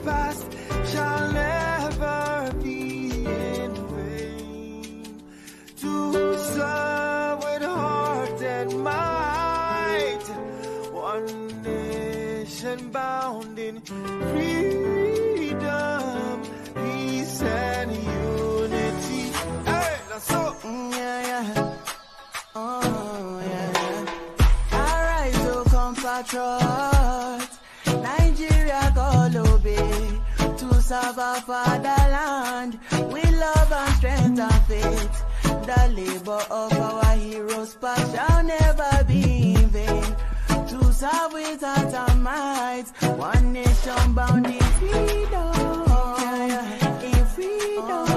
past shall never be in vain. To serve with heart and might, one nation bound in freedom, peace and unity. Hey, that's so. Yeah. Oh, yeah. Arise, O compatriots, Nigeria call obey, to serve our fatherland with love and strength and faith. The labor of our heroes past shall never be in vain. To serve with heart and might, one nation bound in freedom, in freedom.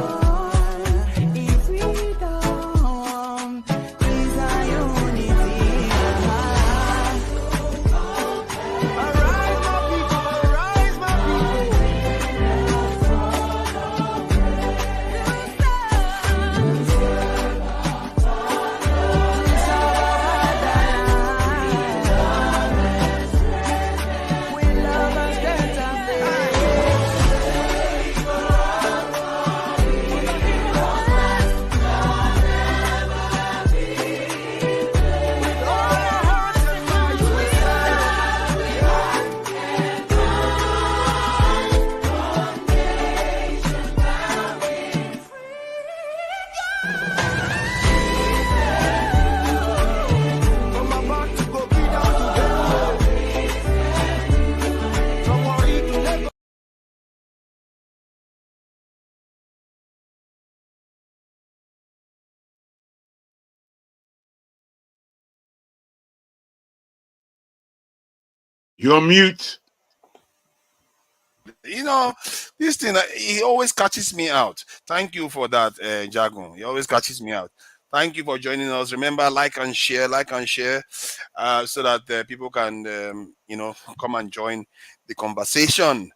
You're mute. You know, this thing, he always catches me out. Thank you for that, Jagun. He always catches me out. Thank you for joining us. Remember, like and share, so that people can, come and join the conversation.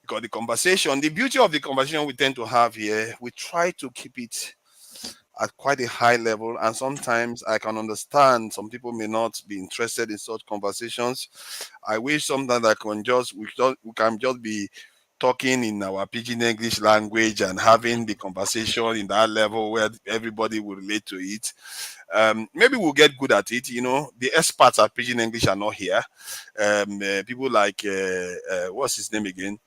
Because the beauty of the conversation we tend to have here, we try to keep it at quite a high level, and sometimes I can understand some people may not be interested in such conversations. I wish sometimes we can just be talking in our pidgin English language and having the conversation in that level where everybody will relate to it. Maybe we'll get good at it. The experts at pidgin English are not here. People like what's his name again?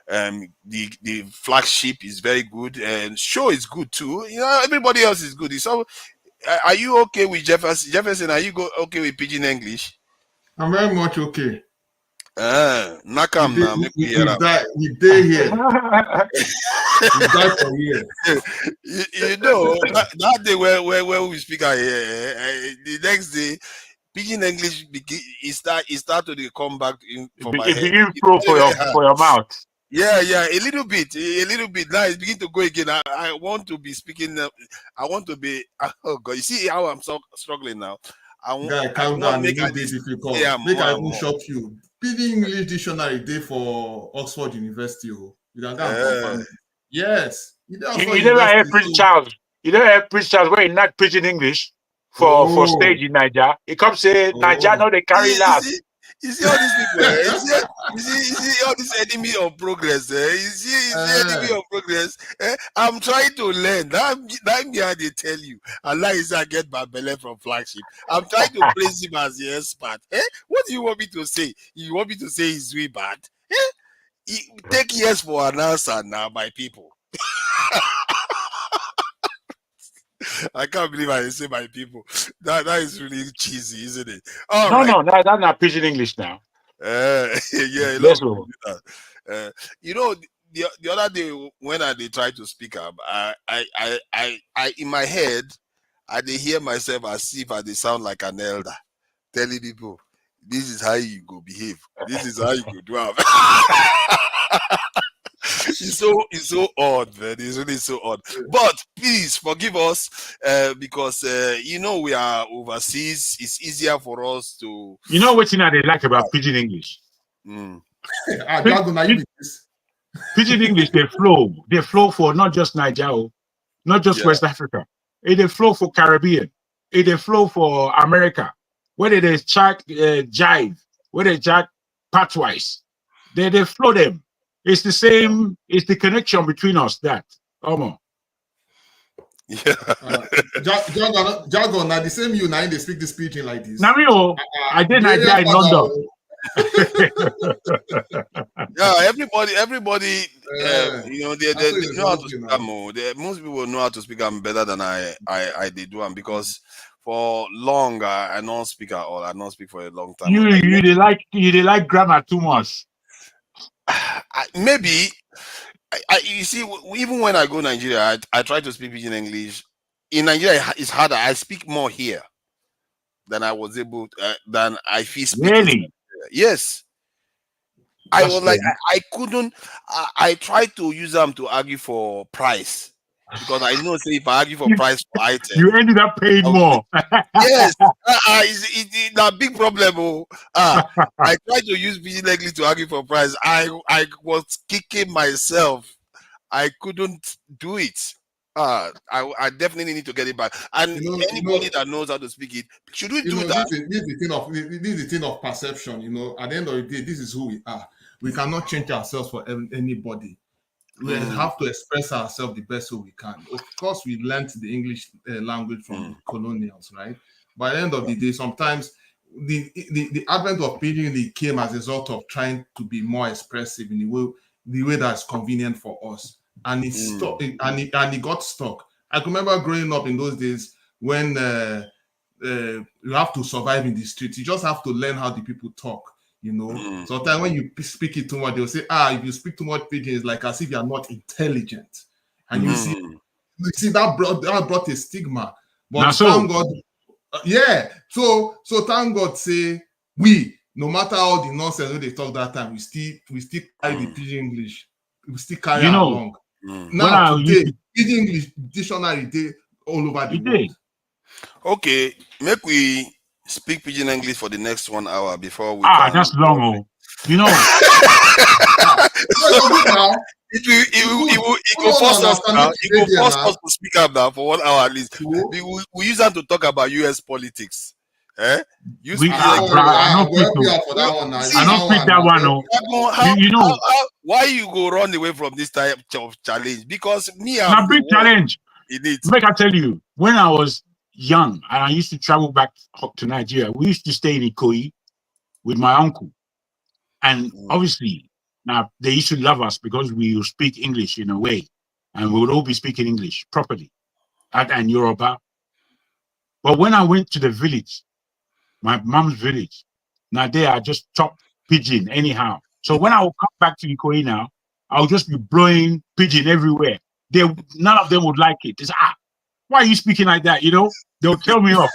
The flagship is very good, and show is good too. Everybody else is good. So, are you okay with Jefferson? Jefferson, are you okay with pidgin English? I'm very much okay. Nakam now, make me hear that. We day here. We die for here. That day where we speak here, the next day, pidgin English it start to come back for my head. You for your mouth. Yeah, a little bit. Now it's beginning to go again. I want to be speaking. I want to be. Oh God, you see how I'm so struggling now. Calm down. It will be difficult. Make I even shock you. Pidgin English dictionary day for Oxford University. You can go and confirm it. Yes. You never heard Prince Charles. You never heard Prince Charles when he not preaching English for stage in Nigeria. He comes say Nigeria no they carry last. You see all these people. You see all this enemy of progress. You see enemy of progress. I'm trying to learn. That me they tell you. Allah is I get my belly from flagship. I'm trying to praise him as the expert. What do you want me to say? You want me to say he's really bad? Take yes for an answer now, my people. I can't believe I say my people. That is really cheesy, isn't it? No, that's not pidgin English now. Yeah, let's go. The other day when they try to speak up, I in my head, I did hear myself as if I did sound like an elder, telling people, "This is how you go behave. This is how you go do it." It's so odd, man. It's really so odd. But please forgive us because we are overseas. It's easier for us to. You know what they like about pidgin English? Pidgin English, they flow. They flow for not just Nigeria, not just West Africa. They flow for Caribbean. They flow for America. Whether they chat jive, whether they chat pathwise, they flow them. It's the same. It's the connection between us that. Yeah. Jargon, now the same you now they speak this pidgin like this. Now I did Nigeria in London. Yeah, everybody, you know, they know how to speak. Most people know how to speak better than I did do, and because for long I don't speak at all. I don't speak for a long time. You like grammar too much. Maybe. You see, even when I go to Nigeria, I try to speak pidgin English. In Nigeria, it's harder. I speak more here than I was able than I feel speaking. Really? Yes. I was like, I couldn't. I tried to use them to argue for price, because I know, say, if I argue for price for items, you ended up paying more. Yes, it's a big problem. I tried to use pidgin English to argue for price. I was kicking myself. I couldn't do it. I definitely need to get it back. And anybody that knows how to speak it, should we do that? This is the thing of perception. You know, at the end of the day, this is who we are. We cannot change ourselves for anybody. We have to express ourselves the best way we can. Of course, we learned the English language from colonials, right? But at the end of the day, sometimes the advent of pidgin came as a result of trying to be more expressive in the way that's convenient for us. And it stuck, and it got stuck. I can remember growing up in those days when you have to survive in the streets. You just have to learn how the people talk. You know, sometimes when you speak it too much, they'll say, if you speak too much pidgin, it's like as if you're not intelligent. And you see that brought a stigma. But thank God, So thank God, say we, no matter all the nonsense they talk that time, we still carry the pidgin English. We still carry along. Now today, pidgin English dictionary they all over the world. Okay, make we speak pidgin English for the next 1 hour before we. That's long, you know. It will force us now. It will force us to speak up now for 1 hour at least. We use that to talk about US politics. I don't pick that one. You know why you go run away from this type of challenge? Because me, I'm a big challenge. Make I tell you, when I was young and I used to travel back to Nigeria, we used to stay in Ikoyi with my uncle, and obviously now they used to love us because we would speak English in a way, and we would all be speaking English properly, and Yoruba. But when I went to the village, my mom's village, now there I just talk pidgin anyhow. So when I would come back to Ikoyi now, I'll just be blowing pidgin everywhere. None of them would like it. It's why are you speaking like that? You know, they'll tell me off.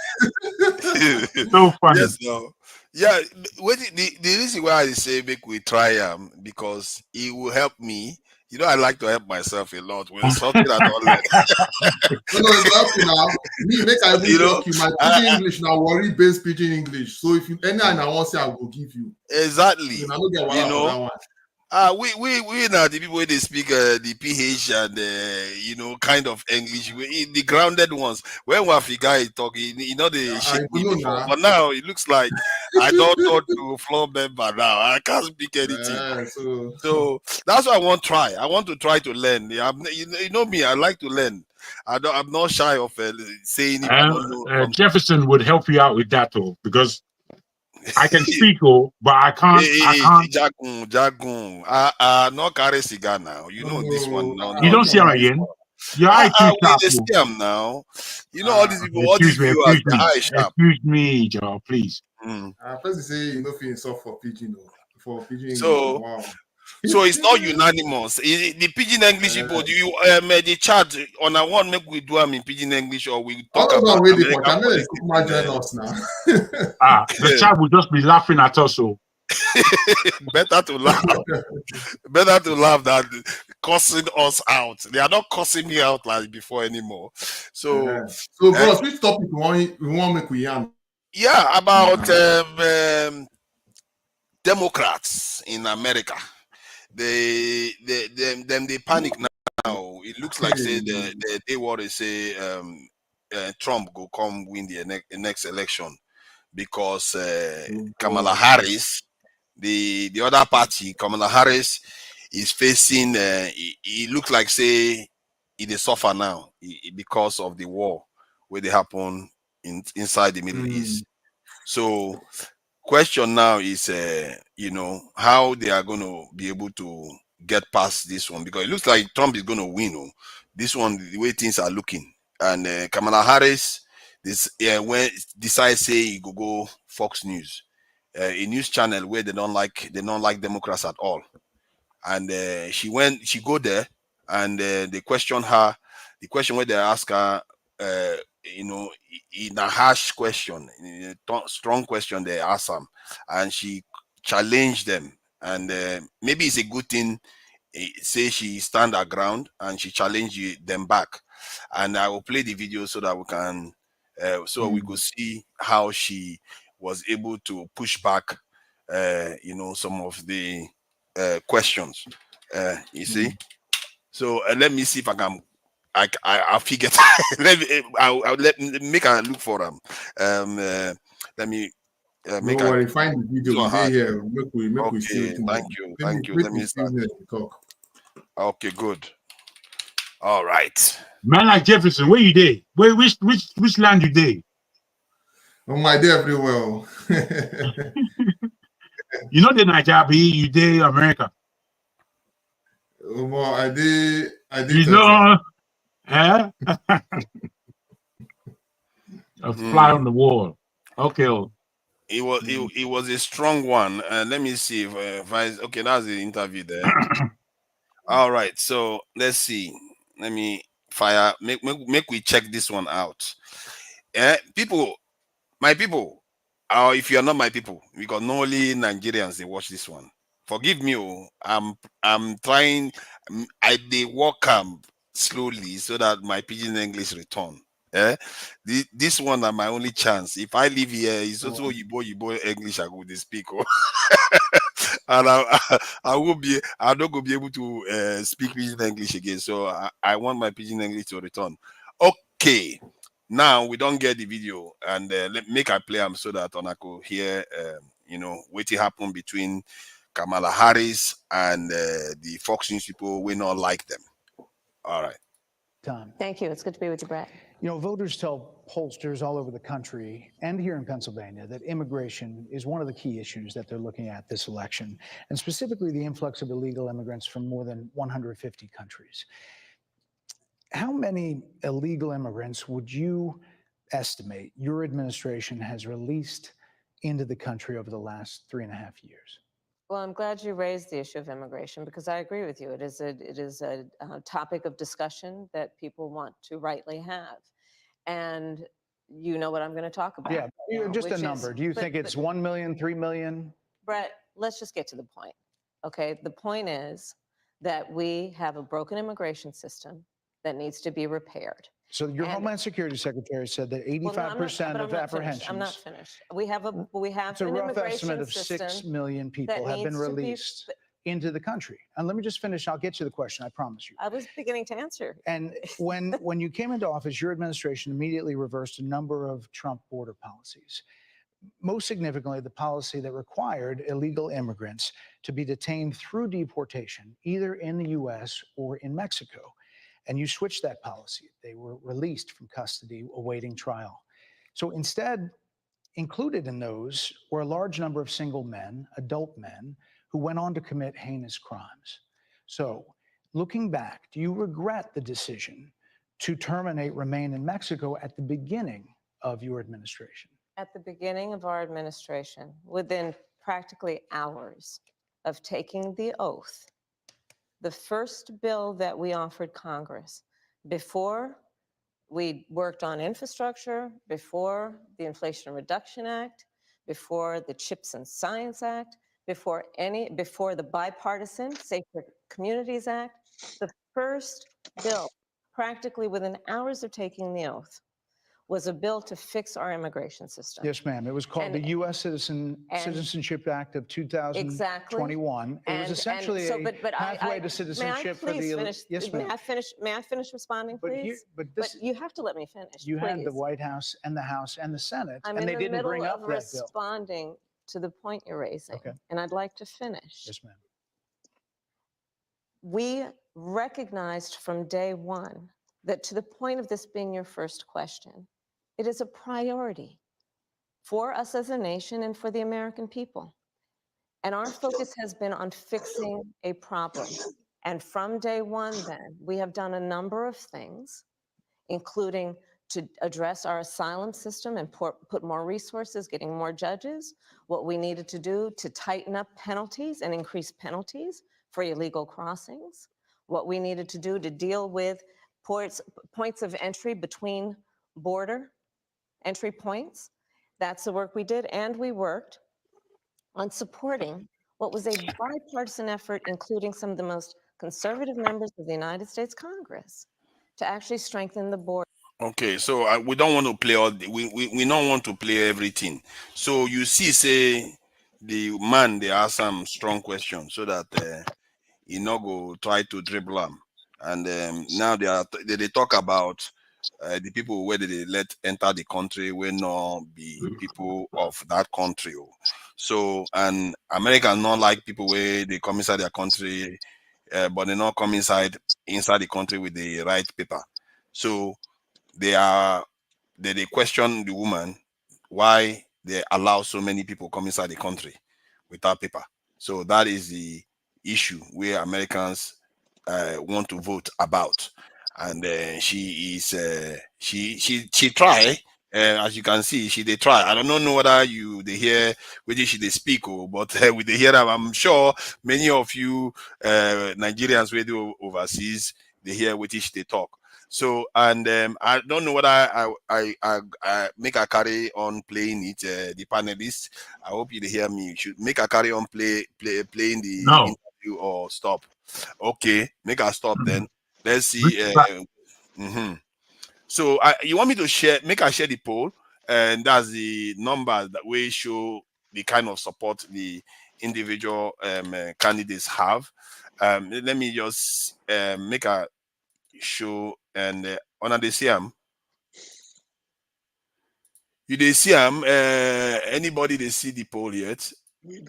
So funny. Yes, no. Yeah, the reason why I say make we try because it will help me. You know, I like to help myself a lot when something I don't like. It's helping now. Me make I be lucky. My pidgin English now worry based pidgin English. So if you anything I want to say, I will give you. Exactly. I don't get that one. We now the people they speak the PH and kind of English, the grounded ones. When Wafi guy talking, they shit me before. But now it looks like I don't talk to floor member now. I can't speak anything. So that's what I want to try. I want to try to learn. You know me, I like to learn. I'm not shy of saying if I don't know. Jefferson would help you out with that because I can speak, but I can't. Jagun. No carry cigar now. You know this one. No, you don't see him again. Your IQ sharp. We see him now. You know all these people. All these viewers, the eye sharp. Excuse me, Joe, please. First say you know feeling soft for pidgin. So. Wow. So it's not unanimous. The pidgin English people, do you the chat on a one make we do them in pidgin English or we talk about the chat will just be laughing at us. So better to laugh. Better to laugh than cussing us out. They are not cussing me out like before anymore. So bros, which topic we want make we yarn? Yeah, about Democrats in America. They panic now. It looks like say they want to say Trump will come win the next election because Kamala Harris, the other party, Kamala Harris, he's facing. He look like say he dey suffer now because of the war where they happen inside the Middle East. So question now is, you know, how they are going to be able to get past this one, because it looks like Trump is going to win. Oh. This one, the way things are looking, and Kamala Harris, this when decide say he go Fox News, a news channel where they don't like Democrats at all, and she go there, and they question her, the question where they ask her, you know, in a harsh question, in a strong question they ask them, and she challenged them, and maybe it's a good thing. Say she stand her ground and she challenged them back, and I will play the video so that we can, so we could see how she was able to push back, you know, some of the questions. You see, so let me see if I can. I figure. Let me. I'll let me make a look for them. Let me make No a. worry, find the video. So We hard. did here. Make we see Okay, it. thank you. Make Let we me see start. it talk. Okay, good. All right. Man like Jefferson, where you dey? Where which land you dey? Oh my dear, everywhere. You know the Nigeria be you dey America. Well, I did You Texas. know, eh? A fly on the wall. Okay. Oh. It was a strong one. Let me see if okay, that's the interview there. All right, so let's see. Let me make we check this one out. People, my people, if you are not my people, because not only Nigerians they watch this one. Forgive me, oh, I'm trying. They walk slowly so that my pidgin English return. This one are my only chance. If I live here, it's also Yibo English I go they speak. Oh. And I will be. I don't go be able to speak pidgin English again. So I want my pidgin English to return. Okay. Now we don't get the video, and make I play them so that I could hear, you know, what happened between Kamala Harris and the Fox News people. We not like them. All right. Thank you. It's good to be with you, Brett. You know, voters tell pollsters all over the country and here in Pennsylvania that immigration is one of the key issues that they're looking at this election, and specifically the influx of illegal immigrants from more than 150 countries. How many illegal immigrants would you estimate your administration has released into the country over the last 3.5 years? Well, I'm glad you raised the issue of immigration, because I agree with you. It is a topic of discussion that people want to rightly have. And you know what I'm going to talk about. Yeah, just a number. Do you think it's 1 million, 3 million? Brett, let's just get to the point. Okay, the point is that we have a broken immigration system that needs to be repaired. So your Homeland Security Secretary said that 85% of apprehensions. I'm not finished. We have it's a rough estimate of 6 million people have been released into the country. And let me just finish. I'll get to the question. I promise you. I was beginning to answer. And when you came into office, your administration immediately reversed a number of Trump border policies. Most significantly, the policy that required illegal immigrants to be detained through deportation, either in the U.S. or in Mexico. And you switched that policy. They were released from custody awaiting trial. So instead, included in those were a large number of single men, adult men, who went on to commit heinous crimes. So looking back, do you regret the decision to terminate Remain in Mexico at the beginning of your administration? At the beginning of our administration, within practically hours of taking the oath, the first bill that we offered Congress, before we worked on infrastructure, before the Inflation Reduction Act, before the Chips and Science Act, before the bipartisan Safer Communities Act, the first bill, practically within hours of taking the oath, was a bill to fix our immigration system. Yes, ma'am. It was called the U.S. Citizenship Act of 2021. Exactly. It was essentially a pathway to citizenship for the... Yes, ma'am. May I finish responding, please? But you have to let me finish, You please. had the White House and the House and the Senate, and they didn't bring up that bill. I'm in the middle of responding to the point you're raising, and I'd like to finish. Yes, ma'am. We recognized from day one that, to the point of this being your first question, it is a priority for us as a nation and for the American people. And our focus has been on fixing a problem. And from day one, then, we have done a number of things, including to address our asylum system and put more resources, getting more judges, what we needed to do to tighten up penalties and increase penalties for illegal crossings, what we needed to do to deal with points of entry between border entry points. That's the work we did, and we worked on supporting what was a bipartisan effort, including some of the most conservative members of the United States Congress, to actually strengthen the border. Okay, so we don't want to play all we don't want to play everything. So you see, say the man they ask some strong questions so that he not go try to dribble them. And now they talk about the people where they let enter the country will not be people of that country. Oh. So and Americans not like people where they come inside their country, but they not come inside the country with the right paper. So they question the woman why they allow so many people come inside the country without paper. So that is the issue where Americans want to vote about. And she is she try as you can see they try. I don't know whether they hear whether they speak or but with the hear I'm sure many of you Nigerians where do overseas they hear which they talk. So and I don't know whether I make a carry on playing it. The panelists, I hope you hear me. You should make a carry on playing the interview or stop. Okay, make a stop then. Let's see. So you want me to make a share the poll, and that's the numbers that we show the kind of support the individual candidates have. Let me just make a show and on the CM. You they see anybody they see the poll yet? We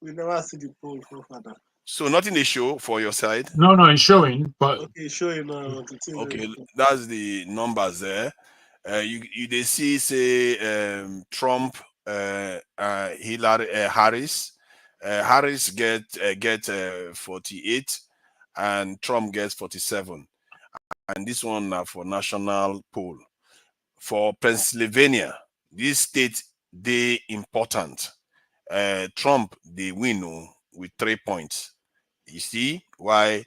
never see the poll so far. So nothing they show for your side? No, it's showing, but okay, showing okay, that's the numbers there. You they see say Trump, Hillary, Harris. Harris get 48, and Trump gets 47. And this one for national poll. For Pennsylvania, this state they important. Trump they win with 3 points. You see why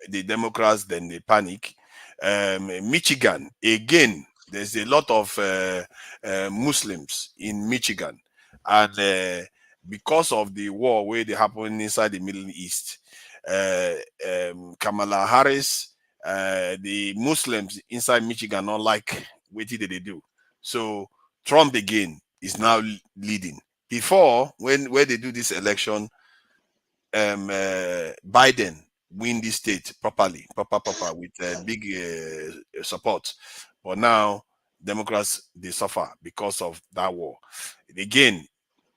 the Democrats then they panic. Michigan again. There's a lot of Muslims in Michigan, and because of the war where they happen inside the Middle East, Kamala Harris, the Muslims inside Michigan not like what did they do. So Trump again is now leading. Before when they do this election, Biden win this state proper with big support, but now Democrats they suffer because of that war. Again,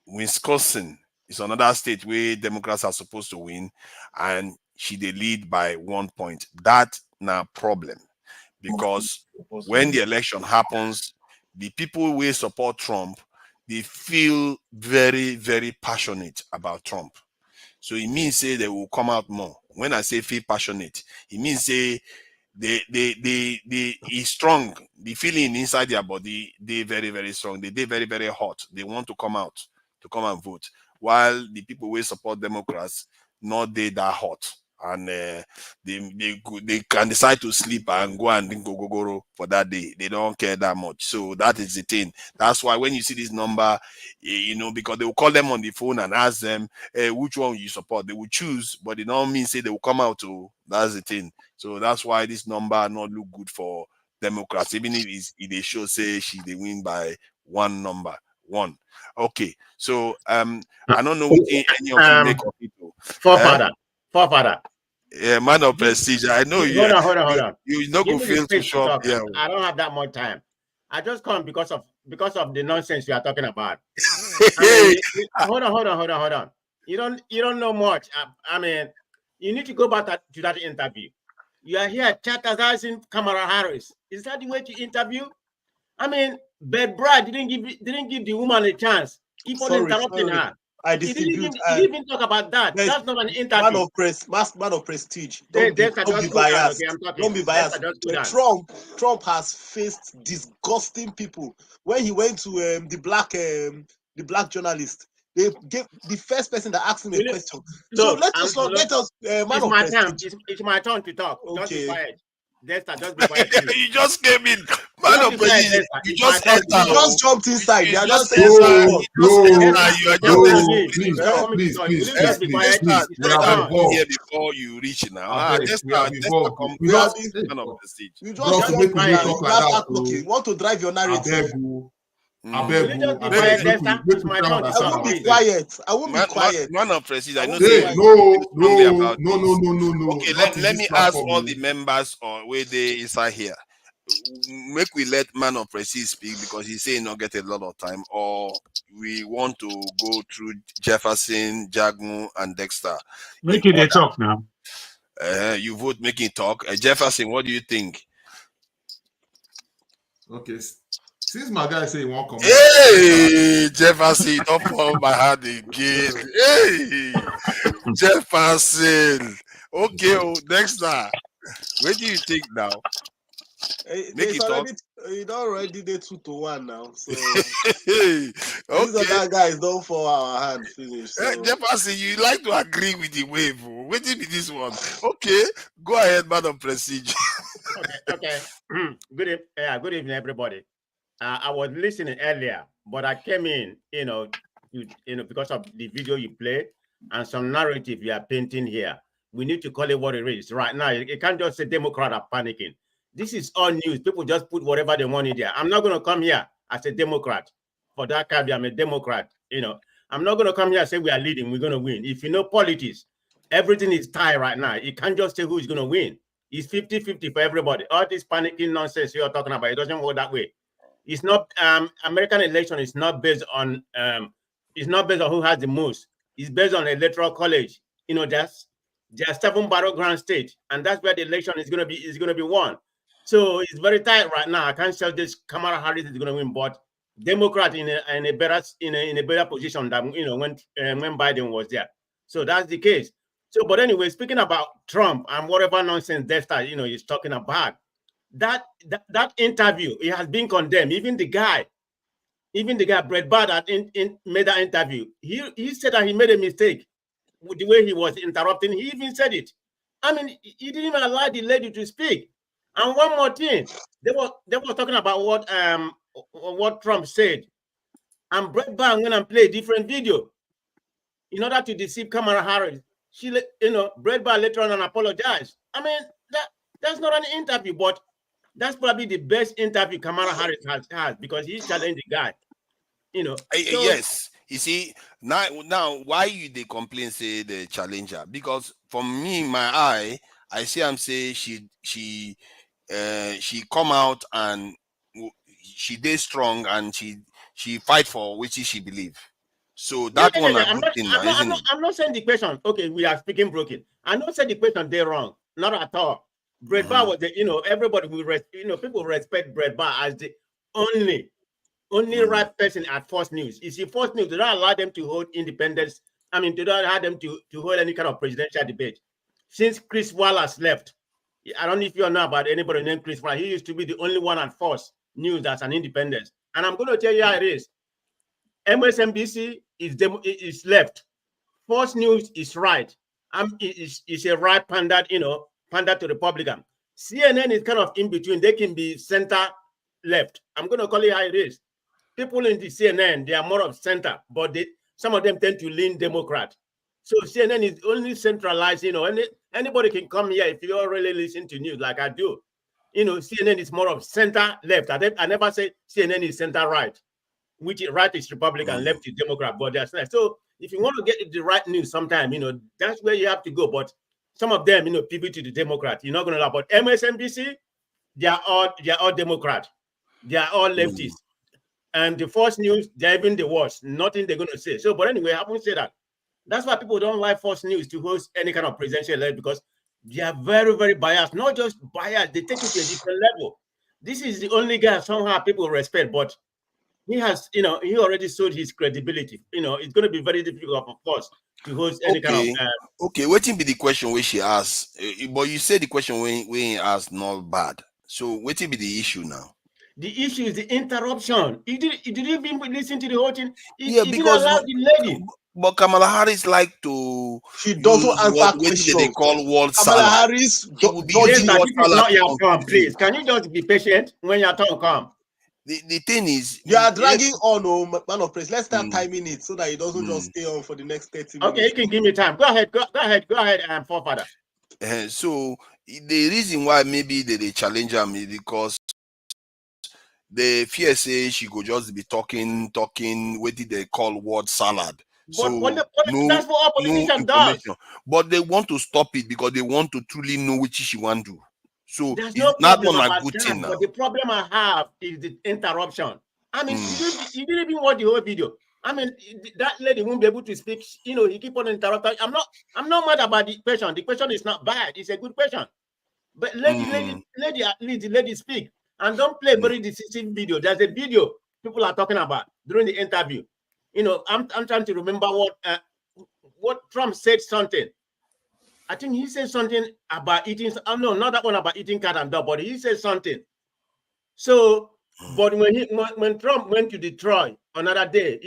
Wisconsin is another state where Democrats are supposed to win, and they lead by 1 point. That now problem, because when the election happens, the people who support Trump, they feel very, very passionate about Trump. So it means say they will come out more. When I say feel passionate, it means say they is strong. The feeling inside their body, they very, very strong. They very, very hot. They want to come out to come and vote. While the people who support Democrats, not they that hot. And they can decide to sleep and go and drink gogoro for that day. They don't care that much. So that is the thing. That's why when you see this number, because they will call them on the phone and ask them which one you support. They will choose, but it don't mean say they will come out to. That's the thing. So that's why this number not look good for Democrats, even if they show say they win by one number. Okay. So I don't know what any of you make of it. Forefather. Yeah, man of prestige. I know you. Hold on. You not go feel to shop. Yeah. I don't have that much time. I just come because of the nonsense you are talking about. Hold on. You don't know much. I mean, You need to go back to that interview. You are here chastising Kamala Harris. Is that the way to interview? I mean, Bed Brad didn't give the woman a chance. Keep on interrupting her. I He distribute. didn't even talk about that. That's not an interview. Man of prestige. Don't be biased. Don't be biased. Trump has faced disgusting people. When he went to the black journalist, they gave the first person that asked him a question. Look, so let us man of prestige. It's my turn to talk. Okay. Just be quiet. Dexter, just be quiet. You just came in. Man of prestige. You just jumped inside. You are just please. Here before you reach now. Just man of prestige. You just want to drive your narrative. I won't be quiet. Man of prestige. I know. No. Okay, let me ask all the members where they inside here. Make we let man of prestige speak because he's saying not get a lot of time, or we want to go through Jefferson, Jagun, and Dexter. Make it a talk now. You vote, make it talk. Jefferson, what do you think? Okay. Since my guy say he won't come. Hey, Jefferson, don't fall my heart again. Hey, Jefferson. Okay, Dexter. What do you think now? Make it talk. It already did 2-1 now. So okay. These other guys don't fall our hand finish. So. Jefferson, you like to agree with the wave. What did be this one? Okay, go ahead, Madam Prestige. Okay. Good evening, everybody. I was listening earlier, but I came in, because of the video you play and some narrative you are painting here. We need to call it what it is. Right now, you can't just say Democrat are panicking. This is all news. People just put whatever they want in there. I'm not going to come here as a Democrat. For that caveat, I'm a Democrat. I'm not going to come here and say we are leading, we're going to win. If you know politics, everything is tied right now. You can't just say who's going to win. It's 50-50 for everybody. All this panicking nonsense you're talking about, it doesn't work that way. It's not American election is not based on who has the most. It's based on electoral college. There are 7 battleground states, and that's where the election is gonna be won. So it's very tight right now. I can't say this Kamala Harris is gonna win, but Democrat in a better position than when Biden was there. So that's the case. So, but anyway, speaking about Trump and whatever nonsense Dexter is talking about. That interview, it has been condemned. Even the guy, Brett Bard, that made that interview. He said that he made a mistake with the way he was interrupting. He even said it. I mean, he didn't even allow the lady to speak. And one more thing, they were talking about what Trump said. And Brett Bard went and played a different video in order to deceive Kamala Harris. Brett Bard later on and apologized. I mean, that's not an interview, but that's probably the best interview Kamala Harris has because he challenged the guy. Yes. You see, now why they complain say the challenger? Because for me, my eye, I see him say she come out and she did strong and she fight for which she believe. So that one a good thing now, isn't it? I'm not saying the question. Okay, we are speaking broken. I'm not saying the question they're wrong. Not at all. Brett Bard was everybody will people respect Brett Bard as the only right person at Foxnews. You see, Foxnews, they don't allow them to hold independence. I mean, they don't allow them to hold any kind of presidential debate. Since Chris Wallace left, I don't know if you know about anybody named Chris Wallace. He used to be the only one at Foxnews that's an independent. And I'm going to tell you how it is. MSNBC is left. Foxnews is right. It's a right panda to Republican. CNN is kind of in between. They can be center left. I'm going to call it how it is. People in the CNN, they are more of center, but some of them tend to lean Democrat. So CNN is only centralized, anybody can come here if you don't really listen to news like I do. CNN is more of center left. I never say CNN is center right, which right is Republican, left is Democrat, but that's nice. So if you want to get the right news sometime, that's where you have to go. But some of them, pivot to the Democrat. You're not going to allow. But MSNBC, they are all Democrat. They are all leftists. And the Foxnews, they're even the worst. Nothing they're going to say. So, but anyway, I won't say that. That's why people don't like Foxnews to host any kind of presidential election, because they are very, very biased. Not just biased, they take it to a different level. This is the only guy somehow people respect, but he has, he already showed his credibility. It's going to be very difficult, of course, to host any kind of. Okay, waiting be the question where she asked, but you said the question when he asked not bad. So waiting be the issue now. The issue is the interruption. He didn't even listen to the whole thing. He didn't because allow the lady. But Kamala Harris like to. She doesn't answer questions. They call word Kamala salad. Harris Dodging this is word not your salad. turn, please. Can you just be patient when your turn come? The thing is, you are dragging on, man of praise. Let's start timing it so that it doesn't just stay on for the next 30 minutes. Okay, you can give me time. Go ahead, forefather. So the reason why maybe they challenge her is because the fear say she could just be talking. What did they call word salad? But that's what all politicians does. But they want to stop it because they want to truly know which she want to do. So there's it's no not problem a about good that, thing now. but the problem I have is the interruption. I mean, you didn't even watch the whole video. I mean, that lady won't be able to speak. He keep on interrupting. I'm not mad about the question. The question is not bad. It's a good question. But lady, at least the lady speak. And don't play very decisive video. There's a video people are talking about during the interview. I'm trying to remember what Trump said something. I think he said something about eating. Oh no, not that one about eating cat and dog, but he said something. So, but when Trump went to Detroit another day,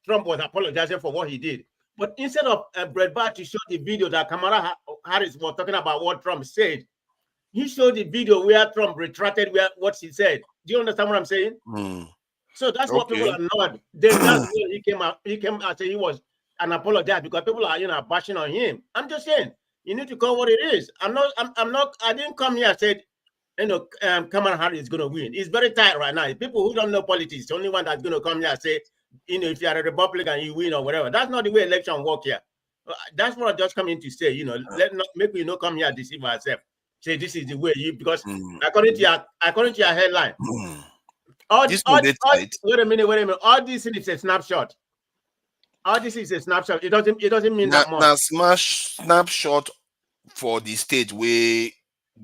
Trump was apologizing for what he did. But instead of Brett Bart to show the video that Kamala Harris was talking about what Trump said, he showed the video where Trump retracted what he said. Do you understand what I'm saying? So that's what people are not. Then that's when he came out and said he was an apologize because people are bashing on him. I'm just saying you need to call what it is. I didn't come here and said Kamala Harris is going to win. It's very tight right now. People who don't know politics, the only one that's going to come here and say, if you're a Republican, you win or whatever. That's not the way election work here. That's what I just come in to say. Let not make we not come here and deceive ourselves. Say this is the way because according to your headline, wait a minute. All this is a snapshot. All this is a snapshot. It doesn't mean that much. Now snapshot for the state where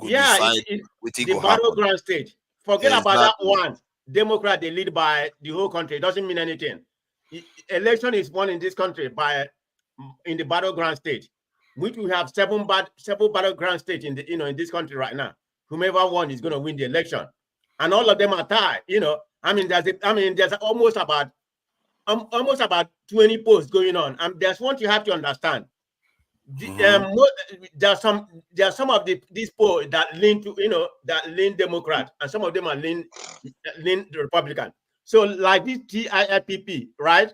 the battleground state. Forget about that one. Democrat, they lead by the whole country. It doesn't mean anything. Election is won in this country in the battleground state, which we have several battleground states in this country right now. Whomever won is going to win the election, and all of them are tied. There's almost about 20 polls going on, and there's one you have to understand. There are some of these polls that lean Democrat, and some of them are lean Republican. So like this TIIPP, right?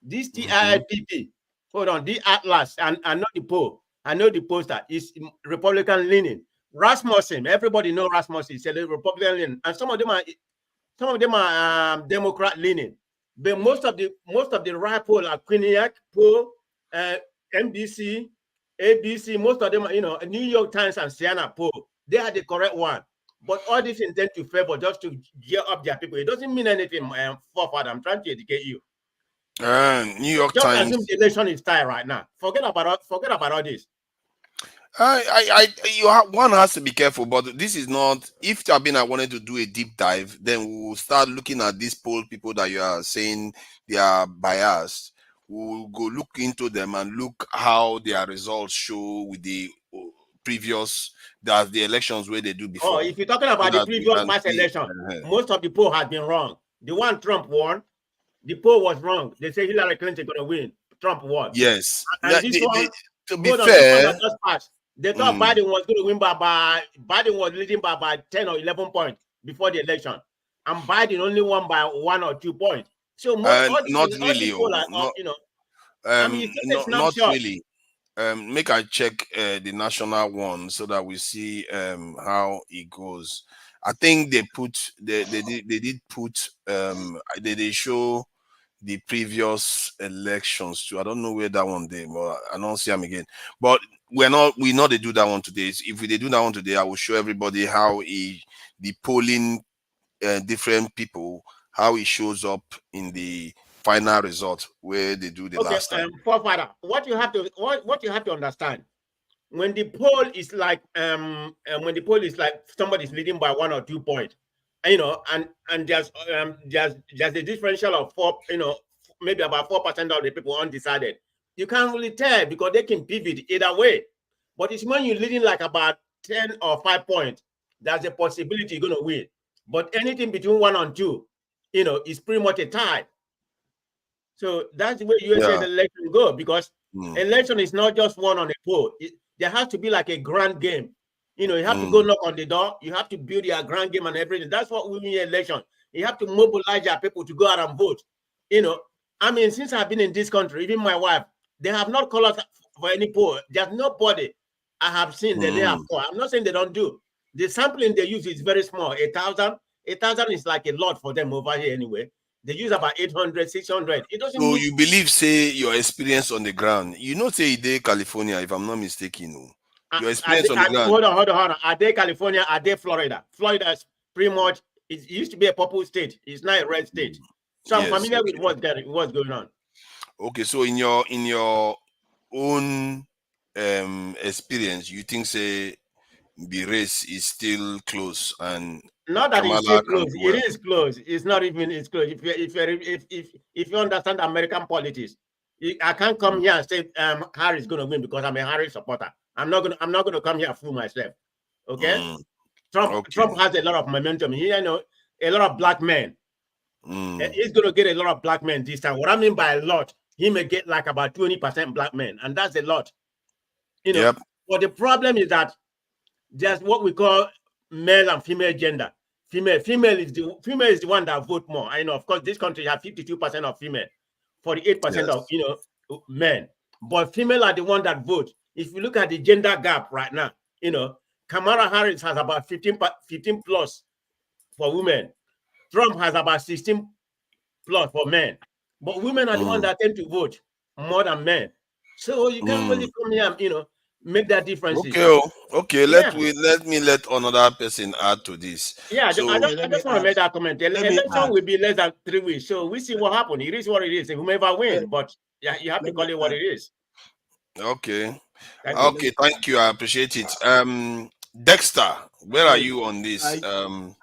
This TIIPP, hold on, the Atlas, and I know the poll. I know the poster is Republican leaning. Rasmussen, everybody know Rasmussen is a Republican leaning, and some of them are Democrat leaning. But most of the right poll are Quinnipiac poll, NBC, ABC. Most of them are New York Times and Siena poll. They are the correct one. But all this intend to favor just to gear up their people. It doesn't mean anything. Forward, I'm trying to educate you. New York just Times. Assume the election is tied right now. Forget about all this. One has to be careful, but this is not. If Tabina wanted to do a deep dive, then we'll start looking at these poll people that you are saying they are biased. We'll go look into them and look how their results show with the previous the elections where they do before. Oh, if you're talking about the previous past election, most of the poll has been wrong. The one Trump won, the poll was wrong. They say Hillary Clinton going to win. Trump won. Yes. And this one, to be fair, they thought Biden was going to win Biden was leading by 10 or 11 points before the election. And Biden only won by 1 or 2 points. So not really. Not really. Make I check the national one so that we see how it goes. I think they did put they show the previous elections too. I don't know where that one did, but I don't see them again. But we know they do that one today. If they do that one today, I will show everybody how the polling different people, how it shows up in the final result where they do the last time. Forefather, what you have to understand, when the poll is like somebody's leading by 1 or 2 points, and there's a differential of 4, maybe about 4% of the people undecided. You can't really tell because they can pivot either way. But it's when you're leading like about 10 or 5 points, there's a possibility you're going to win. But anything between 1 and 2, is pretty much a tie. So that's the way USA's election go, because election is not just won on a poll. There has to be like a grand game. You have to go knock on the door. You have to build your grand game and everything. That's what we mean election. You have to mobilize your people to go out and vote. Since I've been in this country, even my wife, they have not called us for any poll. There's nobody I have seen that they have called. I'm not saying they don't do. The sampling they use is very small. 1,000 is like a lot for them over here anyway. They use about 800, 600. It doesn't. So you believe, say, your experience on the ground? Say they California, if I'm not mistaken. Your experience on the ground. Hold on. Are they California? Are they Florida? Florida is pretty much. It used to be a purple state. It's not a red state. So I'm familiar with what's going on. Okay, so in your own experience, you think, say, the race is still close, and not that it's still close. It is close. It's not even. It's close. If you understand American politics, I can't come here and say Harris is going to win because I'm a Harris supporter. I'm not going to come here and fool myself. Okay. Trump has a lot of momentum. He, a lot of black men. He's going to get a lot of black men this time. What I mean by a lot, he may get like about 20% black men, and that's a lot. But the problem is that there's what we call male and female gender. Female is the one that vote more. I know, of course, this country has 52% of female, 48% of men. But female are the one that vote. If you look at the gender gap right now, Kamala Harris has about 15 plus for women. Trump has about 16 plus for men. But women are the ones that tend to vote more than men. So you can't really come here, make that difference. Okay. Let another person add to this. Yeah, so, I just want to make that comment. The election will be less than 3 weeks, so we see what happens. It is what it is. Whomever wins, but you have to call it what it is. Okay. Thank you. I appreciate it. Dexter, where are you on this? I'm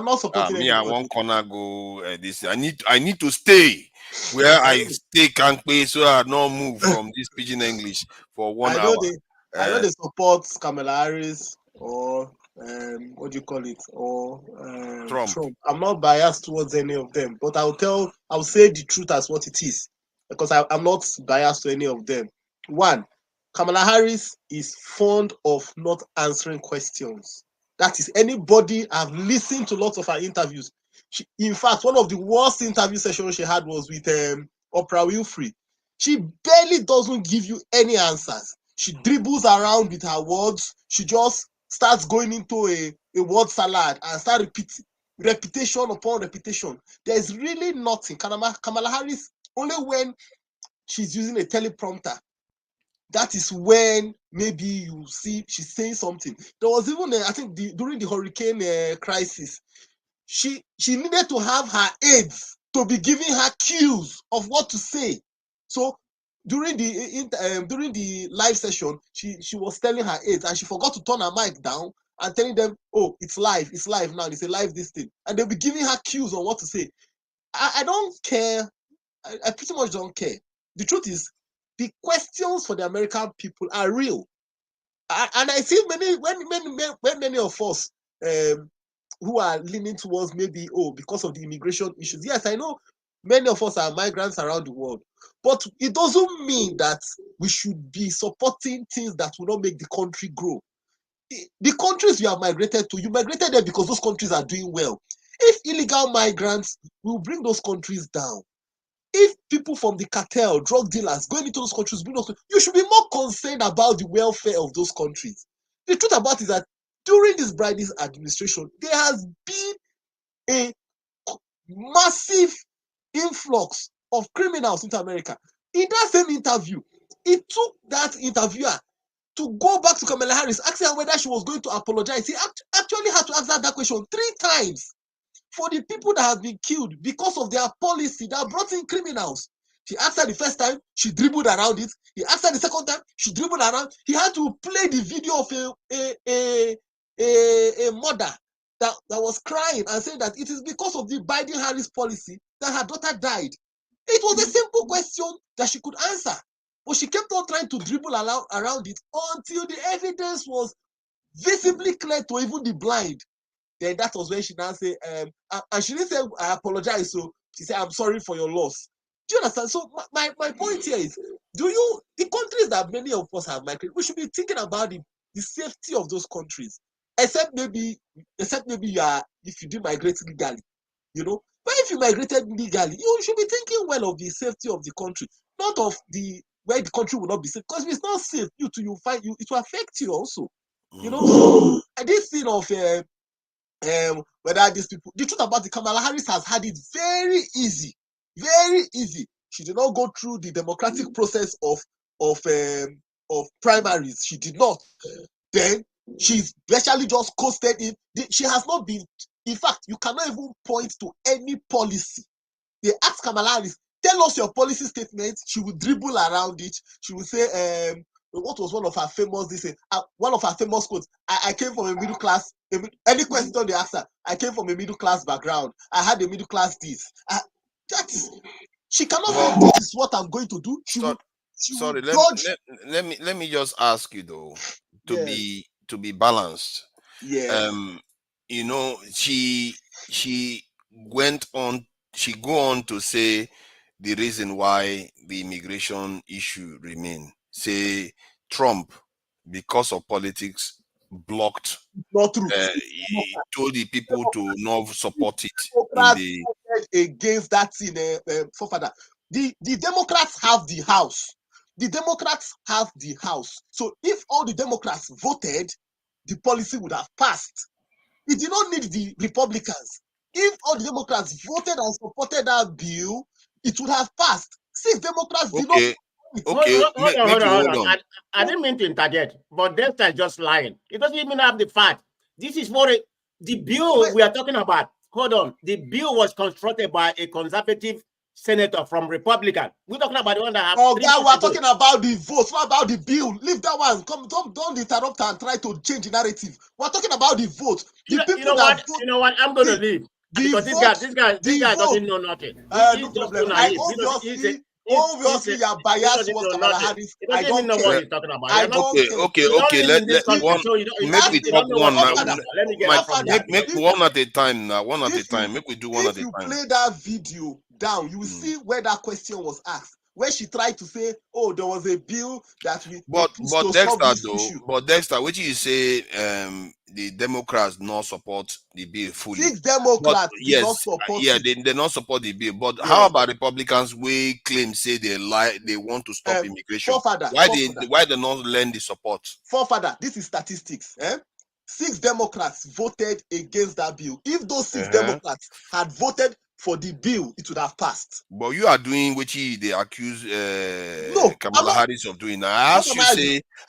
not supporting me. I want corner go this. I need to stay where I stay can't pay, so I not move from this pidgin English for 1 hour. I know they support Kamala Harris or what do you call it, or Trump. I'm not biased towards any of them, but I'll say the truth as what it is, because I'm not biased to any of them. One, Kamala Harris is fond of not answering questions. That is, anybody, I've listened to lots of her interviews. In fact, one of the worst interview sessions she had was with Oprah Winfrey. She barely doesn't give you any answers. She dribbles around with her words. She just starts going into a word salad and start repeating repetition upon repetition. There's really nothing. Kamala Harris, only when she's using a teleprompter, that is when maybe you see she's saying something. There was even, I think, during the hurricane crisis, she needed to have her aides to be giving her cues of what to say. So during the live session, she was telling her aides, and she forgot to turn her mic down and telling them, "Oh, it's live now. It's a live this thing," and they'll be giving her cues on what to say. I don't care. I pretty much don't care. The truth is, the questions for the American people are real, and I see many of us who are leaning towards maybe because of the immigration issues. Yes, I know many of us are migrants around the world, but it doesn't mean that we should be supporting things that will not make the country grow. The countries you have migrated to, you migrated there because those countries are doing well. If illegal migrants will bring those countries down, if people from the cartel, drug dealers going into those countries, you should be more concerned about the welfare of those countries. The truth about it is that during this Biden's administration, there has been a massive influx of criminals into America. In that same interview, it took that interviewer to go back to Kamala Harris, asking her whether she was going to apologize. He actually had to ask her that question 3 times for the people that have been killed because of their policy that brought in criminals. He asked her the first time, she dribbled around it. He asked her the second time, she dribbled around. He had to play the video of a mother that was crying and saying that it is because of the Biden-Harris policy that her daughter died. It was a simple question that she could answer, but she kept on trying to dribble around it until the evidence was visibly clear to even the blind. Then that was when she now said, and she didn't say, I apologize. So she said, I'm sorry for your loss. Do you understand? So my point here is, the countries that many of us have migrated, we should be thinking about the safety of those countries. Except maybe if you do migrate legally, you know. But if you migrated legally, you should be thinking well of the safety of the country, not of where the country will not be safe. Because if it's not safe, it will affect you also. You know, and this thing of whether these people, the truth about the Kamala Harris has had it very easy. She did not go through the democratic process of primaries. She did not. Then she's basically just coasted in. She has not been. In fact, you cannot even point to any policy. They asked Kamala Harris, tell us your policy statement. She would dribble around it. She would say, what was one of her famous quotes? I came from a middle class. Any question they ask her, I came from a middle class background. I had a middle class this. That is, she cannot say this is what I'm going to do. Let me just ask you though, to be balanced. Yeah. You know, she go on to say the reason why the immigration issue remain. Say Trump, because of politics, blocked. Not true. He told the people to not support it. Against that thing, forefather. The Democrats have the House. So if all the Democrats voted, the policy would have passed. It did not need the Republicans. If all the Democrats voted and supported that bill, it would have passed. 6 Democrats did not. Hold on. I didn't mean to interject, but Delta is just lying. It doesn't even have the fact. This is what the bill we are talking about. Hold on. The bill was constructed by a conservative senator from Republican. We're talking about the one that have. Oh, God, we're talking about the votes, not about the bill. Leave that one. Don't interrupt and try to change the narrative. We're talking about the vote. You know what? I'm going to leave. Because this guy doesn't know nothing. No problem. Obviously, you're biased towards Kamala Harris. I don't know what he's talking about. Okay. Make one at a time now. One at a time. Make we do one at a time. If you play that video down, you will see where that question was asked. Where she tried to say, "Oh, there was a bill that we." But Dexter, which you say, the Democrats not support the bill fully. 6 Democrats, not support. Yeah, they not support the bill. But how about Republicans? We claim say they want to stop immigration. Why they not lend the support? Forefather, this is statistics. 6 Democrats voted against that bill. If those 6 Democrats had voted for the bill, it would have passed. But you are doing what they accuse Kamala Harris of doing. I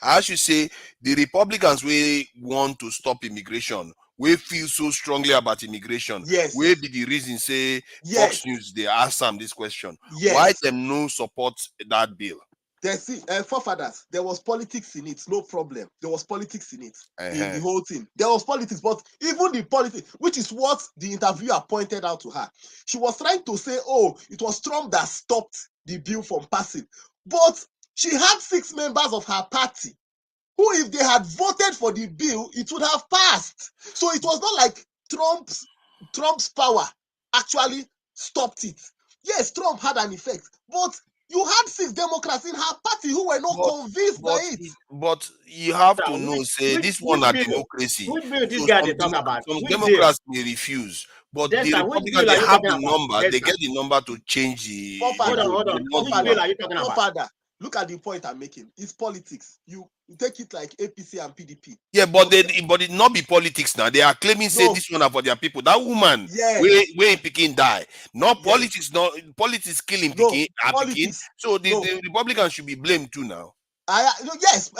ask you say the Republicans we want to stop immigration. We feel so strongly about immigration. Yes. We be the reason say Foxnews they ask them this question. Yes. Why them no support that bill? Forefathers, there was politics in it, no problem. There was politics in it, in the whole thing. There was politics, but even the politics, which is what the interviewer pointed out to her. She was trying to say, oh, it was Trump that stopped the bill from passing. But she had 6 members of her party who, if they had voted for the bill, it would have passed. So it was not like Trump's power actually stopped it. Yes, Trump had an effect, but you had 6 Democrats in her party who were not convinced by it. But you have to know, say this one a democracy. Which bill this guy they talk about? Some Democrats may refuse, but the Republicans they have the number. They get the number to change the. Hold on. Which bill are you talking about? Father, look at the point I'm making. It's politics. You take it like APC and PDP. Yeah, but it not be politics now. They are claiming say this one are for their people. That woman, where Peking die. Not politics, not politics killing Peking. So the Republicans should be blamed too now. Yes,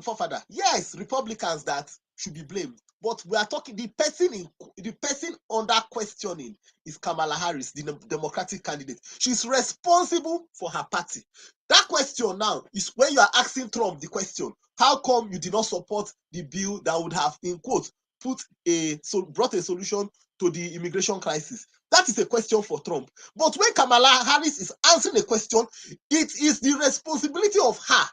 forefather. Yes, Republicans that should be blamed. But we are talking the person under questioning is Kamala Harris, the Democratic candidate. She's responsible for her party. That question now is when you are asking Trump the question, how come you did not support the bill that would have, in quote, brought a solution to the immigration crisis? That is a question for Trump. But when Kamala Harris is answering a question, it is the responsibility of her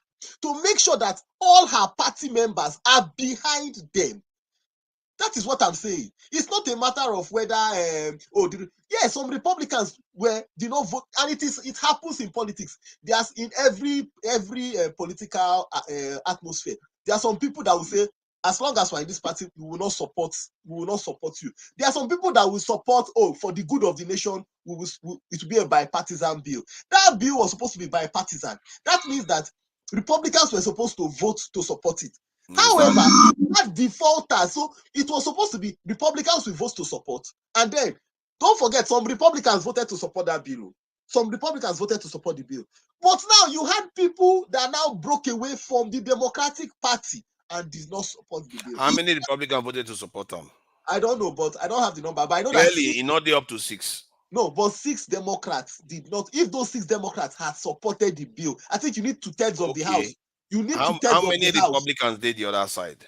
to make sure that all her party members are behind them. That is what I'm saying. It's not a matter of whether some Republicans did not vote, and it happens in politics. There's in every political atmosphere. There are some people that will say, as long as we're in this party, we will not support you. There are some people that will support, for the good of the nation, it will be a bipartisan bill. That bill was supposed to be bipartisan. That means that Republicans were supposed to vote to support it. However, that defaulter, so it was supposed to be Republicans will vote to support. And then, don't forget, some Republicans voted to support that bill. Some Republicans voted to support the bill. But now you had people that now broke away from the Democratic Party and did not support the bill. How many Republicans voted to support them? I don't know, but I don't have the number. But I know clearly, that not up to 6. No, but 6 Democrats did not. If those 6 Democrats had supported the bill, I think you need 2/3 of the House. You need 2/3 of the House. How many Republicans did the other side?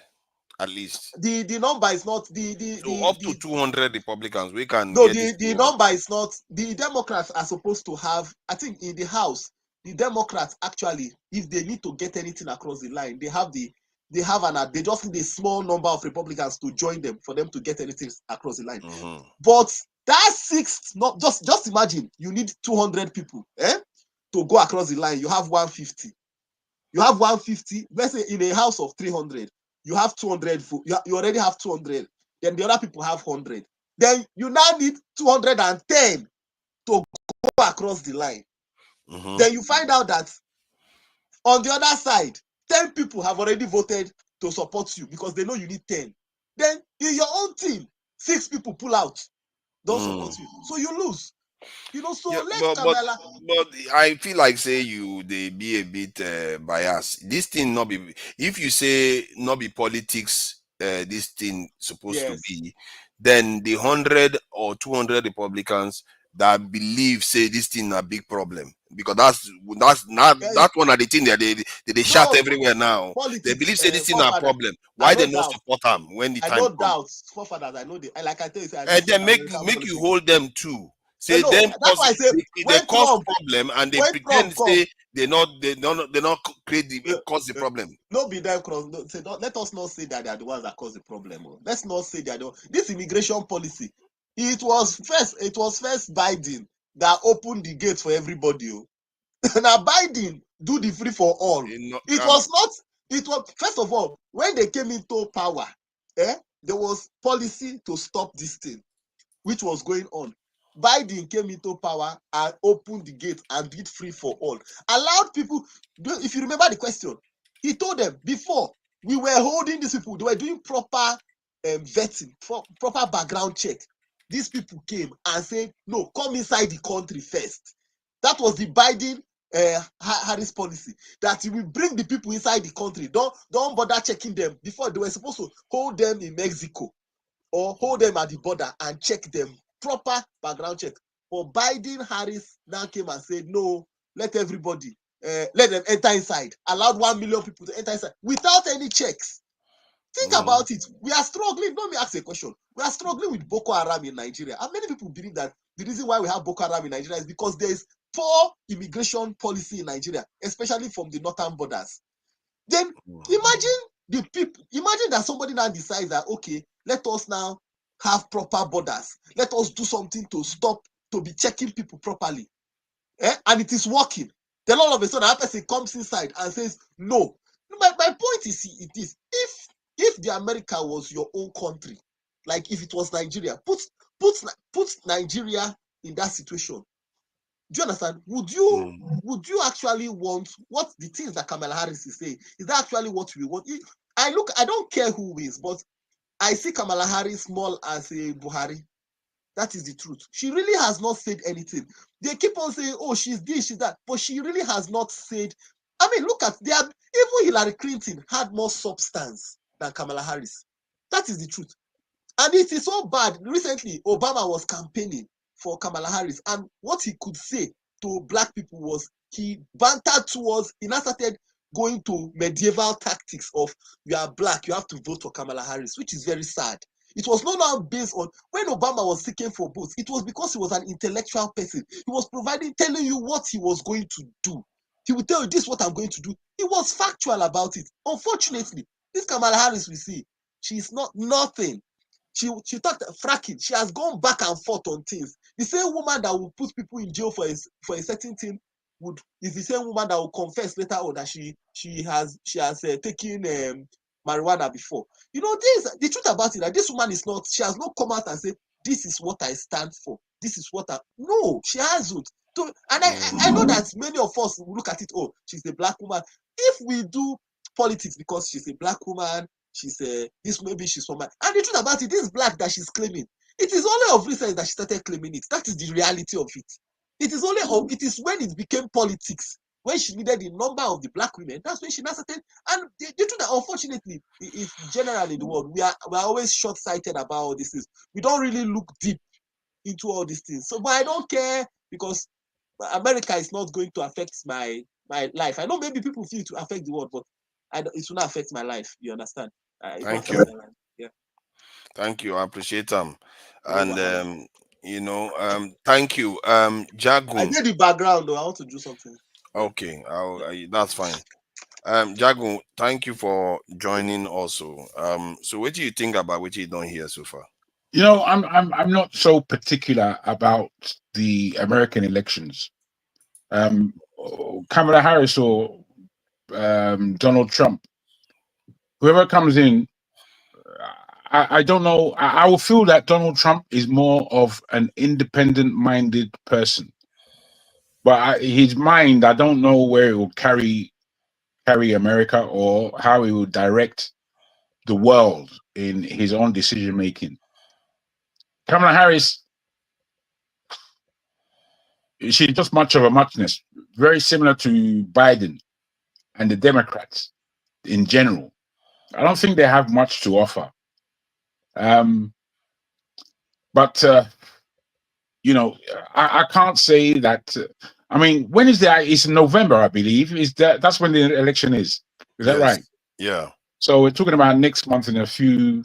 At least the number is not up to 200 Republicans. We can the number is not. The Democrats are supposed to have, I think, in the House, the Democrats actually, if they need to get anything across the line, they just need a small number of Republicans to join them for them to get anything across the line. But that 6, not just imagine you need 200 people to go across the line. You have 150. Let's say in a house of 300. You have 200 votes. You already have 200. Then the other people have 100. Then you now need 210 to go across the line. Then you find out that on the other side, 10 people have already voted to support you because they know you need 10. Then in your own team, 6 people pull out, don't support you. So you lose. Kamala. But I feel like they be a bit biased. This thing not be, if you say not be politics, this thing supposed to be, then the 100 or 200 Republicans that believe say this thing a big problem, because that's not that one of the thing that they shout everywhere now. Politics, they believe say this thing a problem. Why they not support them when the time comes? I don't doubt forefathers. I know they, like I tell you, and then make you hold them too. Say them that's why I say they cause problem and they pretend say they not create cause the problem. No, be them cross. Let us not say that they are the ones that cause the problem. Let's not say that this immigration policy. It was first Biden that opened the gate for everybody. Now Biden do the free for all. It was first of all, when they came into power, there was policy to stop this thing, which was going on. Biden came into power and opened the gate and did free for all. Allowed people, if you remember the question, he told them before, we were holding these people, they were doing proper vetting, proper background check. These people came and said, no, come inside the country first. That was the Biden Harris policy, that you will bring the people inside the country. Don't bother checking them. Before, they were supposed to hold them in Mexico or hold them at the border and check them. Proper background check. But Biden Harris now came and said, no, let everybody, let them enter inside. Allowed 1 million people to enter inside without any checks. Think about it. We are struggling. Let me ask a question. We are struggling with Boko Haram in Nigeria. And many people believe that the reason why we have Boko Haram in Nigeria is because there is poor immigration policy in Nigeria, especially from the northern borders. Then imagine that somebody now decides that, okay, let us now have proper borders. Let us do something to stop, to be checking people properly. And it is working. Then all of a sudden, that person comes inside and says, no. My point is, if the America was your own country, like if it was Nigeria, put Nigeria in that situation. Do you understand? Would you actually want what the things that Kamala Harris is saying? Is that actually what we want? I don't care who wins, but I see Kamala Harris more as a Buhari. That is the truth. She really has not said anything. They keep on saying, oh, she's this, she's that, but she really has not said. I mean, look at even Hillary Clinton had more substance than Kamala Harris. That That is the truth. And it is so bad. Recently, Obama was campaigning for Kamala Harris, and what he could say to black people was he bantered towards, he now started going to medieval tactics of, you are black, you have to vote for Kamala Harris, which is very sad. It was not now based on, when Obama was seeking for votes, it was because he was an intellectual person. He was telling you what he was going to do. He would tell you, this is what I'm going to do. He was factual about it. Unfortunately, this Kamala Harris we see, she's not nothing. She talked fracking. She has gone back and forth on things. The same woman that will put people in jail for a certain thing is the same woman that will confess later on that she has taken marijuana before. You know, the truth about it, that this woman is not, she has not come out and said, this is what I stand for. This is what no, she hasn't. So, and I know that many of us will look at it, oh, she's a black woman. If we do politics because she's a black woman, she's maybe she's from, and the truth about it, this black that she's claiming, it is only of recent that she started claiming it. That is the reality of it. It is when it became politics, when she needed the number of the black women, that's when she now started. And the truth that unfortunately, it's generally the world, we're always short-sighted about all these things. We don't really look deep into all these things. So, but I don't care, because America is not going to affect my life. I know maybe people feel it to affect the world, but it will not affect my life. You understand? Thank you. Yeah. Thank you. I appreciate them. And you know, thank you. Jagun. I did the background though. I want to do something. Okay, that's fine. Jagun, thank you for joining also. So what do you think about what you done here so far? You know, I'm not so particular about the American elections. Kamala Harris or Donald Trump, whoever comes in, I don't know. I will feel that Donald Trump is more of an independent-minded person, but his mind, I don't know where it will carry America or how he will direct the world in his own decision making. Kamala Harris, she's just much of a muchness, very similar to Biden and the Democrats in general. I don't think they have much to offer. But you know, I can't say that. I mean, when is that? It's in November, I believe. That's when the election is? Is that right? Yeah. So we're talking about next month in a few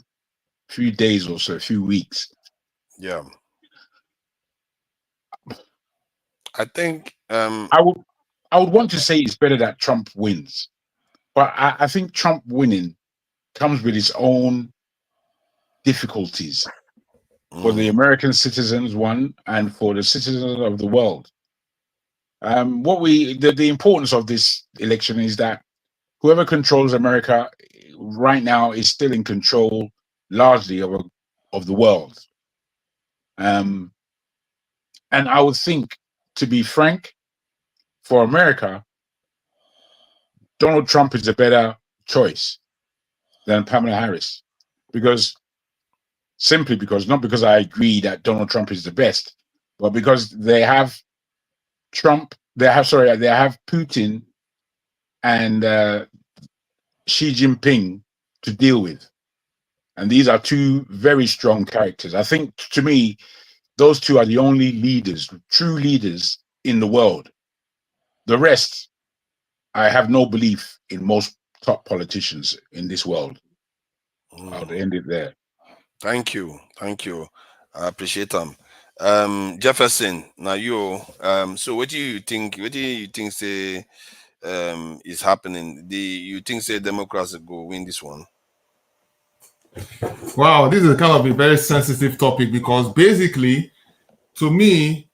days or so, a few weeks. Yeah. I think I would want to say it's better that Trump wins, but I think Trump winning comes with its own difficulties for the American citizens, one, and for the citizens of the world. The importance of this election is that whoever controls America right now is still in control largely of the world. And I would think, to be frank, for America, Donald Trump is a better choice than Kamala Harris, not because I agree that Donald Trump is the best, but because they have Putin and Xi Jinping to deal with. And these are two very strong characters. I think, to me, those two are the only true leaders in the world. The rest, I have no belief in most top politicians in this world. I'll end it there. Thank you. I appreciate them. Jefferson, now you. So what do you think? Say is happening? You think say Democrats will win this one? Wow, this is kind of a very sensitive topic, because basically, to me,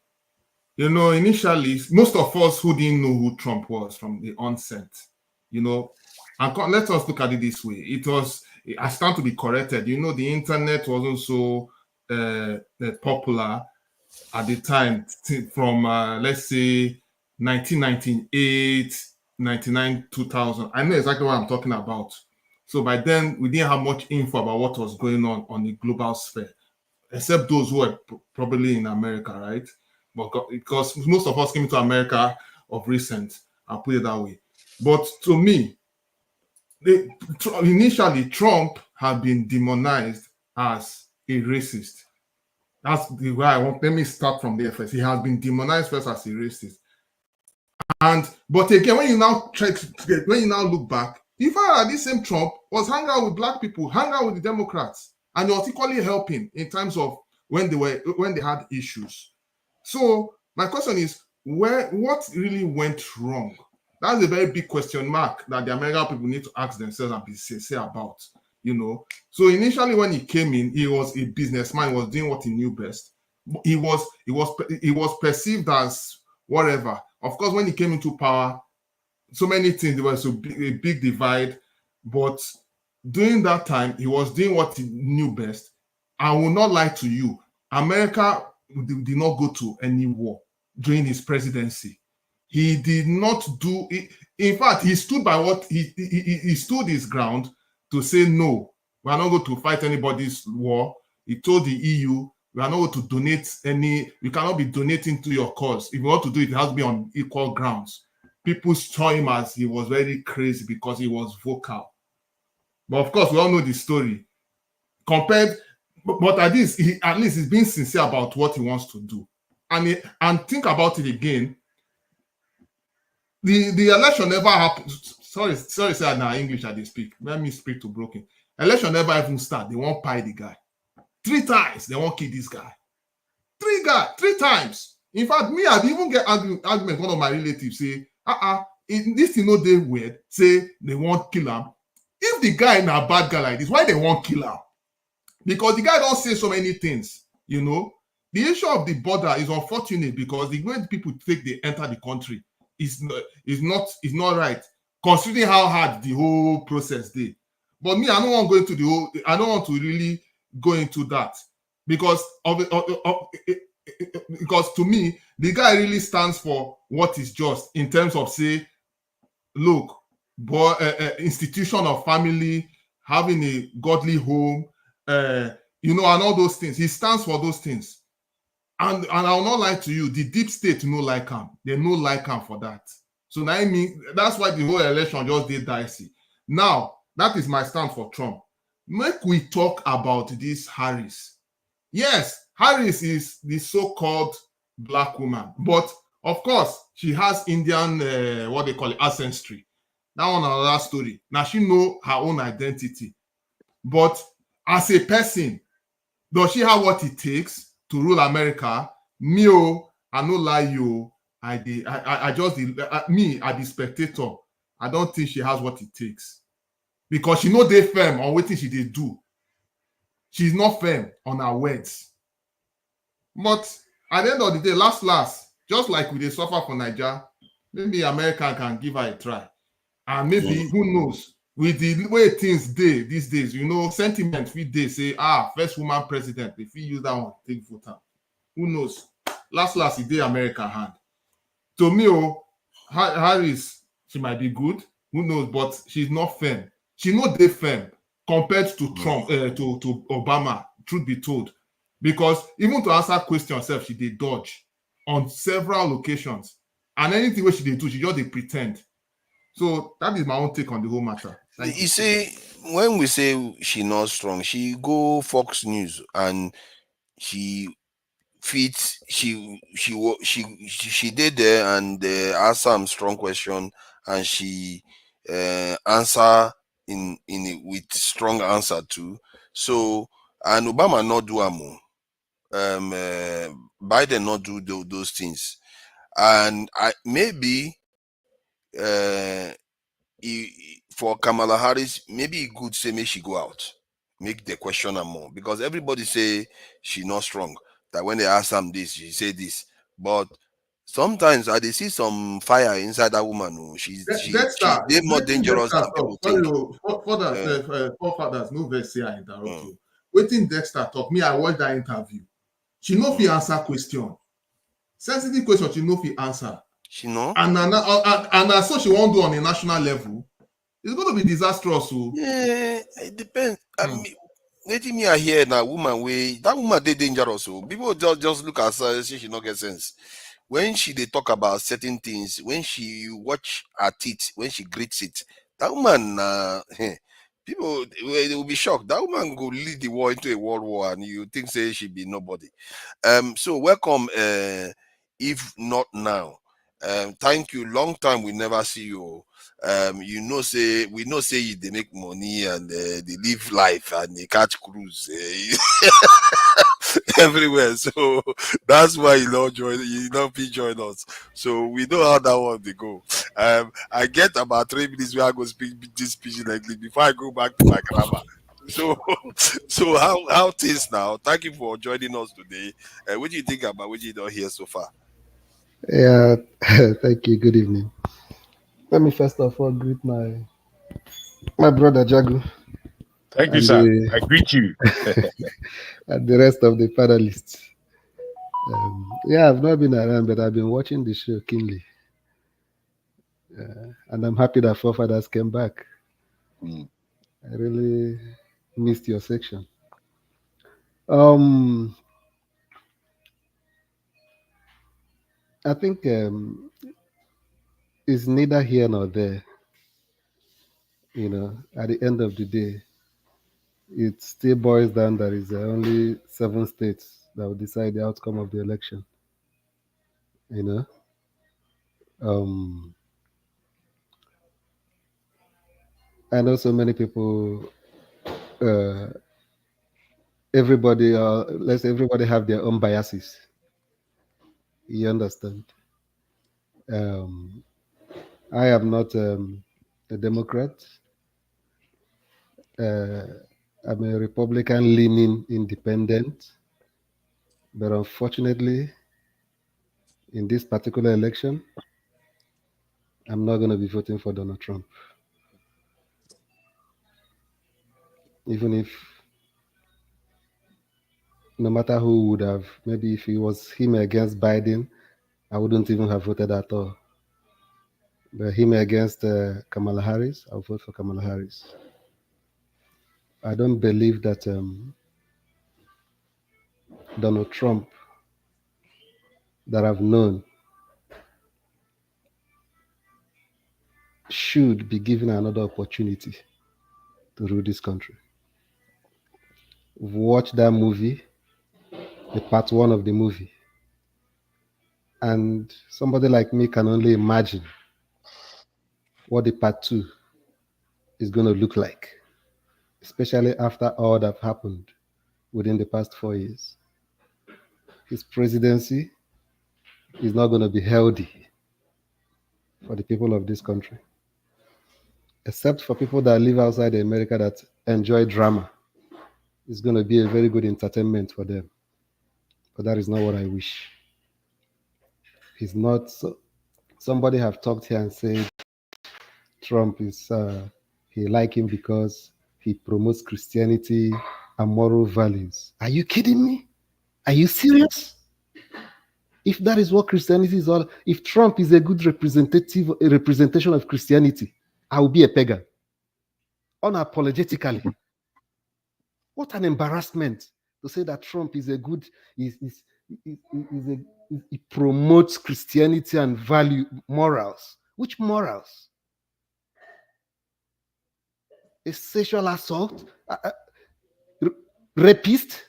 you know, initially, most of us who didn't know who Trump was from the onset, you know, and let us look at it this way. I stand to be corrected. You know, the internet wasn't so popular at the time, from, let's say, 1998, 99, 2000. I know exactly what I'm talking about. So by then, we didn't have much info about what was going on the global sphere, except those who were probably in America, right? But because most of us came to America of recent, I'll put it that way. But to me, initially, Trump has been demonized as a racist. That's the way I want. Let me start from there first. He has been demonized first as a racist. But again, when you now look back, you find that this same Trump was hanging out with black people, hanging out with the Democrats, and he was equally helping in terms of when they had issues. So my question is, what really went wrong? That's a very big question mark that the American people need to ask themselves and be sincere about. So initially when he came in, he was a businessman. He was doing what he knew best. He was perceived as whatever. Of course, when he came into power, so many things, there was a big divide. But during that time, he was doing what he knew best. I will not lie to you. America did not go to any war during his presidency. He did not do it. In fact, he stood by what he stood his ground to say, no, we are not going to fight anybody's war. He told the EU, we are not going to donate we cannot be donating to your cause. If you want to do it, it has to be on equal grounds. People saw him as he was very crazy because he was vocal. But of course, we all know the story. But at least he's being sincere about what he wants to do. And think about it again. The election never happened. Sorry, say now English I didn't speak. Let me speak to broken. Election never even start. They won't pie the guy. 3 times they won't kill this guy. 3 times. In fact, me, I even get argument. One of my relatives say, this thing no dey weird. Say they won't kill him. If the guy is a bad guy like this, why they won't kill him? Because the guy don't say so many things. The issue of the border is unfortunate because the way people they enter the country is not right, considering how hard the whole process did. But me, I don't want to go into I don't want to really go into that because because to me, the guy really stands for what is just in terms of say, look, institution of family, having a godly home, and all those things. He stands for those things. And I'll not lie to you, the deep state no like him. They no like him for that. So now that's why the whole election just did dicey. Now, that is my stand for Trump. Make we talk about this Harris. Yes, Harris is the so-called black woman, but of course, she has Indian, what they call it, ancestry. That one another story. Now she know her own identity. But as a person, does she have what it takes to rule America? Me, I no lie you. I the spectator. I don't think she has what it takes. Because she know they firm on what she they do. She's not firm on her words. But at the end of the day, last, just like we they suffer for Nigeria, maybe America can give her a try. And maybe, who knows, with the way things these days, sentiment they say, first woman president, if we use that one, take vote out. Who knows? Last, it did America hand. To me, Harris, she might be good. Who knows? But she's not firm. She not they firm compared to Trump, to Obama, truth be told. Because even to answer questions herself, she did dodge on several occasions. And anything where she did do, she just they pretend. So that is my own take on the whole matter. You see, when we say she not strong, she go Fox News and she fits. She did there and ask some strong question and she answer in with strong answer too. So and Obama not do amo. Biden not do those things, and maybe. For Kamala Harris, maybe it could say make she go out, make the question more because everybody say she not strong. That when they ask them this, she say this. But sometimes I see some fire inside that woman. She's more dangerous than people think. Forefathers, no verse say I interrupt you. Waiting Dexter talk. Me, I watched that interview. She no fit answer question. Sensitive question, she no fit answer. She know, and so she won't do on a national level. It's going to be disastrous. So yeah, it depends. I mean, letting me hear that woman they dangerous. So people just look at her, she not get sense. When they talk about certain things, when she watch her teeth, when she greets it, that woman People they will be shocked. That woman go lead the war into a world war, and you think say she be nobody. So welcome. If not now, thank you. Long time we never see you. You know, say we know say they make money and they live life and they catch cruise everywhere. So that's why you don't join. You don't be join us. So we know how that one they go. I get about 3 minutes where I go speak this pigeon English before I go back to my grammar. So, so how things now? Thank you for joining us today. What do you think about what you don't hear so far? Yeah, thank you. Good evening. Let me first of all greet my brother Jagu Thank you, and sir. the I greet you. and the rest of the panelists. Yeah, I've not been around, but I've been watching the show keenly, and I'm happy that forefathers came back. Mm. I really missed your section. Um, I think it's neither here nor there. At the end of the day, it still boils down that is only 7 states that will decide the outcome of the election. You know, um, I know so many people. Uh, let's say everybody have their own biases. You understand? Um, I am not a Democrat. Uh, I'm a Republican-leaning independent, but unfortunately, in this particular election, I'm not going to be voting for Donald Trump, even if no matter who would have, maybe if it was him against Biden, I wouldn't even have voted at all. But him against Kamala Harris, I'll vote for Kamala Harris. I don't believe that Donald Trump, that I've known, should be given another opportunity to rule this country. Watch that movie, the part one of the movie, and somebody like me can only imagine what the part two is going to look like, especially after all that happened within the past 4 years. His presidency is not going to be healthy for the people of this country, except for people that live outside America that enjoy drama. It's going to be a very good entertainment for them. But that is not what I wish. He's not. Somebody have talked here and said Trump is, he like him because he promotes Christianity and moral values. Are you kidding me? Are you serious? If that is what Christianity is all, if Trump is a good representation of Christianity, I will be a pagan. Unapologetically. What an embarrassment to say that Trump is a good, he promotes Christianity and morals. Which morals? A sexual assault? Rapist?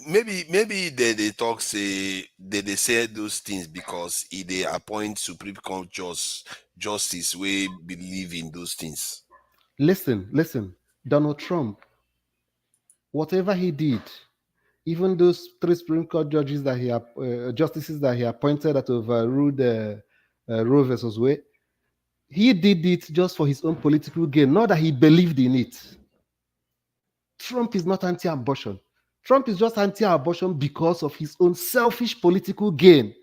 Maybe they talk say they say those things because they appoint Supreme Court justice we believe in those things. Listen. Donald Trump, whatever he did, even those 3 Supreme Court judges that justices that he appointed that overruled Roe versus Wade, he did it just for his own political gain, not that he believed in it. Trump is not anti-abortion. Trump is just anti-abortion because of his own selfish political gain.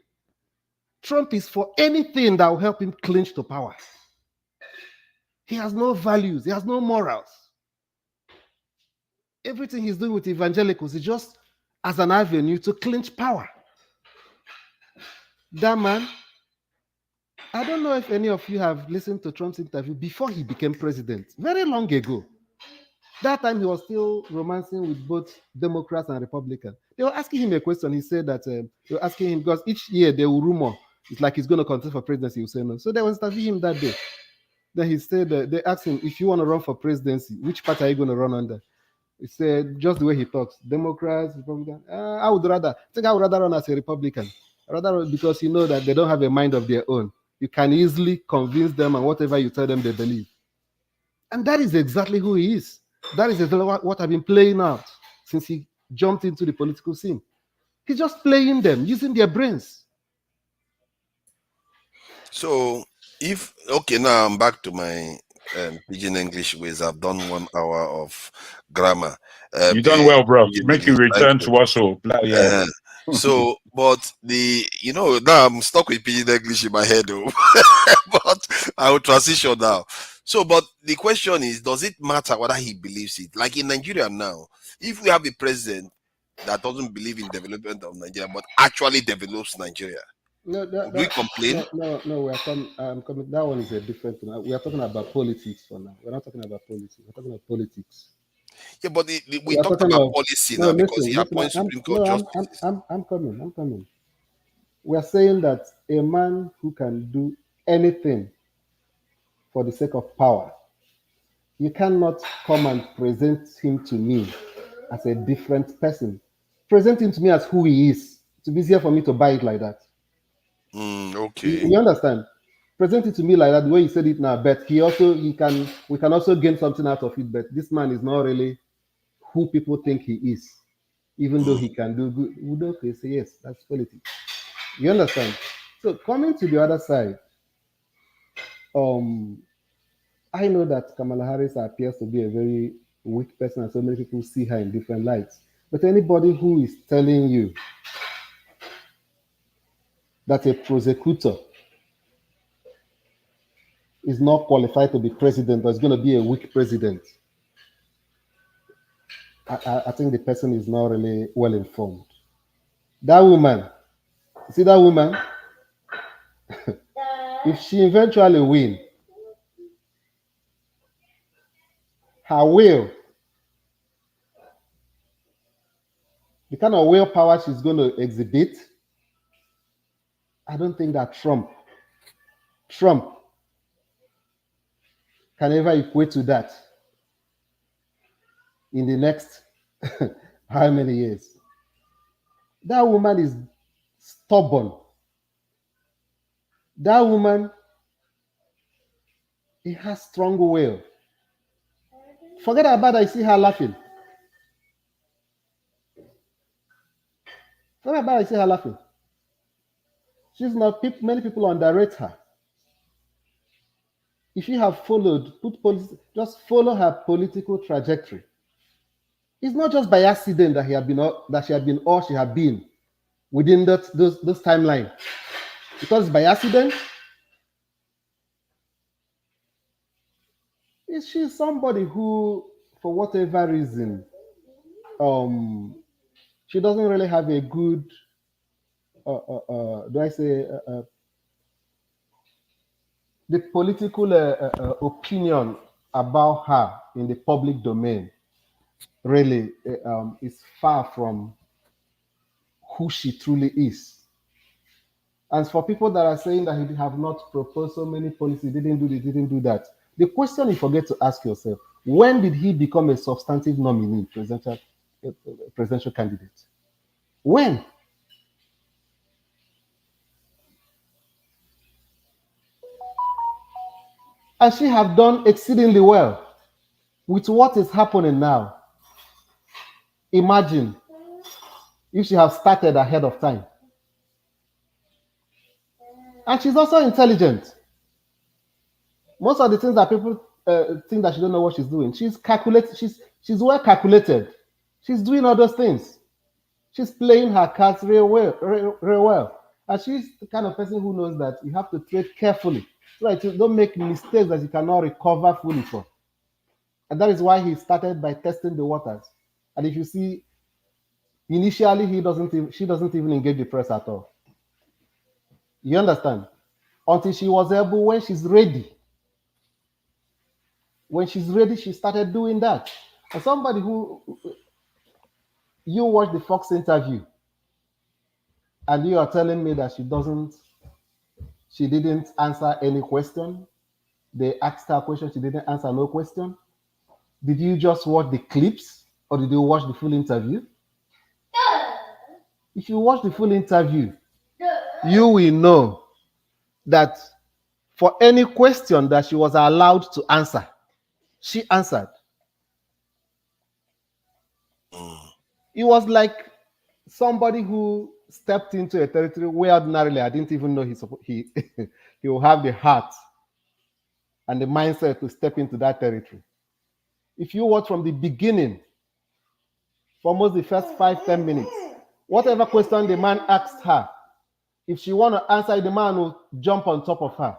Trump is for anything that will help him clinch to power. He has no values. He has no morals. Everything he's doing with evangelicals is just as an avenue to clinch power. That man, I don't know if any of you have listened to Trump's interview before he became president, very long ago. That time he was still romancing with both Democrats and Republicans. They were asking him a question. He said that they were asking him because each year they will rumor it's like he's going to contest for presidency. He will say no. So they will interview him that day. Then he said, they asked him, if you want to run for presidency, which party are you going to run under? He said, just the way he talks, Democrats, Republicans. I would rather run as a Republican. Because you know that they don't have a mind of their own. You can easily convince them, and whatever you tell them, they believe. And that is exactly who he is. That is exactly what I've been playing out since he jumped into the political scene. He's just playing them, using their brains. So, now I'm back to my pidgin English ways. I've done 1 hour of grammar. You done well, bro. Make you return to us all. Yeah. So, but now I'm stuck with pidgin English in my head, though. But I will transition now. So, but the question is, does it matter whether he believes it? Like in Nigeria now, if we have a president that doesn't believe in development of Nigeria, but actually develops Nigeria, No, do we complain? No. We're coming. That one is a different thing. We are talking about politics for now. We're not talking about politics. We're talking about politics. Yeah, but we talked about policy now because he appoints Supreme Court justice. I'm coming. We're saying that a man who can do anything for the sake of power, you cannot come and present him to me as a different person. Present him to me as who he is. It's easier for me to buy it like that. Okay. You understand? Present it to me like that, the way you said it now, but we can also gain something out of it. But this man is not really who people think he is, even though he can do good. Would okay say yes, that's politics. You understand? So coming to the other side, I know that Kamala Harris appears to be a very weak person, and so many people see her in different lights. But anybody who is telling you that a prosecutor is not qualified to be president, or is going to be a weak president, I think the person is not really well informed. That woman, see that woman? If she eventually wins, her will, the kind of willpower she's going to exhibit, I don't think that Trump can ever equate to that in the next how many years. That woman is stubborn. That woman, he has strong will. Forget about I see her laughing. Forget about I see her laughing. She's not, many people underrate her. If you have followed, just follow her political trajectory. It's not just by accident that she had been all she had been within those timeline. Because by accident, she's somebody who, for whatever reason, she doesn't really have a good, the political opinion about her in the public domain really is far from who she truly is. And for people that are saying that he have not proposed so many policies, didn't do this, didn't do that, the question you forget to ask yourself, when did he become a substantive nominee, presidential candidate? When? And she have done exceedingly well with what is happening now. Imagine if she have started ahead of time. And she's also intelligent. Most of the things that people think that she don't know what she's doing, she's calculated. She's well calculated. She's doing all those things. She's playing her cards real well. And she's the kind of person who knows that you have to trade carefully so that you don't make mistakes that you cannot recover fully from. And that is why he started by testing the waters. And if you see, initially she doesn't even engage the press at all. You understand? Until she was able, when she's ready, she started doing that. And somebody who, you watch the Fox interview, and you are telling me that she didn't answer any question. They asked her a question, she didn't answer no question. Did you just watch the clips or did you watch the full interview? If you watch the full interview, you will know that for any question that she was allowed to answer, she answered. It was like somebody who stepped into a territory where ordinarily I didn't even know he will have the heart and the mindset to step into that territory. If you watch from the beginning, for almost the first 5-10 minutes, whatever question the man asked her, if she want to answer, the man will jump on top of her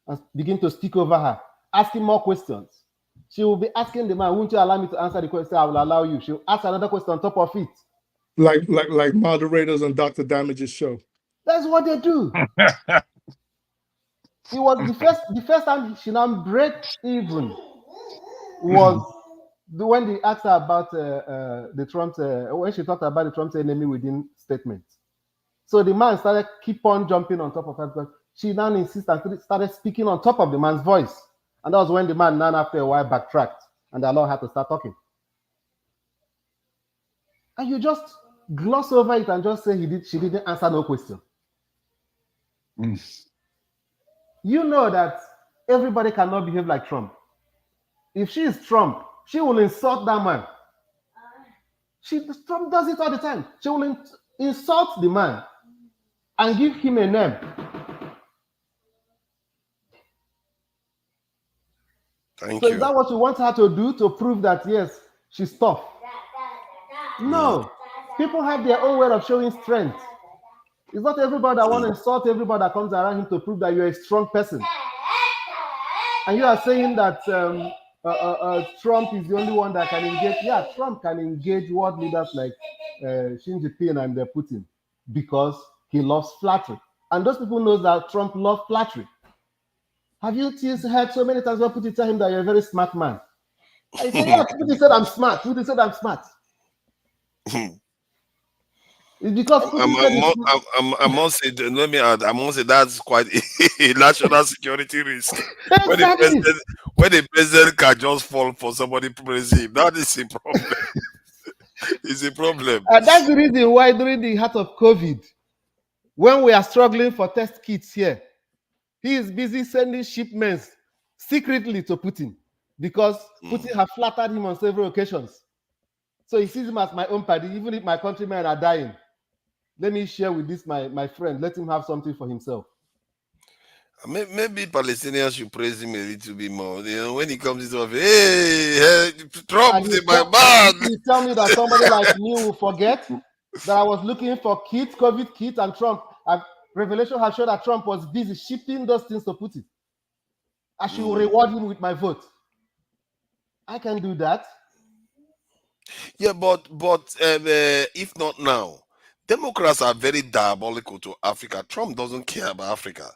and begin to speak over her, asking more questions. She will be asking the man, won't you allow me to answer the question? I will allow you. She'll ask another question on top of it. Like moderators on Dr. Damage's show. That's what they do. It was the first time she now break even was when they asked her about the Trump, when she talked about the Trump's enemy within statement. So the man started keep on jumping on top of her because she now insists and started speaking on top of the man's voice. And that was when the man now after a while backtracked and the law had to start talking. And you just gloss over it and just say she didn't answer no question. You know that everybody cannot behave like Trump. If she is Trump, she will insult that man. Trump does it all the time. She will insult the man and give him a name. Thank So you. is that what you want her to do to prove that, yes, she's tough? No. People have their own way of showing strength. It's not everybody that want to insult everybody that comes around him to prove that you're a strong person. And you are saying that Trump is the only one that can engage. Yeah, Trump can engage world leaders like Xi Jinping and Putin because he loves flattery. And those people know that Trump loves flattery. Have you heard so many times where Putin tell him that you're a very smart man? I say, yeah, Putin said I'm smart. Putin said I'm smart. It's because I must say, let me add, I must say that's quite a national security risk. Exactly. When the president can just fall for somebody praising him, that is a problem. It's a problem. And that's the reason why during the heart of COVID, when we are struggling for test kits here, he is busy sending shipments secretly to Putin because Putin has flattered him on several occasions. So he sees him as my own party, even if my countrymen are dying. Let me share with this my friend. Let him have something for himself. Maybe Palestinians should praise him a little bit more. You know, when he comes into office, hey, Trump is my man. You tell me that somebody like me will forget that I was looking for kits, COVID kits, and Trump. Revelation has shown that Trump was busy shipping those things to Putin. I should reward him with my vote. I can do that. Yeah, but if not now, Democrats are very diabolical to Africa. Trump doesn't care about Africa.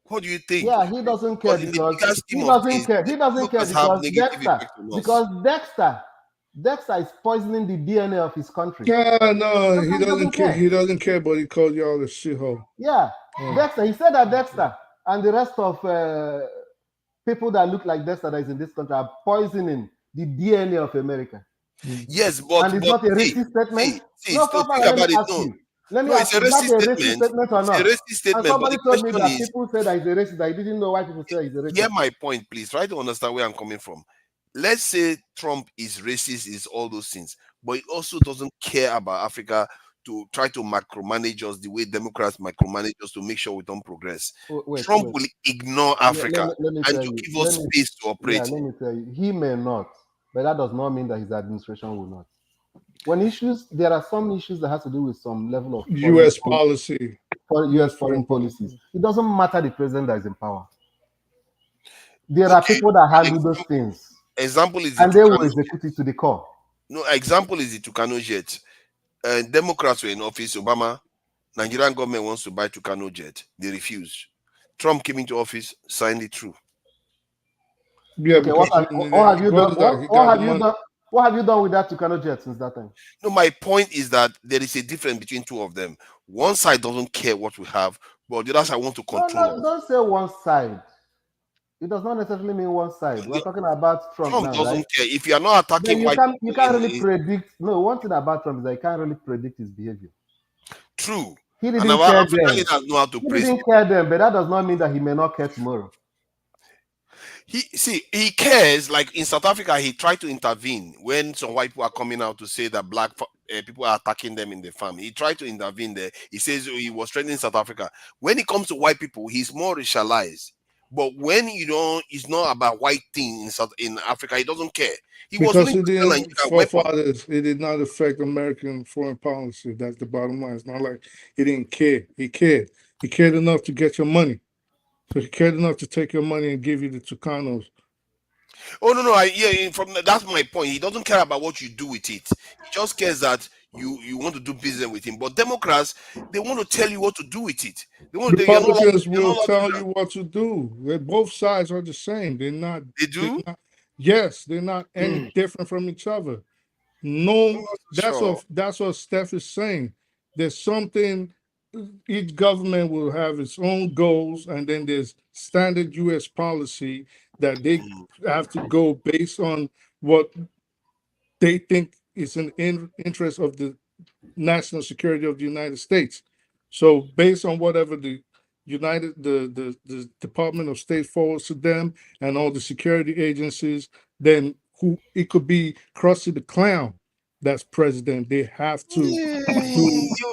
What do you think? Yeah, he doesn't care because he doesn't care. He doesn't care because Dexter is poisoning the DNA of his country. No, he doesn't care. He doesn't care, but he called y'all a shithole. Yeah, Dexter. He said that Dexter and the rest of people that look like Dexter that is in this country are poisoning the DNA of America. Yes, but and it's not a racist statement. Let me ask you, it's is that a racist statement or not? It's a racist statement. And somebody told me that is, people said that he's a racist. I didn't know why people say he's a racist. Hear my point, please. Try to understand where I'm coming from. Let's say Trump is racist, is all those things, but he also doesn't care about Africa to try to micromanage us the way Democrats micromanage us to make sure we don't progress. Trump will ignore Africa and to give us space to operate. Yeah, let me tell you, he may not, but that does not mean that his administration will not. When there are some issues that has to do with some level of U.S. policy, U.S. foreign policies. It doesn't matter the president that is in power. There are people that handle those things. Example is and they will execute it to the core. No, example is the Tucano jet. Democrats were in office. Obama, Nigerian government wants to buy Tucano jet. They refused. Trump came into office, signed it through. Yeah, okay, what have you done? What have you done with that Tucano jet since that time? No, my point is that there is a difference between two of them. One side doesn't care what we have, but the other side wants to control. No, don't say one side. It does not necessarily mean one side. We're talking about Trump now, doesn't right? care. If you are not attacking Then white you can't really predict. No, one thing about Trump is that you can't really predict his behavior. True. He And didn't our care African then. leaders know how to He praise didn't care then, but that does not mean that he may not care tomorrow. He cares. Like in South Africa, he tried to intervene when some white people are coming out to say that black people are attacking them in the farm. He tried to intervene there. He says he was threatening South Africa. When it comes to white people, he's more racialized. But when it's not about white thing in Africa, he doesn't care. He was Because willing to sell Nigeria forefathers, it did not affect American foreign policy. That's the bottom line. It's not like he didn't care. He cared. He cared enough to get your money. So he cared enough to take your money and give you the Tucanos. Oh no, that's my point. He doesn't care about what you do with it. He just cares that you want to do business with him. But Democrats, they want to tell you what to do with it. Republicans will tell you what to do. Both sides are the same. They're not. They do. Yes, they're not any different from each other. No, that's what Steph is saying. There's something. Each government will have its own goals, and then there's standard U.S. policy that they have to go based on what they think is in interest of the national security of the United States. So based on whatever the Department of State forwards to them and all the security agencies, then it could be Krusty the Clown that's president. They have to do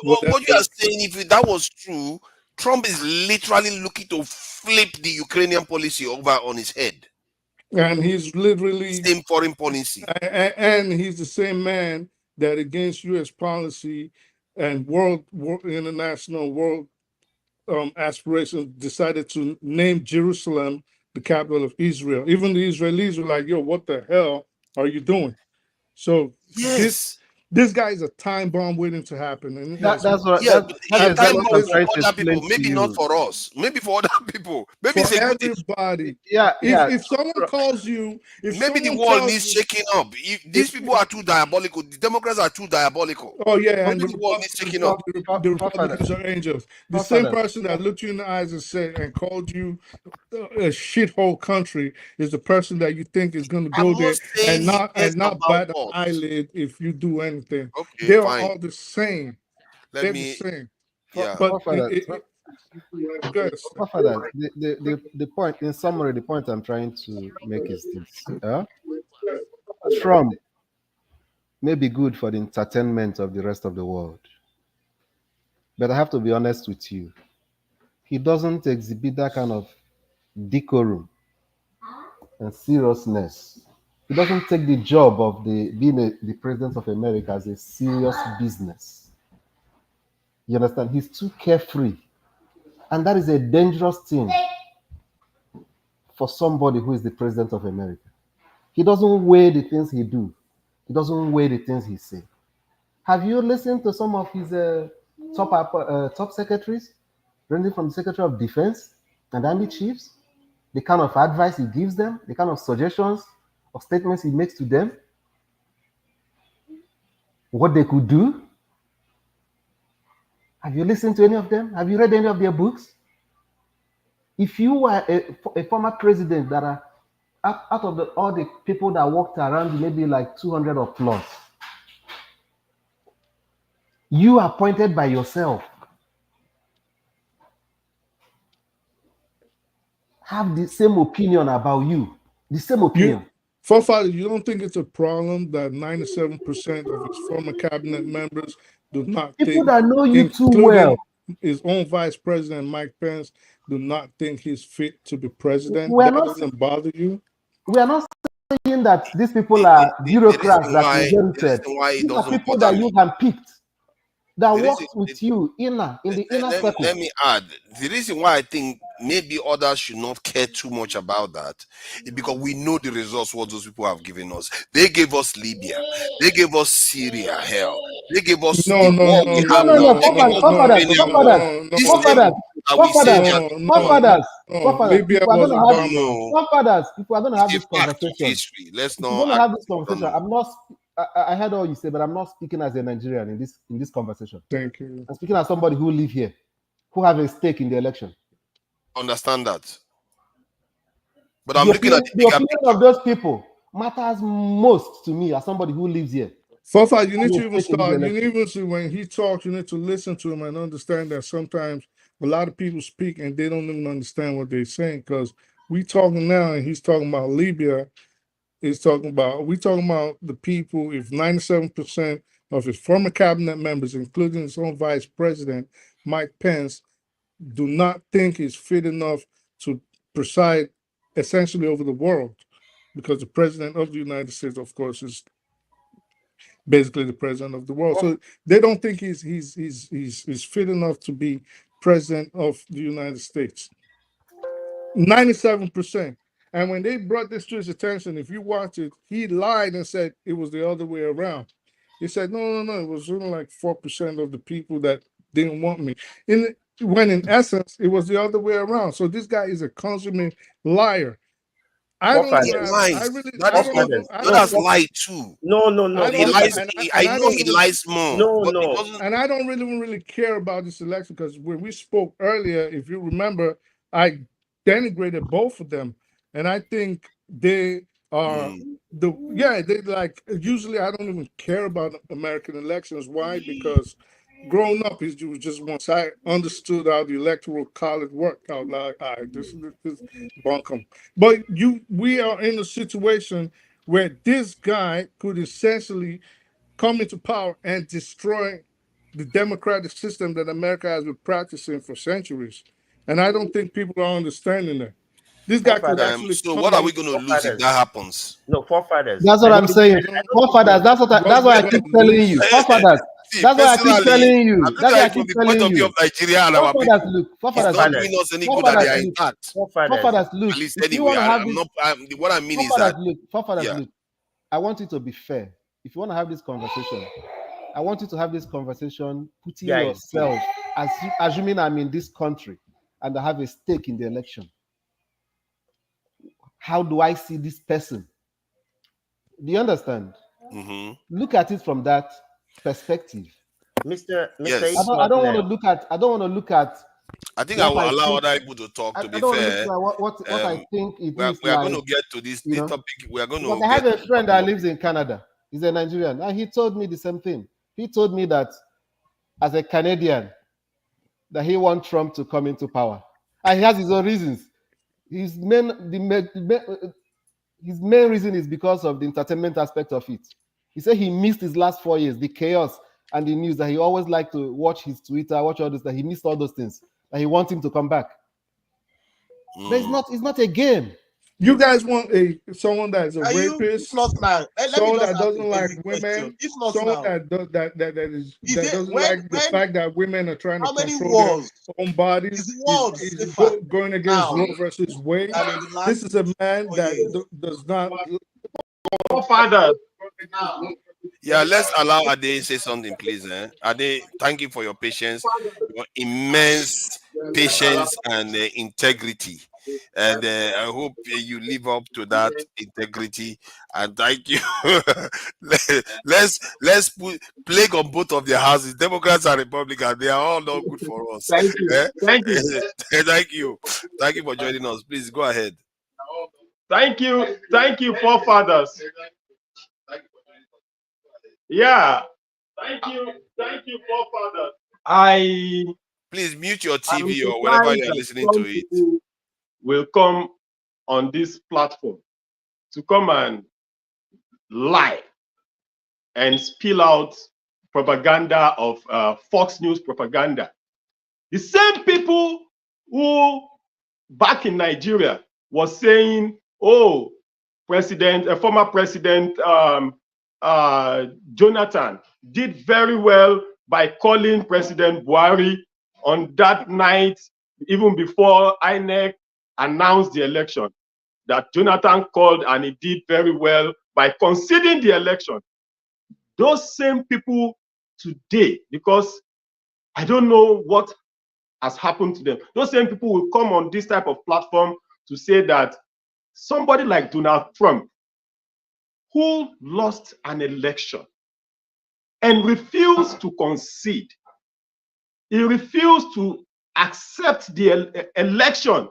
whatever. What you are saying, if that was true, Trump is literally looking to flip the Ukrainian policy over on his head. And he's literally same foreign policy. And he's the same man that against U.S. policy and world international aspirations decided to name Jerusalem the capital of Israel. Even the Israelis were like, yo, what the hell are you doing? So this guy is a time bomb waiting to happen. And that's what other people, maybe not for us, maybe for other people, maybe for everybody. If someone calls you, maybe the world needs shaking up. If these people are too diabolical, the Democrats are too diabolical. Oh yeah, and the world needs shaking up. The Republicans are angels. The same person that looked you in the eyes and said and called you a shithole country is the person that you think is going to go there and not bat an eyelid if you do anything. Okay, they are all the same. The same. Yeah. But the point, in summary, the point I'm trying to make is this: Trump may be good for the entertainment of the rest of the world, but I have to be honest with you, he doesn't exhibit that kind of decorum and seriousness. He doesn't take the job of being the president of America as a serious business. You understand? He's too carefree. And that is a dangerous thing for somebody who is the president of America. He doesn't weigh the things he do. He doesn't weigh the things he say. Have you listened to some of his top secretaries, ranging from the Secretary of Defense and Army chiefs? The kind of advice he gives them, the kind of suggestions or statements he makes to them, what they could do. Have you listened to any of them? Have you read any of their books? If you were a former president that are out of all the people that walked around, maybe like 200 or plus, you are appointed by yourself, have the same opinion about you, the same opinion. Forefather, you don't think it's a problem that 97% of his former cabinet members do not people that know you too well, his own vice president Mike Pence, do not think he's fit to be president? That doesn't bother you? We are not saying that these people are bureaucrats that inherited. These are people that you handpicked, that works with you in the inner circle. Let me add, the reason why I think maybe others should not care too much about that is because we know the results what those people have given us. They gave us Libya, they gave us Syria, hell, they gave us If we're going to have this conversation, let's not have this conversation. I'm not. I heard all you say, but I'm not speaking as a Nigerian in this conversation. Thank you. I'm speaking as somebody who live here, who have a stake in the election. Understand that. But I'm looking at the opinion of those people matters most to me as somebody who lives here. Fofa, you need to even start. You need even to, when he talks, you need to listen to him and understand that sometimes a lot of people speak and they don't even understand what they're saying. Because we talking now and he's talking about Libya. We talking about the people. If 97% of his former cabinet members, including his own vice president, Mike Pence, do not think he's fit enough to preside essentially over the world, because the president of the United States, of course, is basically the president of the world. So they don't think he's fit enough to be president of the United States. 97%. And when they brought this to his attention, if you watch it, he lied and said it was the other way around. He said, no, it was only like 4% of the people that didn't want me. When in essence, it was the other way around. So this guy is a consummate liar. I don't lie too. No. He lies. I know he lies more. No. And I don't really care about this election, because when we spoke earlier, if you remember, I denigrated both of them, and I think they are they like, usually I don't even care about American elections. Why? Because growing up, it was just once I understood how the electoral college worked out, like, all right, this is bunkum. But we are in a situation where this guy could essentially come into power and destroy the democratic system that America has been practicing for centuries. And I don't think people are understanding that. This guy could actually. So what are we going to lose if that happens? No, forefathers. That's what I'm saying. Forefathers. That's why I keep telling you. Forefathers. That's why I keep telling you. That's why I keep telling you. Forefathers, look. Forefathers, not doing us any good that they are intact. Forefathers, look. At least anyway, what I mean is that. Forefathers, look. I want it to be fair. If you want to have this conversation, I want you to have this conversation putting yourself, assuming I'm in this country and I have a stake in the election. How do I see this person? Do you understand? Look at it from that perspective. Mr. Yes. I don't want to look at. I think I will allow other people to talk. To be fair, what I think it is. We are going to get to this topic. We are going to. I have a friend that lives in Canada. He's a Nigerian, and he told me the same thing. He told me that as a Canadian, that he wants Trump to come into power, and he has his own reasons. His main reason is because of the entertainment aspect of it. He said he missed his last 4 years, the chaos and the news, that he always liked to watch his Twitter, watch all this, that he missed all those things, that he wants him to come back. But it's not a game. You guys want someone that's a rapist, someone that doesn't like women, someone that doesn't like the fact that women are trying to control their own bodies. He's going against Roe versus Wade. This is a man that does not. Father. Yeah, let's allow Ade say something, please. Ade, thank you for your patience, your immense patience and integrity. And I hope you live up to that integrity. And thank you. let's put plague on both of their houses. Democrats and Republicans, they are all not good for us. Thank you. Thank you. Thank you. Thank you for joining us. Please go ahead. Thank you. Thank you, forefathers. Yeah. Thank you. Thank you, forefathers. Please mute your TV or wherever you are listening to it. Will come on this platform to come and lie and spill out propaganda of Fox News propaganda. The same people who back in Nigeria was saying, oh, former president Jonathan did very well by calling President Buhari on that night, even before INEC announced the election, that Jonathan called and he did very well by conceding the election. Those same people today, because I don't know what has happened to them, those same people will come on this type of platform to say that somebody like Donald Trump, who lost an election and refused to concede, he refused to accept the election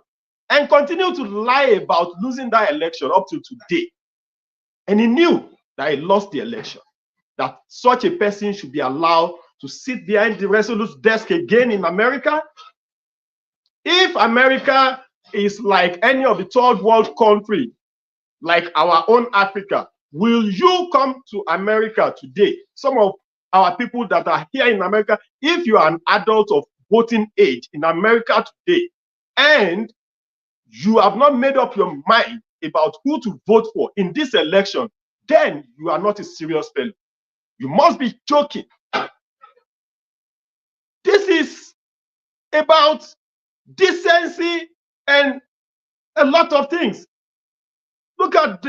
and continue to lie about losing that election up to today. And he knew that he lost the election, that such a person should be allowed to sit behind the Resolute desk again in America. If America is like any of the third world country, like our own Africa, will you come to America today? Some of our people that are here in America, if you are an adult of voting age in America today, and you have not made up your mind about who to vote for in this election, then you are not a serious fellow. You must be joking. This is about decency and a lot of things. Look at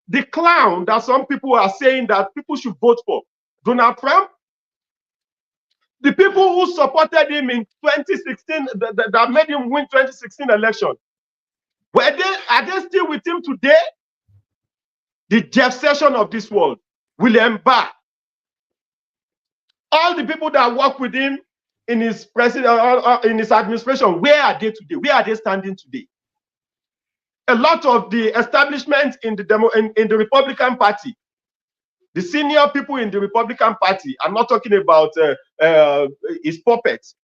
the clown that some people are saying that people should vote for. Donald Trump. The people who supported him in 2016, that made him win 2016 election, are they still with him today? The Jeff Sessions of this world, William Barr, all the people that work with him in his in his administration, where are they today? Where are they standing today? A lot of the establishment in the Republican Party, the senior people in the Republican Party, I'm not talking about his puppets,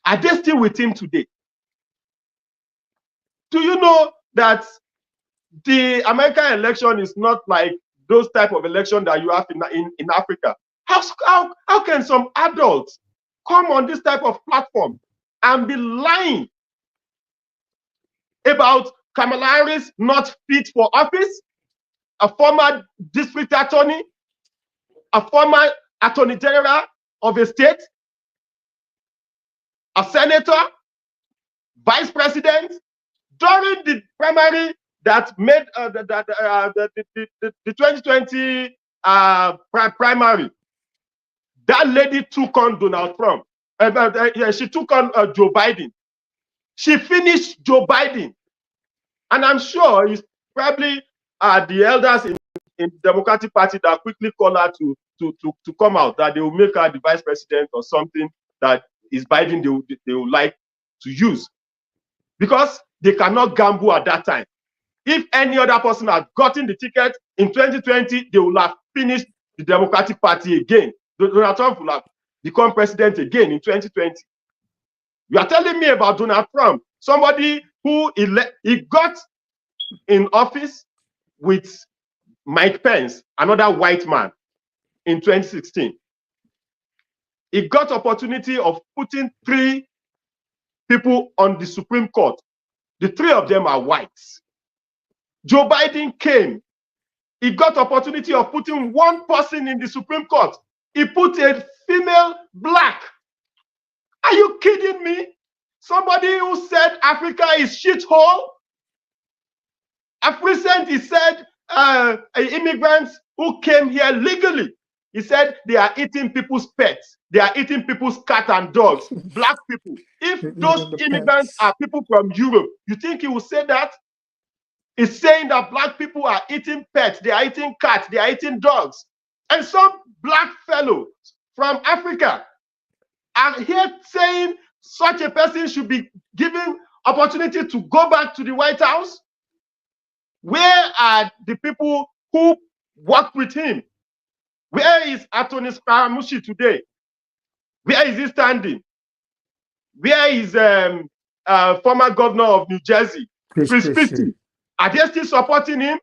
are they still with him today? Do you know that the American election is not like those type of election that you have in Africa? How can some adults come on this type of platform and be lying about Kamala Harris not fit for office, a former district attorney, a former attorney general of a state, a senator, vice president, during the primary that made the 2020 primary? That lady took on Donald Trump. She took on Joe Biden. She finished Joe Biden. And I'm sure it's probably the elders in the Democratic Party that quickly call her to come out, that they will make her the vice president or something that is Biden they would like to use. Because they cannot gamble at that time. If any other person had gotten the ticket in 2020, they will have finished the Democratic Party again. Donald Trump will have become president again in 2020. You are telling me about Donald Trump, somebody who he got in office with Mike Pence, another white man, in 2016. He got opportunity of putting 3 people on the Supreme Court. The 3 of them are whites. Joe Biden came. He got opportunity of putting 1 person in the Supreme Court. He put a female black. Are you kidding me? Somebody who said Africa is shithole. At present, he said immigrants who came here legally, he said they are eating people's pets. They are eating people's cats and dogs, black people. If those immigrants are people from Europe, you think he will say that? He's saying that black people are eating pets, they are eating cats, they are eating dogs. And some black fellows from Africa are here saying such a person should be given opportunity to go back to the White House. Where are the people who worked with him? Where is Attorney Scaramucci today? Where is he standing? Where is former governor of New Jersey, Chris Christie? Are they still supporting him?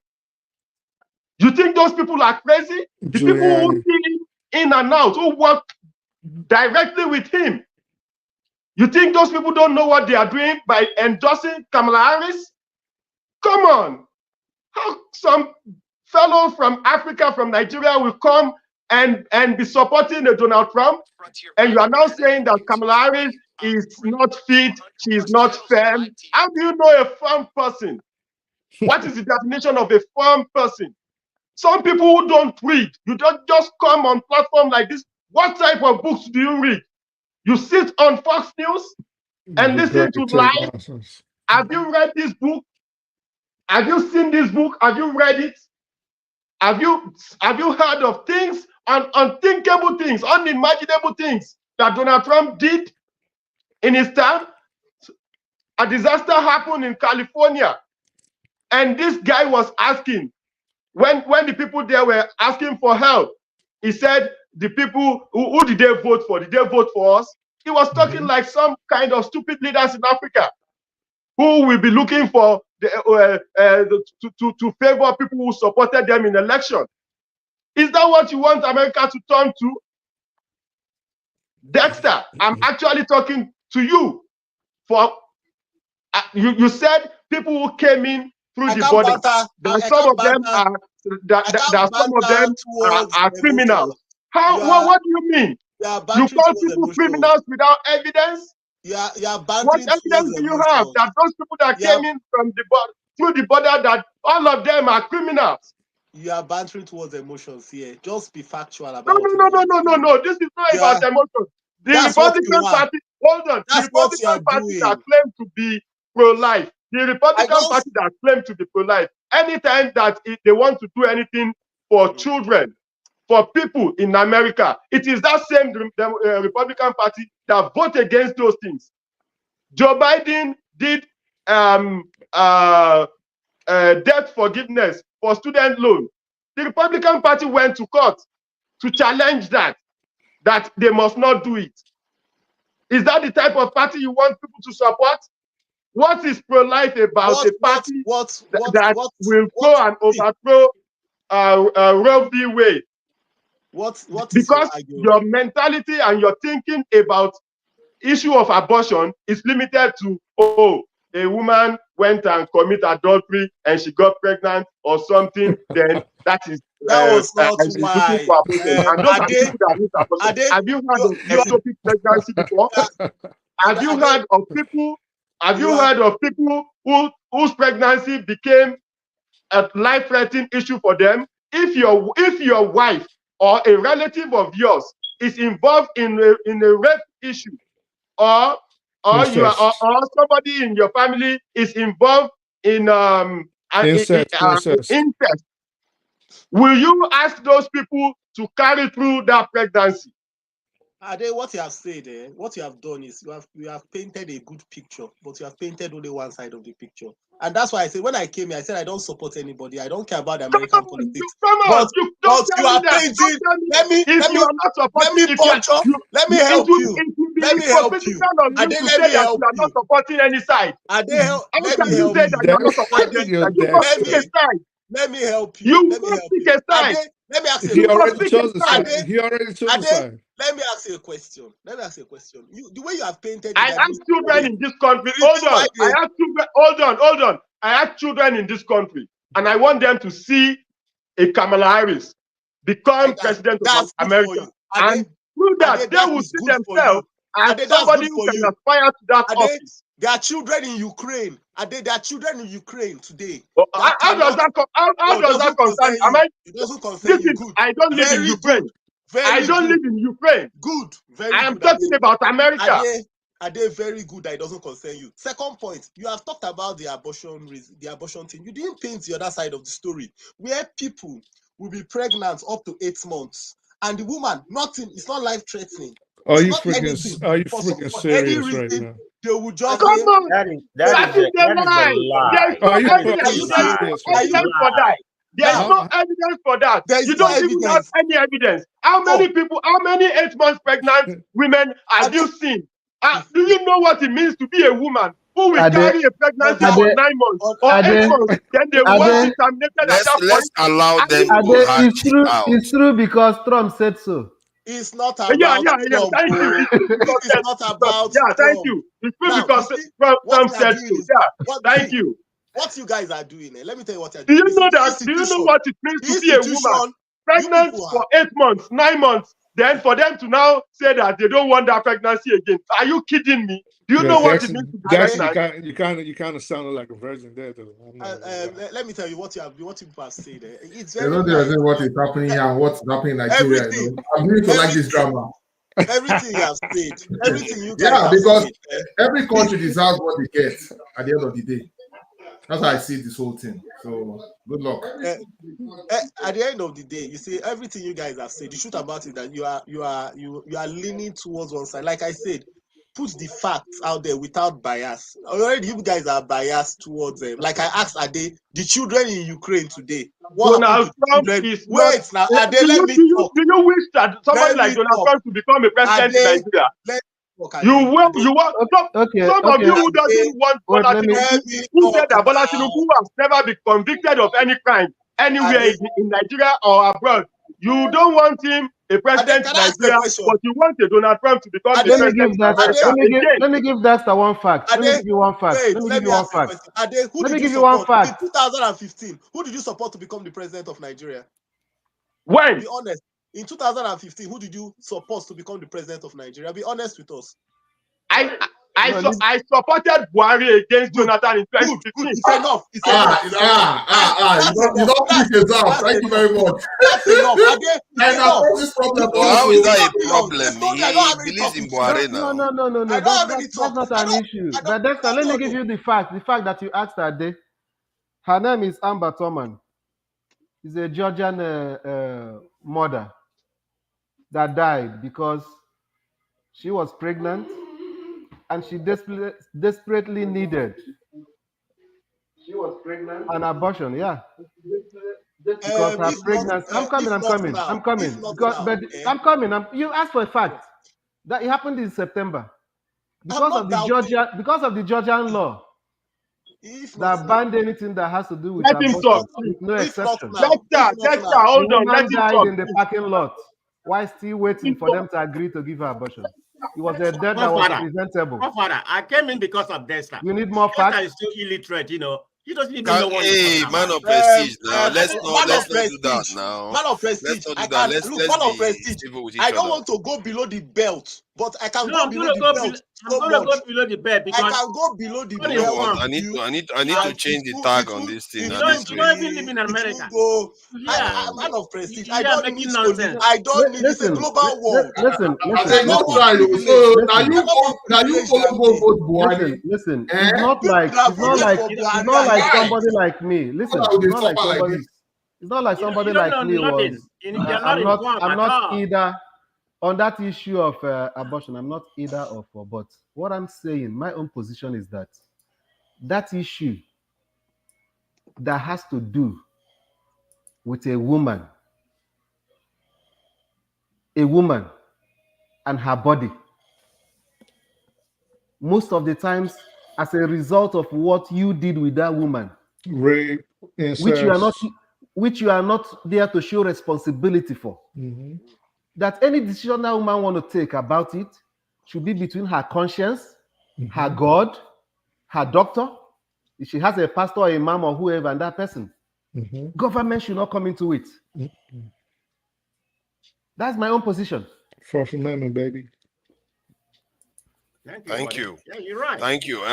You think those people are crazy? The people who see him in and out, who work directly with him. You think those people don't know what they are doing by endorsing Kamala Harris? Come on. How some fellow from Africa, from Nigeria, will come and be supporting Donald Trump, and you are now saying that Kamala Harris is not fit, she is not firm? How do you know a firm person? What is the definition of a firm person? Some people who don't read, you don't just come on platform like this. What type of books do you read? You sit on Fox News and listen to live. Have you read this book? Have you seen this book? Have you read it? Have you heard of things, unthinkable things, unimaginable things that Donald Trump did in his time? a disaster happened in California, and this guy was asking, when the people there were asking for help, he said, the people, who did they vote for? Did they vote for us? He was talking like some kind of stupid leaders in Africa who will be looking for to favor people who supported them in election. Is that what you want America to turn to? Dexter, I'm actually talking to you. For you said people who came in through the border, that some of them are criminals. What do you mean? You call people criminals without evidence? What evidence do you have that those people that came in from the border, through the border, that all of them are criminals? You are bantering towards emotions here. Just be factual about No. This is not about emotions. The Republican Party, hold on. The Republican Party that claims to be pro-life. The Republican Party that claims to be pro-life. Anytime that they want to do anything for children, for people in America, it is that same Republican Party that vote against those things. Joe Biden did debt forgiveness for student loan. The Republican Party went to court to challenge that they must not do it. Is that the type of party you want people to support? What is pro-life about a party that will go and overthrow Roe v. Wade? Because your mentality and your thinking about issue of abortion is limited to, a woman went and committed adultery and she got pregnant or something, then that is was not why. And those are people that need abortion. Have you heard of ectopic pregnancy before? Have you heard of people? Have you heard of people whose pregnancy became a life-threatening issue for them? If your wife or a relative of yours is involved in a rape issue, or somebody in your family is involved in incest, will you ask those people to carry through that pregnancy? Ade, what you have said, what you have done is you have painted a good picture, but you have painted only one side of the picture. And that's why I said, when I came here, I said I don't support anybody. I don't care about American politics. But you are painting. Let me help you. Let me help you. Let me help you. Let me help you. Not supporting any side. Let me help you. Let me help you. Let me ask you a question. He already chose a side. Let me ask you a question. The way you have painted. I ask children in this country. Hold on. I ask children in this country, and I want them to see a Kamala Harris become president of America, and through that they will see themselves as somebody who can aspire to that office. There are children in Ukraine. There are children in Ukraine today. How does that concern? It doesn't concern you. Good. I don't live in Ukraine. I don't live in Ukraine. Good. Very I am talking about America. Are they very good that it doesn't concern you? Second point, you have talked about the abortion thing. You didn't paint the other side of the story, where people will be pregnant up to 8 months, and the woman, nothing, it's not life-threatening. Are you freaking serious right now? They will just come on. That is a lie. There's no evidence for that. You don't even have any evidence. How many 8 months pregnant women have you seen? Do you know what it means to be a woman who will carry a pregnancy for 9 months or 8 months? Then they want to terminate at that point. Let's allow them to hatch out. It's true because Trump said so. It's not about Thank you. It's not about thank you. It's true because Trump said so. Thank you. What you guys are doing, let me tell you what you're doing. Do you know what it means to be a woman pregnant for 8 months, 9 months? Then for them to now say that they don't want that pregnancy again. Are you kidding me? Do you know what it means to be pregnant? You kind of sounded like a virgin there, though. Let me tell you what people have said. It's very what is happening here and what's happening in Nigeria. I'm going to like this drama. Everything you have said, everything you guys have because said, every country deserves what they get at the end of the day. That's how I see this whole thing. So good luck. At the end of the day, you see everything you guys have said. The truth about it that you are leaning towards one side. Like I said, put the facts out there without bias. Already, you guys are biased towards them. Like I asked Ade, the children in Ukraine today. What Donald Trump is Wait, now Ade, let me talk. Do you wish that somebody like Donald Trump to become a president in Nigeria? You want some of you who doesn't want Bola Tinubu, who said that Bola Tinubu has never been convicted of any crime anywhere in Nigeria or abroad. You don't want him a president in Nigeria, but you want a Donald Trump to become the president in America. Let me give Dexter one fact. Let me give you one fact. Let me give you one fact. Let me give you one fact. In 2015, who did you support to become the president of Nigeria? When? Be honest. In 2015, who did you support to become the president of Nigeria? Be honest with us. I supported Buhari against Jonathan in 2015. It's enough. It's enough. You don't click it out. Thank you very much. That's enough. How is that a problem? He believes in Buhari now. No. That's not an issue. But Dexter, let me give you the fact. The fact that you asked her day. Her name is Amber Thurman. She's a Georgian mother that died because she was pregnant and she desperately needed an abortion. Yeah. Because her pregnancy. I'm coming. You asked for a fact that it happened in September because of the Georgian law that banned anything that has to do with abortion, with no exception. Dexter, hold on. Let him died in the parking lot while still waiting for them to agree to give her abortion. It was a death that was preventable. My father, I came in because of Dexter. You need more facts? Dexter is still illiterate, you know. He doesn't even know what he's talking about. Man of prestige now. Let's not do that now. Man of prestige. Man of prestige. I don't want to go below the belt, but I can go below the belt. I'm gonna go below the belt because I can go below the belt. I need to change the tag on this thing. You don't even live in America. Man of prestige. I don't need nonsense. I don't need this global war. Listen. Listen. It's not like somebody like me. Listen, it's not like somebody like me was. I'm not either on that issue of abortion. I'm not either of. But what I'm saying, my own position is that issue that has to do with a woman and her body, most of the times as a result of what you did with that woman, rape, which you are not there to show responsibility for. Mm-hmm. That any decision that woman want to take about it should be between her conscience, her God, her doctor, if she has a pastor, a imam, or whoever, and that person. Government should not come into it. That's my own position. First Amendment, baby. Thank you. Yeah, you're right. Thank you.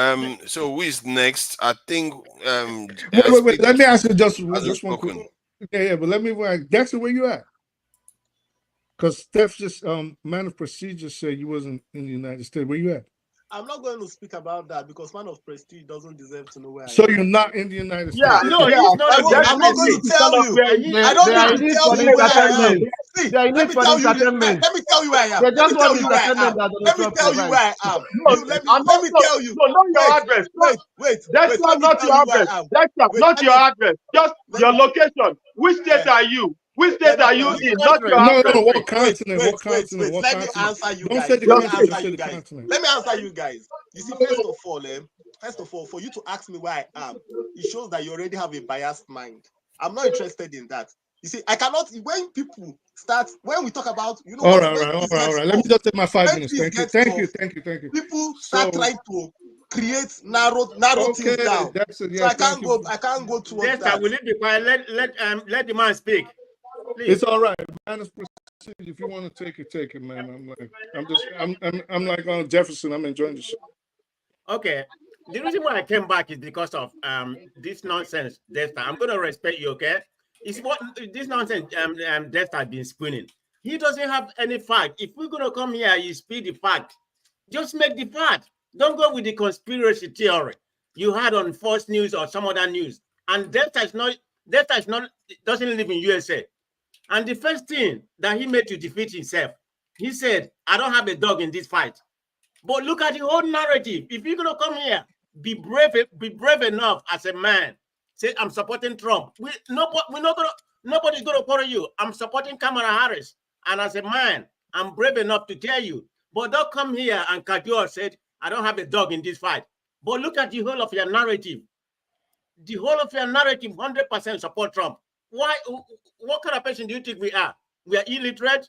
So who is next? I think wait. Let me ask you just one quick. Yeah, but let me Dexter, where you at? Because Steph just man of prestige said you wasn't in the United States. Where you at? I'm not going to speak about that because man of prestige doesn't deserve to know where I am. So you're not in the United States? Yeah, no, he's not. I'm not going to tell you. I don't need to tell you where I am. See, let me tell you where I am. Let me tell you where I am. Let me tell you where I am. Let me tell you. No, not your address. Wait. That's not your address. That's not your address. Just your location. Which state are you? Which state are you in? Not your address. No, what continent? What continent? Let me answer you guys. Let me answer you guys. You see, first of all, for you to ask me where I am, it shows that you already have a biased mind. I'm not interested in that. You see, I cannot, when we talk about, all right. Let me just take my 5 minutes. Thank you. People start trying to create narrow things down. So I can't go towards yes, that. Will it be quiet? Let the man speak. Please. It's all right. Man, if you want to take it, man. I'm like on Jefferson. I'm enjoying the show. Okay. The reason why I came back is because of this nonsense, Dexter. I'm gonna respect you, okay? It's what this nonsense Dexter has been spinning. He doesn't have any fact. If we're gonna come here, you speak the fact. Just make the fact. Don't go with the conspiracy theory you had on Foxnews or some other news. And Dexter doesn't live in USA. And the first thing that he made to defeat himself, he said, I don't have a dog in this fight. But look at the whole narrative. If you're gonna come here, be brave enough as a man. Say I'm supporting Trump. Nobody's gonna follow you. I'm supporting Kamala Harris, and as a man, I'm brave enough to tell you. But don't come here and Kadio said I don't have a dog in this fight. But look at the whole of your narrative. The whole of your narrative 100% support Trump. Why? What kind of person do you think we are? We are illiterate.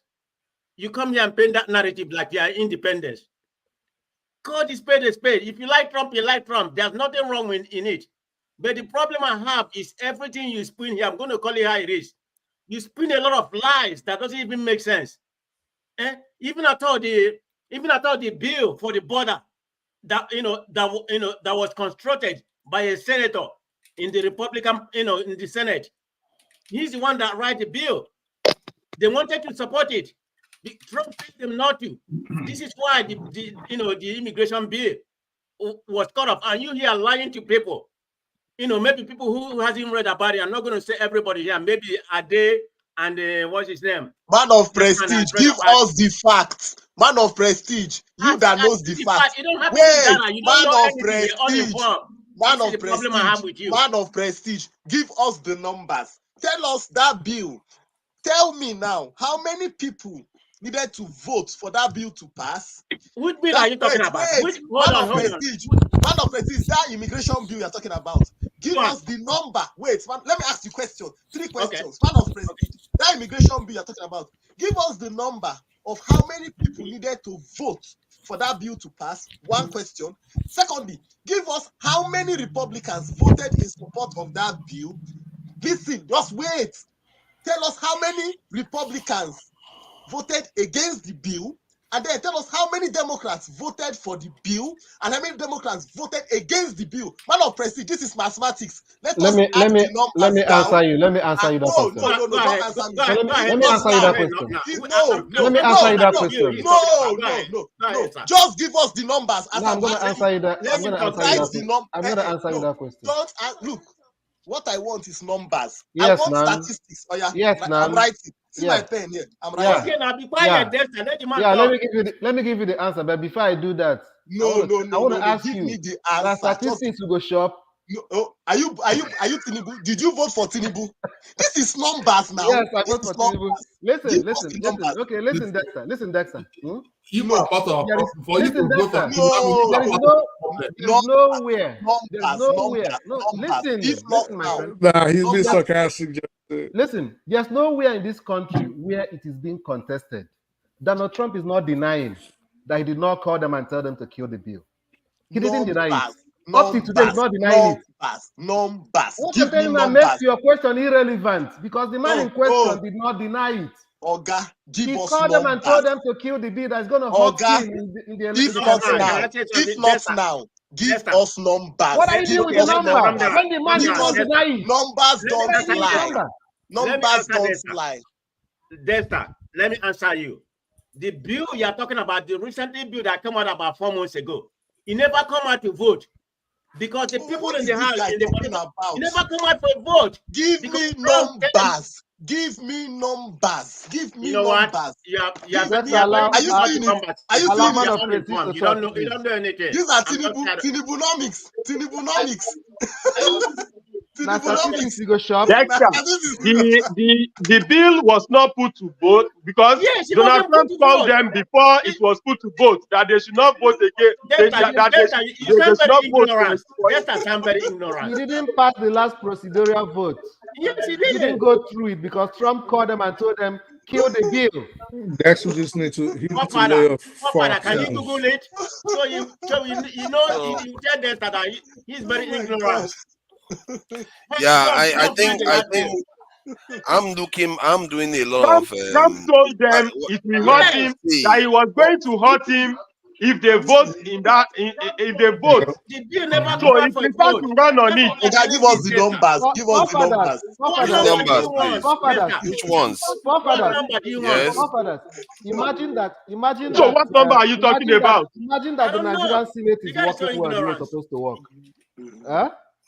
You come here and paint that narrative like you are independent. God is paid a spade. If you like Trump, you like Trump. There's nothing wrong in it. But the problem I have is everything you spin here. I'm going to call it how it is. You spin a lot of lies that doesn't even make sense. Even I thought the bill for the border that was constructed by a senator in the Republican, in the Senate. He's the one that wrote the bill. They wanted to support it. Trump told them not to. This is why the immigration bill was cut off. And you here lying to people. Maybe people who hasn't read about it. I'm not going to say everybody here. Maybe Ade and what's his name? Man of Prestige, give us the facts. Man of Prestige, you that knows the facts. You don't have Wait, Man of Prestige, give us the numbers. Tell us that bill. Tell me now, how many people needed to vote for that bill to pass? Which bill are you talking about? Man of Prestige, that immigration bill you're talking about. Give us the number. Wait, man, let me ask you a question. 3 questions. Okay. Man of Prestige, that immigration bill you're talking about. Give us the number of how many people needed to vote for that bill to pass. 1 question. Secondly, give us how many Republicans voted in support of that bill. Listen, just wait. Tell us how many Republicans voted against the bill, and then tell us how many Democrats voted for the bill, and how many Democrats voted against the bill. Man of Prestige, this is mathematics. Let me answer you. Let me answer you that question. No, don't answer me. Let me answer you that question. Let me answer you that question. No. Just give us the numbers. I'm going to answer you that. I'm going to answer you that question. Don't look. What I want is numbers. Yes, I want statistics. Oh, yeah. Yes, I'm writing. See my pen here. I'm writing. Okay, now be quiet. Let me give you the answer. But before I do that, I want to ask you. The answer. Statistics will go shop. No, are you Tinubu? Did you vote for Tinubu? This is numbers now. Yes, I vote for Tinubu. Listen. Okay, listen, Dexter. You are part of for you to vote for there's nowhere. Listen, my friend. Nah, he's being sarcastic. Listen, there's nowhere in this country where it is being contested. Donald Trump is not denying that he did not call them and tell them to kill the bill. He didn't deny it. Up to today, he's not denying it. Numbers. What you're telling me makes your question irrelevant because the man in question did not deny it. Oga, he called them and told them to kill the bill that's going to hurt him in the election. If not now, give us numbers. What are you doing with the number? When the man don't deny it. Numbers don't lie. Numbers don't lie. Dexter, let me answer you. The bill you are talking about, the recently bill that came out about 4 months ago, he never come out to vote. Because the people in the house, he never come out for a vote. Give me numbers. Give me numbers. Give me numbers. Are you seeing it? You don't know anything. These are Tinubunomics. The bill was not put to vote because Donald Trump told them before it was put to vote that they should not vote again. They should not vote. I'm very ignorant. He didn't pass the last procedural vote. Yes, he didn't go through it because Trump called them and told them kill the bill. That's what this need to. Can you Google it? So you tell Dexter that he's very ignorant. Yeah, I think I'm doing a lot of Trump told them it will hurt him, that he was going to hurt him if they vote if they vote. So if they start to run on it. Okay, give us the numbers. Give us the numbers. Which ones? Yes. Imagine so what number are you talking about? Imagine that the Nigerian Senate is working where they are supposed to work.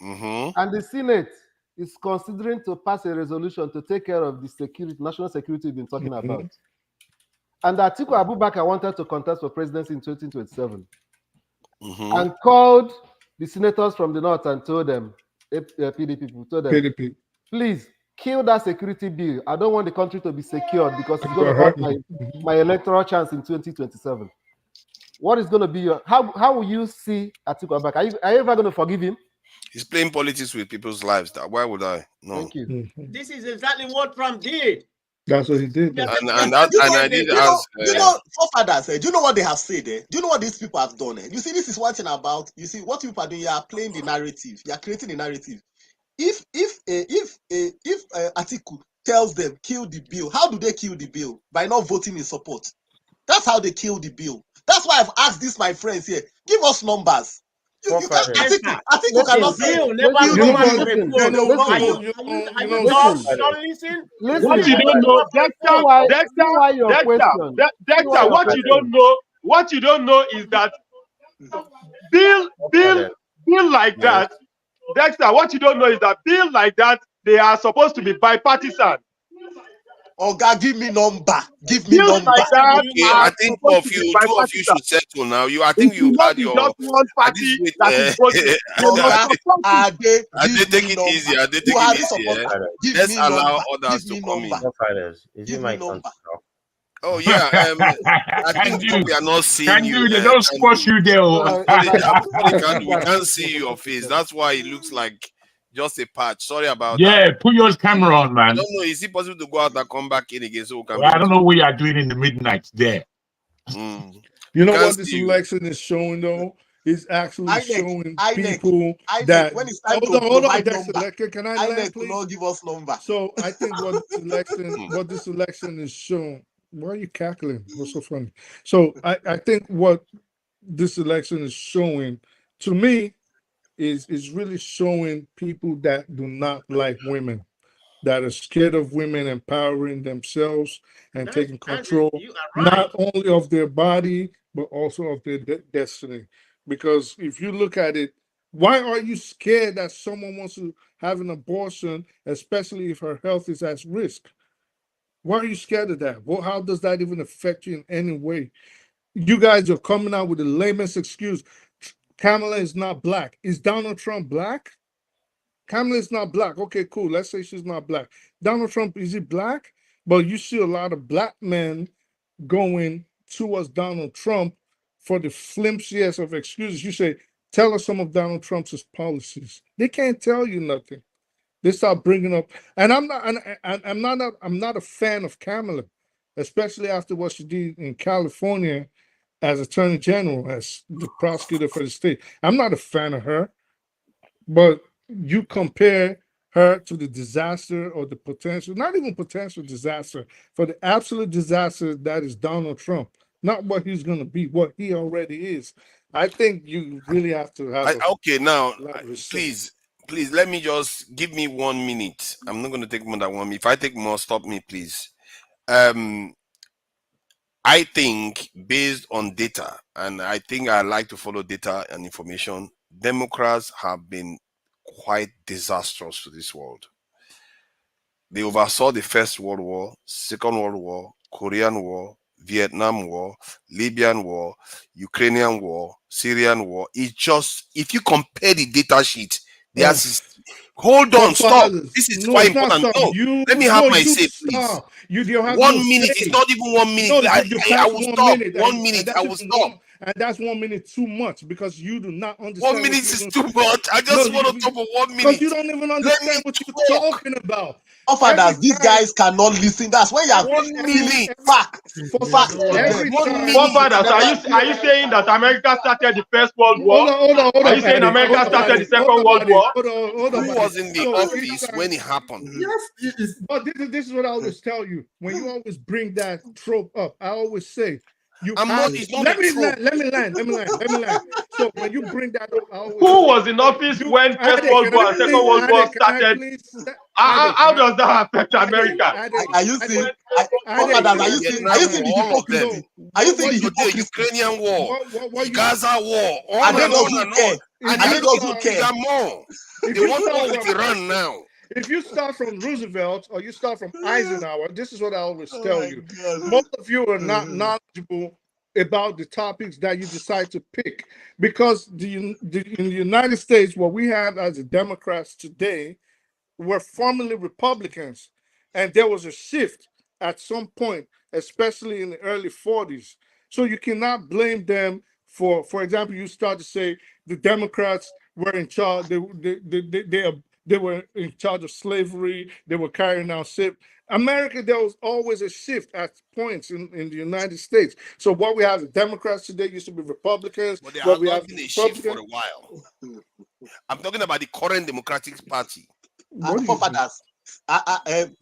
And the Senate is considering to pass a resolution to take care of the national security we've been talking about. and Atiku Abubakar wanted to contest for presidency in 2027, and called the senators from the north and told them, PDP people told them, PDP. please kill that security bill. I don't want the country to be secured because it's going to hurt my electoral chance in 2027. What is going to be your, how will you see Atiku Abubakar? Are you ever going to forgive him? He's playing politics with people's lives. Why would I? No. Thank you. This is exactly what Trump did. That's what he did. And I did ask. Forefathers, do you know what they have said? Do you know what these people have done? You see, this is one thing about. You see, what people are doing. You are playing the narrative. You are creating the narrative. If Atiku tells them kill the bill, how do they kill the bill? By not voting in support. That's how they kill the bill. That's why I've asked this, my friends here. Give us numbers. Atiku cannot say. What you don't know, what you don't know is that bill like that, Dexter, what you don't know is that bill like that, they are supposed to be bipartisan. Oh God, give me number. Give me number. Like I think two of you should settle now. I think you've had your just one party that is voting. They take it easy. They take it easy. Let's allow others to come in. Give me number. Oh yeah, I think we are not seeing you. They don't squash you there. We can't see your face. That's why it looks like just a patch. Sorry about that. Yeah, put your camera on, man. I don't know. Is it possible to go out and come back in again? So I don't know what you are doing in the midnight there. You know what this election is showing, though? It's actually showing people that. When it's time hold on, Dexter. Can I land, please? Not give us number. So I think what this election is showing. Why are you cackling? What's so funny? So I think what this election is showing to me is really showing people that do not like women, that are scared of women empowering themselves and taking control, not only of their body, but also of their destiny. Because if you look at it, why are you scared that someone wants to have an abortion, especially if her health is at risk? Why are you scared of that? Well, how does that even affect you in any way? You guys are coming out with the lamest excuse. Kamala is not black. Is Donald Trump black? Kamala is not black. Okay, cool. Let's say she's not black. Donald Trump, is he black? But you see a lot of black men going towards Donald Trump for the flimsiest of excuses. You say, tell us some of Donald Trump's policies. They can't tell you nothing. They start bringing up, and I'm not a fan of Kamala, especially after what she did in California as Attorney General, as the prosecutor for the state. I'm not a fan of her, but you compare her to the disaster or the potential, not even potential disaster, for the absolute disaster that is Donald Trump, not what he's going to be, what he already is. I think you really have to have. Please, let me just give me 1 minute. I'm not going to take more than 1 minute. If I take more, stop me, please. I think based on data, and I think I like to follow data and information, Democrats have been quite disastrous to this world. They oversaw the First World War, Second World War, Korean War, Vietnam War, Libyan War, Ukrainian War, Syrian War. It's just, if you compare the data sheet, hold on, stop. This is quite important. No, let me have my say, please. You have 1 minute. It's not even 1 minute. No, I will stop. 1 minute. I will stop. And that's 1 minute too much because you do not understand. 1 minute is too much. I just want to talk for 1 minute. Because you don't even understand what you're talking about. Fathers, these guys cannot listen. That's when you have 1 minute. Fact. Are you saying that America started the First World War? Hold on. Are you saying America started the Second World War? Who was in the office when it happened? Yes. But this is what I always tell you. When you always bring that trope up, I always say, let me land. So when you bring that up, who was in office when First World War and Second World War started? How does that affect America? Are you seeing? Are you seeing the hypocrisy? Are you seeing the hypocrisy? Ukrainian war, Gaza war, and they don't care. They want war with Iran now. if you start from Roosevelt or you start from Eisenhower, this is what I always tell you. Most of you are not knowledgeable about the topics that you decide to pick, because in the United States, what we have as the Democrats today were formerly Republicans, and there was a shift at some point, especially in the early 40s. So you cannot blame them for example, you start to say the Democrats were in charge, they were in charge of slavery, they were carrying out America, there was always a shift at points in the United States. So what we have, the Democrats today used to be Republicans. But there has not been a shift for a while. I'm talking about the current Democratic Party. Forefathers. There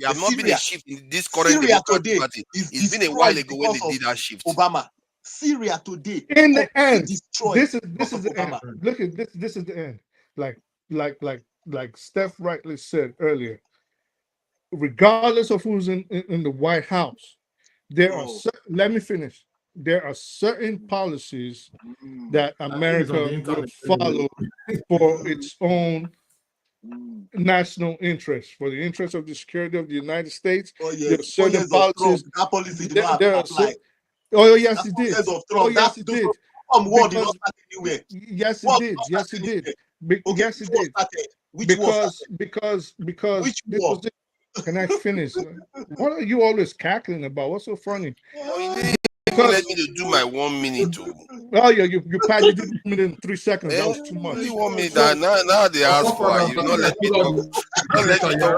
have not been a shift in this current Democratic Party. It's been a while ago when they did that shift. Obama. Syria today. In the end, destroyed. This is the end. Look at this. This is the end. Like Steph rightly said earlier. Regardless of who's in the White House, there are. Let me finish. There are certain policies that America will follow for its own national interest, for the interest of the security of the United States. There are certain policies. That policy did There not are apply. Oh yes, it did. Oh yes, it did. War did not start anywhere. Yes, it did. Yes, it did. Yes, it did. Because which war? Can I finish? What are you always cackling about? What's so funny? Because let me to do my 1 minute too. Oh yeah, you did 1 minute and 3 seconds. That was too much. Only 1 minute. Now they ask for you. Not let me talk. Not let me talk.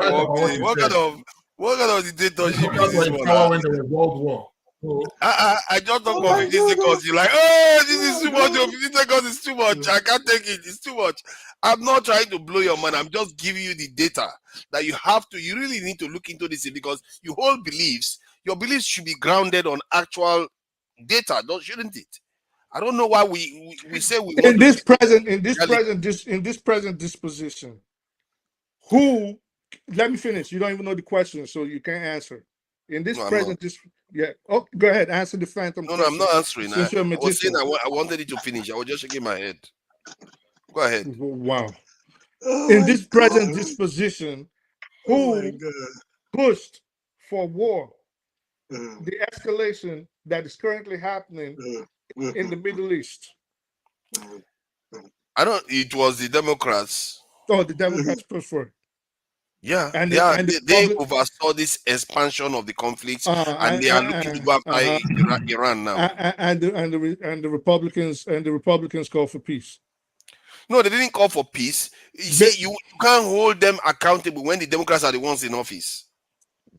What kind of dictatorship is this one? When there was World War. I just talk for 15 seconds. You're like, oh, this is too much. 15 seconds is too much. I can't take it. It's too much. I'm not trying to blow your mind. I'm just giving you the data that you have to. You really need to look into this because you hold beliefs. Your beliefs should be grounded on actual data, shouldn't it? I don't know why we say we in this present disposition. Who? Let me finish. You don't even know the question, so you can't answer. In this yeah. Oh, go ahead. Answer the phantom. No, I'm not answering. I was saying I wanted it to finish. I was just shaking my head. Go ahead. Wow. In this present disposition, who pushed for war? The escalation that is currently happening in the Middle East. It was the Democrats. Oh, the Democrats pushed for it. Yeah, they oversaw this expansion of the conflict, and they are looking to go after Iran now. And the Republicans call for peace. No, they didn't call for peace. You can't hold them accountable when the Democrats are the ones in office.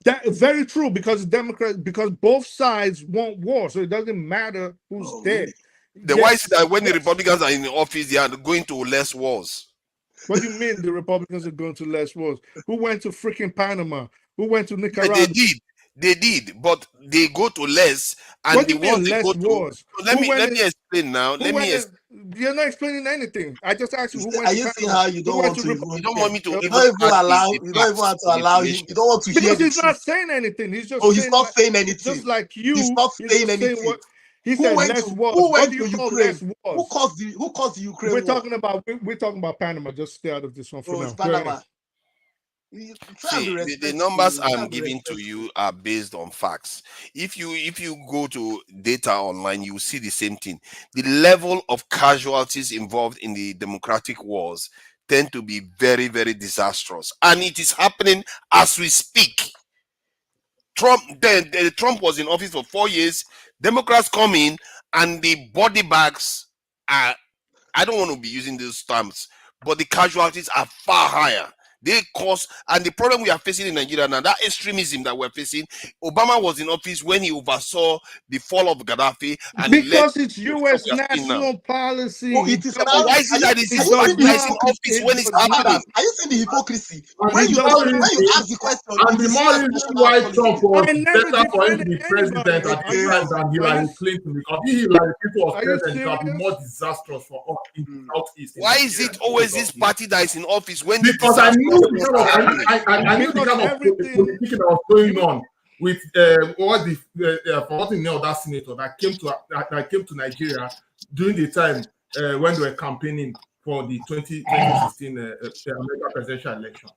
That is very true because both sides want war, so it doesn't matter who's there. Then why is it that when the Republicans are in the office, they are going to less wars? What do you mean the Republicans are going to less wars? Who went to freaking Panama? Who went to Nicaragua? They did, but they go to less, and what the ones they go wars? to. Let me explain now. You're not explaining anything. I just asked you who went. Are you seeing how you don't want to? You don't want me to. You don't even allow. You don't even want to allow him. You don't want to hear. Because he's not saying anything. He's just. He's not saying anything. Just like you. He's not saying anything. He said less wars. Who went to Ukraine? Who caused the Ukraine? We're talking about Panama. Just stay out of this one for now. It's Panama. See, the numbers I'm giving to you are based on facts. If you go to data online, you will see the same thing. The level of casualties involved in the democratic wars tend to be very, very disastrous, and it is happening as we speak. Trump was in office for 4 years. Democrats come in, and the body bags are, I don't want to be using those terms, but the casualties are far higher. They cause, and the problem we are facing in Nigeria now, that extremism that we're facing, Obama was in office when he oversaw the fall of Gaddafi. And because it's U.S. national policy. Why is it that he's in office when it's happening? Are you seeing the hypocrisy? When you ask the question, and the more reason why Trump was better for him to be president at the time than Hillary Clinton, because Hillary Clinton was president, it would be more disastrous for us in the Southeast. Why is it always this party that is in office when because I knew the kind of politicking that was going on with forgotten that senator that came to Nigeria during the time when they were campaigning for the 2016 American presidential election.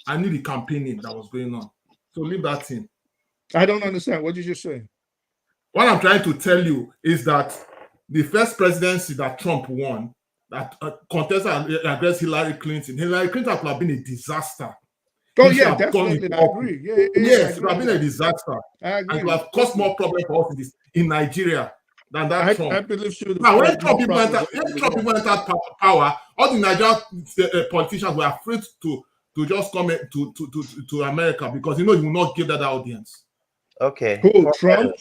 I knew the campaigning that was going on. So leave that thing. I don't understand. What did you say? What I'm trying to tell you is that the first presidency that Trump won, that contested against Hillary Clinton could have been a disaster. Oh, yeah, definitely. I agree. Yes, it would have been a disaster. I agree. And it would have caused more problems for us in Nigeria than that Trump. I believe now, when Trump people entered power, all the Nigerian politicians were afraid to just come to America because, you know, he will not give that audience. Okay. Who, Trump?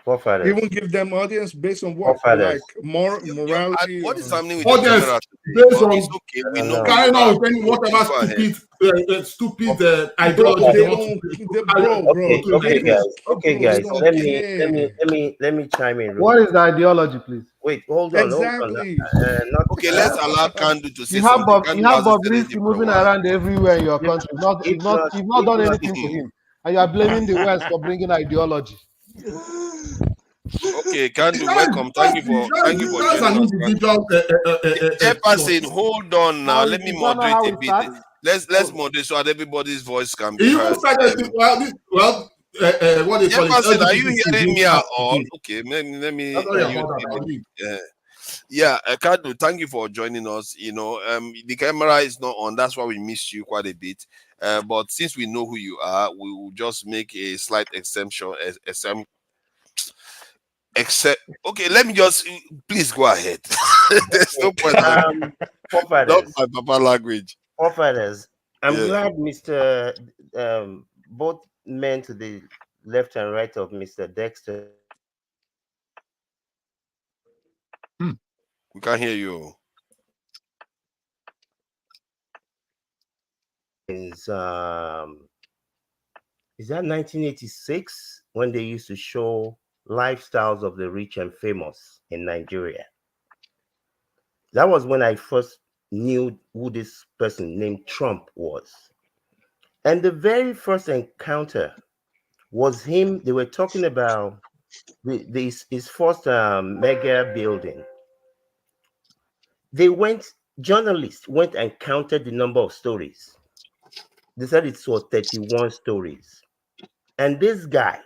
Forefathers. He won't give them audience based on what? Like morality? What is happening with audience the based on it's okay. We know carrying on with whatever stupid ideology. Okay, guys. Let me chime in. What is the ideology, please? Wait, hold on. Exactly. Okay, let's allow Kandu to say you have something. You have Bobrisky moving around everywhere in your country. You've not done anything to him, and you are blaming the West for bringing ideology. Okay, Kandu, welcome. Thank you for joining us. Jefferson, hold on now. Let me moderate a bit. Let's moderate so that everybody's voice can be heard. What do you call it? Jefferson, are you hearing me at all? Okay, let me. Yeah, Kandu, thank you for joining us. You know, the camera is not on. That's why we missed you quite a bit. But since we know who you are, we will just make a slight exemption. Okay, let me just please go ahead. There's no point. Not my papa language. Forefathers, I'm glad Mr. Both men to the left and right of Mr. Dexter. We can't hear you. Is that 1986 when they used to show lifestyles of the rich and famous in Nigeria? That was when I first knew who this person named Trump was. And the very first encounter was him. They were talking about his first mega building. Journalists went and counted the number of stories. They said it was 31 stories. And this guy,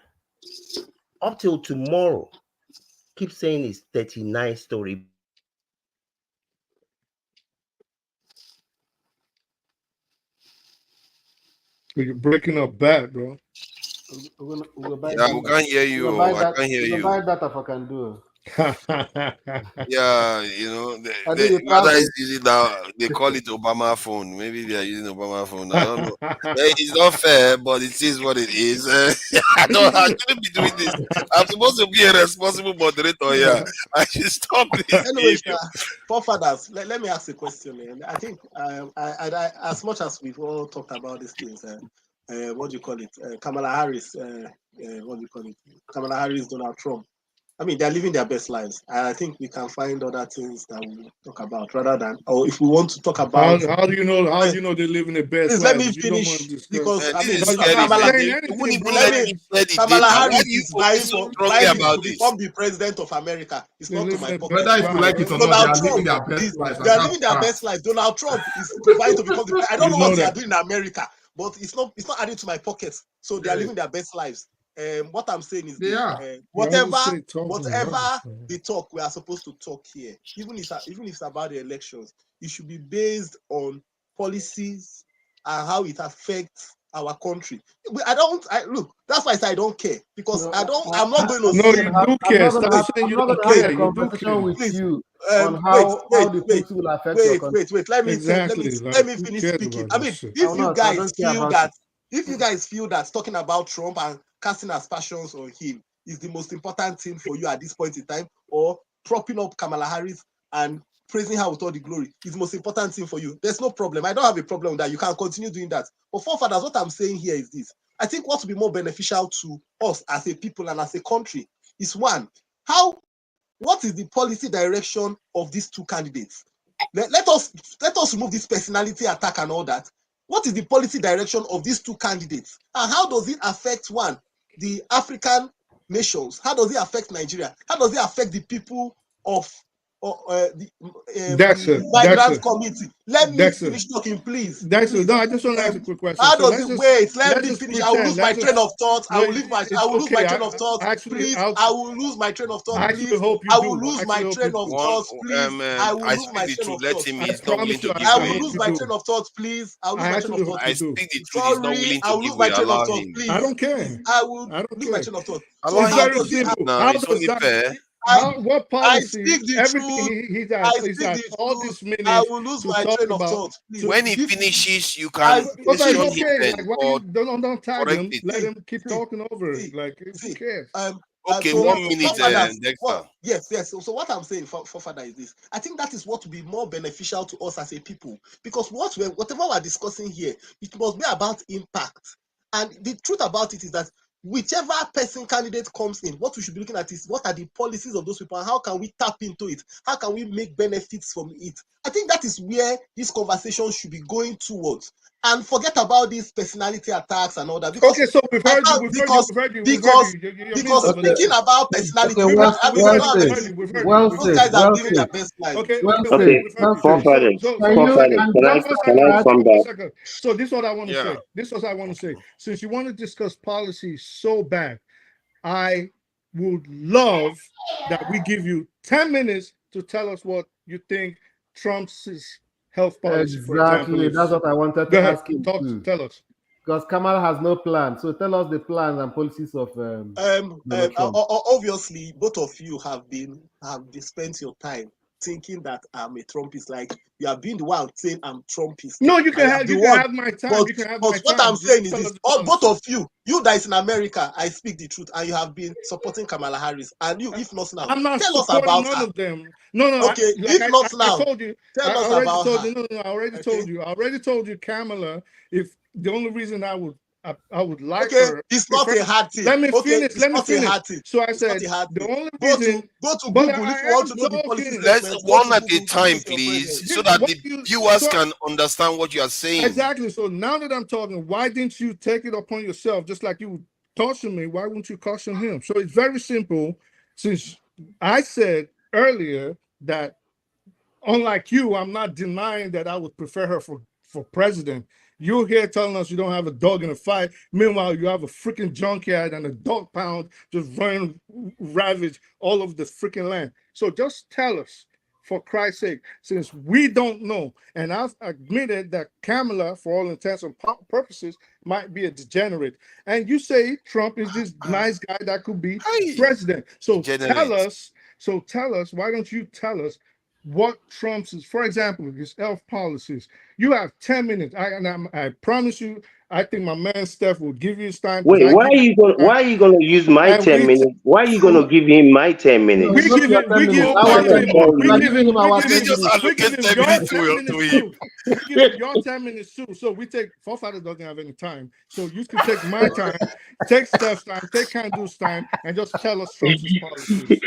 up till tomorrow, keeps saying it's 39 story. You're breaking up bad, bro. Yeah, we can't hear you. I can't hear you. That if I can do. Yeah, you know, whether it's using that, they call it Obama phone. Maybe they are using Obama phone. I don't know. It's not fair, but it is what it is. I shouldn't be doing this. I'm supposed to be a responsible moderator here. I should stop this. Anyway, forefathers, let me ask a question. I think I as much as we've all talked about these things, what do you call it? Kamala Harris, what do you call it? Kamala Harris, Donald Trump. I mean, they're living their best lives. I think we can find other things that we talk about rather than, or if we want to talk about. How do you know? How do you know they're living their best lives? Let me finish because I mean, Kamala Harris is vying to become the president of America. It's not to my pocket. Whether if you like it or not, they are living their best lives. They are living their best lives. Donald Trump is vying to become the. I don't know what they are doing in America, but it's not adding to my pockets. So they are living their best lives. What I'm saying is whatever the talk we are supposed to talk here, even if it's about the elections, it should be based on policies and how it affects our country. Look, that's why I say I don't care because I'm not going to. No, you do care. Stop saying you don't care. You do care. With you on how the policy will affect your country. Wait. Let me finish speaking. I mean, if you guys feel that talking about Trump and casting aspersions on him is the most important thing for you at this point in time, or propping up Kamala Harris and praising her with all the glory is the most important thing for you, there's no problem. I don't have a problem with that. You can continue doing that. But forefathers, what I'm saying here is this. I think what would be more beneficial to us as a people and as a country is one, what is the policy direction of these two candidates? Let us remove this personality attack and all that. What is the policy direction of these two candidates? And how does it affect the African nations? How does it affect Nigeria? How does it affect the people of Dexter. committee. Let me finish talking, please. Dexter, no, I just want to ask a quick question. How So does it wait? Let me finish. I will lose my train of thought. I will lose my train of thought. Please, I will lose my train of thought. Please, I will lose my train of thought. Please, I will lose my train of thought. He's not willing to give I will lose my train of thought, please. I will lose my train of thought. I speak the truth. He's not willing to give way. Allow him. Please. I don't care. I will lose my train of thought. Allow It's very simple. now. It's only fair. What policy? I speak the Everything he's at all this minutes. I will lose my train of thought. When he finishes, you can question him. then, Like, why don't tag him? Let him keep talking over it. Like, who cares? Okay, so 1 minute, Dexter. Yes. So what I'm saying, for father, is this. I think that is what will be more beneficial to us as a people, because whatever we're discussing here, it must be about impact. And the truth about it is that whichever candidate comes in, what we should be looking at is what are the policies of those people and how can we tap into it? How can we make benefits from it? I think that is where this conversation should be going towards. And forget about these personality attacks and all that. Because, okay, so we've heard you. Because speaking about personality, those guys are living their best life. Okay, forefathers. Can I come back? So this is what I want to say. Since you want to discuss policy so bad, I would love that we give you 10 minutes to tell us what you think Trump's health policy, exactly, for example, is. That's what I wanted to ask you. Tell us. Because Kamala has no plan. So tell us the plans and policies of obviously, both of you have spent your time thinking that I'm a Trumpist. Like, you have been the one saying I'm Trumpist. No, you can have my time. But what I'm saying is this: both of you that is in America, I speak the truth, and you have been supporting Kamala Harris. And you, if not now, I'm not tell us about none her. of them. No. Okay, if not now, I told you. Tell us about her. No, I already told you, Kamala. If the only reason I would like her. It's not a hard thing. Let me finish. So I said the only reason. Go to Google if you want to know the policy. Let's one at a time, please, so that the viewers can understand what you are saying. Exactly. So now that I'm talking, why didn't you take it upon yourself, just like you caution me? Why wouldn't you caution him? So it's very simple. Since I said earlier that, unlike you, I'm not denying that I would prefer her for president. You're here telling us you don't have a dog in a fight. Meanwhile, you have a freaking junkyard and a dog pound just running ravage all over the freaking land. So just tell us, for Christ's sake, since we don't know, and I've admitted that Kamala, for all intents and purposes, might be a degenerate. And you say Trump is this nice guy that could be president. So tell us, why don't you tell us what Trump's is, for example, his health policies. You have 10 minutes. I promise you, I think my man Steph will give you his time. Wait, why are you gonna use my 10 minutes? Why are you gonna give him my 10 minutes? We give him your 10 minutes too. So we take forefathers doesn't have any time. So you can take my time, take Steph's time, take Kandu's time, and just tell us Trump's policies.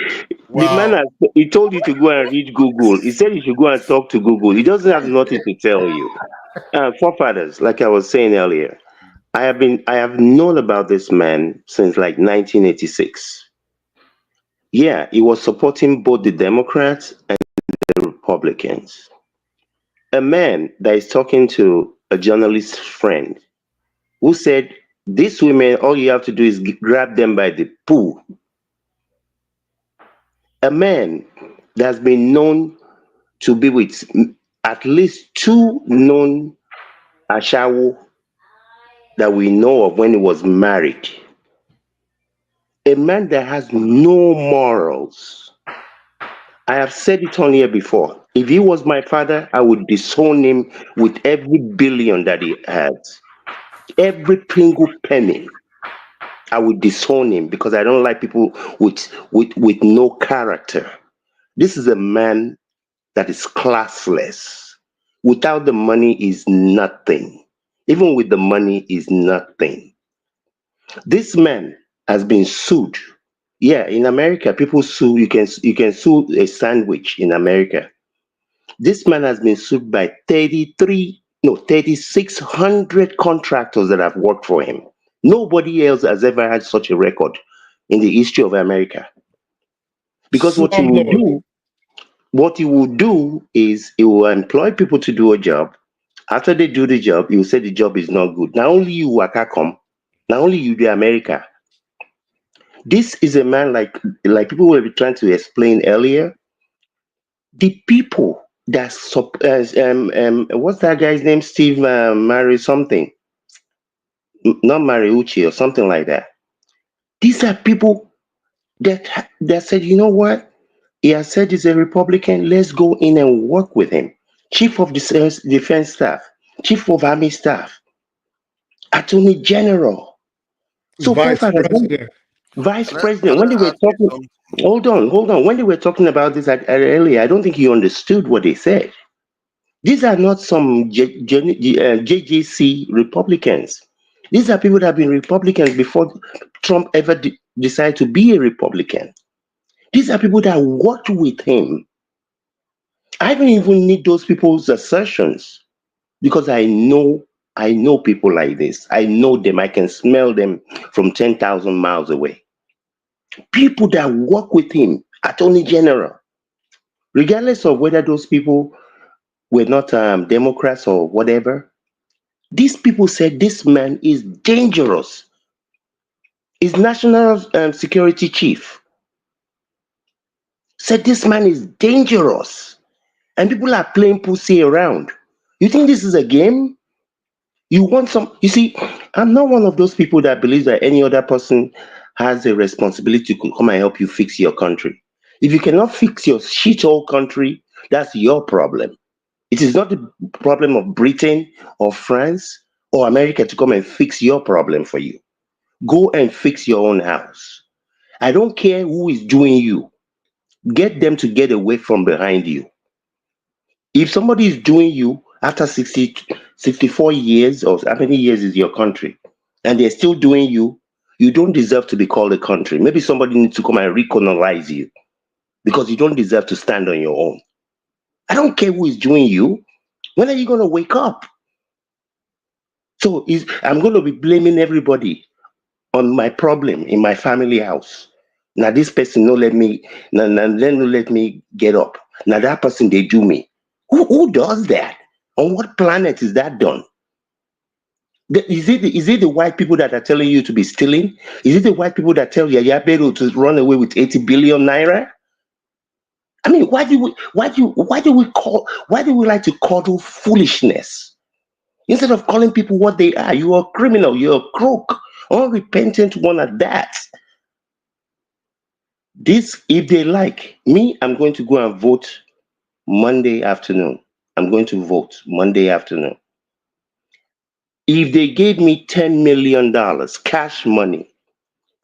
Wow. The man he told you to go and read Google. He said you should go and talk to Google. He doesn't have nothing to tell you. Forefathers, like I was saying earlier, I have known about this man since like 1986. Yeah, he was supporting both the Democrats and the Republicans. A man that is talking to a journalist friend who said, these women, all you have to do is grab them by the poo. A man that's been known to be with at least 2 known Ashawo that we know of when he was married. A man that has no morals. I have said it on here before. If he was my father, I would disown him with every billion that he has. Every single penny. I would disown him because I don't like people with no character. This is a man that is classless. Without the money is nothing. Even with the money is nothing. This man has been sued. Yeah, in America, people sue. You can sue a sandwich in America. This man has been sued by 3,600 contractors that have worked for him. Nobody else has ever had such a record in the history of America. Because what he will do, what he will do is he will employ people to do a job. After they do the job, he will say the job is not good. Not only you, Waka come, not only you, the America. This is a man like people were trying to explain earlier. The people that what's that guy's name? Steve Mary something, not Mariucci or something like that. These are people that said, you know what? He has said he's a Republican. Let's go in and work with him. Chief of Defense Staff, Chief of Army Staff, Attorney General. So Vice President. Vice Can President. I When they were ask you talking, something? hold on. When they were talking about this earlier, I don't think he understood what they said. These are not some JJC Republicans. These are people that have been Republicans before Trump ever decided to be a Republican. These are people that worked with him. I don't even need those people's assertions because I know people like this. I know them. I can smell them from 10,000 miles away. People that work with him, Attorney General, regardless of whether those people were not Democrats or whatever, these people said this man is dangerous. His national security chief said this man is dangerous. And people are playing pussy around. You think this is a game? You want some? You see, I'm not one of those people that believes that any other person has a responsibility to come and help you fix your country. If you cannot fix your shithole country, that's your problem. It is not the problem of Britain or France or America to come and fix your problem for you. Go and fix your own house. I don't care who is doing you. Get them to get away from behind you. If somebody is doing you after 60, 64 years, or how many years is your country, and they're still doing you, you don't deserve to be called a country. Maybe somebody needs to come and recolonize you because you don't deserve to stand on your own. I don't care who is doing you. When are you going to wake up? So I'm going to be blaming everybody on my problem in my family house. Now this person no let me, now no let me get up. Now that person they do me. Who does that? On what planet is that done? Is it the white people that are telling you to be stealing? Is it the white people that tell Yaya Bello to run away with 80 billion naira? I mean, why do we like to coddle foolishness instead of calling people what they are? You are a criminal. You're a crook, unrepentant one at that. This, if they like me, I'm going to go and vote Monday afternoon. I'm going to vote Monday afternoon. If they gave me $10 million cash money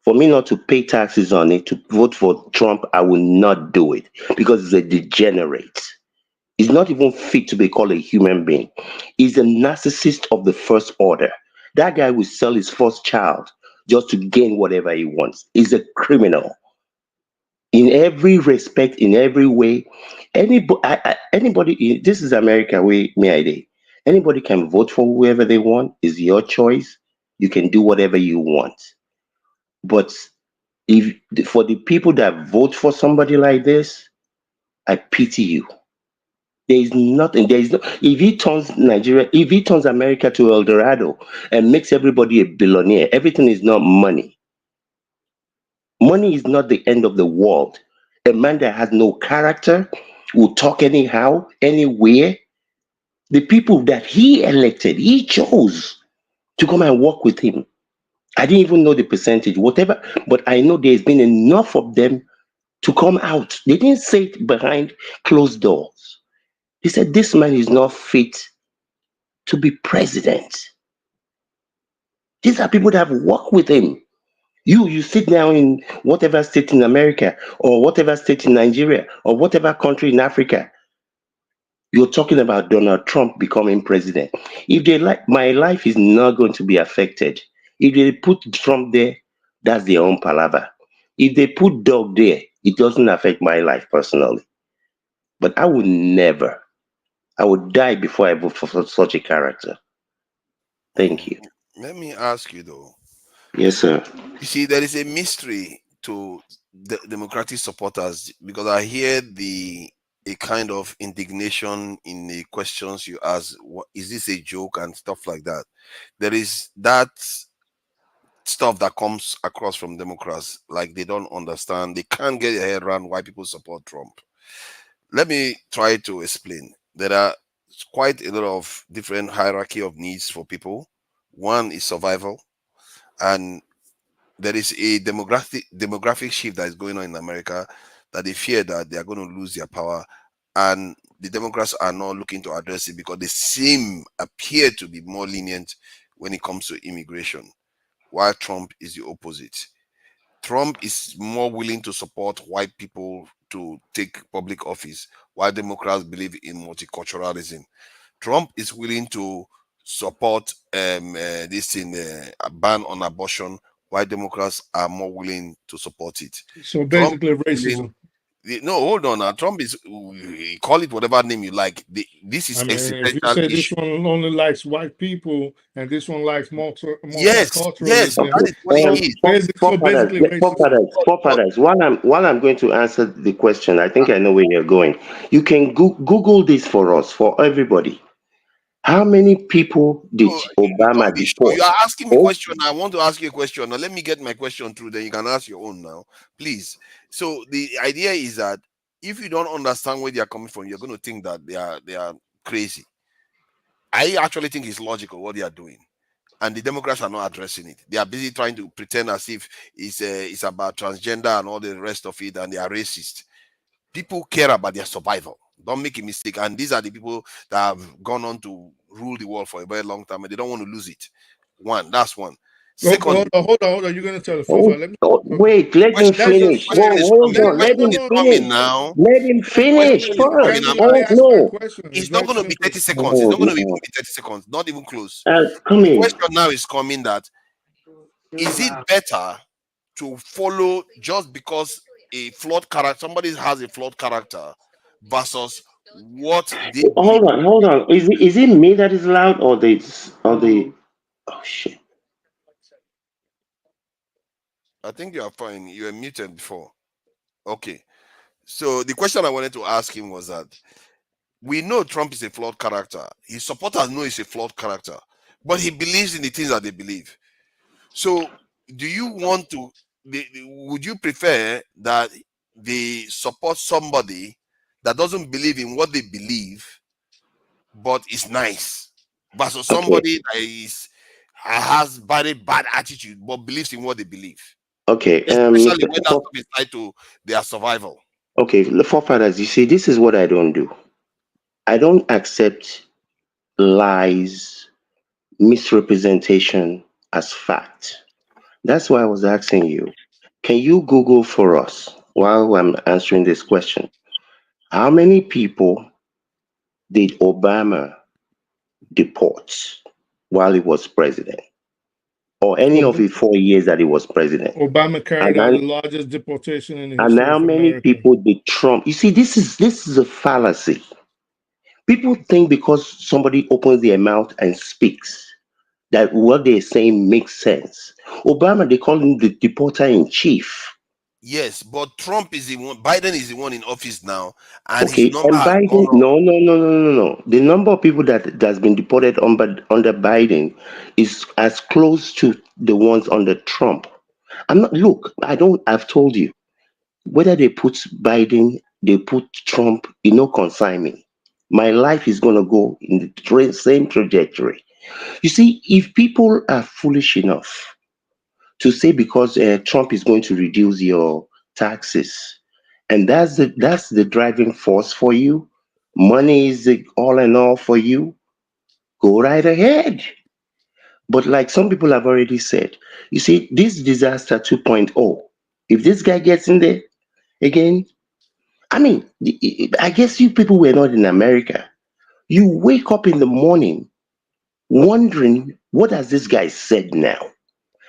for me not to pay taxes on it to vote for Trump, I will not do it because he's a degenerate. He's not even fit to be called a human being. He's a narcissist of the first order. That guy will sell his first child just to gain whatever he wants. He's a criminal. In every respect, in every way, anybody, this is America, anybody can vote for whoever they want. It's your choice. You can do whatever you want. But if for the people that vote for somebody like this, I pity you. There is nothing. There is no. If he turns America to El Dorado and makes everybody a billionaire, everything is not money. Money is not the end of the world. A man that has no character will talk anyhow, anywhere. The people that he elected, he chose to come and work with him. I didn't even know the percentage, whatever, but I know there's been enough of them to come out. They didn't say it behind closed doors. They said this man is not fit to be president. These are people that have worked with him. You sit down in whatever state in America or whatever state in Nigeria or whatever country in Africa. You're talking about Donald Trump becoming president. If they like, my life is not going to be affected. If they put Trump there, that's their own palaver. If they put Doug there, it doesn't affect my life personally. But I would never. I would die before I vote for such a character. Thank you. Let me ask you though. Yes, sir. You see, there is a mystery to the Democratic supporters because I hear the a kind of indignation in the questions you ask. What is this a joke and stuff like that? There is that stuff that comes across from Democrats, like they don't understand, they can't get their head around why people support Trump. Let me try to explain. There are quite a lot of different hierarchy of needs for people. One is survival, and there is a demographic shift that is going on in America, that they fear that they are going to lose their power, and the Democrats are not looking to address it because they appear to be more lenient when it comes to immigration, while Trump is the opposite. Trump is more willing to support white people to take public office, while Democrats believe in multiculturalism. Trump is willing to support this in a ban on abortion, while Democrats are more willing to support it. So basically, racism. No, hold on. Now, Trump is, call it whatever name you like. This is if you say this one only likes white people and this one likes multiculturalism, yes, that is what it is. Basically, Forefathers, while I'm going to answer the question, I think I know where you're going. You can Google this for us, for everybody. How many people did Obama deport? You are asking me a question. I want to ask you a question. Now, let me get my question through, then you can ask your own now, please. So the idea is that if you don't understand where they are coming from, you're going to think that they are crazy. I actually think it's logical what they are doing, and the Democrats are not addressing it. They are busy trying to pretend as if it's about transgender and all the rest of it, and they are racist. People care about their survival. Don't make a mistake. And these are the people that have gone on to rule the world for a very long time, and they don't want to lose it. That's one. Second, hold on. You're going to tell the wait, let him finish. Hold on. Let him finish. Now. Let him finish first. No. It's not going to be 30 seconds. It's not going to be 30 seconds. Not even close. The question now is coming that, is it better to follow just because a flawed character, somebody has a flawed character, versus what they hold on. Is it me that is loud or the oh shit? I think you are fine. You were muted before. Okay. So the question I wanted to ask him was that we know Trump is a flawed character. His supporters know he's a flawed character, but he believes in the things that they believe. So do you want to, would you prefer that they support somebody that doesn't believe in what they believe, but is nice, versus somebody that has very bad attitude, but believes in what they believe? Okay. Especially when that is tied to their survival. Okay, the forefathers, you see, this is what I don't do. I don't accept lies, misrepresentation as fact. That's why I was asking you, can you Google for us while I'm answering this question? How many people did Obama deport while he was president? Or any of the 4 years that he was president? Obama carried out the largest deportation in the history and how of many America. people did Trump? You see, this is a fallacy. People think because somebody opens their mouth and speaks that what they're saying makes sense. Obama, they call him the deporter in chief. Yes, but Trump is the one. Biden is the one in office now, and Okay, his number and has Biden, gone up. no. The number of people that's been deported under Biden is as close to the ones under Trump. I've told you, whether they put Biden, they put Trump, consign me. My life is going to go in the same trajectory. You see, if people are foolish enough to say because Trump is going to reduce your taxes, and that's the driving force for you, money is the all in all for you, go right ahead. But like some people have already said, you see, this disaster 2.0, if this guy gets in there again, I mean, I guess you people were not in America. You wake up in the morning wondering, what has this guy said now?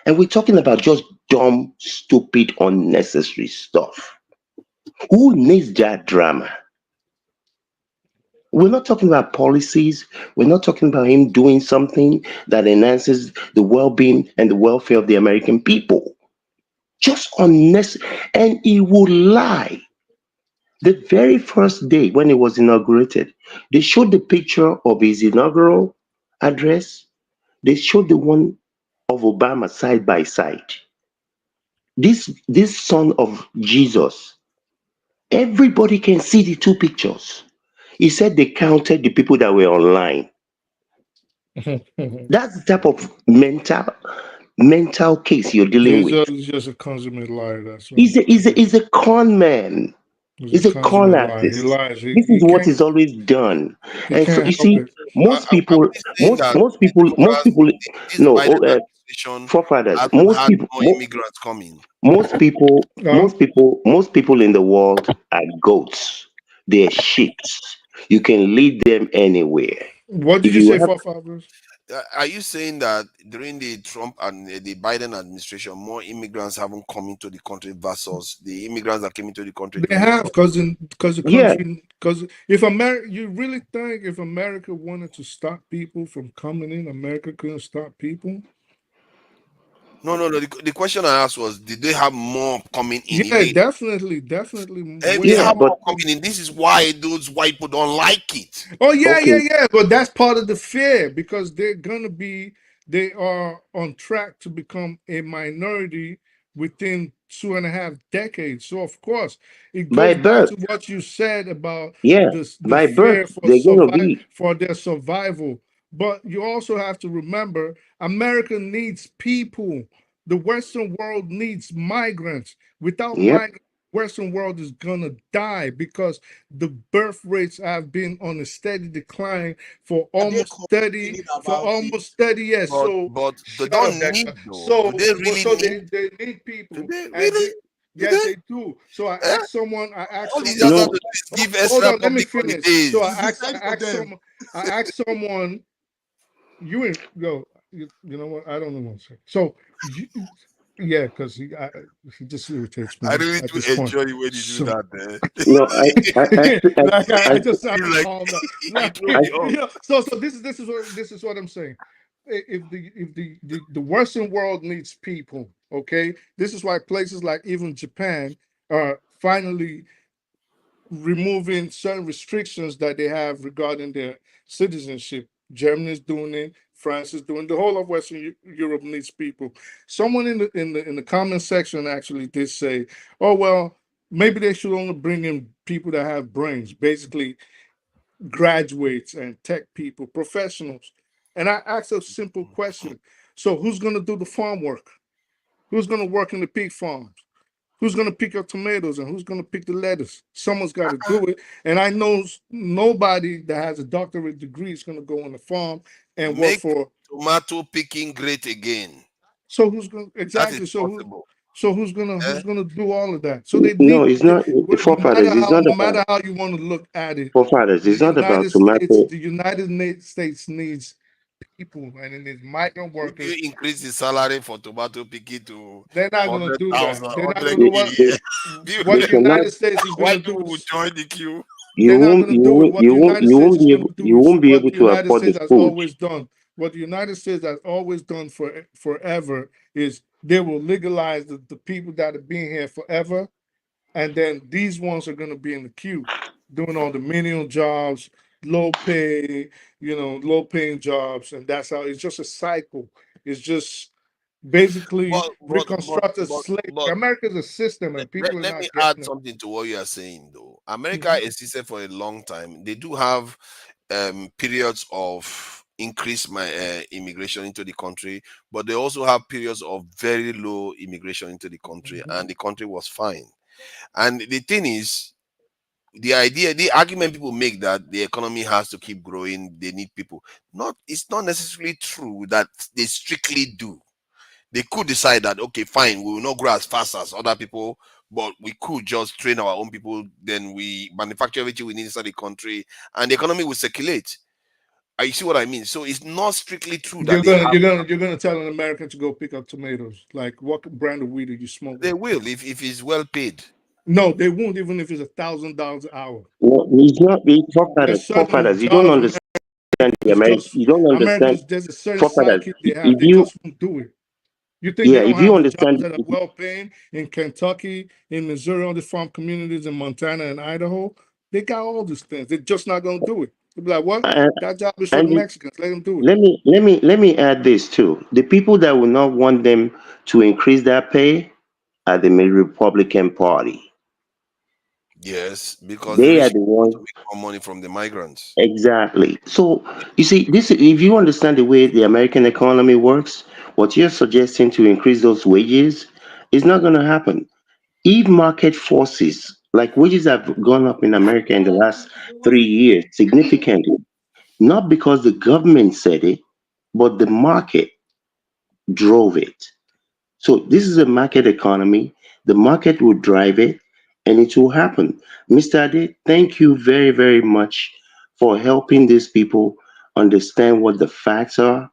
And we're talking about just dumb, stupid, unnecessary stuff. Who needs that drama? We're not talking about policies. We're not talking about him doing something that enhances the well-being and the welfare of the American people. Just unnecessary. And he will lie The very first day when it was inaugurated, they showed the picture of his inaugural address. They showed the one of Obama side by side. This son of Jesus, everybody can see the two pictures. He said they counted the people that were online. That's the type of mental case you're dealing with. He's just a consummate liar. That's all. He's a con man. He's a con liar. He artist. lies. This is what he's always done. He And so can't you help see, it. most Are people, we saying that most people, this no, Biden administration forefathers, hasn't had more immigrants coming? most people in the world are goats. They're sheep. You can lead them anywhere. What did If you you say, have, forefathers? Are you saying that during the Trump and the Biden administration, more immigrants haven't come into the country versus the immigrants that came into the country? They have, because the Yeah. country, because if America, you really think if America wanted to stop people from coming in, America couldn't stop people? No. The question I asked was, did they have more coming in? Yeah, definitely. If they have more coming in, this is why those white people don't like it. Oh yeah. But that's part of the fear, because they are on track to become a minority within 2.5 decades. So of course, it By goes back to birth. what you said about Yeah, the by fear birth, they're gonna be. for their survival. But you also have to remember, America needs people. The Western world needs migrants. Without Yep. migrants, Western world is gonna die, because the birth rates have been on a steady decline for almost 30 years. But they don't need though. So Do they really need? they need people. Do they And really? yes, they do. So I asked someone. All these just have to do is give Hold extra on, let me public finish. holidays. So I asked someone. You know what? I don't know what to say. So yeah, because he just irritates me. I really at do this point. enjoy you when you do that. No, I just have to calm down. So this is what I'm saying. If the Western world needs people, okay, this is why places like even Japan are finally removing certain restrictions that they have regarding their citizenship. Germany is doing it. France is doing. The whole of Western Europe needs people. Someone in the comment section actually did say, "Oh well, maybe they should only bring in people that have brains, basically graduates and tech people, professionals." And I asked a simple question: so who's going to do the farm work? Who's going to work in the pig farms? Who's going to pick up tomatoes and who's going to pick the lettuce? Someone's got to do it. And I know nobody that has a doctorate degree is going to go on the farm and work for tomato picking great again. So who's going exactly? That is so possible. Who's gonna do all of that? So they No, it's not. Forefathers, it's not no about. matter how you want to look at it, Forefathers, it's not about tomato. The United States needs people, and it needs migrant workers. If you increase the salary for tomato picking to they're not going to do that. 100,000, They're not going to do what the United States is going to do. Will join the queue. They're not going to do what the United States is going to do. You won't be able the to United afford States the has food. always done. What the United States has always done forever is they will legalize the people that have been here forever, and then these ones are going to be in the queue doing all the menial jobs, low pay, low paying jobs, and that's how it's just a cycle. It's just basically reconstruct a slave. America's a system, and people are not. Let me add something to what you are saying, though. America existed for a long time. They do have periods of increased immigration into the country, but they also have periods of very low immigration into the country, and the country was fine. And the thing is, the argument people make that the economy has to keep growing, they need people. It's not necessarily true that they strictly do. They could decide that, okay, fine, we will not grow as fast as other people, but we could just train our own people, then we manufacture everything we need inside the country, and the economy will circulate. You see what I mean? So it's not strictly true that you're gonna tell an American to go pick up tomatoes. Like, what brand of weed are you smoking? They will if it's well paid. No, they won't, even if it's $1,000 an hour. No, it's not. Forefathers, you don't understand the American. You don't understand. There's a certain psyche they have. They just won't do it. You think they don't have the jobs that are well paying in Kentucky, in Missouri, on the farm communities in Montana and Idaho? They got all these things. They're just not going to do it. They'll be like, what? That job is for the Mexicans. Let them do it. Let me add this too. The people that will not want them to increase that pay are the Republican Party. Yes, because the They are rich the want ones. to make more money from the migrants. Exactly. So you see, this if you understand the way the American economy works, what you're suggesting to increase those wages is not going to happen. If market forces, like wages have gone up in America in the last 3 years significantly, not because the government said it, but the market drove it. So this is a market economy. The market will drive it, and it will happen. Mr. Ade, thank you very, very much for helping these people understand what the facts are.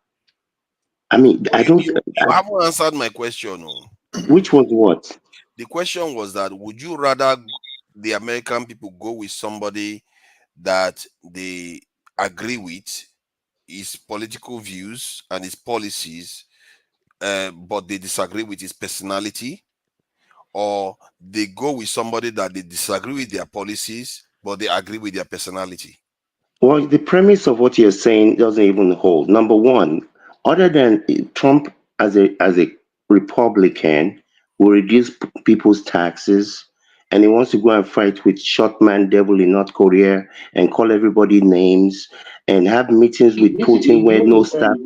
I mean, But you haven't answered my question. No. Which was what? The question was that would you rather the American people go with somebody that they agree with his political views and his policies, but they disagree with his personality, or they go with somebody that they disagree with their policies, but they agree with their personality? Well, the premise of what you're saying doesn't even hold. Number one, other than Trump as a Republican will reduce people's taxes, and he wants to go and fight with short man devil in North Korea and call everybody names and have meetings with Putin where no staff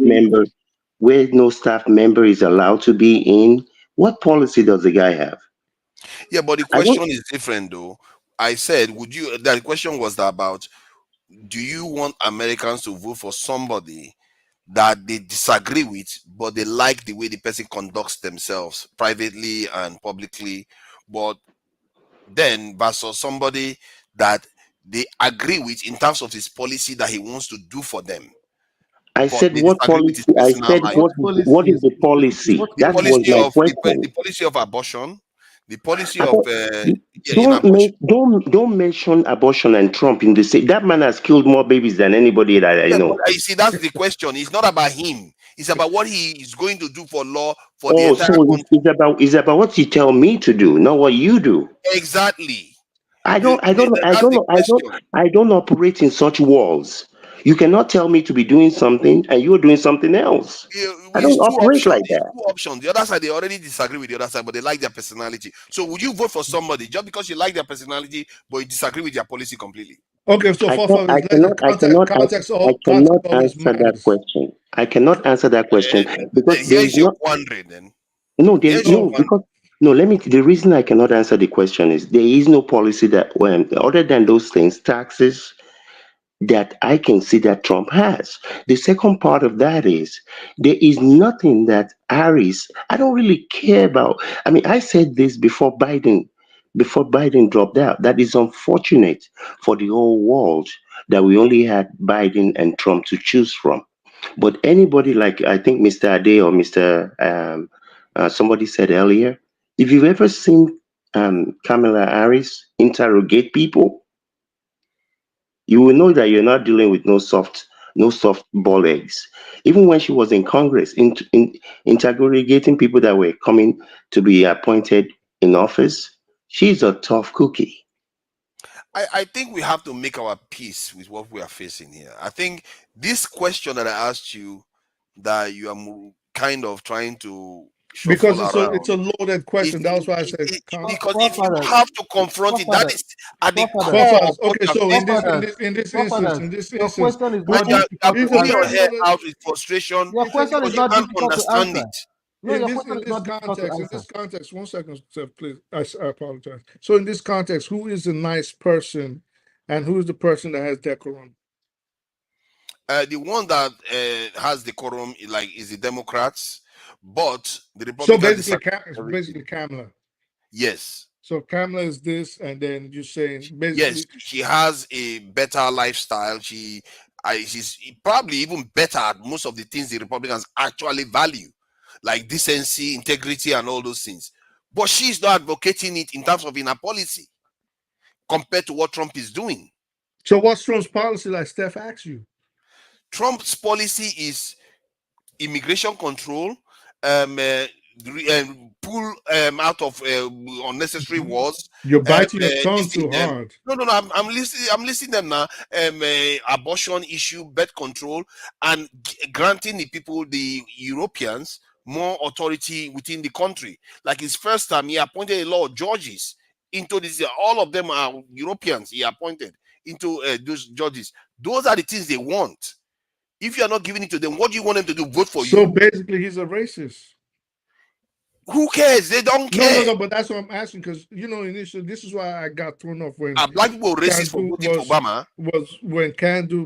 member is allowed to be in. What policy does the guy have? Yeah, but the I don't. question is different though. I said, would you? The question was about, do you want Americans to vote for somebody that they disagree with, but they like the way the person conducts themselves privately and publicly, but then versus somebody that they agree with in terms of his policy that he wants to do for them, I but said they what disagree with policy? his I personal said life? what is the policy? The That was policy my of question. the policy of abortion, the policy I of thought, in abortion. don't mention abortion and Trump in the same. That man has killed more babies than anybody that I Yeah, but know. I see that's the question. It's not about him. It's about what he is going to do for law for the Oh, entire so country. it's about what you tell me to do, not what you do. Exactly. I don't I don't I That's don't the know question. I don't operate in such walls. You cannot tell me to be doing something and you're doing something else. I It's don't two operate options. like It's that. two options. The other side, they already disagree with the other side, but they like their personality. So would you vote for somebody just because you like their personality, but you disagree with their policy completely? Okay, so I for can I listen, cannot I cannot I context cannot always answer that matters. question. I cannot answer that question because Then there is here's your not wondering. Then there here's your no wondering. because no let me the reason I cannot answer the question is there is no policy that when other than those things, taxes, that I can see that Trump has. The second part of that is there is nothing that Harris, I don't really care about. I mean, I said this before Biden dropped out. That is unfortunate for the whole world that we only had Biden and Trump to choose from. But anybody like I think Mr. Ade or Mr. Somebody said earlier, if you've ever seen Kamala Harris interrogate people, you will know that you're not dealing with no soft ball eggs. Even when she was in Congress, interrogating people that were coming to be appointed in office, she's a tough cookie. I think we have to make our peace with what we are facing here. I think this question that I asked you, that you are kind of trying to Because shuffle it's a around, loaded question. That's why I said because if you have to confront it, that is at the core of forefathers. what Okay, you are so in facing. this instance, And you are if pulling a your man hair out with frustration if a because you can't understand it. in this context, 1 second, sir, please. I apologize. So in this context, who is the nice person, and who is the person that has decorum? The one that has the quorum is the Democrats, but the So Republicans disagree. basically Kamala. Yes. So Kamala is this, and then you're saying Yes, basically. she has a better lifestyle. She's probably even better at most of the things the Republicans actually value, like decency, integrity, and all those things. But she's not advocating it in terms of in her policy compared to what Trump is doing. So what's Trump's policy, like Steph asked you? Trump's policy is immigration control, pull out of unnecessary wars. You're biting your tongue too hard. No. I'm listening. I'm listening them now. Abortion issue, birth control, and granting the people, the Europeans, more authority within the country. Like his first time, he appointed a lot of judges into this. All of them are Europeans. He appointed into those judges. Those are the things they want. If you are not giving it to them, what do you want them to do? Vote for you? So basically, he's a racist. Who cares? They don't care. No, but that's what I'm asking, because initially this is why I got thrown off when black people were racist for voting for Obama. Was when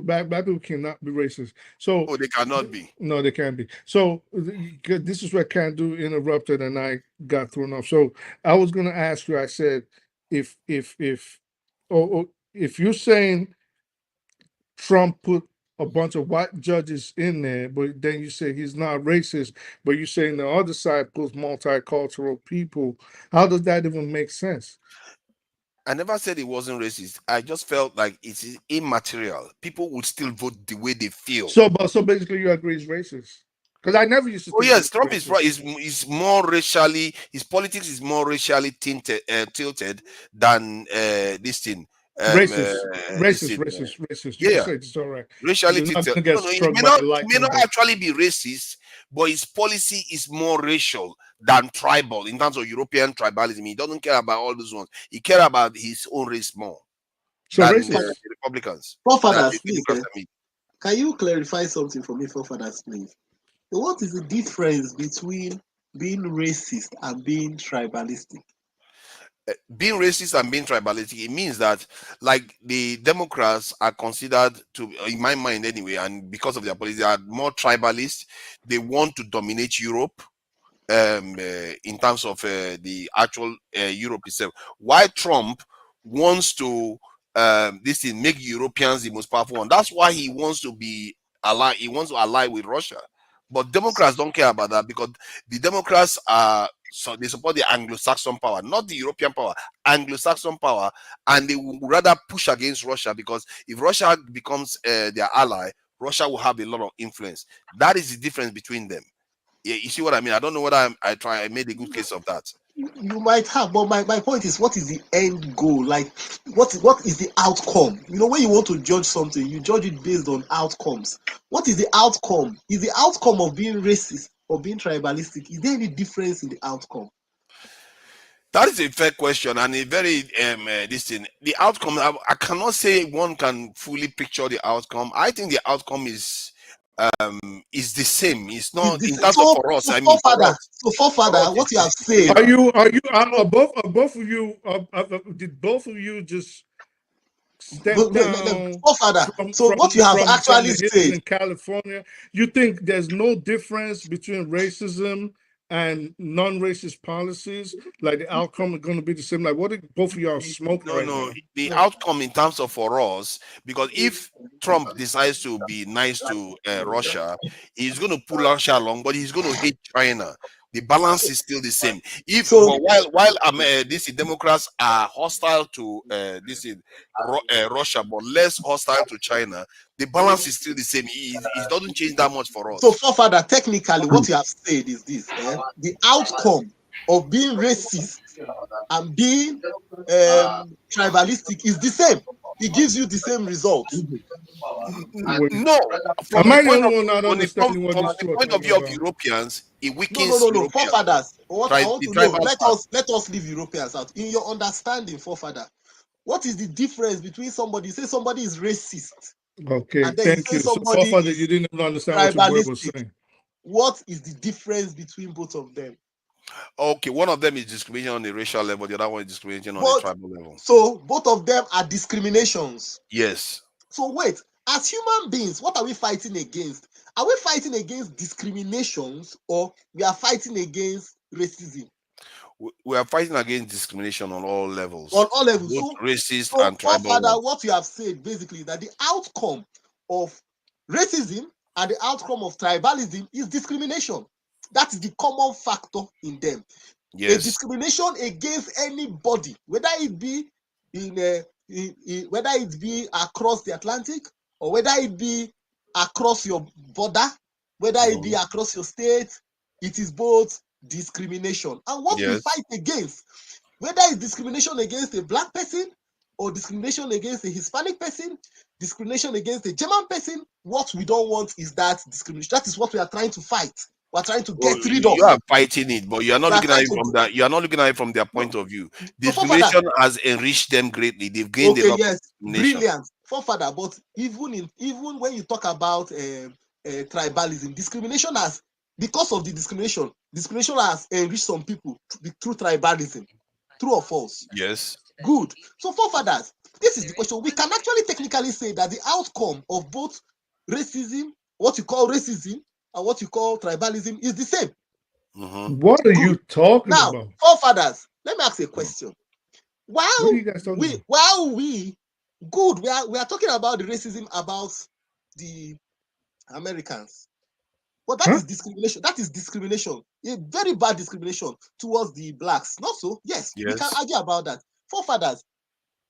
black people cannot be racist. So they cannot be. No, they can't be. So this is where Kandu interrupted and I got thrown off. So I was gonna ask you, I said, if you're saying Trump put a bunch of white judges in there, but then you say he's not racist, but you're saying the other side puts multicultural people. How does that even make sense? I never said it wasn't racist. I just felt like it's immaterial. People would still vote the way they feel. So basically you agree he's racist? Because I never used to. Oh yes, Trump is more racially. His politics is more racially tilted than this thing. Racist. Yeah, it's all right. Racially tilted. It may not actually be racist, but his policy is more racial than tribal in terms of European tribalism. He doesn't care about all those ones. He cares about his own race more. So than racist. the Republicans. Forefathers, please. Can you clarify something for me, forefathers, please? What is the difference between being racist and being tribalistic? Being racist and being tribalistic, it means that, like, the Democrats are considered to, in my mind anyway, and because of their policy, they are more tribalist. They want to dominate Europe in terms of the actual Europe itself. Why Trump wants to make Europeans the most powerful one. That's why he wants to be allied. He wants to ally with Russia. But Democrats don't care about that, because the Democrats they support the Anglo-Saxon power, not the European power, Anglo-Saxon power, and they would rather push against Russia, because if Russia becomes their ally, Russia will have a lot of influence. That is the difference between them. Yeah, you see what I mean? I don't know whether I made a good case of that. You might have, but my point is, what is the end goal? Like, what is the outcome? When you want to judge something, you judge it based on outcomes. What is the outcome? Is the outcome of being racist or being tribalistic? Is there any difference in the outcome? That is a fair question, and a very the outcome. I cannot say one can fully picture the outcome. I think the outcome is the same. It's not in terms of for us. Forefather, what you have said. Are you both of you? Did both of you just step down? Forefather. What you have actually said in California, you think there's no difference between racism and non-racist policies? Like the outcome is going to be the same? Like, what did both of y'all smoke? No. The outcome in terms of for us, because if Trump decides to be nice to Russia, he's going to pull Russia along, but he's going to hate China. The balance is still the same. While the Democrats are hostile to Russia, but less hostile to China, the balance is still the same. It doesn't change that much for us. So, forefather, technically, what you have said is this: the outcome of being racist and being tribalistic is the same. It gives you the same result. No, from the point of view of Europeans, it weakens. No. Forefathers, what I want to know, let us leave Europeans out. In your understanding, forefather, what is the difference between somebody say somebody is racist? Okay, thank you. So, forefather, you didn't even understand what your word was saying. What is the difference between both of them? Okay, one of them is discrimination on the racial level, the other one is discrimination on the tribal level. So both of them are discriminations. Yes. So wait, as human beings, what are we fighting against? Are we fighting against discriminations, or we are fighting against racism? We are fighting against discrimination on all levels. On all levels. Both racist and tribal. tribal. What you have said basically that the outcome of racism and the outcome of tribalism is discrimination. That is the common factor in them. Yes. A discrimination against anybody, whether it be whether it be across the Atlantic, or whether it be across your border, whether it be across your state, it is both discrimination. And what we fight against, whether it's discrimination against a black person or discrimination against a Hispanic person, discrimination against a German person, what we don't want is that discrimination. That is what we are trying to fight. We're trying to get rid of. You are fighting it, but you are not looking at it from that. You are not looking at it from their point of view. Discrimination has enriched them greatly. They've gained a lot of discrimination. Brilliant, forefather. But even when you talk about tribalism, discrimination has, because of the discrimination has enriched some people through tribalism. True or false? Yes. Good. So, forefathers, this is the question. We can actually technically say that the outcome of both racism, what you call racism, and what you call tribalism is the same. What are you talking about? Now, forefathers, let me ask a question. While we are talking about the racism about the Americans, but that is discrimination. That is discrimination, a very bad discrimination towards the blacks. Not so? Yes, we can argue about that. Forefathers,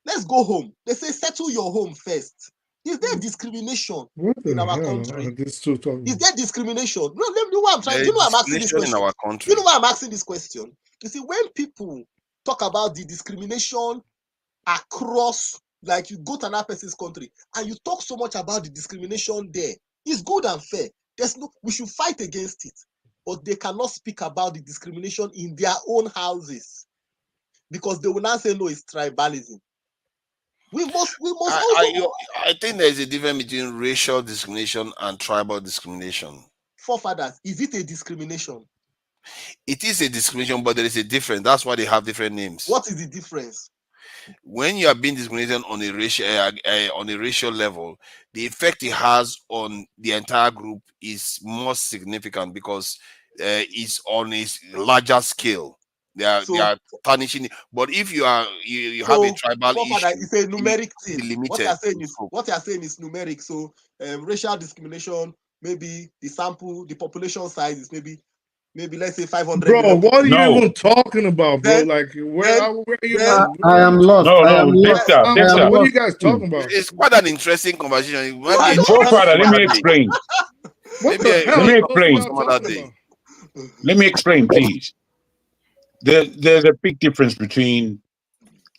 let's go home. They say settle your home first. Is there discrimination in our country? Is there discrimination? No, let me know why I'm trying. You know why I'm asking this question? In our country. You know why I'm asking this question? You see, when people talk about the discrimination across, like you go to another person's country and you talk so much about the discrimination there, it's good and fair. We should fight against it, but they cannot speak about the discrimination in their own houses because they will not say no, it's tribalism. We must I think there's a difference between racial discrimination and tribal discrimination. Forefathers, is it a discrimination? It is a discrimination, but there is a difference. That's why they have different names. What is the difference? When you are being discriminated on a racial level, the effect it has on the entire group is more significant because it's on a larger scale. They are tarnishing it. But if you have a tribal issue, it's a numeric thing. What you are saying is numeric. So racial discrimination, maybe the sample, the population size is maybe let's say 500. Bro, what are you even talking about, bro? Like where are you? I am lost. Dexter. What are you guys talking about? It's quite an interesting conversation. Let me explain. Let me explain, please. There's a big difference between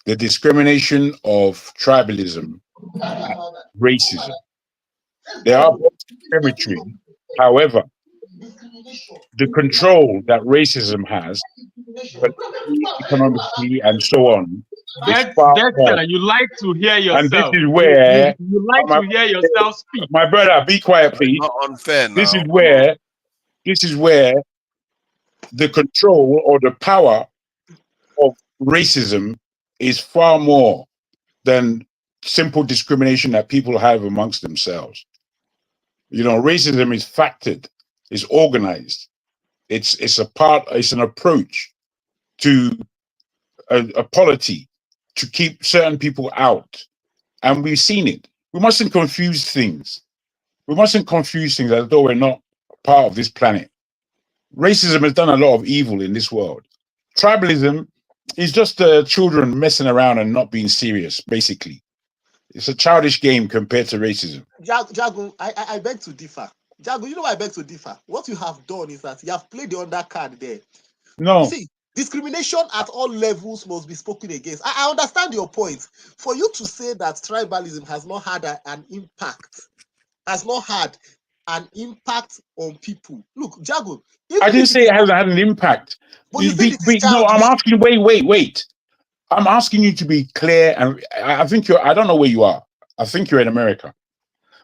the discrimination of tribalism and racism. They are both discriminatory. However, the control that racism has, economically and so on, Dexter, you like to hear yourself. And this is where you like to hear yourself speak. My brother, be quiet, please. Not unfair now. This is where the control or the power of racism is far more than simple discrimination that people have amongst themselves. You know, racism is factored, is organized. It's an approach to a polity to keep certain people out. And we've seen it. We mustn't confuse things. We mustn't confuse things as though we're not part of this planet. Racism has done a lot of evil in this world. Tribalism is just children messing around and not being serious, basically. It's a childish game compared to racism. Jago, I beg to differ. Jago, you know why I beg to differ? What you have done is that you have played the undercard there. No. You see, discrimination at all levels must be spoken against. I understand your point. For you to say that tribalism has not had an impact, on people. Look, Jago. I didn't say it hasn't had an impact. No, I'm asking, wait. I'm asking you to be clear, and I think I don't know where you are. I think you're in America.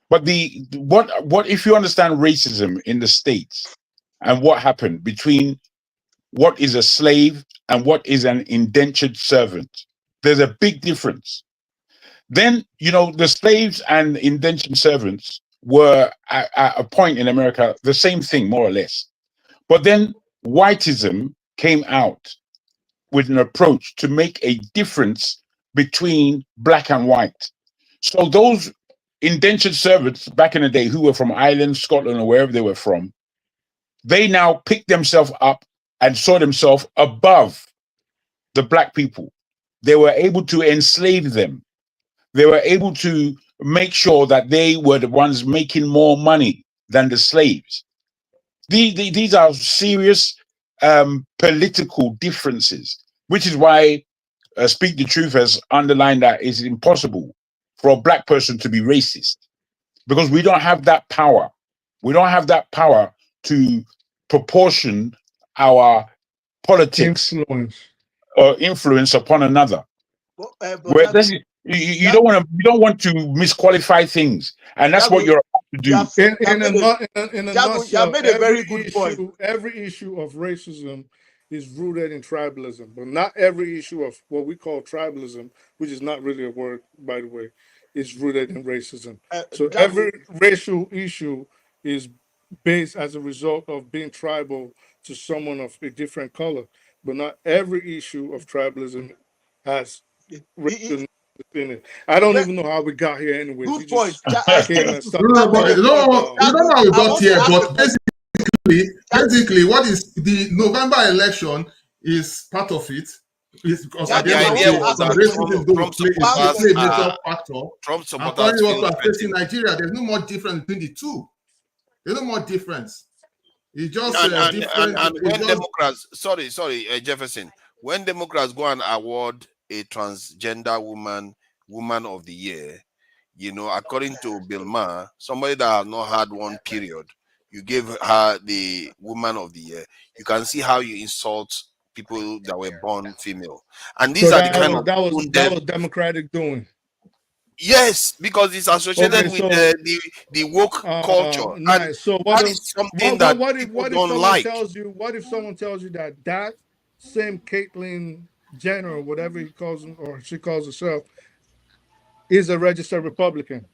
But what if you understand racism in the States and what happened between what is a slave and what is an indentured servant? There's a big difference. Then, you know, the slaves and indentured servants were at a point in America the same thing, more or less. But then whiteism came out with an approach to make a difference between black and white. So those indentured servants back in the day who were from Ireland, Scotland, or wherever they were from, they now picked themselves up and saw themselves above the black people. They were able to enslave them. They were able to make sure that they were the ones making more money than the slaves. These are serious political differences, which is why Speak the Truth has underlined that it's impossible for a black person to be racist, because we don't have that power. We don't have that power to proportion our politics or influence upon another. You don't want to misqualify things, and that's what you're about to do. In a nutshell, every issue of racism is rooted in tribalism, but not every issue of what we call tribalism, which is not really a word, by the way, is rooted in racism. So every racial issue is based as a result of being tribal to someone of a different color, but not every issue of tribalism has racial in it. I don't even know how we got here anyway. Good point. We don't know how we got here, but basically, what is the November election is part of it. Is because at the end of the day, racism is going to play a major factor. Trump and currently what we're facing in Nigeria, there's no more difference between the two. There's no more difference. It's just different. And when Democrats, sorry, Jefferson, when Democrats go and award a transgender woman of the year, you know, according to Bill Maher, somebody that has not had one period, you give her the woman of the year. You can see how you insult people that were born female, and these are the kind of that was Democratic doing. Yes, because it's associated with the woke culture. Nice. And so that is something that people don't like. What if someone tells you that same Caitlyn Jenner, or whatever he calls him or she calls herself, is a registered Republican?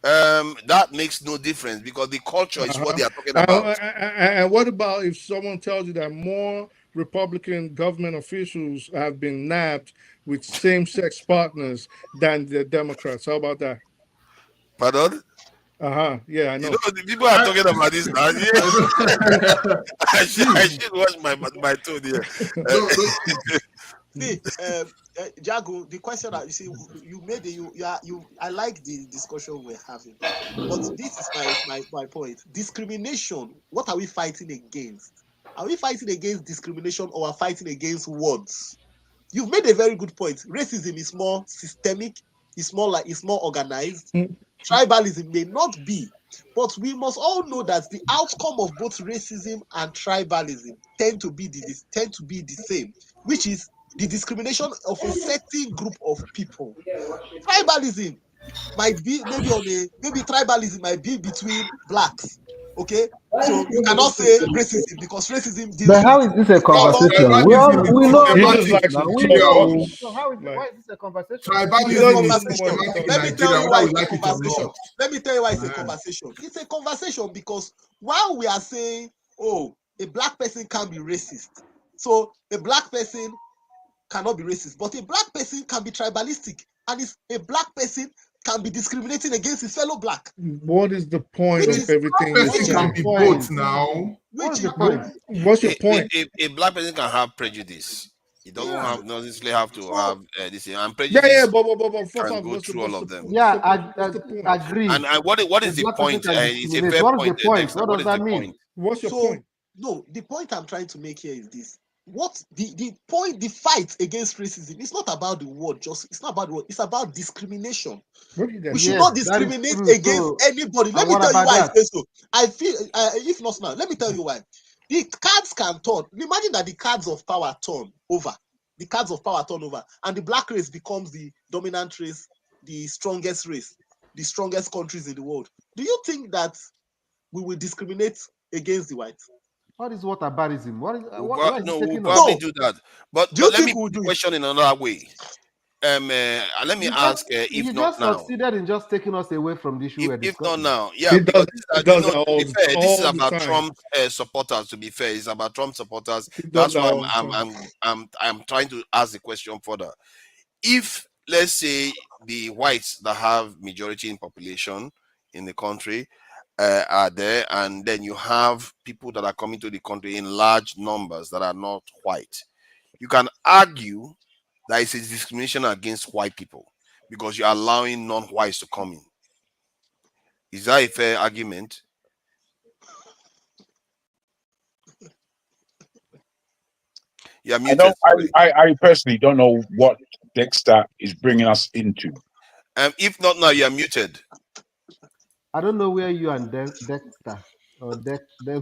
That makes no difference, because the culture is what they are talking about. And what about if someone tells you that more Republican government officials have been nabbed with same-sex partners than the Democrats? How about that? Pardon? Yeah, I know. You know, the people are talking about this now. I should watch my tone here. See, Jago, the question that you see, you made I like the discussion we're having, but this is my point. Discrimination. What are we fighting against? Are we fighting against discrimination, or are we fighting against words? You've made a very good point. Racism is more systemic. It's more organized. Tribalism may not be, but we must all know that the outcome of both racism and tribalism tend to be the same, which is the discrimination of a certain group of people. Tribalism might be maybe tribalism might be between blacks. Okay, so you cannot say racism, because racism deals. But how is this a conversation? We know. So why is this a conversation? Let me tell you why it's a conversation. Let me tell you why it's a conversation. It's a conversation because while we are saying, oh, a black person can be racist, so a black person cannot be racist, but a black person can be tribalistic, and a black person can be discriminating against his fellow black. What is the point of everything you're saying? Can be both now. What's your point? A black person can have prejudice. It doesn't necessarily have to have this. And prejudice can go through all of them. Yeah, I agree. And what is the point? It's a fair point. What does that mean? What's your point? No, the point I'm trying to make here is this. What the fight against racism is not about the word, it's not about the word, it's about discrimination. We should not discriminate against anybody. Let me tell you why I say so. I feel if not now, let me tell you why. The cards can turn. Imagine that the cards of power turn over. The cards of power turn over, and the black race becomes the dominant race, the strongest race, the strongest countries in the world. Do you think that we will discriminate against the whites? What is whataboutism? We'll probably do that. But let me put the question in another way. Let me ask if not now. You just succeeded in just taking us away from the issue. If not now, yeah, because this is about Trump supporters. To be fair, it's about Trump supporters. That's why I'm trying to ask the question further. If, let's say, the whites that have majority in population in the country are there, and then you have people that are coming to the country in large numbers that are not white, you can argue that it's a discrimination against white people because you're allowing non-whites to come in. Is that a fair argument? You're muted. I personally don't know what Dexter is bringing us into. If not now, you're muted. I don't know where you and Dexter or Dexter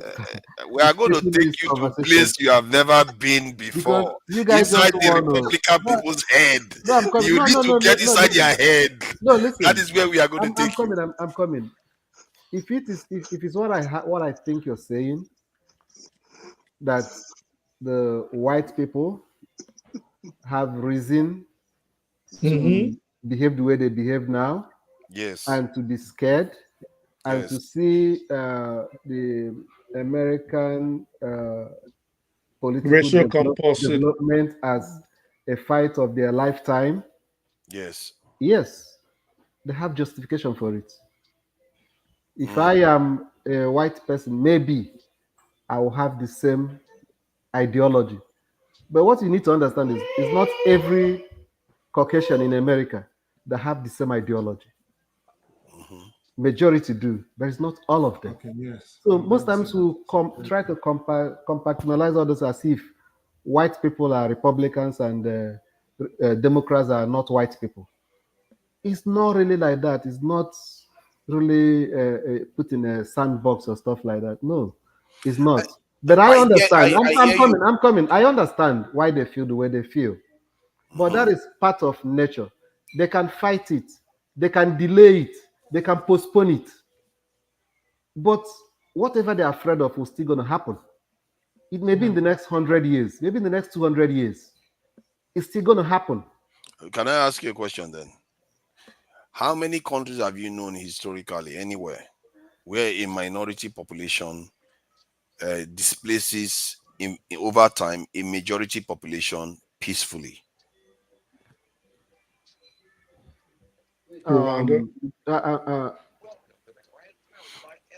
We are going to taking take this you to a conversation, place you have never been because before. you guys Inside just the want to. Republican people's head. No, I'm coming. You No, need no, to no, get no, inside listen. their head. No, listen. That is where we are going to I'm take coming. you. I'm coming. If it's what I think you're saying, that the white people have reason to behave the way they behave now, Yes, and to be scared, and to see the American political development as a fight of their lifetime. yes. Yes, they have justification for it. If I am a white person, maybe I will have the same ideology. But what you need to understand is it's not every Caucasian in America that have the same ideology. Majority do, but it's not all of them. Okay, yes. So most times we try to compartmentalize all this as if white people are Republicans and Democrats are not white people. It's not really like that. It's not really put in a sandbox or stuff like that. No, it's not. But I understand. I'm coming. I understand why they feel the way they feel. But that is part of nature. They can fight it. They can delay it. They can postpone it. But whatever they're afraid of will still going to happen. It may be in the next 100 years, maybe in the next 200 years. It's still going to happen. Can I ask you a question then? How many countries have you known historically, anywhere, where a minority population displaces over time a majority population peacefully?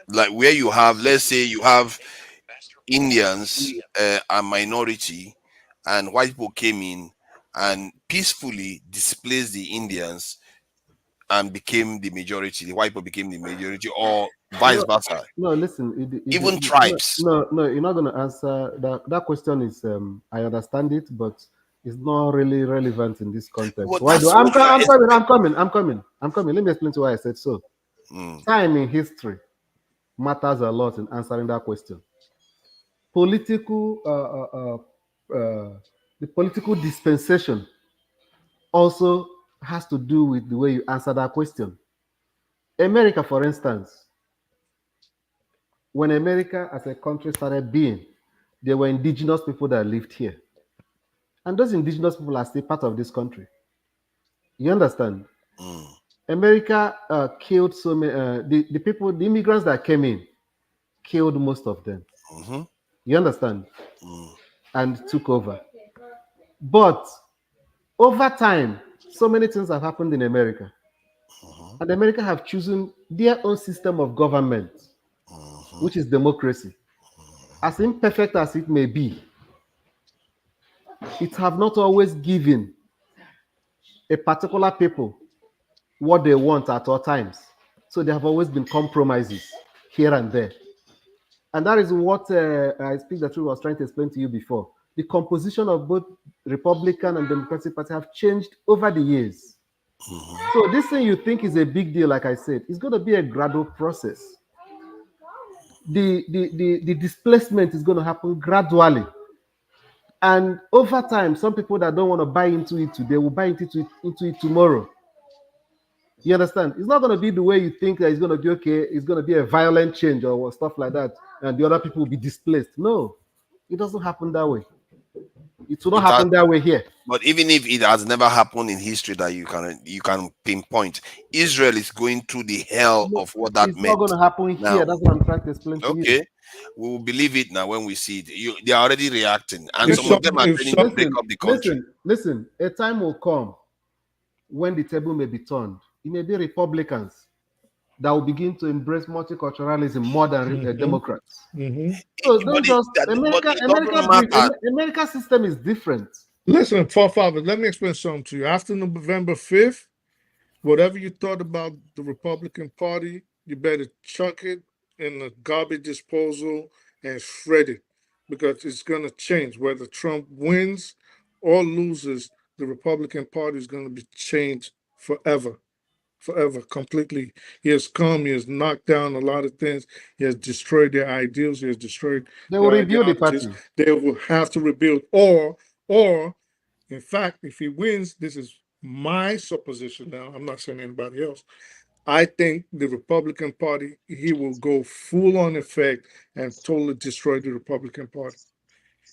Like where you have, let's say you have Indians, a minority, and white people came in and peacefully displaced the Indians and became the majority. The white people became the majority, or vice versa. No, listen. Even tribes. No, you're not going to answer that. That question is, I understand it, but it's not really relevant in this context. Well, Why do I'm coming. Let me explain to why I said so. Time in history matters a lot in answering that question. The political dispensation also has to do with the way you answer that question. America, for instance, when America as a country started being, there were indigenous people that lived here. And those indigenous people are still part of this country. You understand? America killed so many, the people, the immigrants that came in, killed most of them. You understand? And took over. But over time, so many things have happened in America. And America have chosen their own system of government, which is democracy. As imperfect as it may be, it have not always given a particular people what they want at all times. So there have always been compromises here and there. And that is what I Speak the Truth was trying to explain to you before. The composition of both Republican and Democratic Party have changed over the years. So this thing you think is a big deal, like I said, it's going to be a gradual process. The displacement is going to happen gradually. And over time, some people that don't want to buy into it today will buy into it tomorrow. You understand? It's not going to be the way you think that it's going to be okay. It's going to be a violent change or stuff like that, and the other people will be displaced. No, it doesn't happen that way. It will not happen that way here. But even if it has never happened in history that you can pinpoint, Israel is going through the hell of what that meant. It's not going to happen here. That's what I'm trying to explain to you. Okay, we will believe it now when we see it. They are already reacting, and some of them are trying to break up the country. Listen, a time will come when the table may be turned. It may be Republicans that will begin to embrace multiculturalism more than Democrats. So America's system is different. Listen, forefather, let me explain something to you. After November 5th, whatever you thought about the Republican Party, you better chuck it in the garbage disposal and shred it. because it's going to change. Whether Trump wins or loses, the Republican Party is going to be changed forever. Forever, completely. He has come, he has knocked down a lot of things, he has destroyed their ideals, he has destroyed They will their rebuild the ideologies. party. They will have to rebuild, or in fact, if he wins, this is my supposition now, I'm not saying anybody else. I think the Republican Party, he will go full on effect and totally destroy the Republican Party.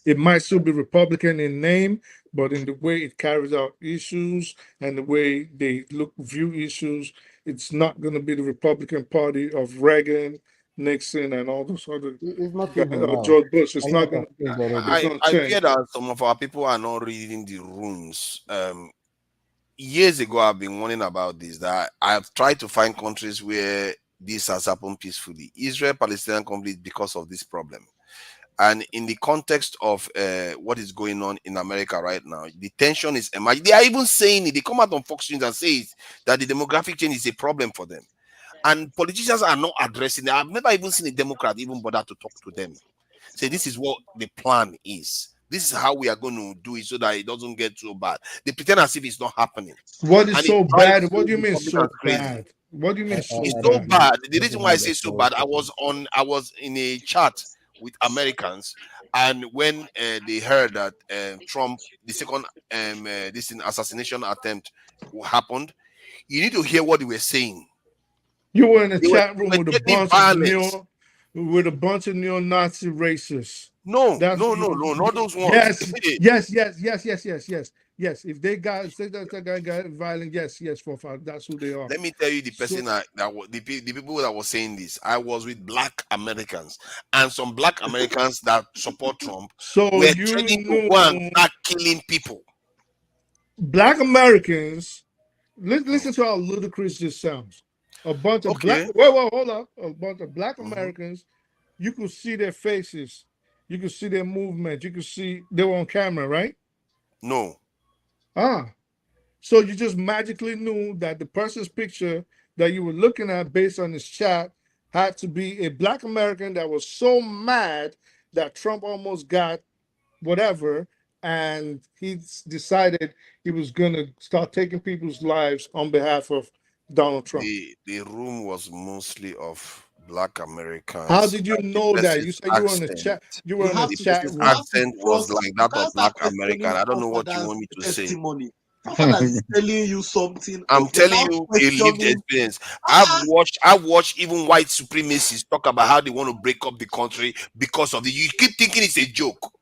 It might still be Republican in name, but in the way it carries out issues and the way they view issues, it's not going to be the Republican Party of Reagan, Nixon, and all those other It's not guys, even or now. George Bush. It's A not lot going of things already. it's going to I change. fear that some of our people are not reading the rooms. Years ago, I've been warning about this, that I've tried to find countries where this has happened peacefully. Israel-Palestinian conflict because of this problem. And in the context of what is going on in America right now, the tension is emerging. They are even saying it. They come out on Foxnews and say that the demographic change is a problem for them. And politicians are not addressing it. I've never even seen a Democrat even bother to talk to them. Say, this is what the plan is. This is how we are going to do it so that it doesn't get so bad. They pretend as if it's not happening. What is And so it drives bad? What do you mean Republicans so crazy. bad? What do you mean so It's bad? so bad. The reason why I say so bad, I was in a chat with Americans, and when they heard that Trump, the second this assassination attempt happened, you need to hear what they were saying. You were in a chat room with a bunch of neo-Nazi racists. No, not those ones. Yes. If they got violent, yes, that's who they are. Let me tell you the person the people that was saying this. I was with Black Americans, and some Black Americans that support Trump were threatening to go and start killing people. Black Americans, listen to how ludicrous this sounds. A bunch of a bunch of Black Americans, you could see their faces, you could see their movement, you could see they were on camera, right? No. So you just magically knew that the person's picture that you were looking at based on his chat had to be a Black American that was so mad that Trump almost got whatever, and he decided he was going to start taking people's lives on behalf of Donald Trump. The room was mostly of Black Americans. How did you know that? You said you were on the chat. You were on the chat room. Accent was like that of Black American. I don't know what you want me to say. Is telling you something. I'm telling you a lived experience. I've watched even white supremacists talk about how they want to break up the country because of the. You keep thinking it's a joke.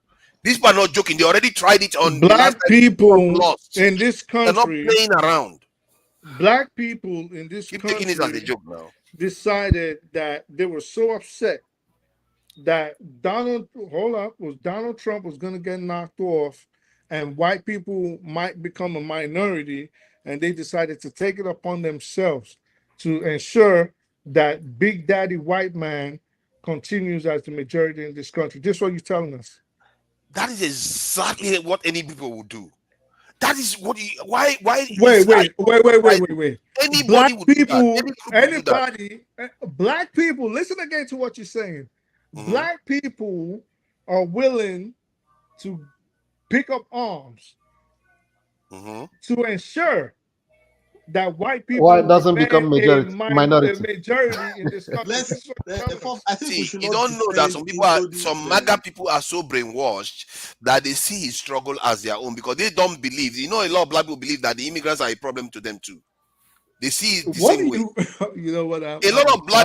These people are not joking. They already tried it on Black people in this country. They're not playing around. Black people in this keep country taking it as a joke now. Decided that they were so upset that Donald Trump was going to get knocked off, and white people might become a minority, and they decided to take it upon themselves to ensure that Big Daddy white man continues as the majority in this country. This is what you're telling us. That is exactly what any people would do. That is what why wait. Anybody Black would people, do that. Black people, listen again to what you're saying. Black people are willing to pick up arms to ensure that white people why it doesn't become minority in this country. You don't know that some MAGA people are so brainwashed that they see his struggle as their own because they don't believe. You know, a lot of Black people believe that the immigrants are a problem to them too. They see it the same way. You know what?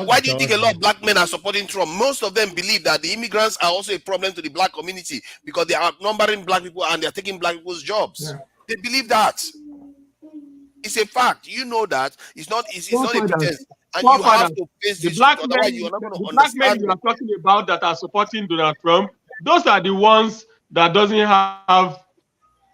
Why do you think a lot of Black men are supporting Trump? Most of them believe that the immigrants are also a problem to the Black community because they are outnumbering Black people and they are taking Black people's jobs. Yeah. They believe that. It's a fact. You know that. It's not a pretense. And you have to face the this. Black men you are talking about that are supporting Donald Trump, those are the ones that doesn't have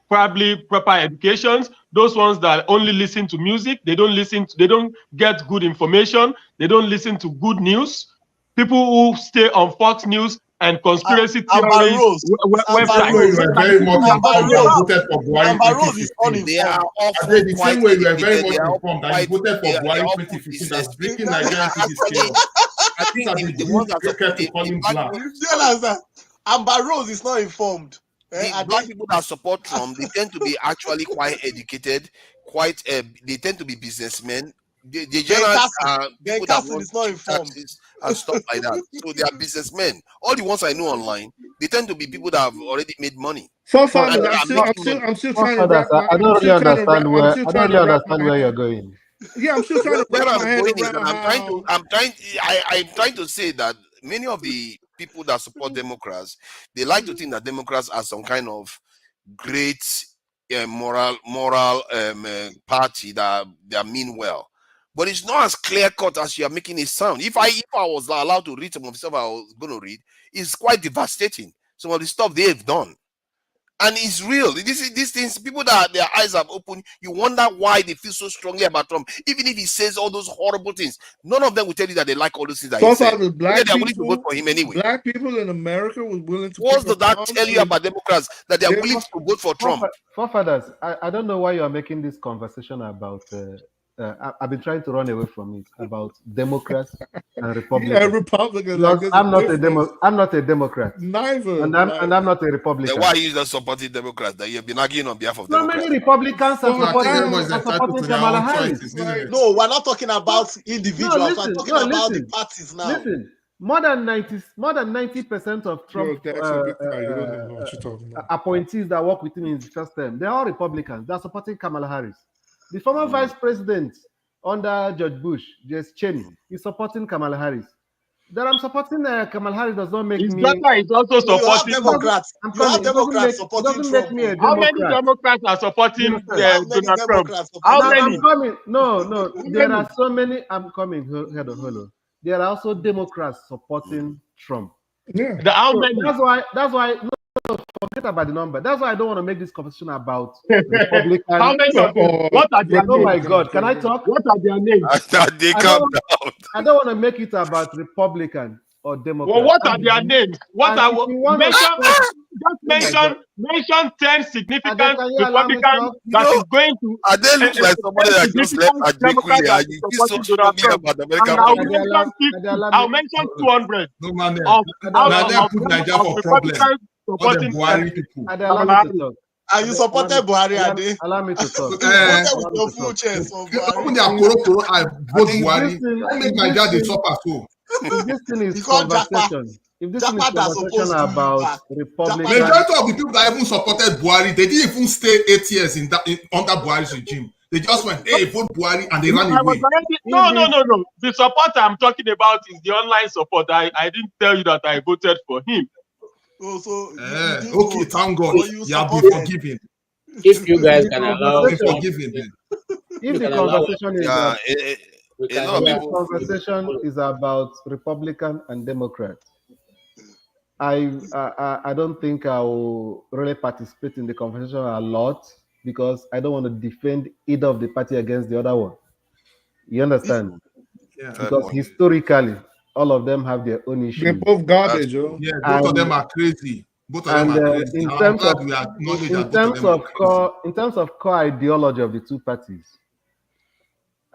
probably proper educations, those ones that only listen to music, they don't get good information, they don't listen to good news. People who stay on Fox News and conspiracy theories websites. They are awful. The same way you are very much informed that you voted for Buhari 2015 that's breaking Nigerian cities chaos. I think the ones that kept to call him black. Amber Rose is not informed. The black people that support Trump, they tend to be actually quite educated, quite. They tend to be businessmen. They generally are people that want is not cheap informed. taxes and stuff like that. So they are businessmen. All the ones I know online, they tend to be people that have already made money. Forefathers, I'm still trying to wrap my. I don't really understand where you're going. Yeah, I'm still trying to wrap my head around I'm trying to say that many of the people that support Democrats, they like to think that Democrats are some kind of great moral party that they mean well. But it's not as clear cut as you are making it sound. If I was allowed to read some of the stuff I was going to read, it's quite devastating. Some of the stuff they have done. And it's real. These things, people that their eyes have opened, you wonder why they feel so strongly about Trump. Even if he says all those horrible things, none of them will tell you that they like all those things that he said. Black they're willing to vote for him anyway. Black people in America was willing to. What does that tell you about Democrats that they are willing to vote for Trump? Forefathers, I don't know why you are making this conversation about. I've been trying to run away from it about Democrats and Republicans. Yeah, Republicans. I'm not a Democrat. Neither. And I'm not a Republican. Then why are you just supporting Democrats? That you've been arguing on behalf of so Democrats. many Republicans are supporting Kamala Harris. No, we're not talking about individuals. We're talking about the parties now. Listen, more than 90% of Trump appointees that work with him in his first term, they're all Republicans. They're supporting Kamala Harris. The former vice president under George Bush, Jess Cheney, is supporting Kamala Harris. That I'm supporting Kamala Harris does not make me. Is also supporting Democrats. Democrats supporting doesn't make me a Democrat. How many Democrats are supporting Donald Trump? How many? I'm coming. No. There are so many. I'm coming. Hello. There are also Democrats supporting Trump. Yeah. How many? That's why. No, forget about the number. That's why I don't want to make this conversation about Republican. How many of them? What are their names? Oh my God! Can I talk? What are their names? I don't want to make it about Republican or Democrat. Well, what are their names? Mention 10 significant Republicans that is going to. Are they look like somebody that just left Adekunle? You so about American. I'll mention 200. No man, they put Nigeria for problem. Supporting Buhari people. And you supported Buhari, Ade? Allow me to talk. With your full chest of When they are Koro, I vote Buhari. I make Nigeria the suffer so. If this thing is conversation, about Republican, majority of the people that even supported Buhari, they didn't even stay 8 years under Buhari's regime. They just went, hey, vote Buhari, and they ran away. No. The support I'm talking about is the online support. I didn't tell you that I voted for him. Okay, thank God. You have been forgiven. If you guys can allow, if the conversation is about Republican and Democrat, I don't think I will really participate in the conversation a lot because I don't want to defend either of the party against the other one. You understand? Yeah. Because historically, all of them have their own issues. They're both garbage, both of them are crazy. Both of them are crazy. In terms of core ideology of the two parties,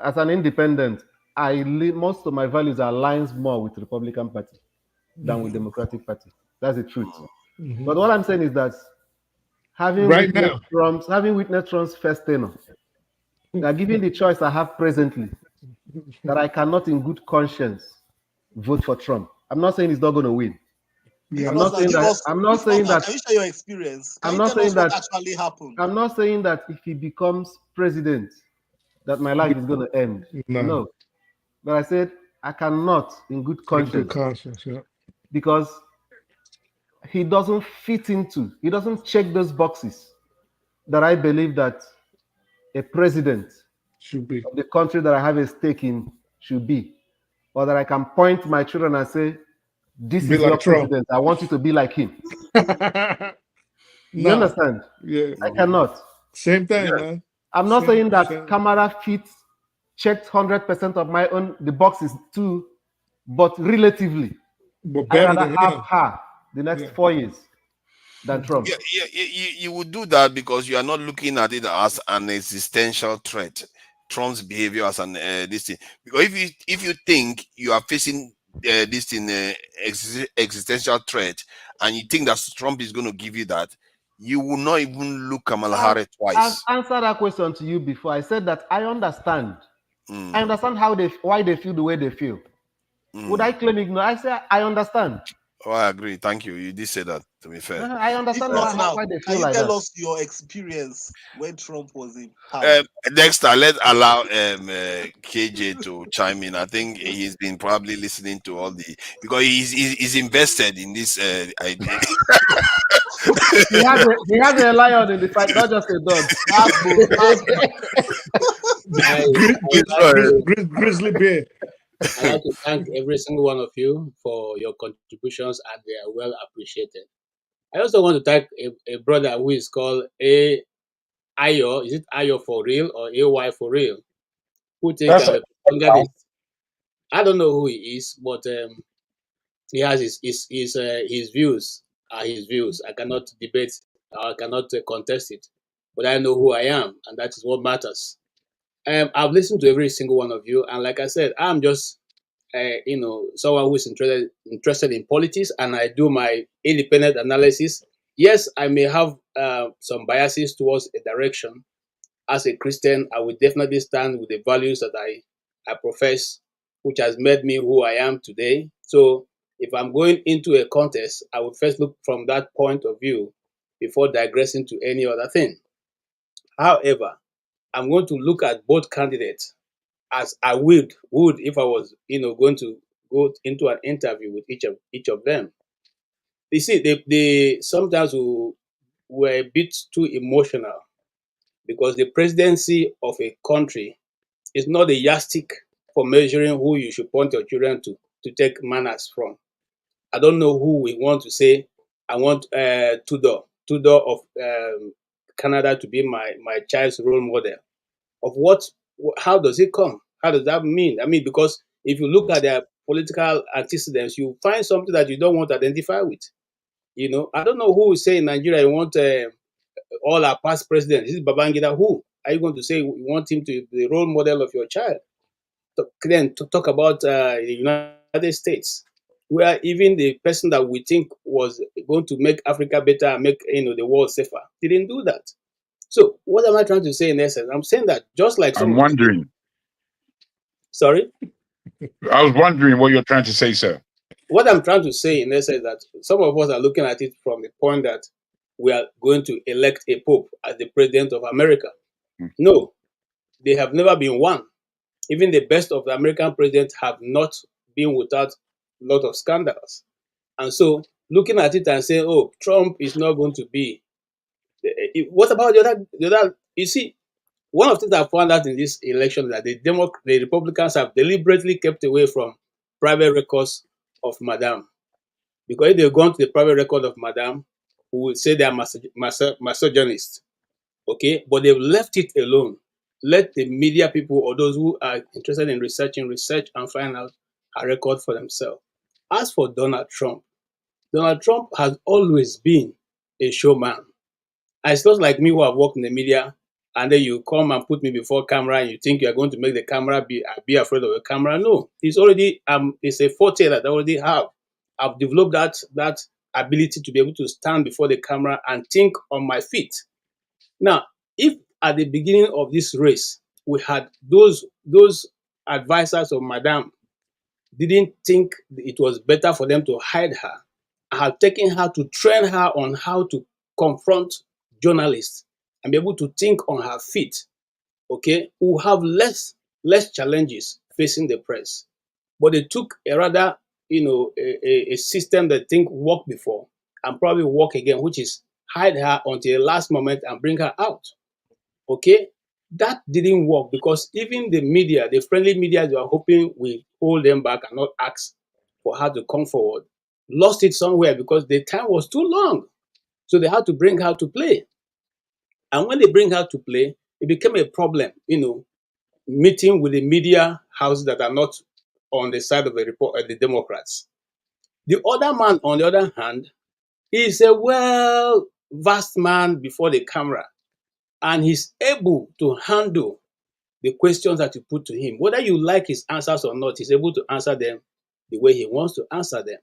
as an independent, most of my values aligns more with the Republican Party than with Democratic Party. That's the truth. But what I'm saying is that having witnessed Trump's first tenure, that given the choice I have presently, that I cannot in good conscience vote for Trump. I'm not saying he's not going to win. Yeah. I'm not saying that. Can you share your experience? I'm not saying that actually happened. I'm not saying that if he becomes president, that my life is going to end. No. But I said I cannot in good conscience. Because he doesn't he doesn't check those boxes that I believe that a president should be of the country that I have a stake in should be. Or that I can point my children and say, this is your president. I want you to be like him. You understand? Yeah. I cannot. Same thing, man. I'm not saying that Kamala checked 100% of the boxes too, but relatively, I'd rather have her the next 4 years than Trump. You would do that because you are not looking at it as an existential threat. Trump's behavior as an this thing. Because if you think you are facing this thing existential threat, and you think that Trump is going to give you that, you will not even look Kamala Harris I've twice. answered that question to you before. I said that I understand. Mm. I understand why they feel the way they feel. Would I claim ignorance? I say I understand. Oh, I agree. Thank you. You did say that, to be fair. I understand If not now, why they can feel you like tell that. us your experience when Trump was in power? Next time, let's allow KJ to chime in. I think he's been probably listening to all the, because he's invested in this idea. He has a lion in the fight, not just a dog. Grizzly bear. I'd like to thank every single one of you for your contributions, and they are well appreciated. I also want to thank a brother who is called Ayo. Is it Ayo for real or AY for real? Who think I'm a propagandist. I don't know who he is, but he has his views are his views. I cannot debate, I cannot contest it, but I know who I am, and that is what matters. I've listened to every single one of you, and like I said, I'm just someone who is interested in politics, and I do my independent analysis. Yes, I may have some biases towards a direction. As a Christian, I will definitely stand with the values that I profess, which has made me who I am today. So if I'm going into a contest, I will first look from that point of view before digressing to any other thing. However, I'm going to look at both candidates as I would if I was, going to go into an interview with each of them. You see, they sometimes were a bit too emotional, because the presidency of a country is not a yardstick for measuring who you should point your children to take manners from. I don't know who we want to say, I want Tudor of Canada to be my child's role model. Of what? How does it come? How does that mean? I mean, because if you look at their political antecedents, you find something that you don't want to identify with. I don't know who will say in Nigeria you want all our past presidents. This is Babangida. Who are you going to say you want him to be the role model of your child? Then to talk about the United States, where even the person that we think was going to make Africa better and make the world safer didn't do that. So what am I trying to say in essence? I'm saying that just like I'm wondering. Sorry? I was wondering what you're trying to say, sir. What I'm trying to say in essence is that some of us are looking at it from the point that we are going to elect a pope as the president of America. No, they have never been one. Even the best of the American presidents have not been without a lot of scandals. And so looking at it and saying, oh, Trump is not going to be. What about the other? You see, one of the things I found out in this election is that the Republicans have deliberately kept away from private records of Madame. Because if they've gone to the private record of Madame, who will say they are misogynists. Okay? But they've left it alone. Let the media people or those who are interested in research and find out a record for themselves. As for Donald Trump has always been a showman. It's not like me who have worked in the media, and then you come and put me before camera and you think you are going to make the camera be afraid of the camera. No, it's a forte that I already have. I've developed that ability to be able to stand before the camera and think on my feet. Now, if at the beginning of this race we had those advisors of Madame didn't think it was better for them to hide her, I have taken her to train her on how to confront journalists and be able to think on her feet, okay, who have less challenges facing the press. But they took a rather, a system that think worked before and probably work again, which is hide her until the last moment and bring her out. Okay? That didn't work because even the media, the friendly media they were hoping we hold them back and not ask for her to come forward, lost it somewhere because the time was too long. So they had to bring her to play. And when they bring her to play, it became a problem, meeting with the media houses that are not on the side of the Democrats. The other man, on the other hand, is a vast man before the camera, and he's able to handle the questions that you put to him. Whether you like his answers or not, he's able to answer them the way he wants to answer them.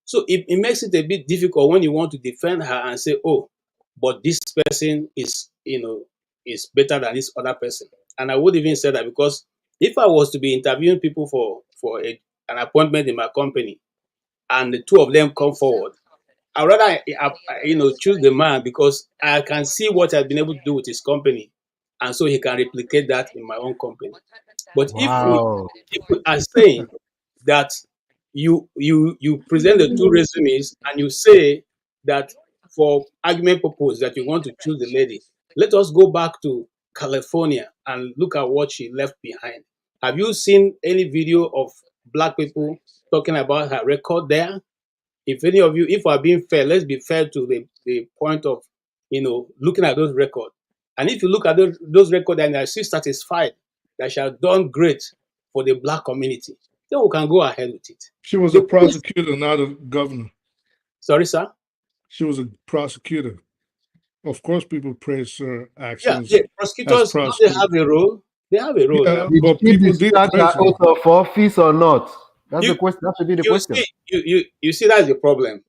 So it makes it a bit difficult when you want to defend her and say, oh, but this person is, is better than this other person. And I would even say that because if I was to be interviewing people for an appointment in my company and the two of them come forward, I'd rather, choose the man because I can see what I've been able to do with his company. And so he can replicate that in my own company. But Wow. if we are saying that you present the two resumes and you say that for argument purpose that you want to choose the lady, let us go back to California and look at what she left behind. Have you seen any video of black people talking about her record there? If any of you, if we're being fair, let's be fair to the point of, looking at those records. And if you look at those records and are still satisfied that she has done great for the black community, then we can go ahead with it. She was a prosecutor, not a governor. Sorry, sir? She was a prosecutor. Of course, people praise her actions. Yeah, prosecutors, don't they have a role? They have a role. Yeah, Did but she people did discharge her praise her. oath of office or not? That's the question. That should be the question. You see, that's the problem.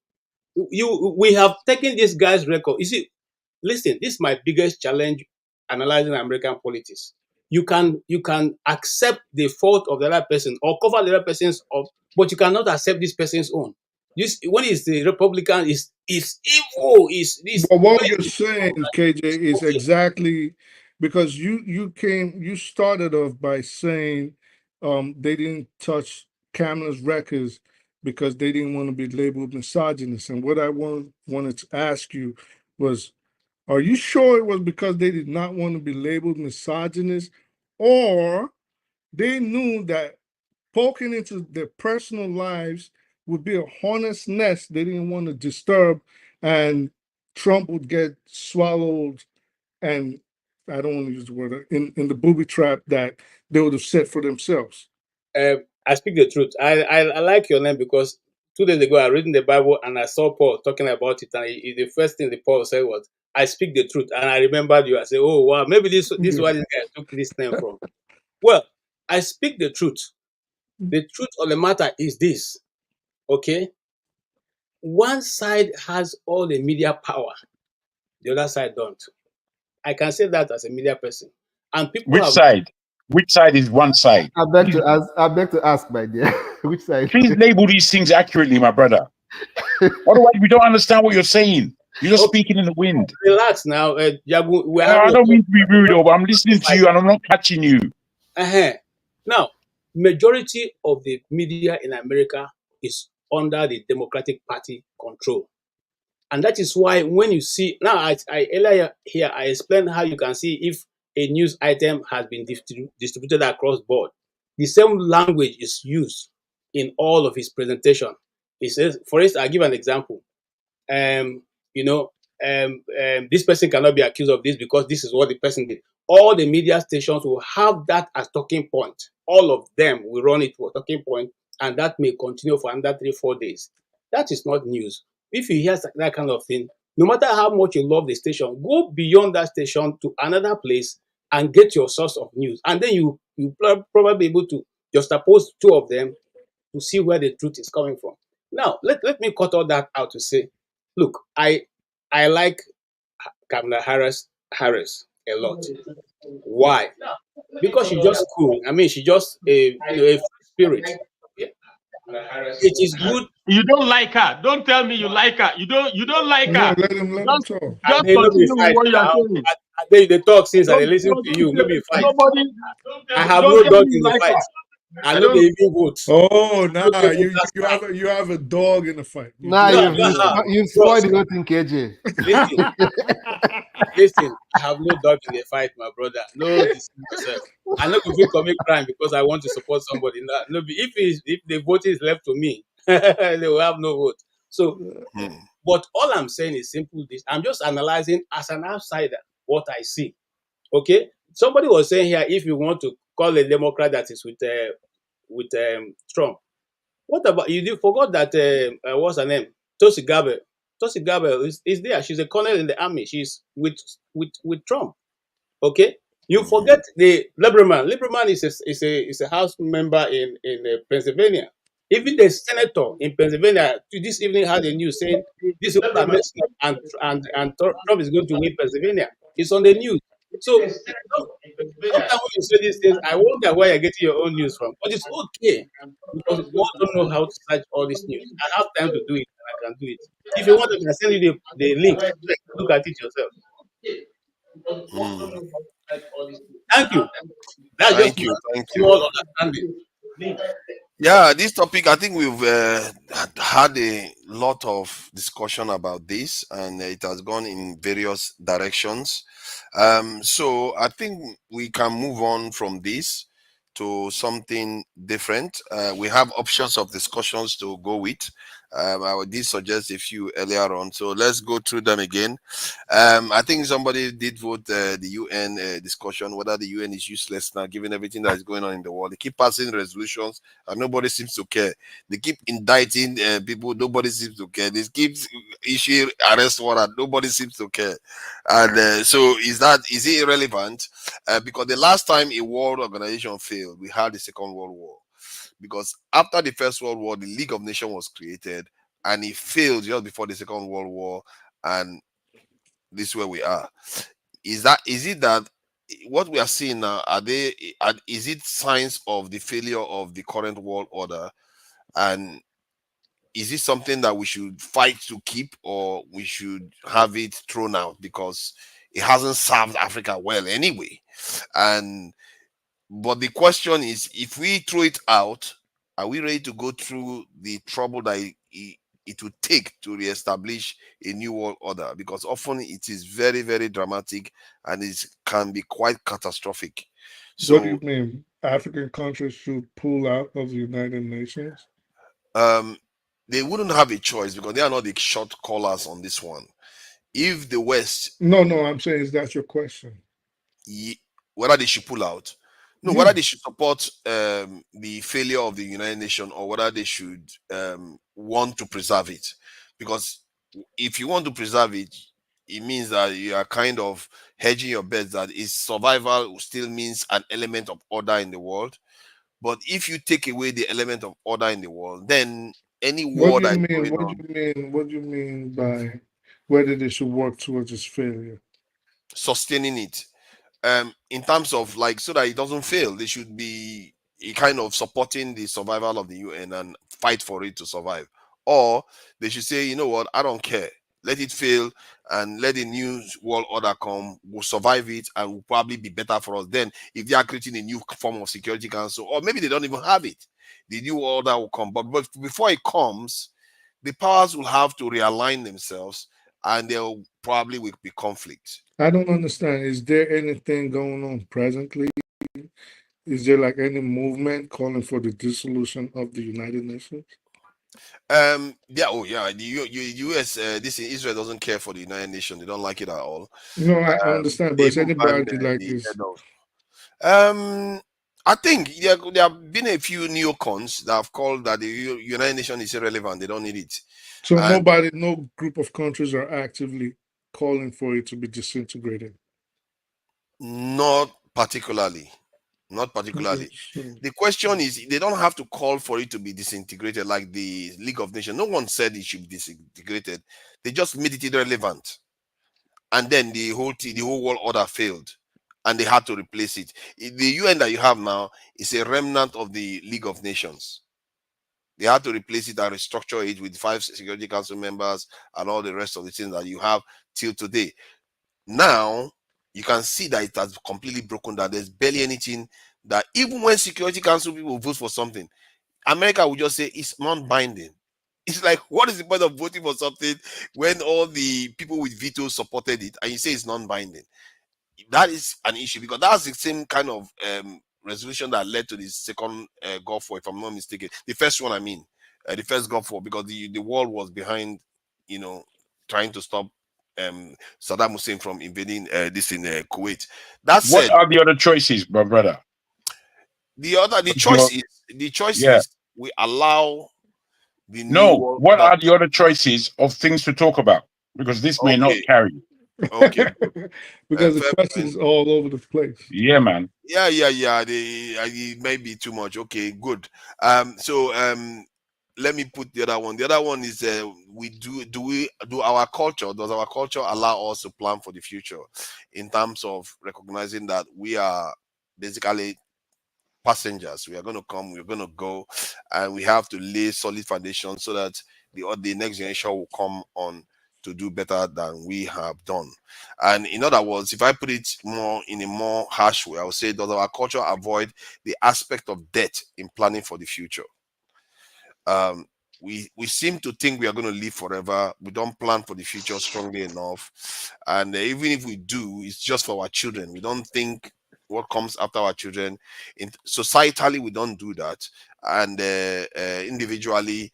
We have taken this guy's record. You see, listen, this is my biggest challenge analyzing American politics. You can accept the fault of the other person or cover the other person's up, but you cannot accept this person's own. When it's the Republican, is evil. Is this? But what you're saying, KJ, is exactly because you started off by saying they didn't touch Kamala's records because they didn't want to be labeled misogynist. And what I wanted to ask you was, are you sure it was because they did not want to be labeled misogynist, or they knew that poking into their personal lives would be a hornet's nest they didn't want to disturb, and Trump would get swallowed, and I don't want to use the word, in the booby trap that they would have set for themselves? I speak the truth. I like your name because 2 days ago I read in the Bible and I saw Paul talking about it, and the first thing that Paul said was, "I speak the truth," and I remembered you. I said, "Oh wow, maybe this is why this guy took this name from." Well, I speak the truth. The truth of the matter is this, okay? One side has all the media power, the other side don't. I can say that as a media person, and people Which have. side? Which side is one side? I beg to ask, my dear. Which side? Please label these things accurately, my brother. Otherwise, we don't understand what you're saying. You're just speaking in the wind. Relax now, Jagu. I don't mean to be rude, but I'm listening to you and I'm not catching you. Now, majority of the media in America is under the Democratic Party control. And that is why when you see, now I earlier here, I explained how you can see if a news item has been distributed across board. The same language is used in all of his presentation. He says, for instance, I'll give an example. This person cannot be accused of this because this is what the person did. All the media stations will have that as talking point. All of them will run it for talking point, and that may continue for another 3-4 days. That is not news. If you hear that kind of thing, no matter how much you love the station, go beyond that station to another place and get your source of news. And then you probably be able to juxtapose two of them to see where the truth is coming from. Now, let me cut all that out to say, look, I like Kamala Harris a lot. Why? Because she's just cool. I mean, she's just a free spirit. It is good. You don't like her. Don't tell me you like her. You don't like her. Let him talk. Just continue with what you are saying. They talk since I listen to you. Maybe fight. I have no dog in the fight. I know they even vote. Oh, nah, you have a dog in the fight. Nah, you've spoiled the whole thing, KJ. Listen, I have no dog in the fight, my brother. No, deceive yourself. I'm not going to commit crime because I want to support somebody. No, if the vote is left to me, they will have no vote. So, but all I'm saying is simple. This I'm just analyzing as an outsider what I see. Okay, somebody was saying here, if you want to call a Democrat that is with Trump, what about you? Forgot that what's her name? Tulsi Gabbard. Tulsi Gabbard is there. She's a colonel in the army. She's with Trump. Okay, you forget the Lieberman. Lieberman is a House member in Pennsylvania. Even the senator in Pennsylvania this evening had a news saying this is what are messing up, and Trump is going to win Pennsylvania. It's on the news. So sometimes when you say these things, I wonder where you're getting your own news from. But it's okay because we all don't know how to search all this news. I have time to do it, and I can do it. If you want, I can send you the link. So you can look at it yourself. Thank you. That's just Thank my you. Thank you. small understanding. Yeah, this topic, I think we've had a lot of discussion about this, and it has gone in various directions. So I think we can move on from this to something different. We have options of discussions to go with. I did suggest a few earlier on, so let's go through them again. I think somebody did vote the UN discussion, whether the UN is useless now, given everything that is going on in the world. They keep passing resolutions, and nobody seems to care. They keep indicting people, nobody seems to care. They keep issuing arrest warrant, nobody seems to care. And so, is it irrelevant? Because the last time a world organization failed, we had the Second World War. Because after the First World War, the League of Nations was created, and it failed just before the Second World War, and this is where we are. Is it that what we are seeing now, is it signs of the failure of the current world order? And is it something that we should fight to keep, or we should have it thrown out because it hasn't served Africa well anyway? But the question is, if we throw it out, are we ready to go through the trouble that it would take to reestablish a new world order? Because often it is very, very dramatic, and it can be quite catastrophic. So, what do you mean? African countries should pull out of the United Nations? they wouldn't have a choice because they are not the short callers on this one. If the West, No, I'm saying, is that your question? Whether they should pull out, no, whether they should support the failure of the United Nations, or whether they should want to preserve it. Because if you want to preserve it, it means that you are kind of hedging your bets that its survival still means an element of order in the world. But if you take away the element of order in the world, then any war that is going on, What do you mean by whether they should work towards its failure? Sustaining it. In terms of, like, so that it doesn't fail, they should be kind of supporting the survival of the UN and fight for it to survive. Or they should say, you know what, I don't care, let it fail and let the new world order come. We'll survive it and will probably be better for us. Then if they are creating a new form of Security Council, or maybe they don't even have it, the new order will come. But before it comes, the powers will have to realign themselves, and there will probably be conflict. I don't understand. Is there anything going on presently? Is there like any movement calling for the dissolution of the United Nations? The US, this Israel doesn't care for the United Nations. They don't like it at all. No, I understand, but is anybody like this? I think there have been a few neocons that have called that the United Nations is irrelevant. They don't need it. So no group of countries are actively calling for it to be disintegrated? Not particularly. The question is, they don't have to call for it to be disintegrated like the League of Nations. No one said it should be disintegrated. They just made it irrelevant. And then the whole world order failed, and they had to replace it. The UN that you have now is a remnant of the League of Nations. They had to replace it and restructure it with 5 Security Council members and all the rest of the things that you have till today. Now, you can see that it has completely broken down. There's barely anything that, even when Security Council people vote for something, America will just say it's non-binding. It's like, what is the point of voting for something when all the people with veto supported it, and you say it's non-binding? That is an issue, because that's the same kind of resolution that led to the second Gulf War, if I'm not mistaken. The first one, the first Gulf War, because the world was behind, trying to stop Saddam Hussein from invading this in Kuwait. What are the other choices, my brother? The choice is we allow the new world. What are the other choices of things to talk about? Because this may not carry. Okay. Because the question is all over the place. Yeah, man. Yeah. It may be too much. Okay, good. So let me put the other one. The other one is do our culture, does our culture allow us to plan for the future in terms of recognizing that we are basically passengers. We are going to come, we're going to go, and we have to lay solid foundation so that the next generation will come on to do better than we have done. And in other words, if I put it more in a more harsh way, I would say, does our culture avoid the aspect of debt in planning for the future? We seem to think we are going to live forever. We don't plan for the future strongly enough, and even if we do, it's just for our children. We don't think what comes after our children. Societally, we don't do that, and individually,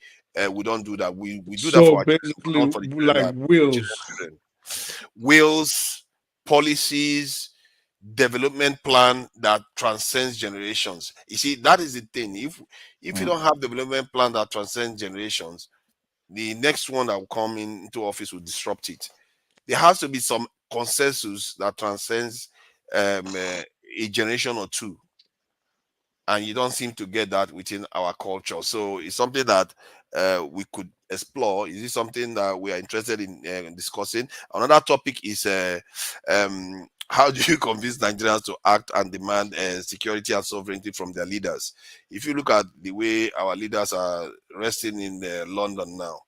we don't do that. We do that So for our children, basically, not for the children like that wills. children. Wills, policies, development plan that transcends generations. You see, that is the thing. If you don't have development plan that transcends generations, the next one that will come into office will disrupt it. There has to be some consensus that transcends a generation or two, and you don't seem to get that within our culture. So it's something that we could explore. Is it something that we are interested in discussing? Another topic is how do you convince Nigerians to act and demand security and sovereignty from their leaders? If you look at the way our leaders are resting in London now,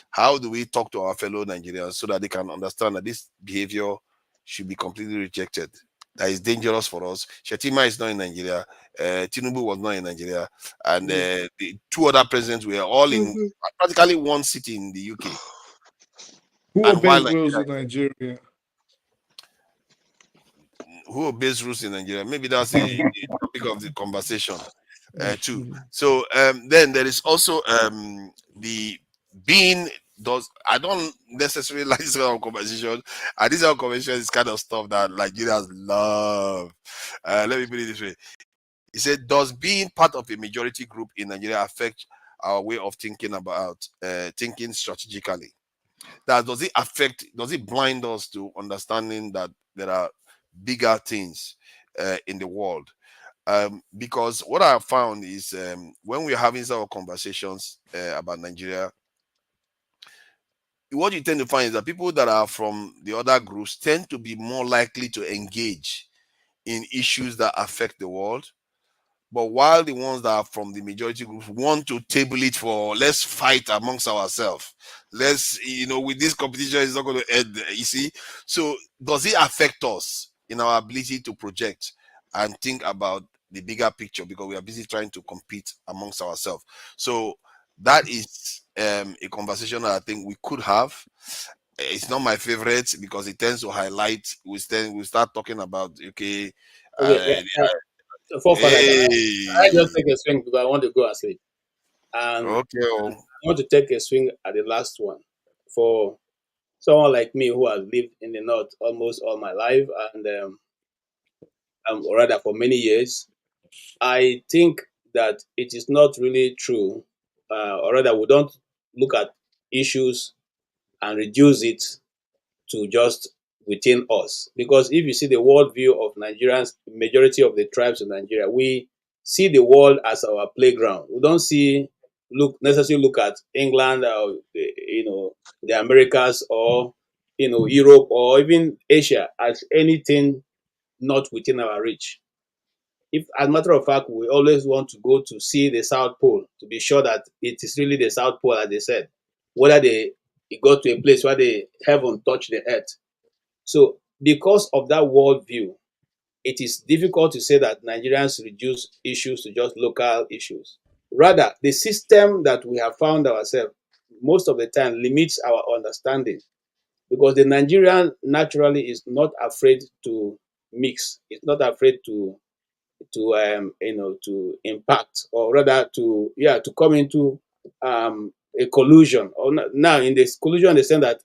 how do we talk to our fellow Nigerians so that they can understand that this behavior should be completely rejected? That is dangerous for us. Shetima is not in Nigeria. Tinubu was not in Nigeria, and the two other presidents were all in practically one city in the UK. Who And obeys rules in Nigeria? Who obeys rules in Nigeria? Maybe that's the topic of the conversation too. So then there is also the being does. I don't necessarily like this kind of conversation. And this kind of conversation is kind of stuff that Nigerians love. Let me put it this way. He said, does being part of a majority group in Nigeria affect our way of thinking about thinking strategically? That does it blind us to understanding that there are bigger things in the world? Because what I have found is when we're having some conversations about Nigeria, what you tend to find is that people that are from the other groups tend to be more likely to engage in issues that affect the world. But while the ones that are from the majority group want to table it for, let's fight amongst ourselves. Let's, with this competition, it's not going to end, you see. So does it affect us in our ability to project and think about the bigger picture, because we are busy trying to compete amongst ourselves? So that is a conversation that I think we could have. It's not my favorite because it tends to highlight, we start talking about, Before further, can I just take a swing because I want to go and sleep. And okay. I want to take a swing at the last one. For someone like me who has lived in the North almost all my life, and or rather for many years, I think that it is not really true, or rather we don't look at issues and reduce it to just within us. Because if you see the worldview of Nigerians, majority of the tribes in Nigeria, we see the world as our playground. We don't necessarily look at England or the Americas or Europe or even Asia as anything not within our reach. If, as a matter of fact, we always want to go to see the South Pole to be sure that it is really the South Pole, as they said, whether it got to a place where the heaven touched the earth. So because of that worldview, it is difficult to say that Nigerians reduce issues to just local issues. Rather, the system that we have found ourselves most of the time limits our understanding, because the Nigerian naturally is not afraid to mix. It's not afraid to impact, or rather to come into a collusion, or now in this collusion in the sense that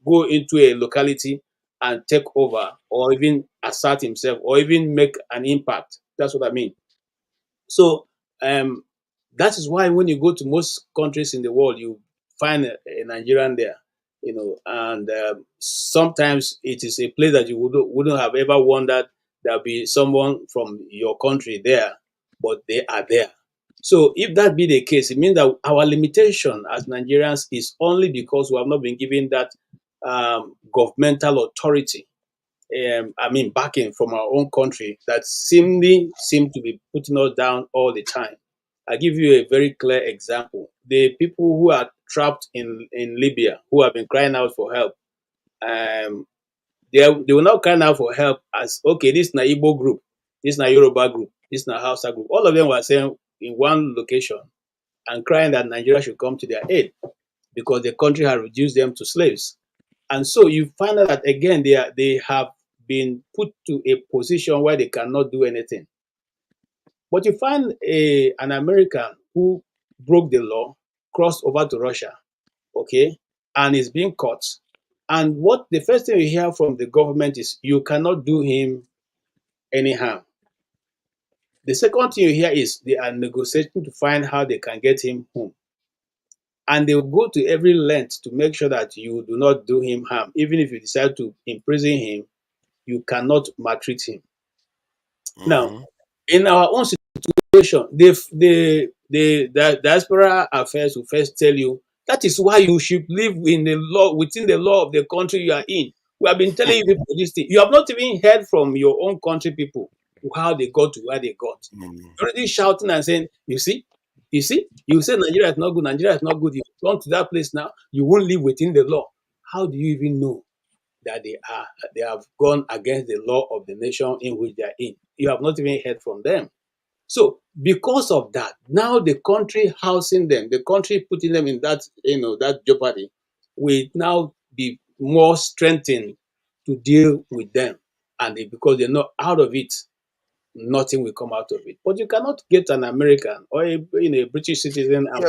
go into a locality and take over, or even assert himself, or even make an impact. That's what I mean. So that is why when you go to most countries in the world, you find a Nigerian there, and sometimes it is a place that you wouldn't have ever wondered there'll be someone from your country there, but they are there. So if that be the case, it means that our limitation as Nigerians is only because we have not been given that governmental authority, backing from our own country that seem to be putting us down all the time. I give you a very clear example. The people who are trapped in Libya, who have been crying out for help, they will not cry out for help as, okay, this is na Igbo group, this is na Yoruba group, this is na Hausa group. All of them were saying in one location and crying that Nigeria should come to their aid because the country had reduced them to slaves. And so you find out that again they have been put to a position where they cannot do anything. But you find an American who broke the law, crossed over to Russia, okay, and is being caught. And what the first thing you hear from the government is you cannot do him any harm. The second thing you hear is they are negotiating to find how they can get him home. And they will go to every length to make sure that you do not do him harm. Even if you decide to imprison him, you cannot maltreat him. Now, in our own situation, the diaspora affairs will first tell you that is why you should live in the law, within the law of the country you are in. We have been telling you people this thing. You have not even heard from your own country people how they got to where they got. You're already shouting and saying, you see, you say Nigeria is not good, Nigeria is not good. You've gone to that place now, you won't live within the law. How do you even know that they have gone against the law of the nation in which they are in? You have not even heard from them. So because of that, now the country housing them, the country putting them in that, that jeopardy, will now be more strengthened to deal with them. And because they're not out of it, nothing will come out of it. But you cannot get an American or a British citizen and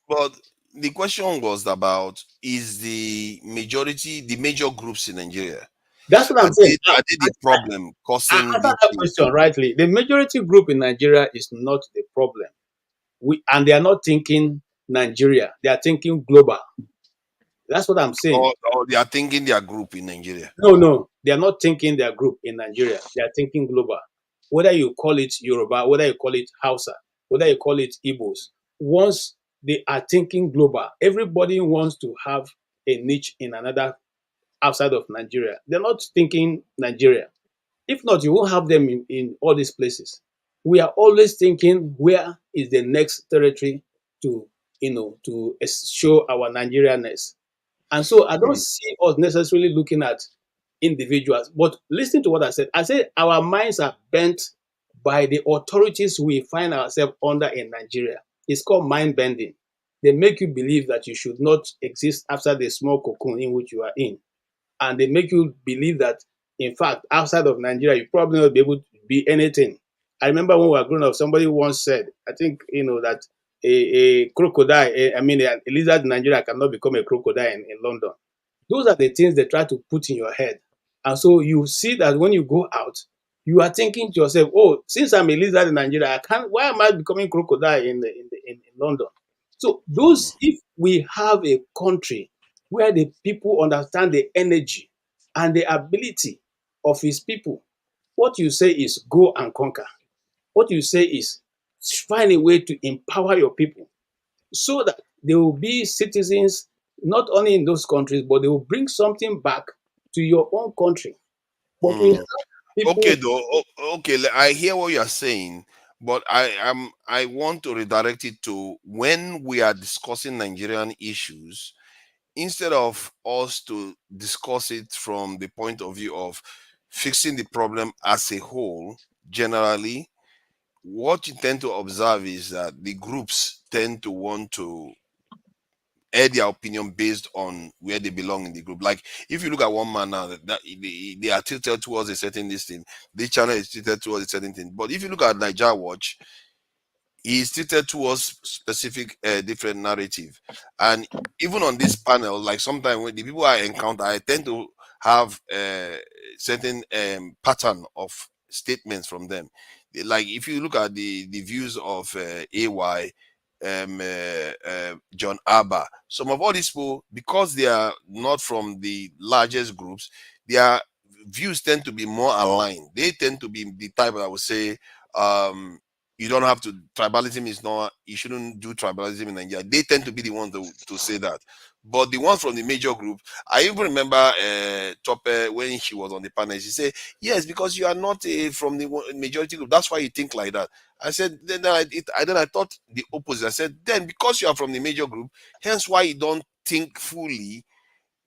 but the question was about, is the major groups in Nigeria? That's what I'm saying. Are they the problem causing answer that question rightly. The majority group in Nigeria is not the problem. And they are not thinking Nigeria. They are thinking global. That's what I'm saying. Or they are thinking their group in Nigeria? No. They are not thinking their group in Nigeria. They are thinking global. Whether you call it Yoruba, whether you call it Hausa, whether you call it Igbos, once they are thinking global, everybody wants to have a niche in another outside of Nigeria. They're not thinking Nigeria. If not, you won't have them in all these places. We are always thinking, where is the next territory to show our Nigerianness? And so I don't see us necessarily looking at individuals, but listen to what I said. I said our minds are bent by the authorities we find ourselves under in Nigeria. It's called mind bending. They make you believe that you should not exist after the small cocoon in which you are in. And they make you believe that, in fact, outside of Nigeria, you probably not be able to be anything. I remember when we were growing up, somebody once said, I think, that a crocodile, a lizard in Nigeria cannot become a crocodile in London. Those are the things they try to put in your head. And so you see that when you go out, you are thinking to yourself, oh, since I'm a lizard in Nigeria, why am I becoming crocodile in London? So if we have a country where the people understand the energy and the ability of his people, what you say is go and conquer. What you say is find a way to empower your people so that they will be citizens not only in those countries, but they will bring something back to your own country. But we have people. Okay, though. Okay, I hear what you are saying, but I want to redirect it to when we are discussing Nigerian issues, instead of us to discuss it from the point of view of fixing the problem as a whole, generally, what you tend to observe is that the groups tend to want to air their opinion based on where they belong in the group. Like if you look at one man now, that they are tilted towards a certain listing, this channel is tilted towards a certain thing. But if you look at Niger Watch, he is tilted towards specific different narrative. And even on this panel, like sometimes when the people I encounter, I tend to have a certain pattern of statements from them. Like if you look at the views of AY, John Abba, some of all these people, because they are not from the largest groups, their views tend to be more aligned. They tend to be the type, I would say, you don't have to, tribalism is not, you shouldn't do tribalism in Nigeria. They tend to be the ones to say that. But the ones from the major group, I even remember Tope, when she was on the panel, she said, yes, because you are not from the majority group. That's why you think like that. I said, then I thought the opposite. I said, then because you are from the major group, hence why you don't think fully,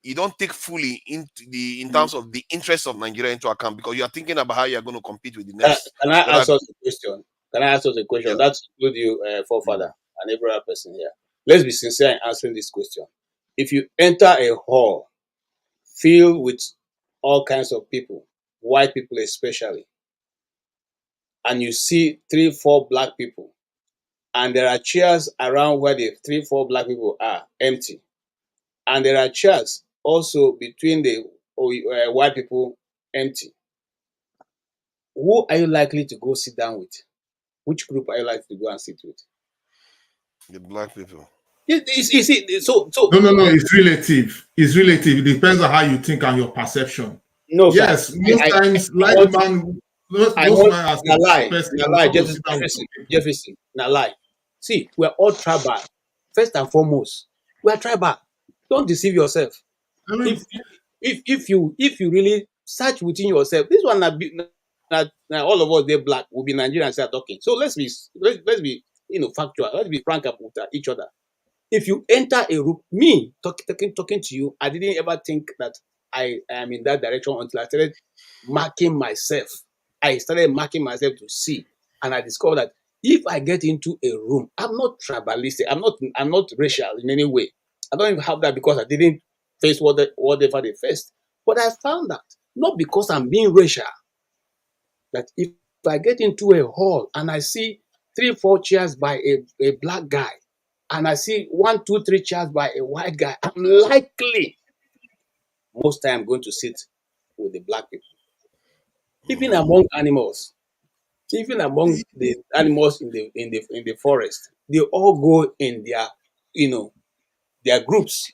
in terms of the interest of Nigeria into account, because you are thinking about how you are going to compete with the next. Can I ask us a question? Can I ask us a question? Yeah. That's include you, forefather, and every other person here. Let's be sincere in answering this question. If you enter a hall filled with all kinds of people, white people especially, and you see 3-4 black people, and there are chairs around where the 3-4 black people are empty, and there are chairs also between the white people empty, who are you likely to go sit down with? Which group are you likely to go and sit with? The black people. No. It's relative. It's relative. It depends on how you think and your perception. No, yes, sir. most times, like man, most man has Jefferson. Now lie. See, we're all tribal. First and foremost, we're tribal. Don't deceive yourself. I mean, if you really search within yourself, this one now all of us they're black will be Nigerians are talking. So let's be factual. Let's be frank with each other. If you enter a room, me talking to you, I didn't ever think that I am in that direction until I started marking myself. I started marking myself to see, and I discovered that if I get into a room, I'm not tribalistic. I'm not racial in any way. I don't even have that because I didn't face whatever they faced. But I found that not because I'm being racial, that if I get into a hall and I see 3-4 chairs by a black guy, and I see 1, 2, 3 chairs by a white guy, I'm likely most time going to sit with the black people. Even among animals, even among the animals in the forest, they all go in their groups.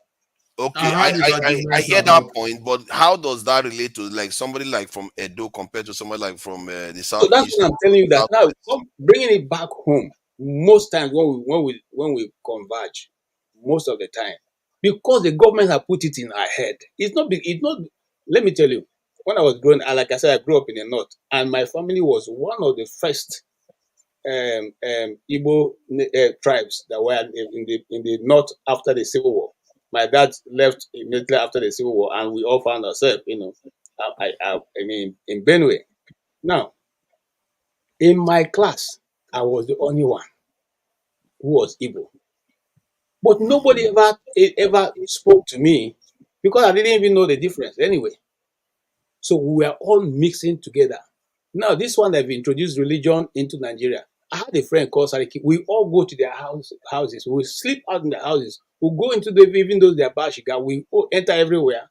Okay, I hear that point, but how does that relate to like somebody like from Edo compared to somebody like from the So that's southeast? what I'm telling you. That now, bringing it back home, most times when we converge, most of the time, because the government have put it in our head. It's not. Let me tell you, when I was growing, like I said, I grew up in the north, and my family was one of the first Igbo tribes that were in the north after the Civil War. My dad left immediately after the Civil War, and we all found ourselves, I mean, in Benue. Now, in my class, I was the only one who was Igbo, but nobody ever spoke to me because I didn't even know the difference anyway. So we were all mixing together. Now, this one that introduced religion into Nigeria, I had a friend called Sariki. We all go to their houses. We sleep out in the houses. We go into even though they're Bashiga, we all enter everywhere,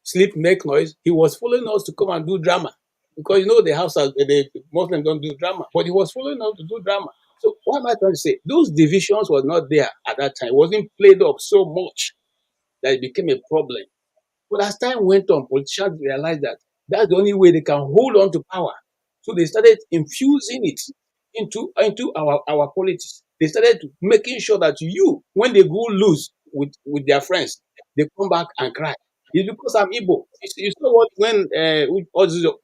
sleep, make noise. He was following us to come and do drama because, the houses, the Muslims don't do drama, but he was following us to do drama. So what am I trying to say? Those divisions were not there at that time. It wasn't played up so much that it became a problem. But as time went on, politicians realized that that's the only way they can hold on to power. So they started infusing it into our politics. They started making sure that when they go loose with their friends, they come back and cry. It's because I'm Igbo. You saw what when Ozu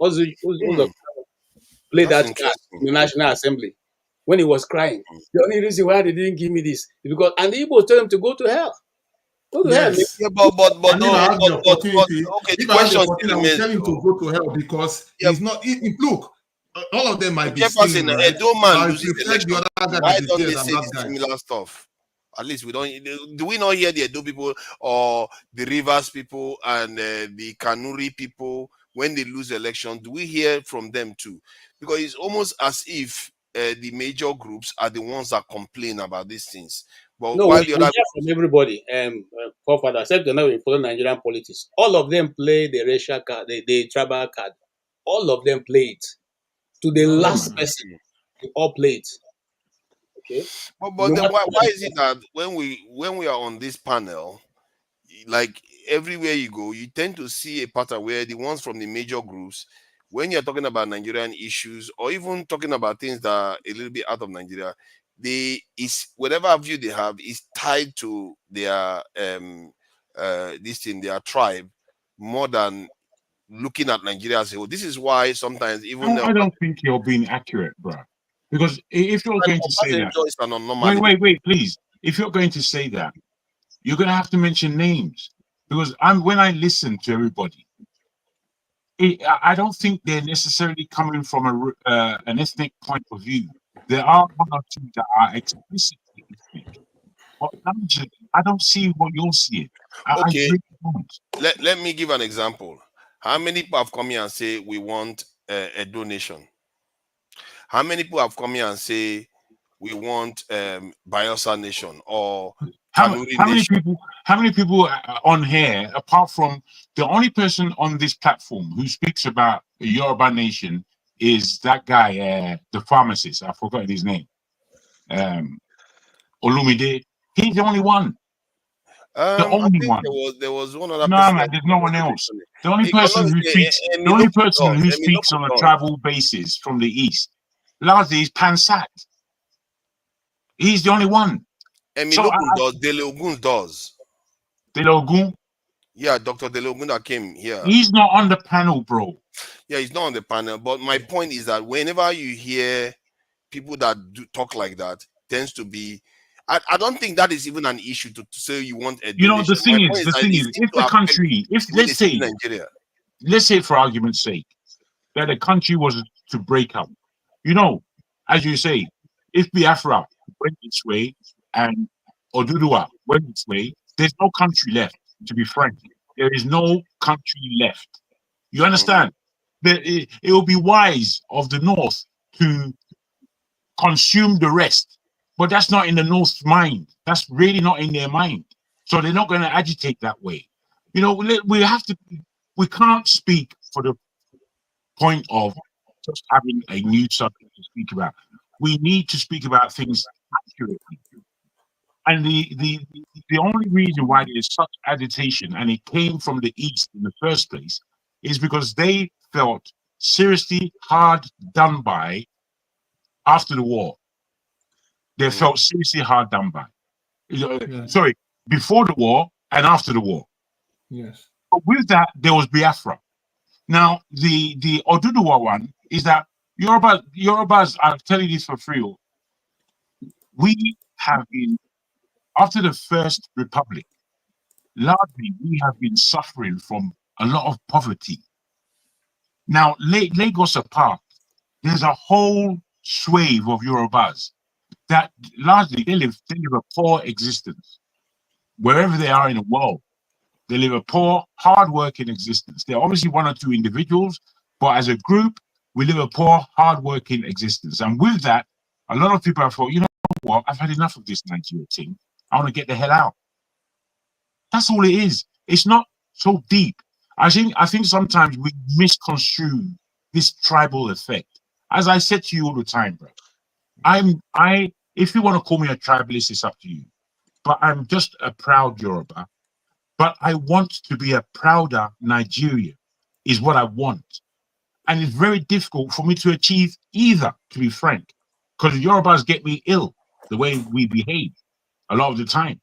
played that card in the National Assembly when he was crying. The only reason why they didn't give me this is because and the Igbos told him to go to hell. Go to hell. Yeah, but if I have the opportunity, okay, if I have the opportunity, I will tell him to go to hell because he's not. Look, all of them might be stealing, right? Edo man But if you loses the other guy why that is don't there, they that say black the guy. similar stuff? At least we don't. Do we not hear the Edo people or the Rivers people and the Kanuri people when they lose election? Do we hear from them too? Because it's almost as if the major groups are the ones that complain about these things. But No, while we the other hear from everybody. Forefather, except to know we follow Nigerian politics. All of them play the racial card, the tribal card. All of them play it to the last person. They all play it. Okay. but then why is it that when we are on this panel, like everywhere you go, you tend to see a pattern where the ones from the major groups when you're talking about Nigerian issues, or even talking about things that are a little bit out of Nigeria, whatever view they have is tied to their their tribe, more than looking at Nigeria as a whole. This is why sometimes even I don't think you're being accurate, bro. Because if you're going to say that, wait, please. If you're going to say that, you're going to have to mention names. Because when I listen to everybody, I don't think they're necessarily coming from an ethnic point of view. There are one or two that are explicitly ethnic. But largely, I don't see what you're seeing. Okay, I really don't. Let me give an example. How many people have come here and say we want a donation? How many people have come here and say we want Bielsa Nation or Kanuri Nation? How many people on here, apart from the only person on this platform who speaks about the Yoruba Nation, is that guy, the pharmacist? I forgot his name. Olumide. He's the only one. The only one. There was one other no, person. Man, there's no one else. The only person who speaks on a tribal basis from the east, largely, is Pansat. He's the only one. Emilogun does. Dele Ogun does. Dele Ogun? Yeah, Dr. Dele Ogun that came here. He's not on the panel, bro. Yeah, he's not on the panel. But my point is that whenever you hear people that do talk like that, tends to be. I don't think that is even an issue to say you want a donation. You know, the thing is, if the country, let's say for argument's sake, that the country was to break up, you know, as you say, if Biafra went its way and Oduduwa went its way, there's no country left, to be frank. There is no country left. You understand? It will be wise of the North to consume the rest. But that's not in the North's mind. That's really not in their mind. So they're not going to agitate that way. You know, we can't speak for the point of just having a new subject to speak about. We need to speak about things accurately. And the only reason why there's such agitation, and it came from the East in the first place, is because they felt seriously hard done by after the war. They felt seriously hard done by. Sorry, before the war and after the war. Yes. But with that, there was Biafra. Now, the Oduduwa one is that Yorubas, I'll tell you this for free. We have been, after the First Republic, largely we have been suffering from a lot of poverty. Now, Lagos apart, there's a whole swathe of Yorubas that largely they live a poor existence. Wherever they are in the world, they live a poor, hard-working existence. There are obviously one or two individuals, but as a group, we live a poor, hard-working existence. And with that, a lot of people have thought, you know what, I've had enough of this Nigeria thing. I want to get the hell out. That's all it is. It's not so deep. I think sometimes we misconstrue this tribal effect. As I said to you all the time, bro, if you want to call me a tribalist, it's up to you. But I'm just a proud Yoruba. But I want to be a prouder Nigeria, is what I want. And it's very difficult for me to achieve either, to be frank, because Yorubas get me ill, the way we behave a lot of the time.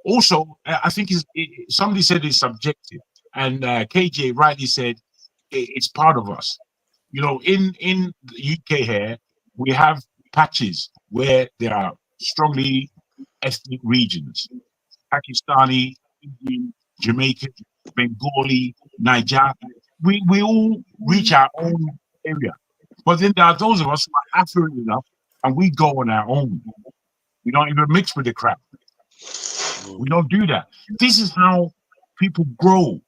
Also, I think somebody said it's subjective, and KJ rightly said it's part of us. You know, in the UK here, we have patches where there are strongly ethnic regions. Pakistani, Indian, Jamaican, Bengali, Niger. We all reach our own area. But then there are those of us who are affluent enough and we go on our own. We don't even mix with the crowd. We don't do that. This is how people grow.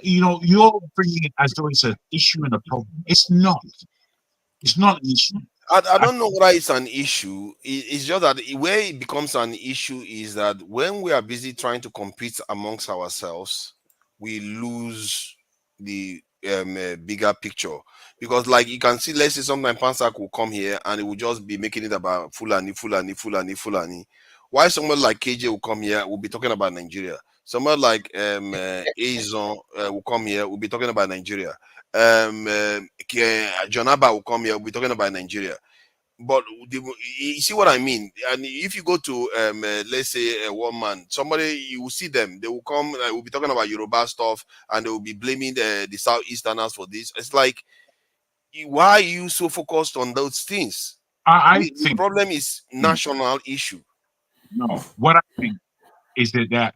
You're bringing it as though it's an issue and a problem. It's not. It's not an issue. I don't know why it's an issue. It's just that where it becomes an issue is that when we are busy trying to compete amongst ourselves, we lose the bigger picture. Because like you can see, let's say sometimes Pansak will come here and it will just be making it about Fulani. Why someone like KJ will come here, will be talking about Nigeria. Someone like Azon will come here. We'll be talking about Nigeria. John Abba will come here. We'll be talking about Nigeria. But you see what I mean? And if you go to let's say a woman, somebody, you will see them. They will come. We'll be talking about Yoruba stuff, and they will be blaming the Southeasterners for this. It's like, why are you so focused on those things? I The think problem is national issue. no. What I think is that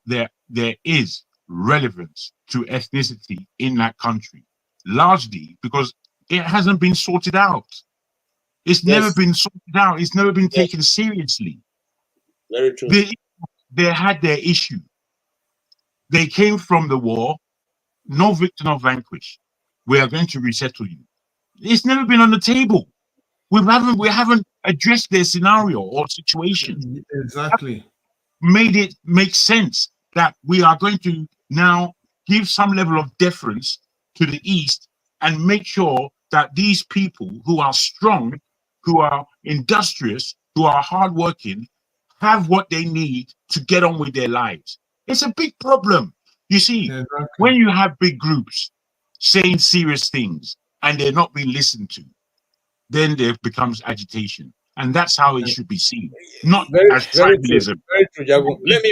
there is relevance to ethnicity in that country, largely because it hasn't been sorted out. It's never been sorted out. It's never been taken seriously. Very true. They had their issue. They came from the war. No victor, no vanquish. We are going to resettle you. It's never been on the table. We haven't addressed their scenario or situation. Exactly. Made it make sense that we are going to now give some level of deference to the East and make sure that these people who are strong, who are industrious, who are hardworking, have what they need to get on with their lives. It's a big problem. You see, when you have big groups saying serious things and they're not being listened to, then there becomes agitation. And that's how it should be seen, not as tribalism. Very true, Jago. Let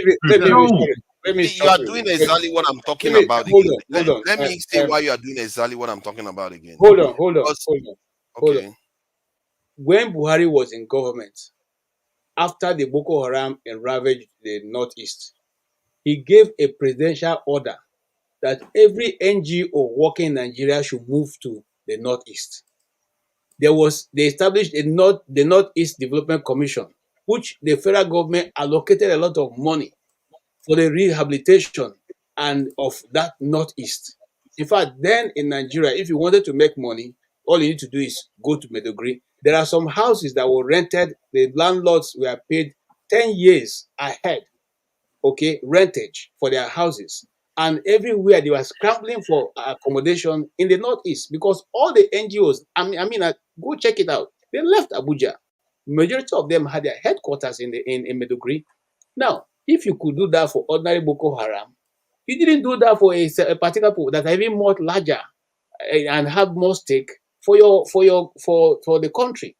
me You are doing exactly what I'm talking about again. Let me say why you are doing exactly what I'm talking about again. Hold on. Okay. When Buhari was in government, after the Boko Haram ravaged the Northeast, he gave a presidential order that every NGO working in Nigeria should move to the Northeast. They established the Northeast Development Commission, which the federal government allocated a lot of money for the rehabilitation and of that Northeast. In fact, then in Nigeria, if you wanted to make money, all you need to do is go to Meduguri. There are some houses that were rented. The landlords were paid 10 years ahead, rentage for their houses. And everywhere they were scrambling for accommodation in the Northeast because all the NGOs, go check it out. They left Abuja. Majority of them had their headquarters in Meduguri. Now, if you could do that for ordinary Boko Haram, you didn't do that for a particular people that are even more larger and have more stake for the country.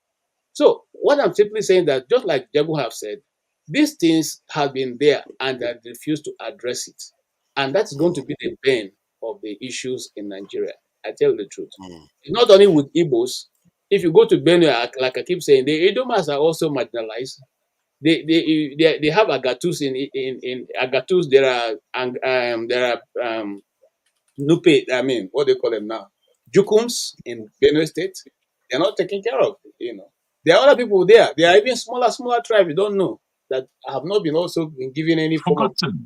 So what I'm simply saying that, just like Jago have said, these things have been there and they refuse to address it. And that's going to be the bane of the issues in Nigeria. I tell you the truth. It's not only with Igbos. If you go to Benue, like I keep saying, the Edomas are also marginalized. They have Agatus in Agatus. There are Nupe. What do you call them now? Jukums in Benue State. They're not taken care of. There are other people there. There are even smaller tribes you don't know that have not been given any forgotten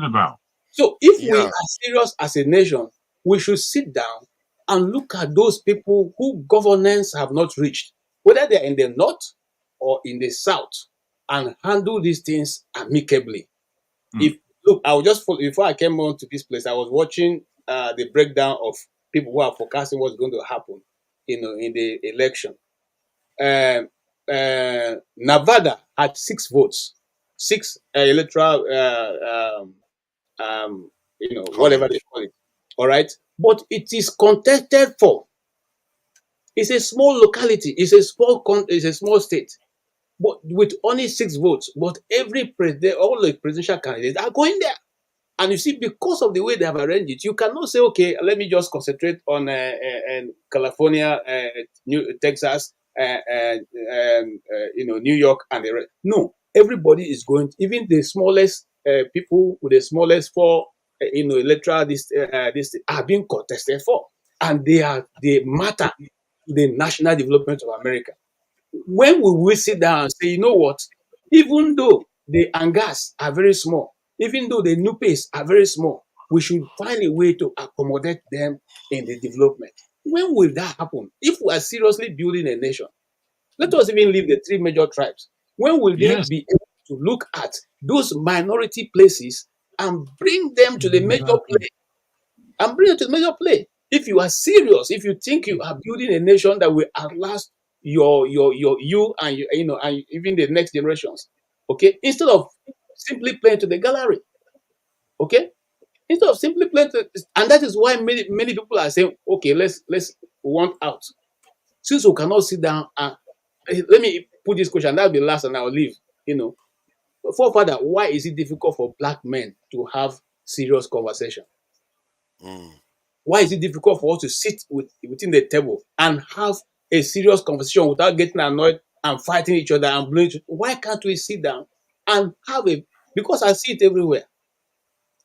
about. So if we are serious as a nation, we should sit down and look at those people who governance have not reached, whether they're in the north or in the south, and handle these things amicably. I was just before I came on to this place, I was watching the breakdown of people who are forecasting what's going to happen, in the election. Nevada had 6 votes, 6 electoral, whatever they call it. All right, but it is contested for. It's a small locality. It's a small state, but with only 6 votes. But all the presidential candidates are going there. And you see, because of the way they have arranged it, you cannot say, okay, let me just concentrate on California, Texas, New York, and the rest. No, everybody is going. Even the smallest people with the smallest 4, electoral this are being contested for, and they matter to the national development of America. When we will sit down and say, you know what, even though the Angas are very small, even though the Nupes are very small, we should find a way to accommodate them in the development. When will that happen? If we are seriously building a nation, let us even leave the 3 major tribes. When will they be able to look at those minority places and bring them to the major play? If you are serious, if you think you are building a nation that will outlast you and and even the next generations, instead of simply playing to the gallery. Okay, instead of simply playing, and that is why many people are saying, okay, let's want out. Since we cannot sit down and let me put this question, that'll be last, and I'll leave. You know, forefather, why is it difficult for black men to have serious conversation? Why is it difficult for us to sit within the table and have a serious conversation without getting annoyed and fighting each other and blaming? Why can't we sit down and have a? Because I see it everywhere.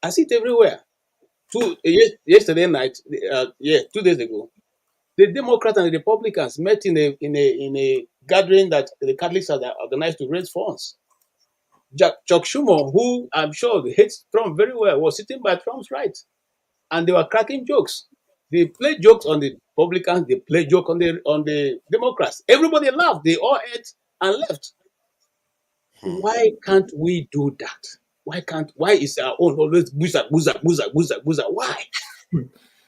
I see it everywhere. Yesterday night, 2 days ago, the Democrats and the Republicans met in a gathering that the Catholics had organized to raise funds. Chuck Schumer, who I'm sure hates Trump very well, was sitting by Trump's right, and they were cracking jokes. They played jokes on the Republicans. They played joke on the Democrats. Everybody laughed. They all ate and left. Why can't we do that? Why is our own always boozer? Why?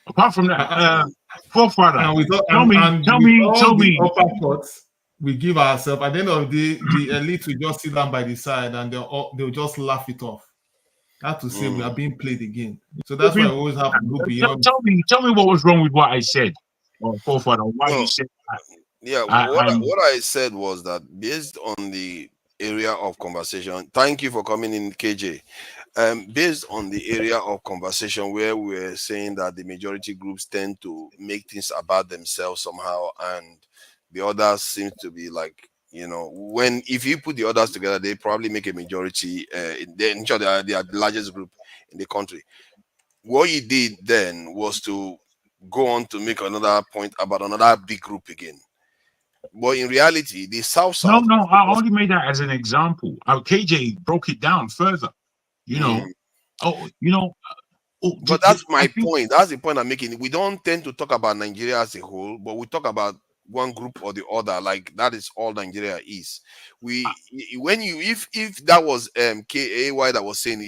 Apart from that, forefather, tell me. We give ourselves, at the end of the day, the elite will just sit down by the side and they'll just laugh it off. Have to say we are being played again. So that's why I always have to go beyond. Tell me what was wrong with what I said, or forefather, why you said that. Yeah, what I said was that based on the area of conversation, thank you for coming in, KJ. Based on the area of conversation where we're saying that the majority groups tend to make things about themselves somehow, and the others seem to be like, you know, if you put the others together, they probably make a majority. They are the largest group in the country. What you did then was to go on to make another point about another big group again. But in reality, the South. No, I only made that as an example. KJ broke it down further. You know, but that's my point. That's the point I'm making. We don't tend to talk about Nigeria as a whole, but we talk about one group or the other. Like that is all Nigeria is. If that was KAY that was saying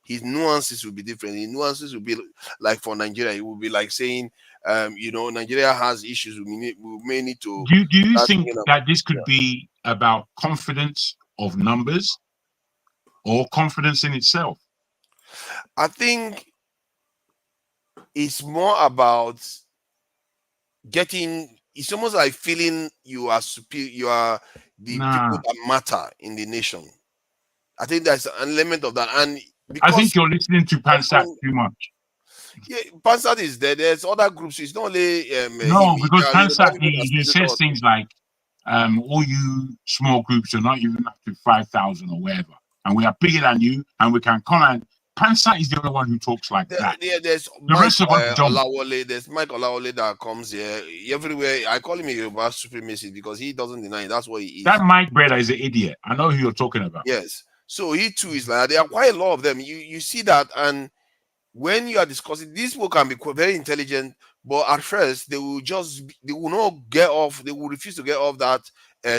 his nuances would be different. His nuances would be like for Nigeria, it would be like saying Nigeria has issues. We may need to. Do you think that this could be about confidence of numbers or confidence in itself? I think it's more about it's almost like feeling you are superior, you are the people that matter in the nation. I think there's an element of that. And I think you're listening to Pansat too much. Yeah, Pansat is there. There's other groups. It's not only no, because Pansat he says things like all you small groups are not even up to 5,000 or whatever, and we are bigger than you, and we can come and Pansat is the only one who talks like that. Yeah, there's the rest of us don't. There's Mike Olawole that comes here everywhere. I call him a Yoruba supremacist because he doesn't deny it. That's what he is. That Mike brother is an idiot. I know who you're talking about. Yes. So he too is like that. There are quite a lot of them. You see that, and when you are discussing, these people can be very intelligent, but at first they will not get off. They will refuse to get off that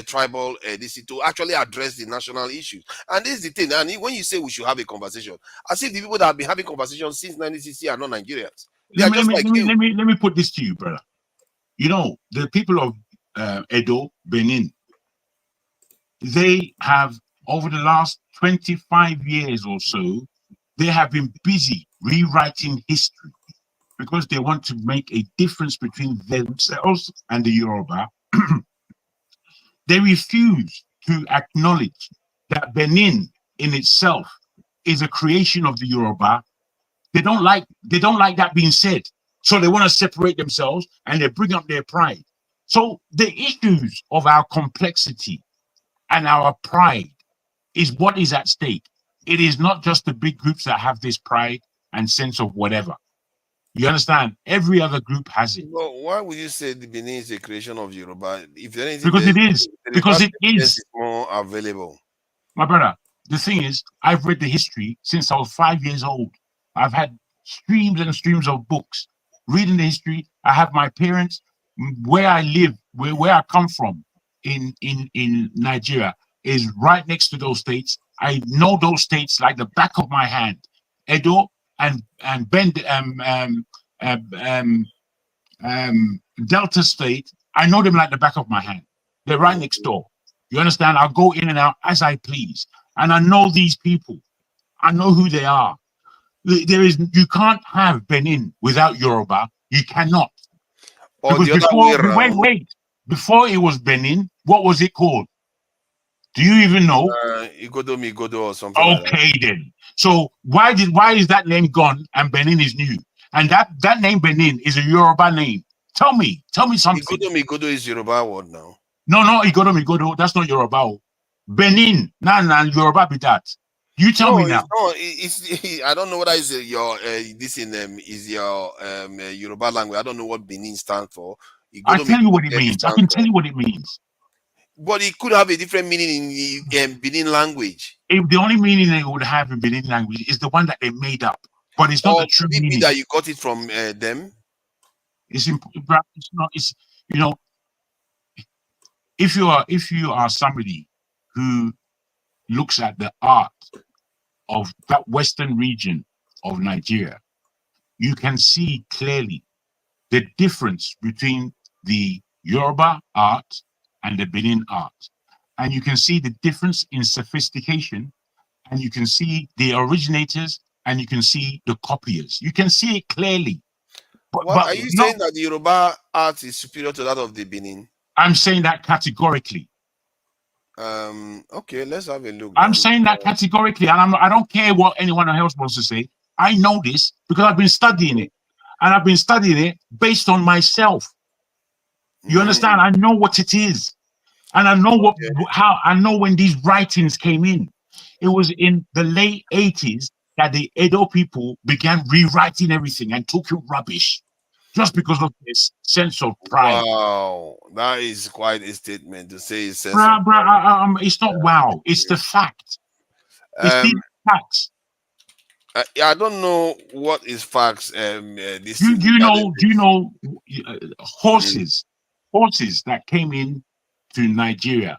tribal DC to actually address the national issues. And this is the thing. And when you say we should have a conversation, I see the people that have been having conversations since 1960 are not Nigerians. Let me put this to you, brother. You know, the people of Edo, Benin, they have over the last 25 years or so, they have been busy rewriting history because they want to make a difference between themselves and the Yoruba. They refuse to acknowledge that Benin in itself is a creation of the Yoruba. They don't like that being said. So they want to separate themselves and they bring up their pride. So the issues of our complexity and our pride is what is at stake. It is not just the big groups that have this pride and sense of whatever. You understand? Every other group has it. Well, why would you say the Benin is a creation of Yoruba? If anything, because it is. Because it is more available. My brother, the thing is, I've read the history since I was 5 years old. I've had streams and streams of books reading the history. I have my parents, where I live, where I come from in Nigeria is right next to those states. I know those states like the back of my hand. Edo and Delta State, I know them like the back of my hand. They're right next door. You understand? I'll go in and out as I please. And I know these people. I know who they are. You can't have Benin without Yoruba. You cannot. Or Because the other way before, around. wait. Before it was Benin, what was it called? Do you even know? Igodo Migodo or something like that. Okay, then. So why is that name gone and Benin is new? And that name Benin is a Yoruba name. Tell me something. Igodo Migodo is Yoruba word now. No, Igodo. That's not Yoruba. Benin. Nah, Yoruba be that. You tell me now. It's I don't know whether it's your this in is your Yoruba language. I don't know what Benin stands for. I'll tell you what it means. I can tell you what it means. But it could have a different meaning in Benin language. If the only meaning it would have in Benin language is the one that they made up, but it's not the true meaning. That you got it from them. It's not. It's if you are somebody who looks at the art of that western region of Nigeria, you can see clearly the difference between the Yoruba art and the Benin art. And you can see the difference in sophistication, and you can see the originators, and you can see the copiers. You can see it clearly. But are you saying that the Yoruba art is superior to that of the Benin? I'm saying that categorically. Okay, let's have a look. I'm saying that categorically, and I don't care what anyone else wants to say. I know this because I've been studying it, and I've been studying it based on myself. You understand? I know what it is, and I know I know when these writings came in. It was in the late 80s that the Edo people began rewriting everything and took it rubbish, just because of this sense of pride. Wow, that is quite a statement to say. It's not wow. It's the fact. It's the facts. I don't know what is facts. This do you know horses that came in to Nigeria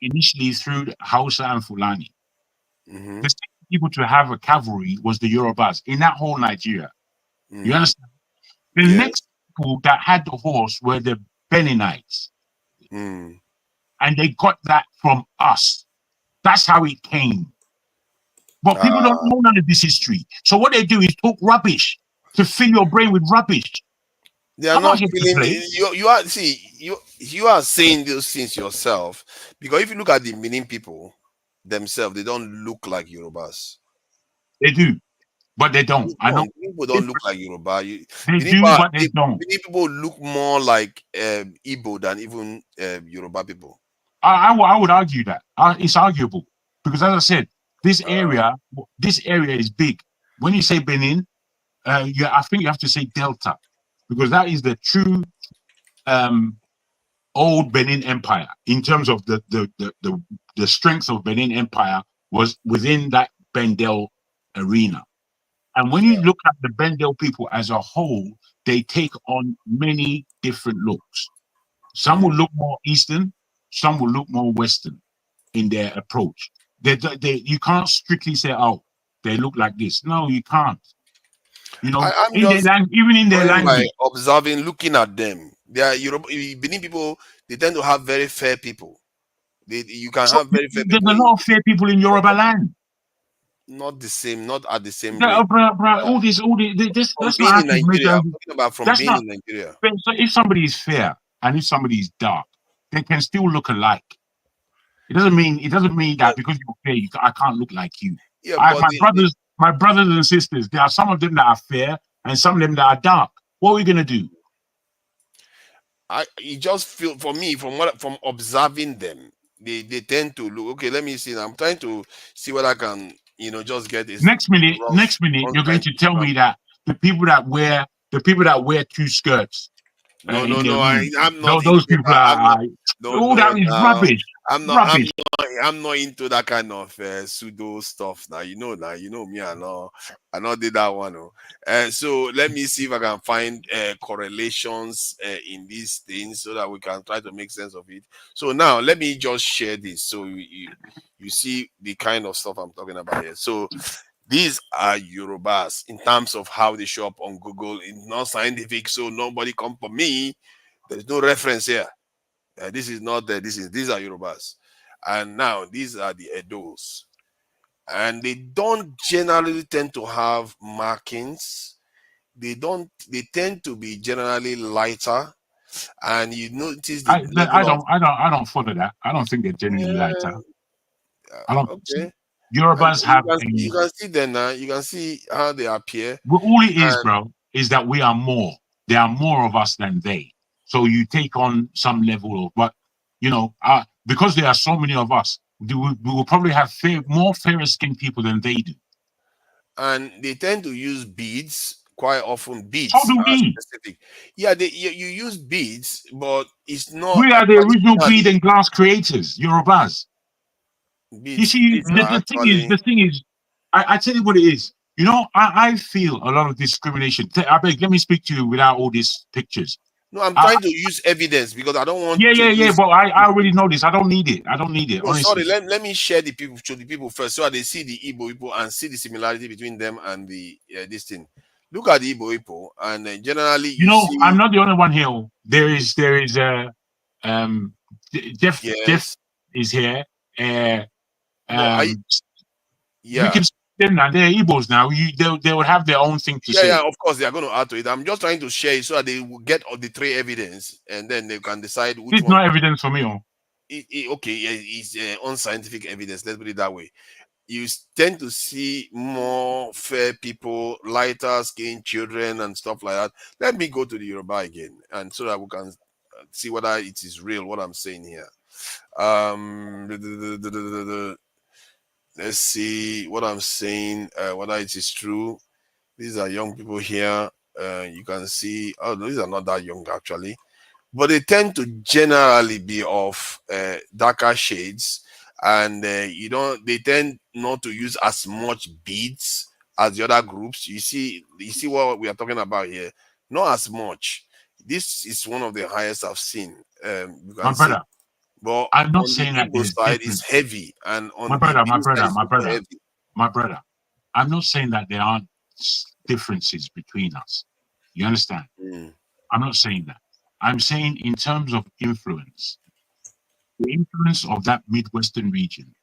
initially through Hausa and Fulani? The second people to have a cavalry was the Yorubas in that whole Nigeria. You understand? The next people that had the horse were the Beninites. And they got that from us. That's how it came. But people don't know none of this history. So what they do is talk rubbish to fill your brain with rubbish. They are not feeling you are saying those things yourself, because if you look at the Benin people themselves, they don't look like Yorubas. They do, but they don't. I know people don't look like Yoruba. They do, but they don't. Many people look more like Igbo than even Yoruba people. I would argue that it's arguable because, as I said, this area is big. When you say Benin, I think you have to say Delta, because that is the true old Benin Empire. In terms of the strength of Benin Empire was within that Bendel arena. And when you look at the Bendel people as a whole, they take on many different looks. Some will look more Eastern, some will look more Western in their approach. You can't strictly say, oh, they look like this. No, you can't. You know, even in their language. Observing, looking at them, they are Benin people. They tend to have very fair people. You can have very fair people. There's a lot of fair people in Yoruba land. Not the same, not at the same rate. All this. That's not in Nigeria. I'm talking about from being in Nigeria. So if somebody is fair and if somebody is dark, they can still look alike. It doesn't mean that because you're fair, I can't lok like you. Yeah, my brothers and sisters, there are some of them that are fair and some of them that are dark. What are we gonna do? It just feel for me from observing them, they tend to look okay. Let me see. I'm trying to see what I can just get this. Next minute, you're going to tell me that the people that wear two skirts. No, I'm not. Those people are. That is rubbish. I'm not into that kind of pseudo stuff. Now you know me. I not did that one. So let me see if I can find correlations in these things so that we can try to make sense of it. So now let me just share this so you see the kind of stuff I'm talking about here. So these are Yorubas in terms of how they show up on Google. It's not scientific, so nobody come for me. There's no reference here. This is not these are Yorubas. And now these are the Edos. and they don't generally tend to have markings. They tend to be generally lighter, and you notice the level of. I don't follow that. I don't think they're generally lighter. I don't. Okay. Yorubas have you can see them now. You can see how they appear. Well, all it is, bro, is that we are more. There are more of us than they. So you take on some level of, but you know, because there are so many of us, we will probably have more fairer-skinned people than they do. And they tend to use beads quite often. Beads so do are we. specific. Yeah, you use beads, but it's not. We are the original bead and glass creators, Yorubas. Beads, you see, the thing is, I tell you what it is. You know, I feel a lot of discrimination. I beg, let me speak to you without all these pictures. No, I'm trying to use evidence because I don't want. Yeah. But I already know this. I don't need it. I don't need it. No, honestly. sorry. Let me share the people to the people first, so that they see the Igbo people and see the similarity between them and the this thing. Look at the Igbo people, and generally, you know, see, I'm not the only one here. There is Jeff is here. We can see them now. They're Igbos now. They will have their own thing to say. Yeah, of course they are going to add to it. I'm just trying to share it so that they will get all the three evidence, and then they can decide which it's one. Not evidence for me. Okay, it's unscientific evidence. Let's put it that way. You tend to see more fair people, lighter skin, children, and stuff like that. Let me go to the Yoruba again, and so that we can see whether it is real what I'm saying here. Let's see what I'm saying, whether it is true. These are young people here. You can see, oh, these are not that young actually, but they tend to generally be of darker shades, and they tend not to use as much beads as the other groups. You see what we are talking about here? Not as much. This is one of the highest I've seen. You can see. But I'm not on saying the that Igbo side is heavy, and on my brother, my brother. I'm not saying that there aren't differences between us. You understand? I'm not saying that. I'm saying in terms of influence, the influence of that Midwestern region,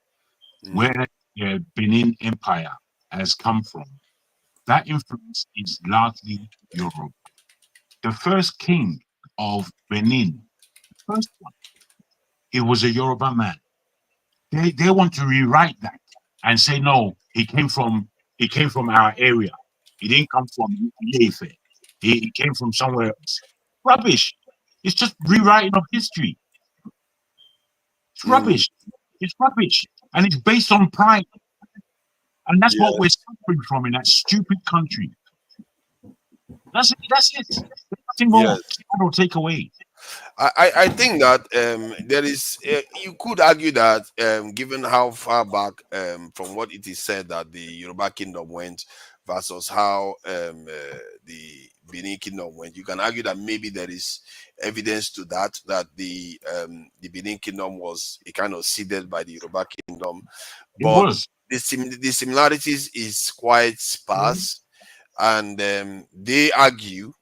where the Benin Empire has come from, that influence is largely Yoruba. The first king of Benin, the first one, it was a Yoruba man. They want to rewrite that and say no, he came from our area. He didn't come from Ilefe. He came from somewhere else. Rubbish. It's just rewriting of history. It's rubbish. It's rubbish. And it's based on pride. And that's what we're suffering from in that stupid country. That's it. There's nothing more to take away. I think that there is you could argue that given how far back from what it is said that the Yoruba kingdom went versus how the Benin kingdom went, you can argue that maybe there is evidence to that the Benin kingdom was a kind of seeded by the Yoruba kingdom, but the similarities is quite sparse, and they argue.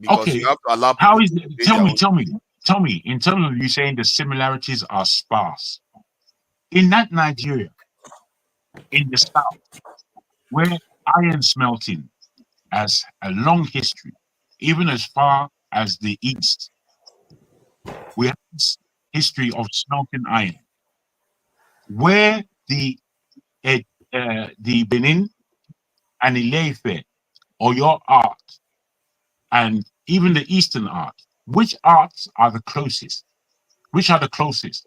Because you have to allow people. How is it? Tell me, in terms of you saying the similarities are sparse, in that Nigeria, in the south, where iron smelting has a long history, even as far as the east, we have this history of smelting iron, where the Benin and Ilefe, or your art, and even the Eastern art, which arts are the closest? Which are the closest?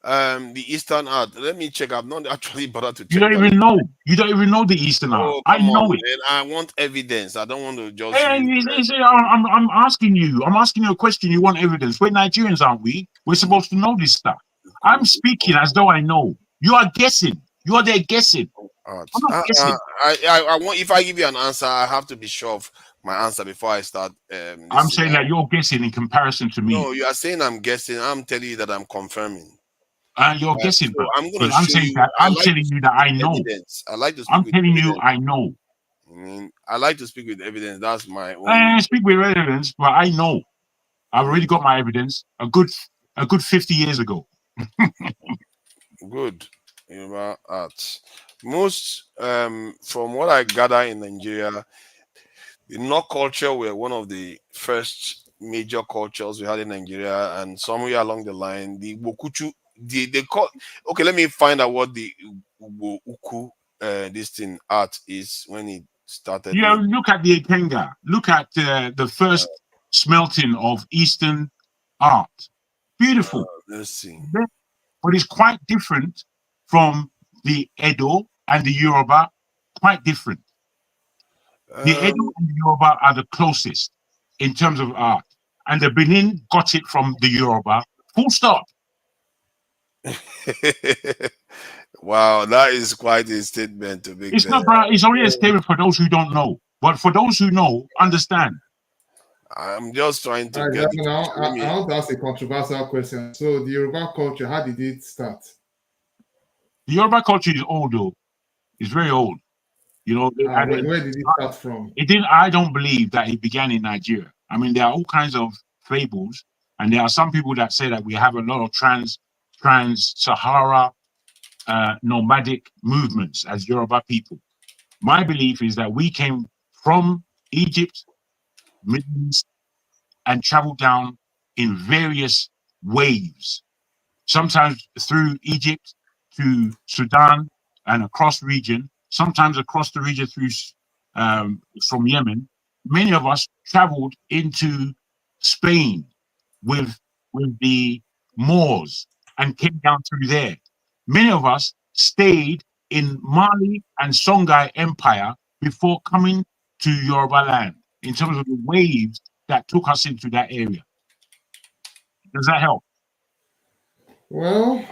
The Eastern art. Let me check. I've not actually bothered to check. You don't even know. You don't even know the Eastern art. I know it. Man. I want evidence. I don't want to just. I'm asking you. I'm asking you a question. You want evidence? We're Nigerians, aren't we? We're supposed to know this stuff. I'm speaking as though I know. You are guessing. You are there guessing. I'm not guessing. I want. If I give you an answer, I have to be sure of my answer before I start. I'm saying that you're guessing in comparison to me. No, you are saying I'm guessing. I'm telling you that I'm confirming. You're guessing, so I'm going to I'm saying that I'm telling you that I know. I like to speak I'm telling you I know. I like to speak with evidence. That's my own. I speak with evidence, but I know. I've already got my evidence a good 50 years ago. Good. Yoruba art. Most, from what I gather in Nigeria, the Nok culture were one of the first major cultures we had in Nigeria, and somewhere along the line, the Wokuchu, they call. Okay, let me find out what the Uku this thing art is when it started. Yeah, look at the Ikenga. Look at the first smelting of Eastern art. Beautiful. Let's see. But it's quite different from the Edo and the Yoruba. Quite different. The Edo and the Yoruba are the closest in terms of art, and the Benin got it from the Yoruba. Full stop. Wow, that is quite a statement to make. It's not, bro. It's only a statement for those who don't know. But for those who know, understand. I'm just trying to get. I want to ask a controversial question. So, the Yoruba culture, how did it start? The Yoruba culture is old, though. It's very old. You know, where did it start from? It didn't. I don't believe that it began in Nigeria. I mean, there are all kinds of fables, and there are some people that say that we have a lot of trans-Sahara nomadic movements as Yoruba people. My belief is that we came from Egypt, Middle East, and traveled down in various waves. Sometimes through Egypt to Sudan and across region. Sometimes across the region through from Yemen. Many of us traveled into Spain with the Moors and came down through there. Many of us stayed in Mali and Songhai Empire before coming to Yoruba land in terms of the waves that took us into that area. Does that help? Well,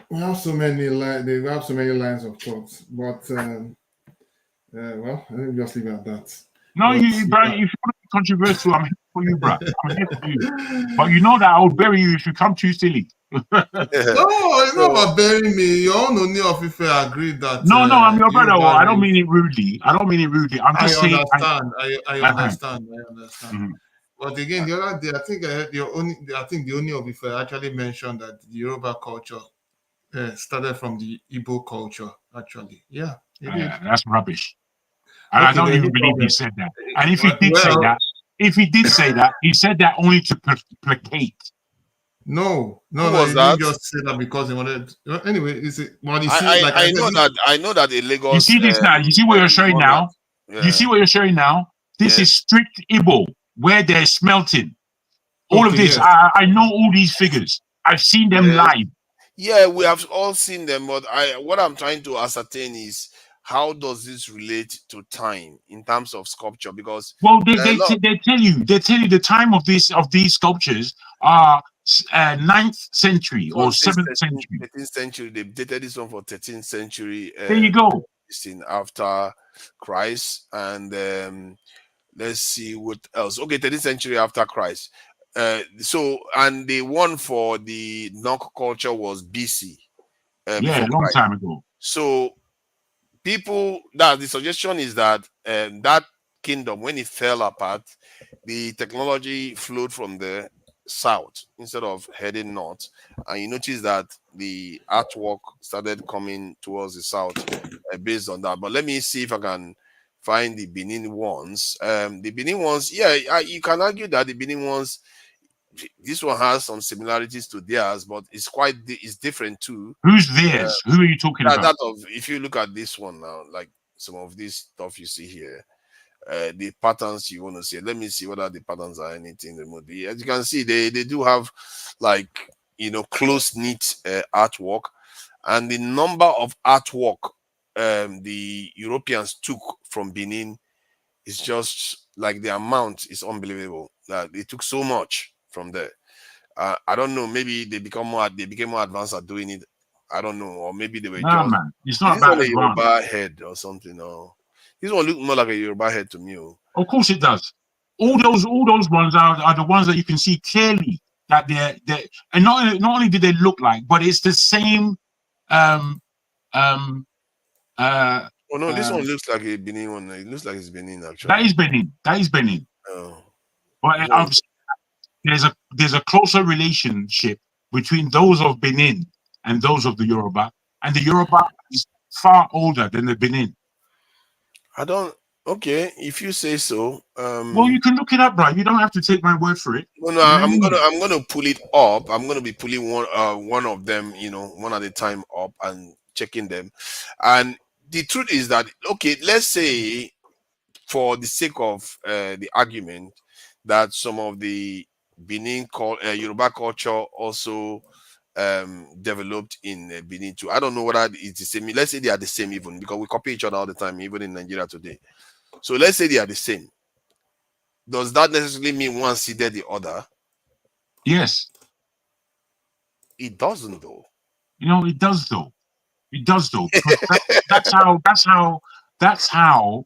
we have so many lines of thought, but well, I think just leave it at that. No, but, Brian, if you want to be controversial, I'm here for you, bro. I'm here for you. But you know that I will bury you if you come too silly. No, it's not about burying me. Your own Oni of Ife agreed that. No, I'm your brother. I don't mean it rudely. I'm just saying. I understand. Mm-hmm. But again, the other day, I think the Oni of Ife actually mentioned that the Yoruba culture started from the Igbo culture. Actually, yeah, it did. That's rubbish. And I don't even believe he said that. And if he did say that, he said that only to placate. No, he didn't just say that because he wanted. Anyway, I know that in Lagos. You see this now. You see what you're showing now. Yeah. You see what you're showing now. This is strict Igbo, where they're smelting. All of this. Yes. I know all these figures. I've seen them live. Yeah, we have all seen them. But what I'm trying to ascertain is, how does this relate to time in terms of sculpture? Because they tell you the time of these sculptures are 9th century or 7th century. 13th century. They dated this one for 13th century. There you go. After Christ, and let's see what else. Okay, 13th century after Christ. And the one for the Nok culture was BC. A long time ago. So the suggestion is that that kingdom, when it fell apart, the technology flowed from the south instead of heading north, and you notice that the artwork started coming towards the south based on that. But let me see if I can find the Benin ones. The Benin ones, you can argue that the Benin ones, this one has some similarities to theirs, but it's different too. Who's theirs? Who are you talking about? If you look at this one now, like some of this stuff you see here, the patterns you want to see. Let me see whether the patterns are anything remotely. As you can see, they do have close knit artwork, and the number of artwork the Europeans took from Benin is just like the amount is unbelievable. They took so much from there. I don't know. Maybe they became more advanced at doing it. I don't know, or maybe they were man. It's not about a Yoruba head or something. Or this one look more like a Yoruba head to me. Of course it does. All those ones are the ones that you can see clearly that they're and not only do they look like, but it's the same. Oh no, this one looks like a Benin one. It looks like it's Benin actually. That is Benin. Oh. But there's a closer relationship between those of Benin and those of the Yoruba. And the Yoruba far older than the Benin. I don't. Okay, if you say so. Well, you can look it up, bro. You don't have to take my word for it. No, I'm gonna pull it up. I'm gonna be pulling one of them, one at a time up and checking them. And the truth is that, okay, let's say for the sake of the argument that some of the Benin Yoruba culture also developed in Benin too. I don't know whether it's the same. Let's say they are the same, even because we copy each other all the time, even in Nigeria today. So let's say they are the same. Does that necessarily mean one seeded the other? Yes. It doesn't, though. It does though. It does though, because that's how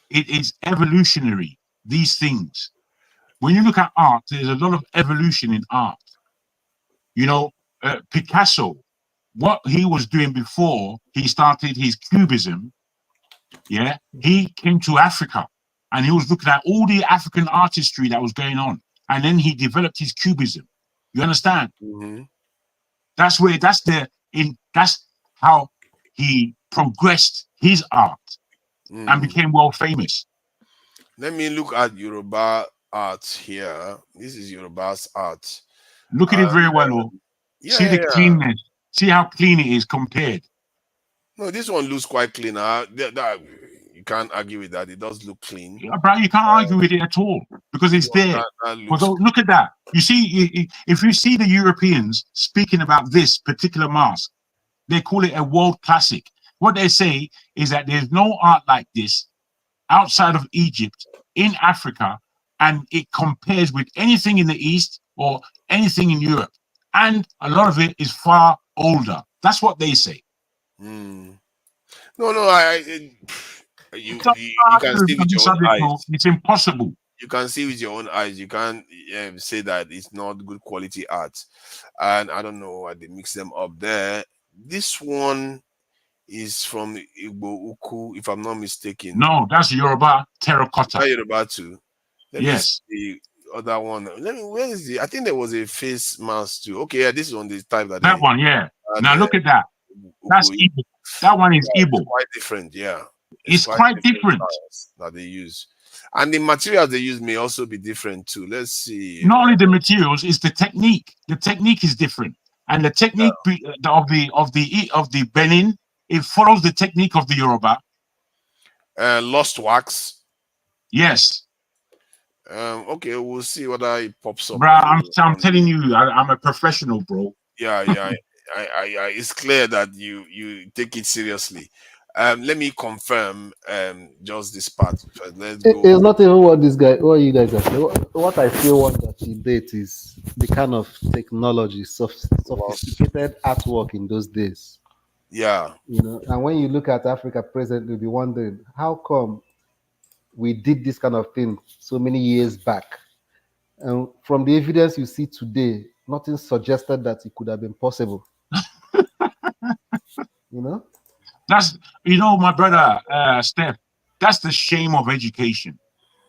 it is evolutionary. These things. When you look at art, there's a lot of evolution in art. Picasso, what he was doing before he started his cubism, he came to Africa and he was looking at all the African artistry that was going on, and then he developed his cubism. You understand? Mm-hmm. That's how he progressed his art and became world famous. Let me look at Yoruba art here. This is Yoruba's art. Look at it very well. See the cleanness. See how clean it is compared. No, this one looks quite clean. You can't argue with that. It does look clean. Yeah, bro, you can't argue with it at all because it's there. Look at that. You see, if you see the Europeans speaking about this particular mask, they call it a world classic. What they say is that there's no art like this outside of Egypt, in Africa, and it compares with anything in the East or anything in Europe. And a lot of it is far older. That's what they say. No, you can see with your own eyes. It's impossible. You can see with your own eyes. You can't say that it's not good quality art. And I don't know why they mix them up there. This one is from Igbo Uku, if I'm not mistaken. No, that's Yoruba terracotta. That's Yoruba too. Yes. The other one. Where is the? I think there was a face mask too. Okay, yeah, this is on the type that one. Yeah. Now look at that. That's Igbo. That one is Igbo. It's quite different. Yeah. It's quite different that they use, and the materials they use may also be different too. Let's see. Not only the materials, it's the technique. The technique is different, and the technique of the Benin, it follows the technique of the Yoruba. Lost wax. Yes. Okay, we'll see whether it pops up. Bro, I'm telling you, I'm a professional, bro. Yeah. It's clear that you take it seriously. Let me confirm just this part. Let's go. It's not even what you guys are saying. What I feel wonder to date is the kind of technology, sophisticated artwork in those days. Yeah. And when you look at Africa presently, you'll be wondering how come we did this kind of thing so many years back. And from the evidence you see today, nothing suggested that it could have been possible. That's, my brother, Steph, that's the shame of education.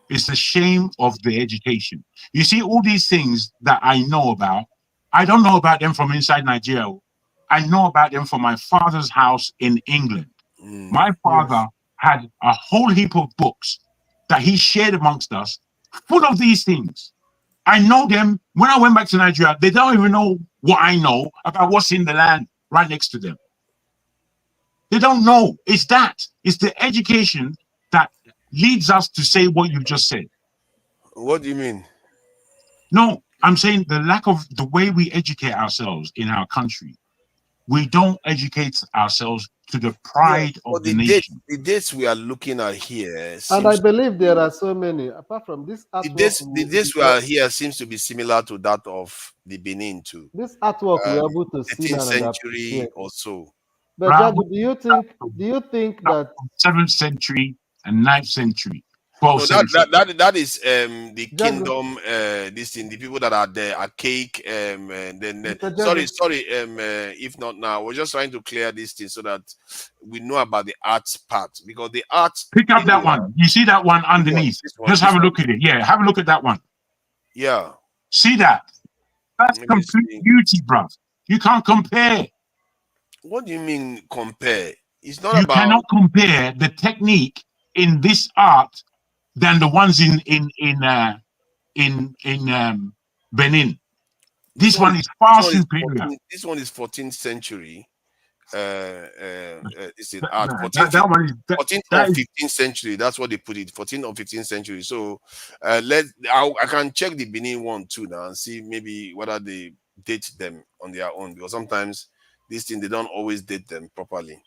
It's the shame of the education. You see, all these things that I know about, I don't know about them from inside Nigeria. I know about them from my father's house in England. My father had a whole heap of books that he shared amongst us, full of these things. I know them. When I went back to Nigeria, they don't even know what I know about what's in the land right next to them. They don't know. It's the education that leads us to say what you just said. What do you mean? No, I'm saying the lack of the way we educate ourselves in our country. We don't educate ourselves to the pride of the nation. The dates we are looking at here, and I believe there are so many. Apart from this artwork, the dates we are here seems to be similar to that of the Benin too. This artwork we're able to see 18th century or so. But Jagu, do you think that 7th century and 9th century? No, that is the kingdom. This thing, the people that are there, archaic. And then sorry. If not now, we're just trying to clear this thing so that we know about the arts part, because the arts. Pick up that one. You see that one underneath? Just have a look at it. Yeah, have a look at that one. Yeah. See that? That's complete beauty, bruv. You can't compare. What do you mean compare? It's not You about. cannot compare the technique in this art than the ones in Benin. This one is far superior. This one is 14th century. It's in That, art. that one is 14th or 15th century. That's what they put it. 14th or 15th century. So I can check the Benin one too now and see maybe whether they date them on their own, because sometimes these things they don't always date them properly.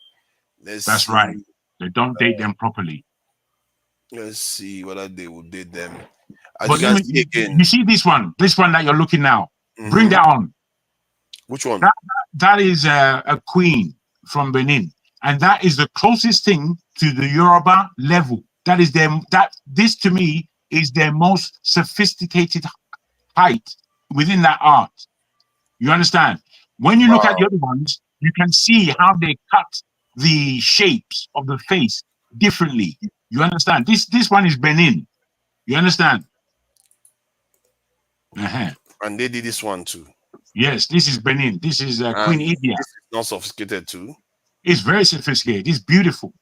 That's right. They don't date them properly. Let's see whether they will date them. But you see this one that you're looking now. Bring that on. Which one? That is a queen from Benin, and that is the closest thing to the Yoruba level. This to me is their most sophisticated height within that art. You understand? When you look at the other ones, you can see how they cut the shapes of the face differently. You understand? This one is Benin. You understand? And they did this one too. Yes, this is Benin. This is Queen India. This is not sophisticated too. It's very sophisticated. It's beautiful.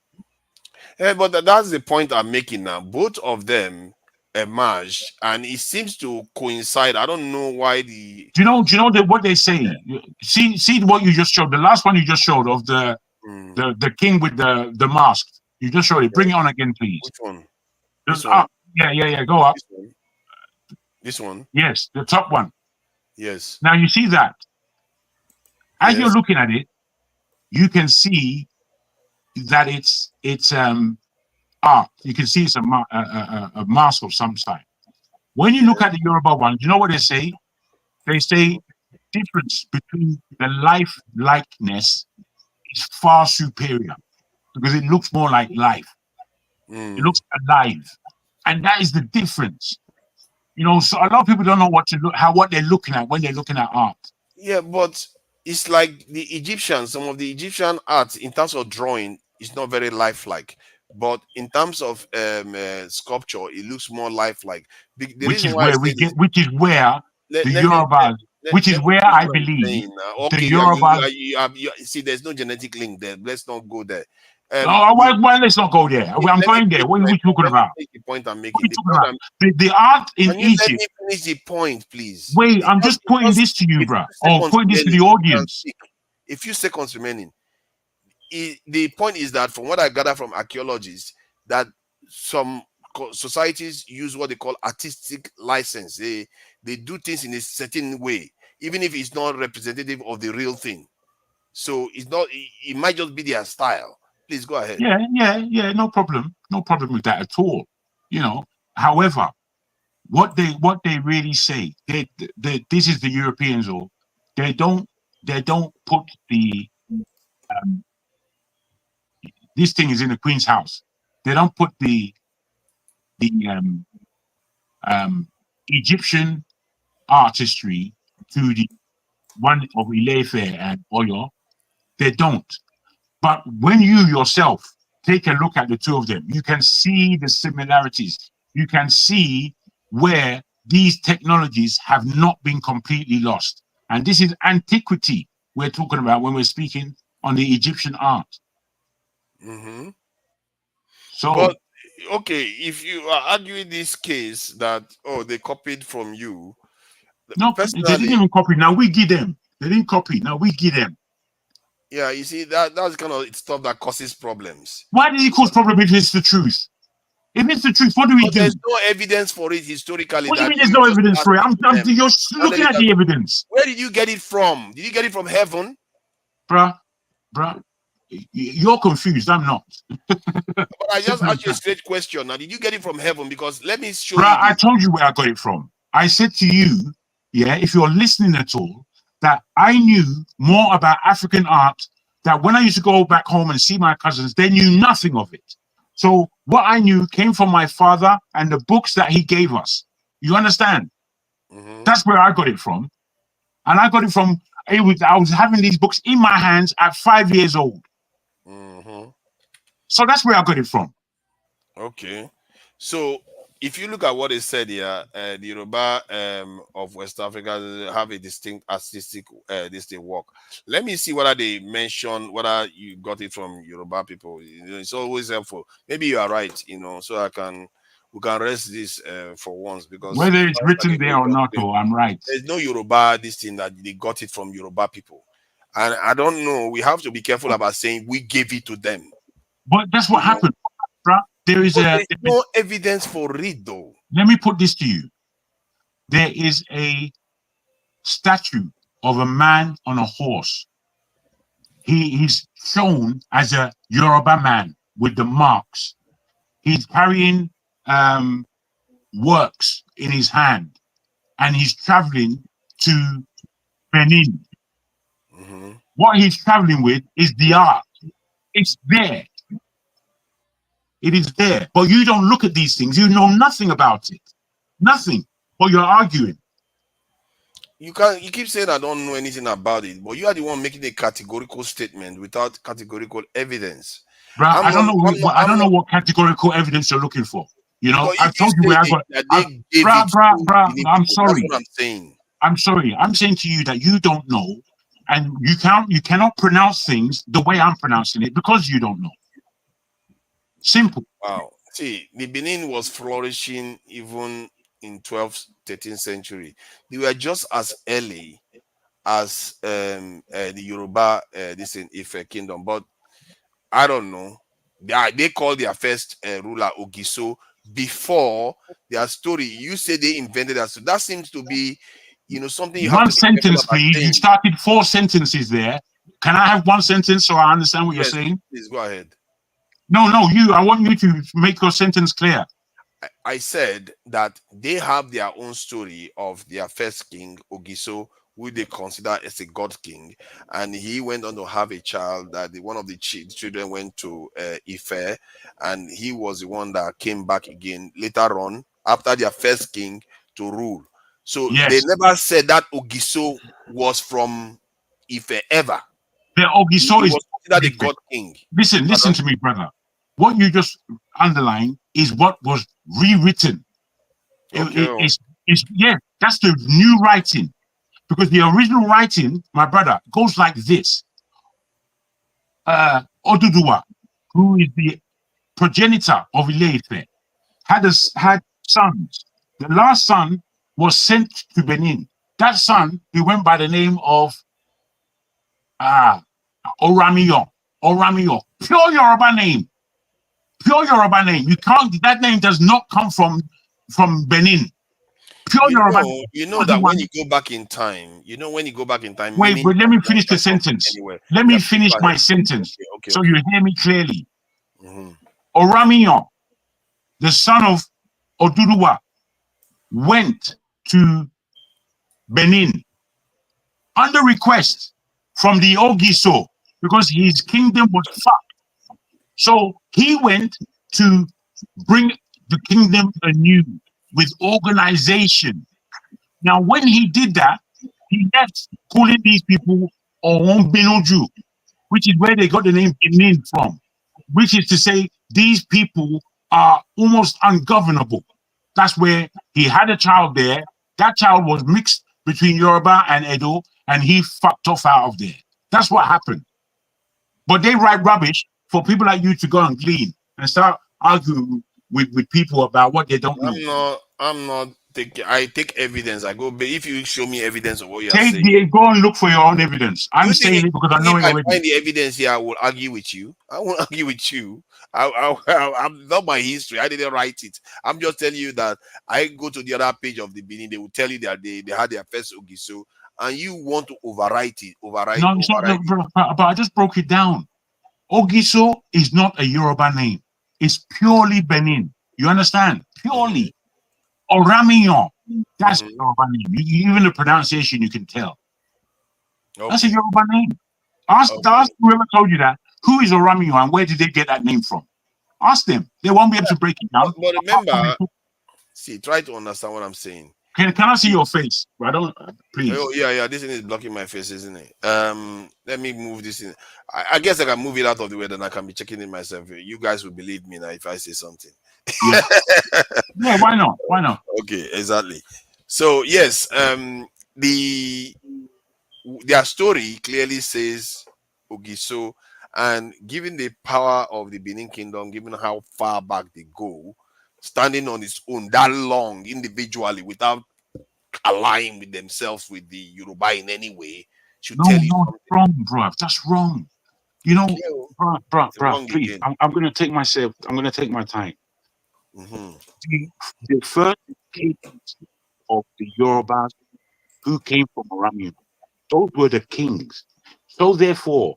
Yeah, but that's the point I'm making now. Both of them emerged, and it seems to coincide. I don't know why the. Do you know what they say? See what you just showed. The last one you just showed of the king with the mask. You just showed it. Bring it on again, please. Which one? This one? Yeah. Go up. This one? Yes, the top one. Yes. Now you see that. As you're looking at it, you can see that it's art. You can see it's a mask of some type. When you look at the Yoruba one, do you know what they say? They say difference between the likeness is far superior because it looks more like life. It looks alive, and that is the difference. So a lot of people don't know what they're looking at when they're looking at art. Yeah, but it's like the Egyptians. Some of the Egyptian art, in terms of drawing, is not very lifelike. But in terms of sculpture, it looks more lifelike. Which is where the Yorubas. Which is where I believe the Yorubas. You see, there's no genetic link there. Let's not go there. Why let's not go there? I'm going there. What are we talking about? The point I'm making. The art in Egypt. Let me finish the point, please. Wait, I'm just putting this to you, bro. Or putting this to the audience. A few seconds remaining. The point is that, from what I gather from archaeologists, that some societies use what they call artistic license. They do things in a certain way, even if it's not representative of the real thing. So it's not. It might just be their style. Please go ahead. Yeah. No problem. No problem with that at all. However, what they really say, this is the Europeans, or they don't put the this thing is in the Queen's house. They don't put the Egyptian artistry to the one of Ile-Ife and Oyo. They don't. But when you yourself take a look at the two of them, you can see the similarities. You can see where these technologies have not been completely lost. And this is antiquity we're talking about when we're speaking on the Egyptian art. So, but okay, if you are arguing this case that they copied from you, no, they didn't even copy. Now we give them. They didn't copy. Now we give them. Yeah, you see, that's kind of stuff that causes problems. Why did it cause problems if it's the truth? If it's the truth, what do we do? There's no evidence for it historically. What do you mean there's no evidence for it? You're looking at the evidence. Where did you get it from? Did you get it from heaven? Bruh, you're confused. I'm not. But I just asked you a straight question. Now, did you get it from heaven? Because let me show you. I told you where I got it from. I said to you, if you're listening at all, that I knew more about African art, that when I used to go back home and see my cousins, they knew nothing of it. So what I knew came from my father and the books that he gave us. You understand? That's where I got it from. And I got it from, I was having these books in my hands at 5 years old. So that's where I got it from. Okay. So if you look at what they said here, the Yoruba of West Africa have a distinct artistic distinct work. Let me see whether they mention whether you got it from Yoruba people. You know, it's always helpful. Maybe you are right, you know, so we can rest this for once, because whether it's written there or not, or I'm right. There's no Yoruba this thing that they got it from Yoruba people. And I don't know. We have to be careful about saying we gave it to them. But that's what happened. There's no evidence for it, though. Let me put this to you. There is a statue of a man on a horse. He's shown as a Yoruba man with the marks. He's carrying works in his hand, and he's traveling to Benin. What he's traveling with is the art. It's there. It is there. But you don't look at these things. You know nothing about it. Nothing. But you're arguing. You keep saying I don't know anything about it, but you are the one making a categorical statement without categorical evidence. Bro, I don't know what categorical evidence you're looking for. You know, I told you where I got. I'm sorry. That's what I'm saying. I'm sorry. I'm saying to you that you don't know, and you cannot pronounce things the way I'm pronouncing it because you don't know. Simple. Wow. See, the Benin was flourishing even in 12th, 13th century. They were just as early as the Yoruba, this in Ife kingdom, but I don't know. They call their first ruler Ogiso before their story. You say they invented that, so that seems to be, you know, something you have one to be sentence, please. You started 4 sentences there. Can I have one sentence so I understand what you're saying? Please go ahead. No, you. I want you to make your sentence clear. I said that they have their own story of their first king, Ogiso, who they consider as a god king, and he went on to have a child. That one of the children went to Ife, and he was the one that came back again later on after their first king to rule. So they never said that Ogiso was from Ife ever. The Ogiso is considered the god king. Listen to me, brother. What you just underlined is what was rewritten. It's that's the new writing. Because the original writing, my brother, goes like this. Oduduwa, who is the progenitor of Ile-Ife, had sons. The last son was sent to Benin. That son, he went by the name of Oramiyo. Pure Yoruba name. Pure Yoruba name. That name does not come from Benin. You know that when you go back in time, Wait, but let me finish the sentence. Let me finish my sentence so you hear me clearly. Oramiyo, the son of Oduduwa, went to Benin under request from the Ogiso because his kingdom was fucked. So he went to bring the kingdom anew with organization. Now, when he did that, he left calling these people Owombenoju, which is where they got the name Benin from, which is to say these people are almost ungovernable. That's where he had a child there. That child was mixed between Yoruba and Edo, and he fucked off out of there. That's what happened. But they write rubbish for people like you to go and glean and start arguing with people about what they don't know. I'm not taking. I take evidence. I go. But if you show me evidence of what you're saying, go and look for your own evidence. I'm saying it because I know it already. If I find the evidence here, I will argue with you. I won't argue with you. I'm not my history. I didn't write it. I'm just telling you that I go to the other page of the Benin. They will tell you that they had their first Ogiso, and you want to overwrite it. No, it's not. But I just broke it down. Ogiso is not a Yoruba name. It's purely Benin. You understand? Purely. Oramiyo. That's a Yoruba name. Even the pronunciation, you can tell. That's a Yoruba name. Ask whoever told you that. Who is Oramiyo and where did they get that name from? Ask them. They won't be able to break it down. But remember, try to understand what I'm saying. Can I see your face? I don't. Please. Oh yeah. This thing is blocking my face, isn't it? Let me move this in. I guess I can move it out of the way, then I can be checking it myself. You guys will believe me now if I say something. Yeah. Yeah, why not? Why not? Okay, exactly. So yes, their story clearly says Ogiso, and given the power of the Benin Kingdom, given how far back they go, standing on its own that long individually without aligning with themselves with the Yoruba in any way, should tell No, you no, something. wrong, bruv. That's wrong. You know, bruv, It's wrong please. again. I'm gonna take myself. I'm gonna take my time. Mm-hmm. The first kings of the Yorubas who came from Oromia, those were the kings. So therefore,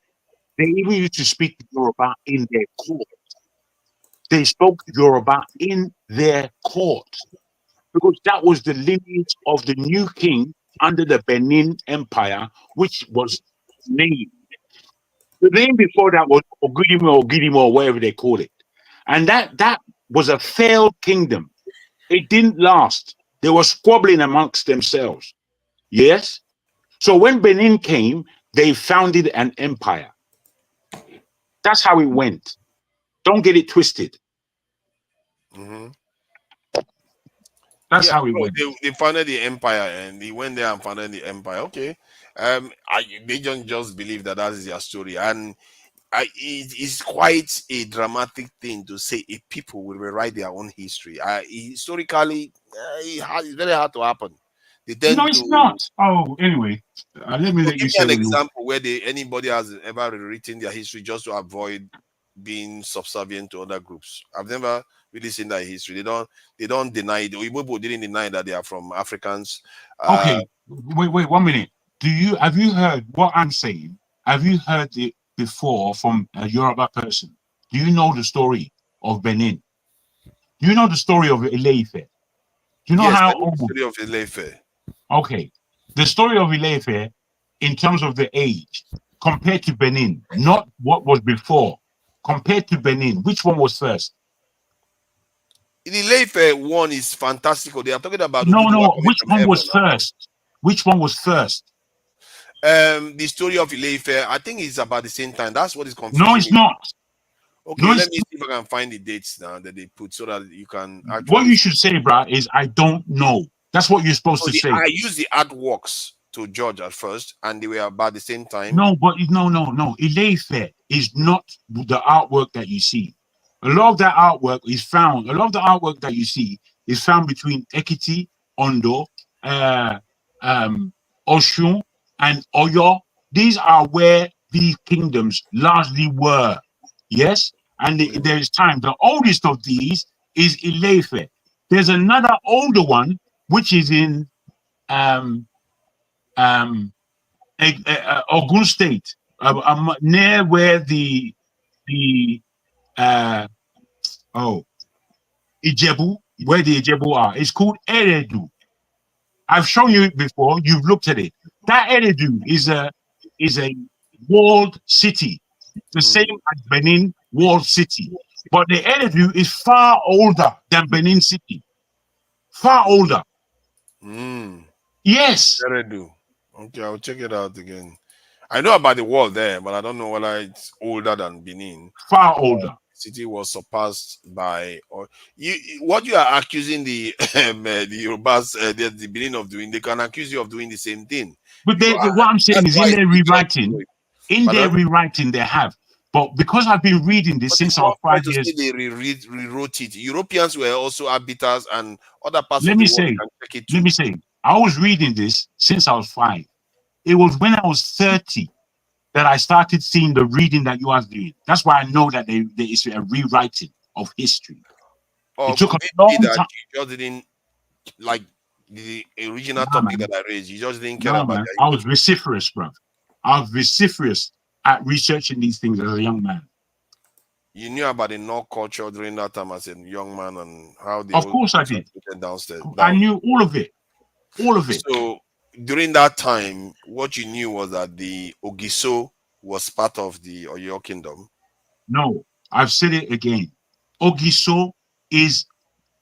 they even used to speak Yoruba in their court. They spoke Yoruba in their court because that was the lineage of the new king under the Benin Empire, which was named. The name before that was Ogidimo, or whatever they call it. And that was a failed kingdom. It didn't last. They were squabbling amongst themselves. Yes? So when Benin came, they founded an empire. That's how it went. Don't get it twisted. Mm-hmm. That's Yeah, how it no, went. they founded the empire, and he went there and founded the empire. Okay, they don't just believe that that is their story, and it is quite a dramatic thing to say a people will rewrite their own history. Historically, it's very hard to happen. They No, tend it's to. not. Oh, anyway, let me So let give you me say an what you. example where anybody has ever rewritten their history just to avoid being subservient to other groups. I've never really seen that history. They don't deny it. Igbo didn't deny that they are from Africans. Okay, wait 1 minute. Have you heard what I'm saying? Have you heard it before from a Yoruba person? Do you know the story of Benin? Do you know the story of Ileife? Do you know Yes, I how know the old? story of Ilefe. Okay, the story of Ileife in terms of the age compared to Benin, not what was before. Compared to Benin, which one was first? The Ilefe one is fantastical. They are talking about No, Oduduwa no. coming Which from one heaven was first? Which one was first? The story of Ileife, I think it's about the same time. That's what is No, confusing it's me. not. Okay, No, let it's me see if I can find the dates now that they put so that you can what actually. you should say, bruh, is I don't know. That's what you're supposed So to say. I used the artworks to judge at first, and they were about the same time. No, but no. Ileife is not the artwork that you see. A lot of that artwork is found. A lot of the artwork that you see is found between Ekiti, Ondo, Oshun, and Oyo. These are where these kingdoms largely were. Yes, and there is time. The oldest of these is Ileife. There's another older one which is in Ogun State, near where the uh, Ijebu, where the Ijebu are. It's called Eredu. I've shown you it before. You've looked at it. That Eredu is a walled city, the same as Benin walled city. But the Eredu is far older than Benin City. Far older. Yes. Eredu. Okay, I'll check it out again. I know about the wall there, but I don't know whether it's older than Benin. Far older. City was surpassed by, or what you are accusing the the Yorubas, the Benin of doing. They can accuse you of doing the same thing. But what I'm saying That's is why in their it's just rewriting, they have. But because I've been reading this But since it's I was not fair 5 to say years. they rewrote it. Europeans were also arbiters, and other parts Let of me the world say, can check it too. I was reading this since I was 5. It was when I was 30 that I started seeing the reading that you are doing. That's why I know that there is a rewriting of history. Or It took a could it be long that time. you just didn't like the original Nah, topic man. that I raised? You just didn't care No, about man. their I was history. vociferous, bro. I was vociferous at researching these things as a young man. You knew about the North culture during that time as a young man and how they Of all course I did. downstairs. I knew all of it. All of it. So during that time, what you knew was that the Ogiso was part of the Oyo kingdom. No, I've said it again. Ogiso is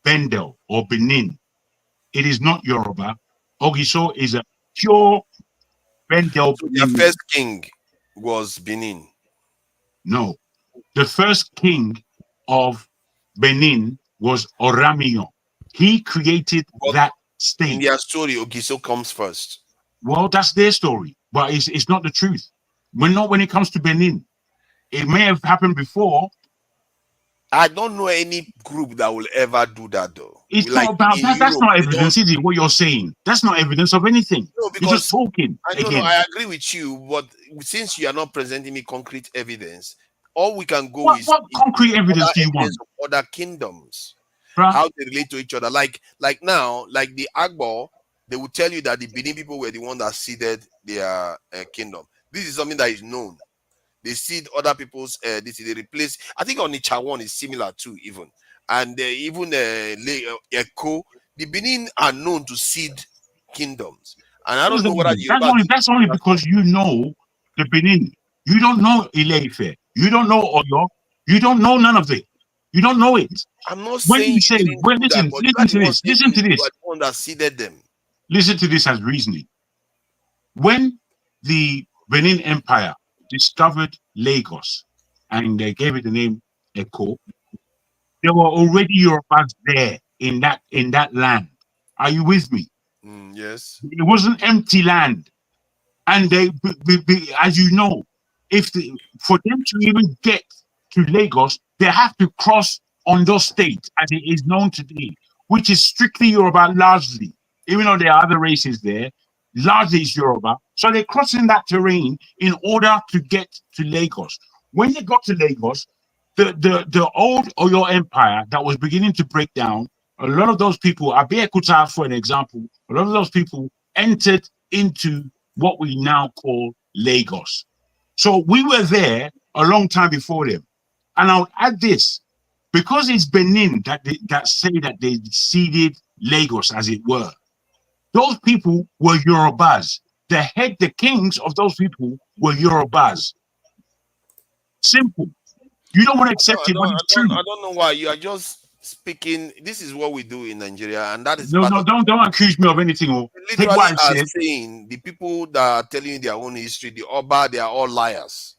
Bendel or Benin. It is not Yoruba. Ogiso is a pure Bendel So their Benin. first king was Benin. No, the first king of Benin was Oramio. He created that state. In their story, Ogiso comes first. Well, that's their story, but it's not the truth. Not when it comes to Benin. It may have happened before. I don't know any group that will ever do that, though. It's not about that. That's not evidence, is it? What you're saying? That's not evidence of anything. No, You're just talking. I agree with you, but since you are not presenting me concrete evidence, all we can go is what concrete evidence do you want? Of other kingdoms, Bruh. how they relate to each other. Like now, like the Agbo, they will tell you that the Benin people were the one that seeded their kingdom. This is something that is known. They seed other people's. They replace. I think on Ichawan is similar too, even. And even Eko, the Benin are known to seed kingdoms. And I don't know whether that's only because you know the Benin. You don't know Ile-Ife. You don't know Oyo. You don't know none of it. You don't know it. I'm not when saying you say, listen to this. Listen to this. One that seeded them. Listen to this as reasoning. When the Benin Empire discovered Lagos and they gave it the name Eko, there were already Yorubas there in that land. Are you with me? Yes. It wasn't empty land, and they, as you know, for them to even get to Lagos, they have to cross Ondo State, as it is known today, which is strictly Yoruba, largely. Even though there are other races there, largely it's Yoruba. So they're crossing that terrain in order to get to Lagos. When they got to Lagos, the old Oyo Empire that was beginning to break down, a lot of those people, Abiekuta, for an example, a lot of those people entered into what we now call Lagos. So we were there a long time before them. And I'll add this, because it's Benin that say that they ceded Lagos, as it were. Those people were Yorubas. The kings of those people were Yorubas. Simple. You don't want to accept it when it's true. I don't know why you are just speaking. This is what we do in Nigeria, and that is no. Don't accuse me of anything. Take what I said. Saying the people that are telling you their own history, the Oba, they are all liars.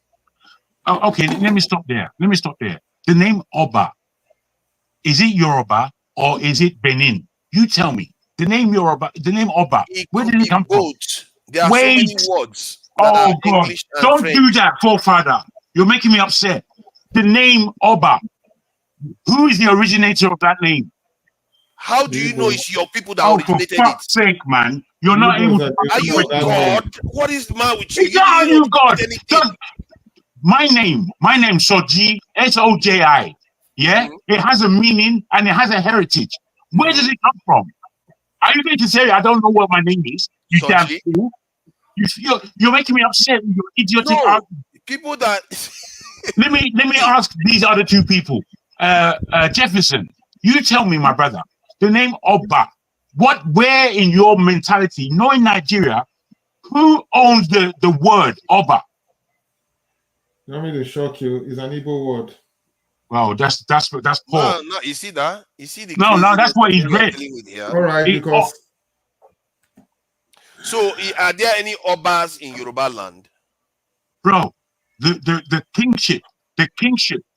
Oh, okay, let me stop there. The name Oba, is it Yoruba or is it Benin? You tell me. The name Yoruba, the name Oba, where did it come from? There are so many words. Oh God! Don't do that, forefather. You're making me upset. The name Oba. Who is the originator of that name? How do you know it's your people that originated it? For fuck's sake, man! You're not able to. Are you God? What is the matter with you? Are you God? My name Soji, Soji. Yeah, it has a meaning and it has a heritage. Where does it come from? Are you going to say I don't know what my name is? You damn fool! You're making me upset with your idiotic argument. People that let me ask these other two people. Jefferson, you tell me, my brother, the name Oba. Where in your mentality, knowing Nigeria, who owns the word Oba? You want me to shock you? It's an Igbo word. Wow, that's poor. No, you see that? You see the no, that's what he's read. All right, because so are there any Obas in Yoruba land? Bro, the kingship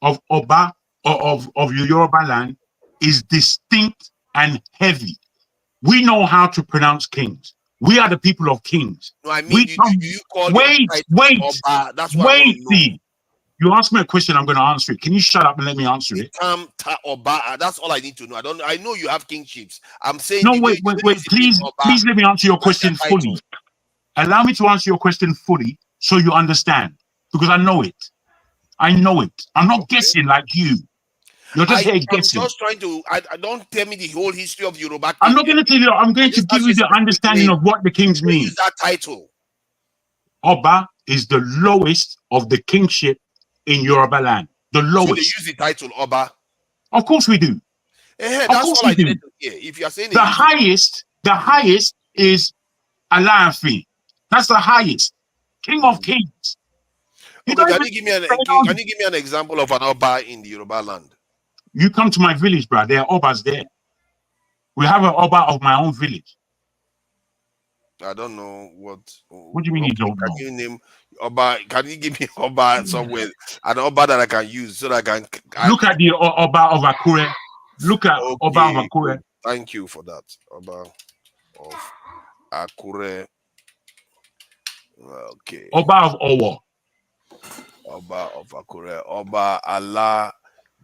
of Oba of Yoruba land is distinct and heavy. We know how to pronounce kings. We are the people of kings. No, I mean, you call wait. Oba. That's what wait. You ask me a question, I'm going to answer it. Can you shut up and let me answer it? Oba, that's all I need to know. I know you have kingships. I'm saying. No, wait. Please let me answer your question fully. Allow me to answer your question fully so you understand. Because I know it. I'm not guessing like you. You're just here guessing. I'm just trying to. I don't tell me the whole history of Yoruba. I'm not going to tell you. I'm going to give you the understanding of what the kings mean. Use that title. Oba is the lowest of the kingship in Yoruba land. The lowest. So they use the title Oba. Of course we do. That's all I needed to hear. If you are saying the highest is Alaafin. That's the highest. King of kings. Okay, can you give me an example of an Oba in the Yoruba land? You come to my village, bro. There are Obas there. We have an Oba of my own village. I don't know what. What do you mean you don't know? Can you name Oba? Can you give me Oba somewhere? An Oba that I can use so that I can. Look at the Oba of Akure. Look at Oba of Akure. Thank you for that. Oba of Akure. Okay. Oba of Owo. Oba of Akure. Oba Allah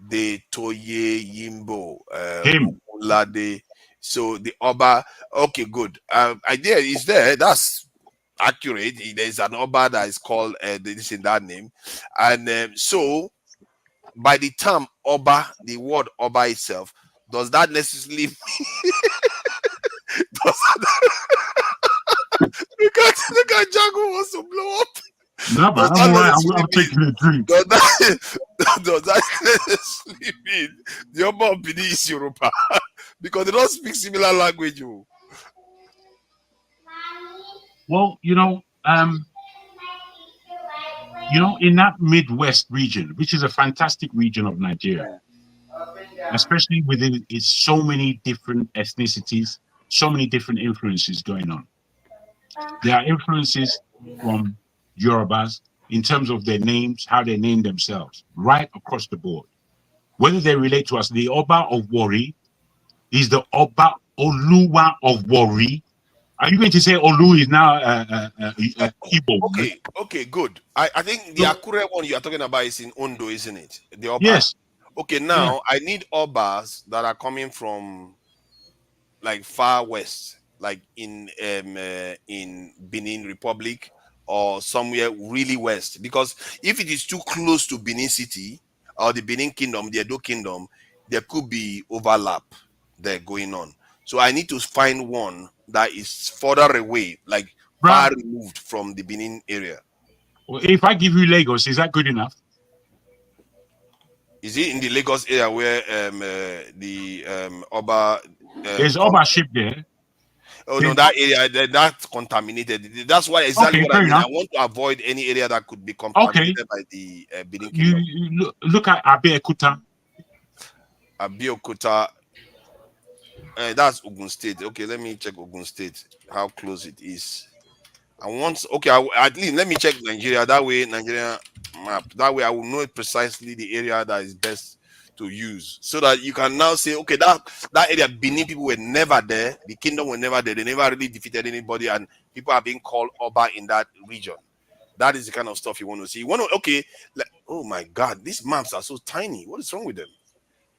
de Toye Yimbo. Him. Ulade. So the Oba. Okay, good. Idea is there. That's accurate. There's an Oba that is called this in that name, and so by the term Oba, the word Oba itself, does that necessarily does look at Jago wants to blow up. No, but I'm right. I'm taking a drink. Does that necessarily mean the Oba of Benin is Yoruba? Because they don't speak similar language. Well, in that Midwest region, which is a fantastic region of Nigeria, especially within it's so many different ethnicities, so many different influences going on. There are influences from Yorubas in terms of their names, how they name themselves, right across the board. Whether they relate to us, the Oba of Wari is the Oba Oluwa of Wari. Are you going to say Olu is now Igbo? Okay, good. I think the Akure one you are talking about is in Ondo, isn't it? The Oba. Yes. Okay, now I need Obas that are coming from like far west, like in Benin Republic or somewhere really west. Because if it is too close to Benin City or the Benin Kingdom, the Edo Kingdom, there could be overlap there going on. So I need to find one that is further away, like far removed from the Benin area. Well, if I give you Lagos, is that good enough? Is it in the Lagos area where the Oba? There's Oba ship there. Oh no, that area that's contaminated. That's why exactly what I mean. Enough. I want to avoid any area that could be contaminated by the Benin Kingdom. You look at Abeokuta. Abeokuta. That's Ogun State. Okay, let me check Ogun State. How close it is. At least let me check Nigeria. That way, Nigeria map. That way, I will know precisely the area that is best to use, so that you can now say, okay, that area, Benin people were never there. The kingdom were never there. They never really defeated anybody, and people are being called Oba in that region. That is the kind of stuff you want to see. You want to, oh my God, these maps are so tiny. What is wrong with them?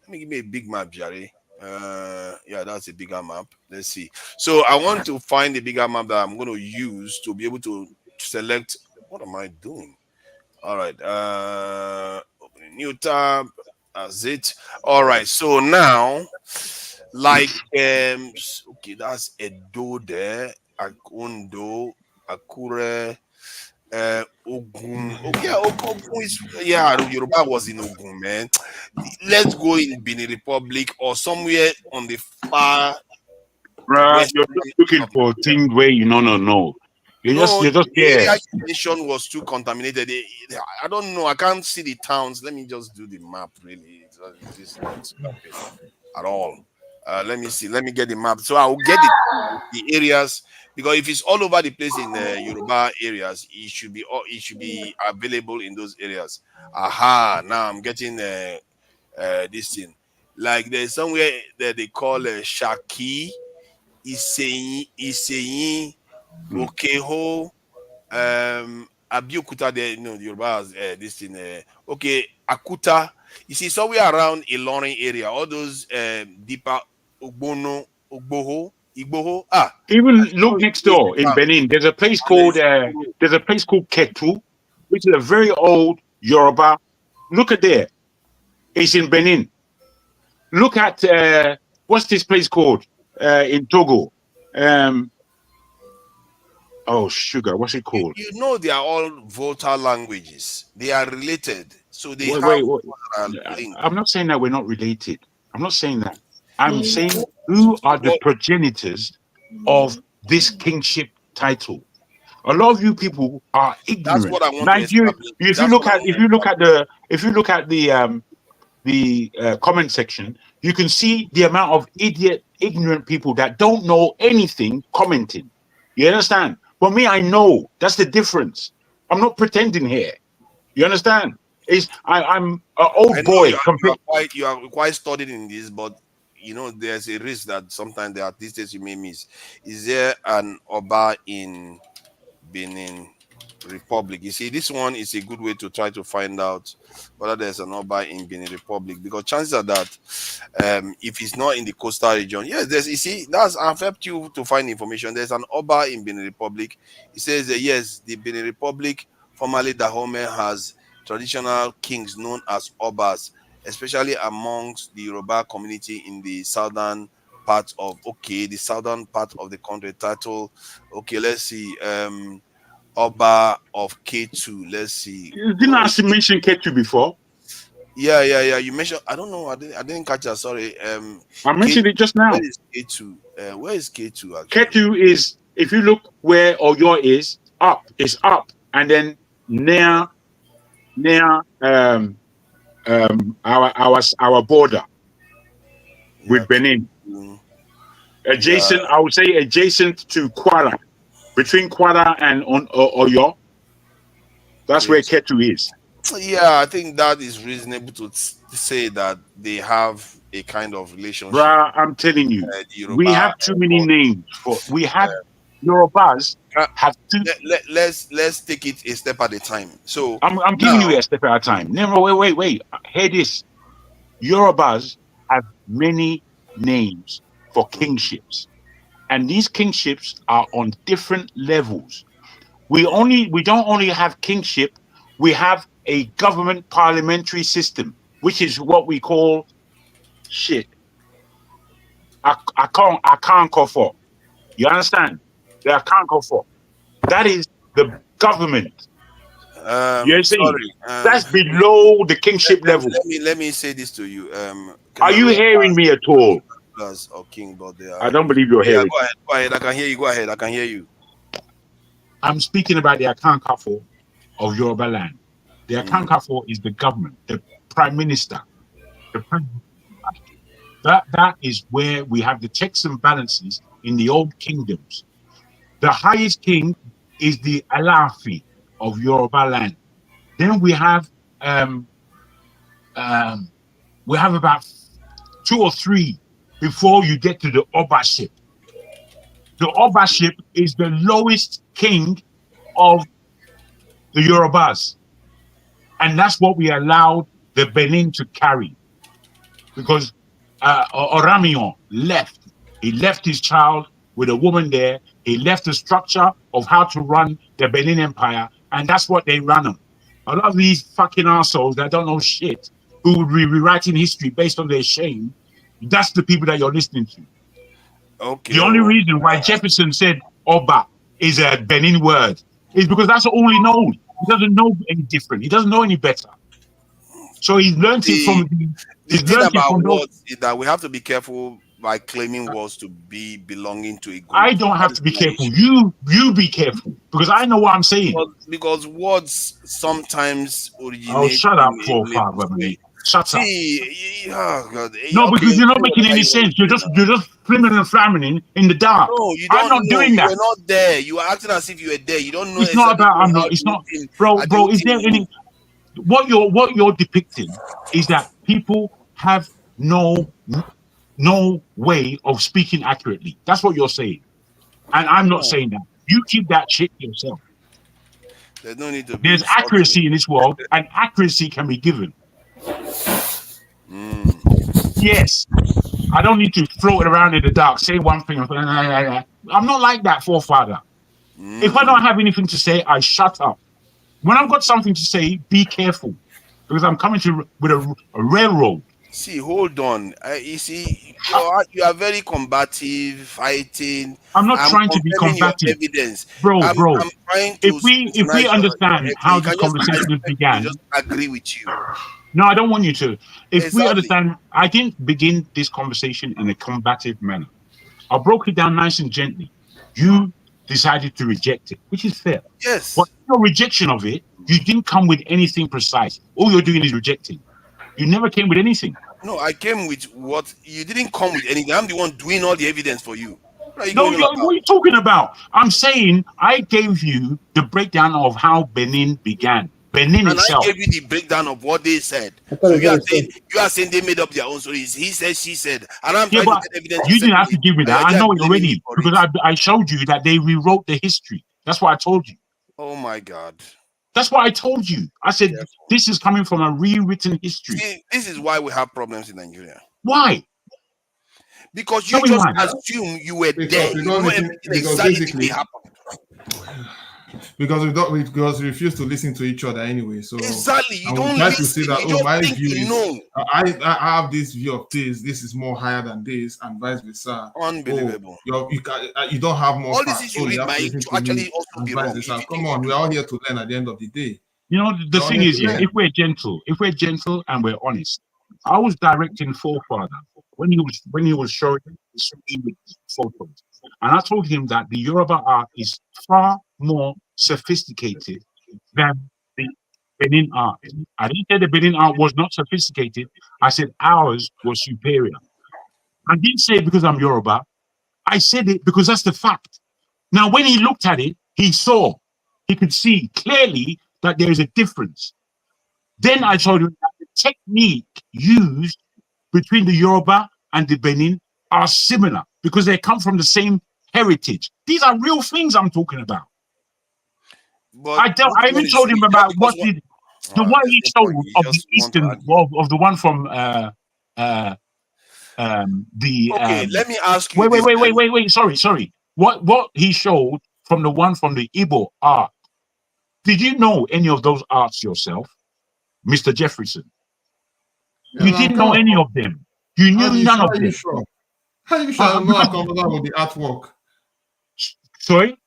Let me give me a big map, Jerry. Yeah, that's a bigger map. Let's see. So I want to find a bigger map that I'm going to use to be able to select. What am I doing? All right. Open a new tab. That's it. All right. So now, okay, that's Edo there, Ondo, Akure, Ogun. Okay, Ogun is, Yoruba was in Ogun, man. Let's go in Benin Republic or somewhere on the far. Bruh, you're just looking for things where you know. You're just the there. area you mentioned was too contaminated. I don't know. I can't see the towns. Let me just do the map. Really, it's not at all. Let me see. Let me get the map. So I will get the areas, because if it's all over the place in Yoruba areas, it should be available in those areas. Aha! Now I'm getting this thing. Like there's somewhere that they call Shaki, Iseyin, Okeho, Abeokuta. There, the Yoruba has this thing. Okay, Akuta. You see, somewhere around Ilorin area, all those deeper Ogbono, Ogboho, Igboho. Even look next door in Benin. There's a place called Ketu, which is a very old Yoruba. Look at there. It's in Benin. Look at what's this place called in Togo? Sugar. What's it called? You know, they are all Volta languages. They are related, so they wait. I'm not saying that we're not related. I'm not saying that. I'm saying who are the progenitors of this kingship title. A lot of you people are ignorant. That's what I want Nigeria, to if you look at the comment section, you can see the amount of ignorant people that don't know anything commenting. You understand? But me, I know. That's the difference. I'm not pretending here. You understand? I'm an old boy. You are quite studied in this, but you know, there's a risk that sometimes there are these days you may miss. Is there an Oba in Benin Republic? You see, this one is a good way to try to find out whether there's an Oba in Benin Republic, because chances are that if it's not in the coastal region, yes, there's, you see, that's, I've helped you to find information. There's an Oba in Benin Republic. It says that yes, the Benin Republic, formerly Dahomey, has traditional kings known as Obas, especially amongst the Yoruba community in the southern part of the southern part of the country. Title, okay, let's see, Oba of K2. Let's see. Didn't I mention K2 before? Yeah. You mentioned. I don't know. I didn't catch that. Sorry. I mentioned it just now. Where is K2? Where is K2 actually? K2 is, if you look where Oyo is, up. It's up, and then near our border with Benin. Adjacent, I would say adjacent to Kwara, between Kwara and Oyo. That's where Ketu is. Yeah, I think that is reasonable to say that they have a kind of relationship. Bruh, I'm telling you, we have too many names for. We have Yorubas have two. Let's take it a step at a time. So I'm giving you a step at a time. Never, wait. Hear this. Yorubas have many names for kingships, and these kingships are on different levels. We don't only have kingship, we have a government parliamentary system, which is what we call I can't call for. You understand? I can't call for. That is the government. You see, that's below the kingship level. Let me say this to you. Are you hearing me at all? Or king, but I don't believe you're hearing. Go ahead. I can hear you. Go ahead. I can hear you. I'm speaking about the Akankafo of Yoruba land. The Akankafo is the government, the prime minister, the president. That is where we have the checks and balances in the old kingdoms. The highest king is the Alafi of Yoruba land. Then we have about 2 or 3 before you get to the Obaship. The Obaship is the lowest king of the Yorubas. And that's what we allowed the Benin to carry. Because Oramion left. He left his child with a woman there. He left the structure of how to run the Benin Empire. And that's what they ran on. A lot of these fucking assholes that don't know shit, who would be rewriting history based on their shame, that's the people that you're listening to. Okay. The only reason why Jefferson said Oba is a Benin word is because that's all he knows. He doesn't know any different. He doesn't know any better. So he's learned it from the thing about words is that we have to be careful by claiming words to be belonging to a group. I don't have to be careful. You be careful, because I know what I'm saying. Because words sometimes originate. Oh, shut up, forefather, man. Shut up. Oh God. No, because you're not making any sense. You're just flimming and flamming in the dark. No, you don't. I'm not doing that. You're not there. You are acting as if you were there. You don't know. It's not about. I'm not. It's not, bro. Is there any? What you're depicting is that people have no way of speaking accurately. That's what you're saying, and I'm not saying that. You keep that shit to yourself. There's no need to. There's accuracy in this world, and accuracy can be given. Yes, I don't need to float around in the dark, say one thing. I'm not like that, forefather. If I don't have anything to say, I shut up. When I've got something to say, be careful, because I'm coming to with a railroad. See, hold on. You see, you are very combative, fighting. I'm not trying to be combative, evidence. bro. I'm trying to if we understand how the conversation began, just agree with you. No, I don't want you to. If we understand, I didn't begin this conversation in a combative manner. I broke it down nice and gently. You decided to reject it, which is fair. Yes. But your rejection of it, you didn't come with anything precise. All you're doing is rejecting. You never came with anything. No, I came with what you didn't come with anything. I'm the one doing all the evidence for you. What are you talking about? I'm saying I gave you the breakdown of how Benin began. Benin and itself. I gave you the breakdown of what they said. So you are saying they made up their own stories. He said, she said, and I'm trying to get evidence. You didn't have to give me that. I know it already for because I showed you that they rewrote the history. That's what I told you. Oh my God. That's what I told you. I said this is coming from a rewritten history. See, this is why we have problems in Nigeria. Why? Because you just assume you were there. You know everything exactly happened. Because we refuse to listen to each other anyway. So exactly, you don't try listen. to say that. You Oh, my think view you is know. I have this view of this. This is more higher than this, and vice versa. Unbelievable. Oh, you don't have more. All these you read might actually also be wrong. Come on, we're all here to learn. At the end of the day, you know the thing is, if we're gentle and we're honest, I was directing Forefather when he was showing me photos, and I told him that the Yoruba art is far more sophisticated than the Benin art. I didn't say the Benin art was not sophisticated. I said ours was superior. I didn't say it because I'm Yoruba. I said it because that's the fact. Now, when he looked at it, he could see clearly that there is a difference. Then I told him that the technique used between the Yoruba and the Benin are similar because they come from the same heritage. These are real things I'm talking about. But I even told him about what the one he showed of the Eastern, of the one from okay, let me ask you. Wait. Sorry. What he showed from the one from the Igbo art. Did you know any of those arts yourself, Mr. Jefferson? You didn't know any of them. You knew none of them. How are you sure I'm not conversant with the artwork? Sorry?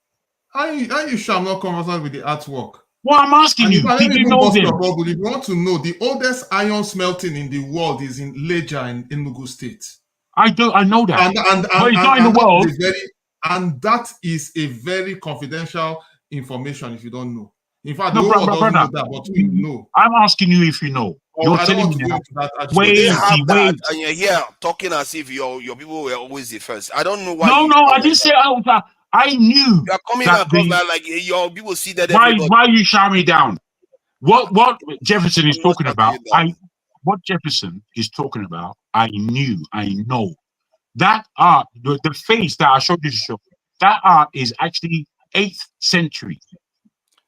How are you sure I'm not conversant with the artwork? Well, I'm asking you. Did you know them? If you want to know, the oldest iron smelting in the world is in Leja in Enugu State. I know that. But it's not in the world. And that is a very confidential information if you don't know. In fact, no, the whole world doesn't know brother, that, but we know. I'm asking you if you know. You're telling me that. Wait. And you're here talking as if your people were always the first. I don't know why. No, I didn't say I knew. You're coming across that like your people see that. Why you shout me down? What Jefferson is talking about? What Jefferson is talking about? I know. That art, the face that I showed you to show, that art is actually 8th century.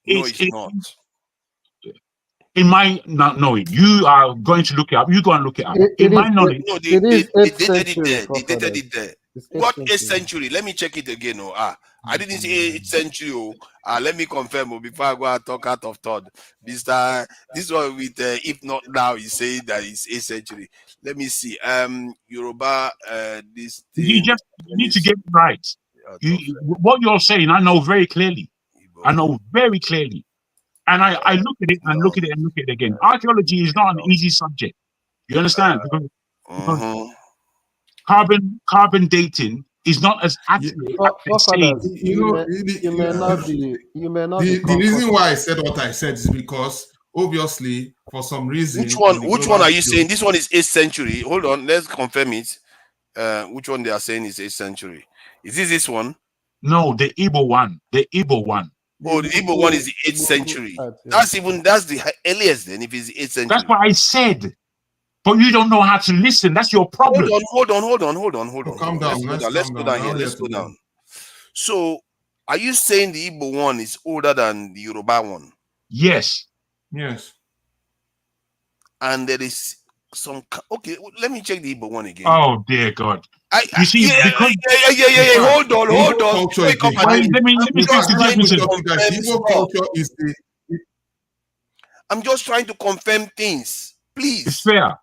No, it's not. In my not knowing, you are going to look it up. You go and look it up. In my knowledge, they did it there. What 8th century? Let me check it again. I didn't say 8th century. Let me confirm before I go and talk out of thought. This one with if not now, you say that it's 8th century. Let me see. Yoruba. This thing, you just need to get it right. What you're saying, I know very clearly. And I look at it and look at it and look at it again. Archaeology is not an easy subject. You understand? Because carbon dating is not as accurate as saying. You may not be. The reason why I said what I said is because obviously for some reason. Which one are you saying? This one is 8th century. Hold on, let's confirm it. Which one they are saying is 8th century? Is this one? No, the Igbo one. The Igbo one. Oh, the Igbo one is the 8th century. That's the earliest then, if it's the 8th century. That's what I said. But you don't know how to listen. That's your problem. Hold on. Calm down. Let's go down here. Let's go down. So, are you saying the Igbo one is older than the Yoruba one? Yes. And there is some. Okay, let me check the Igbo one again. Oh dear God! You see, yeah. Hold on. Let me fix the Igbo culture is the. I'm just trying to confirm things, please. It's fair.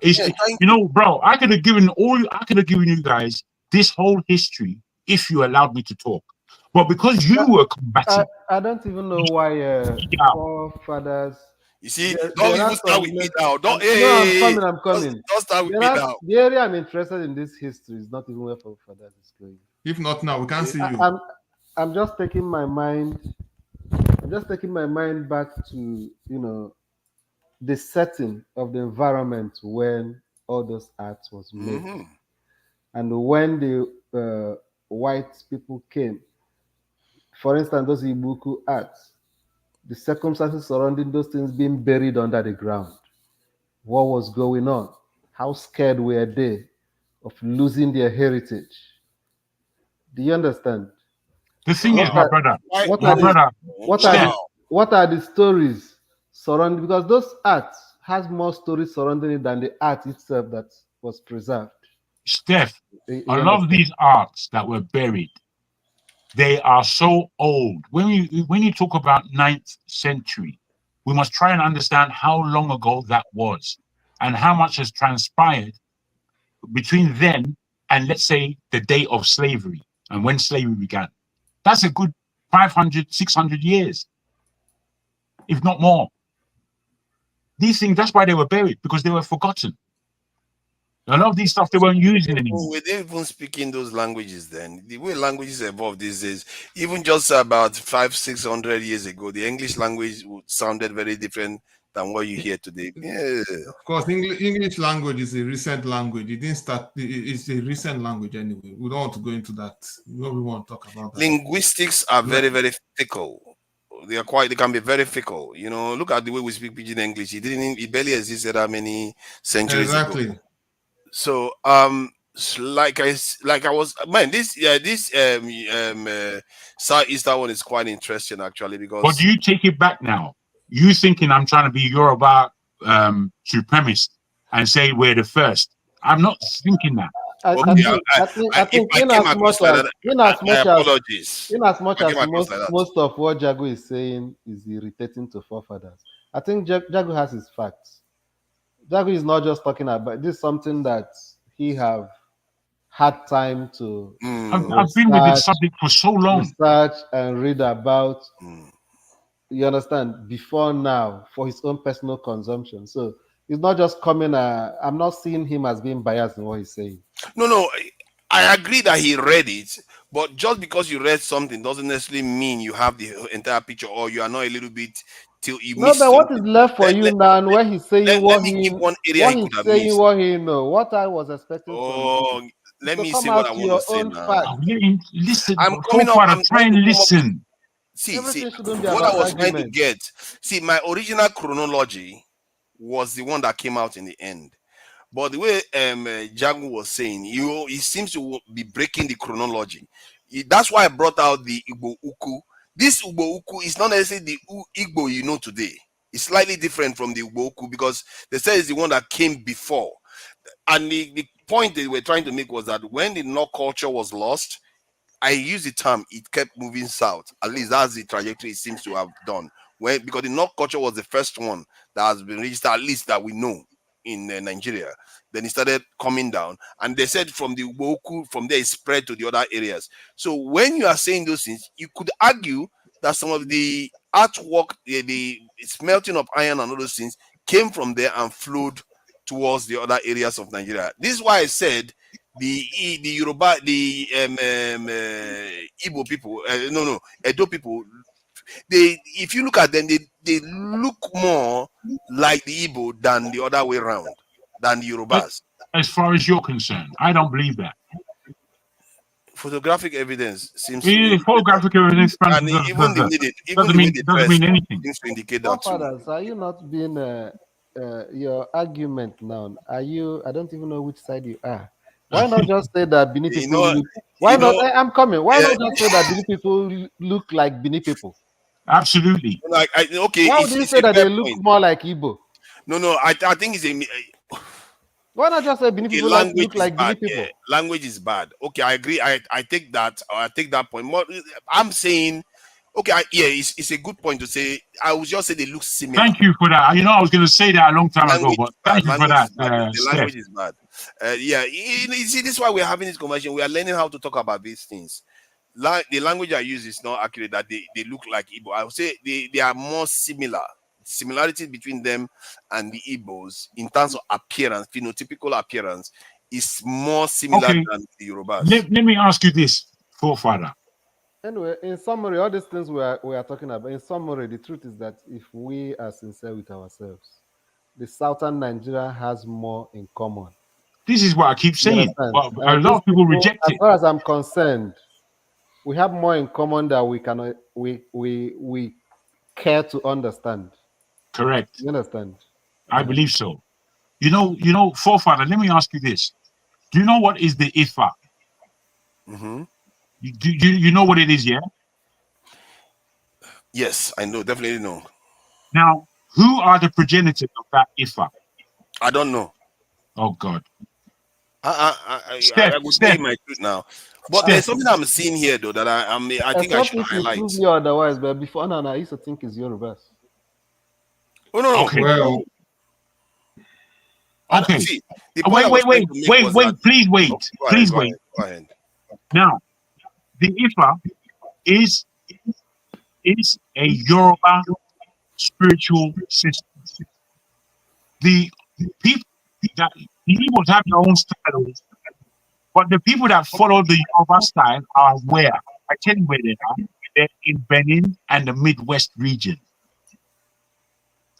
You know, bro. I could have given you guys this whole history if you allowed me to talk, but because you were combating, I don't even know why forefathers. You see, don't even start with me now. I'm coming. Don't start with me now. The area I'm interested in this history is not even where forefathers is going. If not now, we can't see you. I'm just taking my mind. I'm just taking my mind back to the setting of the environment when all those arts was made, and when the white people came. For instance, those Ibuku arts. the circumstances surrounding those things being buried under the ground. What was going on? How scared were they of losing their heritage? Do you understand? The thing is, my brother, what are the stories surrounding? Because those arts has more stories surrounding it than the art itself that was preserved. Steph, a lot of these arts that were buried, they are so old. When you talk about 9th century, we must try and understand how long ago that was and how much has transpired between then and, let's say, the day of slavery and when slavery began. That's a good 500, 600 years, if not more. These things, that's why they were buried, because they were forgotten. A lot of these stuff they weren't using anymore. We didn't even speaking those languages then. The way languages evolved these days, even just about 500-600 years ago, the English language sounded very different than what you hear today. Yeah. Of course, English language is a recent language. It didn't start. It's a recent language anyway. We don't want to go into that. We want to talk about that. Linguistics are very, very fickle. They can be very fickle. You know, look at the way we speak pidgin English. It barely existed that many centuries ago. So like I was, man, this Southeastern one is quite interesting actually, because. But do you take it back now? You thinking I'm trying to be Yoruba supremacist and say we're the first? I'm not thinking that. I think in as much as most of what Jago is saying is irritating to forefathers, I think Jago has his facts. Jago is not just talking about this, is something that he have had time to I've been with this subject for so long, research and read about. You understand, before now, for his own personal consumption. So he's not just coming. I'm not seeing him as being biased in what he's saying. No, I agree that he read it, but just because you read something doesn't necessarily mean you have the entire picture, or you are not a little bit till you miss. No, but what is left for you now? And when he's saying what he know, what I was expecting from you. Let me see what I want to say now. Listen, I'm coming up. I'm trying to listen. See, what I was trying to get. See, my original chronology was the one that came out in the end. But the way Jagu was saying, he seems to be breaking the chronology. That's why I brought out the Igbo Uku. This Igbo Uku is not necessarily the Igbo you know today. It's slightly different from the Igbo Uku because they say it's the one that came before. And the point they were trying to make was that when the Nok culture was lost, I use the term, it kept moving south. At least that's the trajectory it seems to have done. Because the Nok culture was the first one that has been registered, at least that we know, in Nigeria. Then it started coming down. And they said from the Woku, from there it spread to the other areas. So when you are saying those things, you could argue that some of the artwork, the smelting of iron and all those things came from there and flowed towards the other areas of Nigeria. This is why I said the Yoruba, the Igbo people, Edo people, if you look at them, they look more like the Igbo than the other way around, than the Yorubas. As far as you're concerned, I don't believe that. Photographic evidence seems photographic evidence, and even doesn't mean anything. Seems to indicate that too. Fathers, are you not being your argument now? Are you? I don't even know which side you are. Why not just say that Benin people? I'm coming. Why not just say that Benin people look like Benin people? Absolutely. Okay. Why would you say that they look more like Igbo? No. I think it's a. Why not just say Benin people look like Benin people? Yeah, language is bad. Okay, I agree. I take that. I take that point. I'm saying, okay, it's a good point to say. I would just say they look similar. Thank you for that. I was going to say that a long time ago, but thank you for that. The language is bad. You see, this is why we're having this conversation. We are learning how to talk about these things. The language I use is not accurate. That they look like Igbo. I would say they are more similar. Similarity between them and the Igbos in terms of appearance, phenotypical appearance, is more similar than the Yorubas. Let me ask you this, forefather. Anyway, in summary, all these things we are talking about, in summary, the truth is that if we are sincere with ourselves, the southern Nigeria has more in common. This is what I keep saying, but a lot of people reject it. As far as I'm concerned, we have more in common that we care to understand. Correct. You understand? I believe so. You know, forefather, let me ask you this. Do you know what is the IFA? Mm-hmm. You know what it is, yeah? Yes, I know, definitely know. Now, who are the progenitors of that IFA? I don't know. Oh God. I will tell you my truth now. But there's something I'm seeing here though that I think I Except should if you highlight. prove me otherwise, but before now, I used to think it's Yorubas. Oh no. Okay. Well, okay. See, the point Wait, please wait. Go Please ahead, wait. Go ahead. Now, the IFA is a Yoruba spiritual system. The people that the Igbos have their own style, but the people that follow the Yoruba style are where? I tell you where they are. They're in Benin and the Midwest region.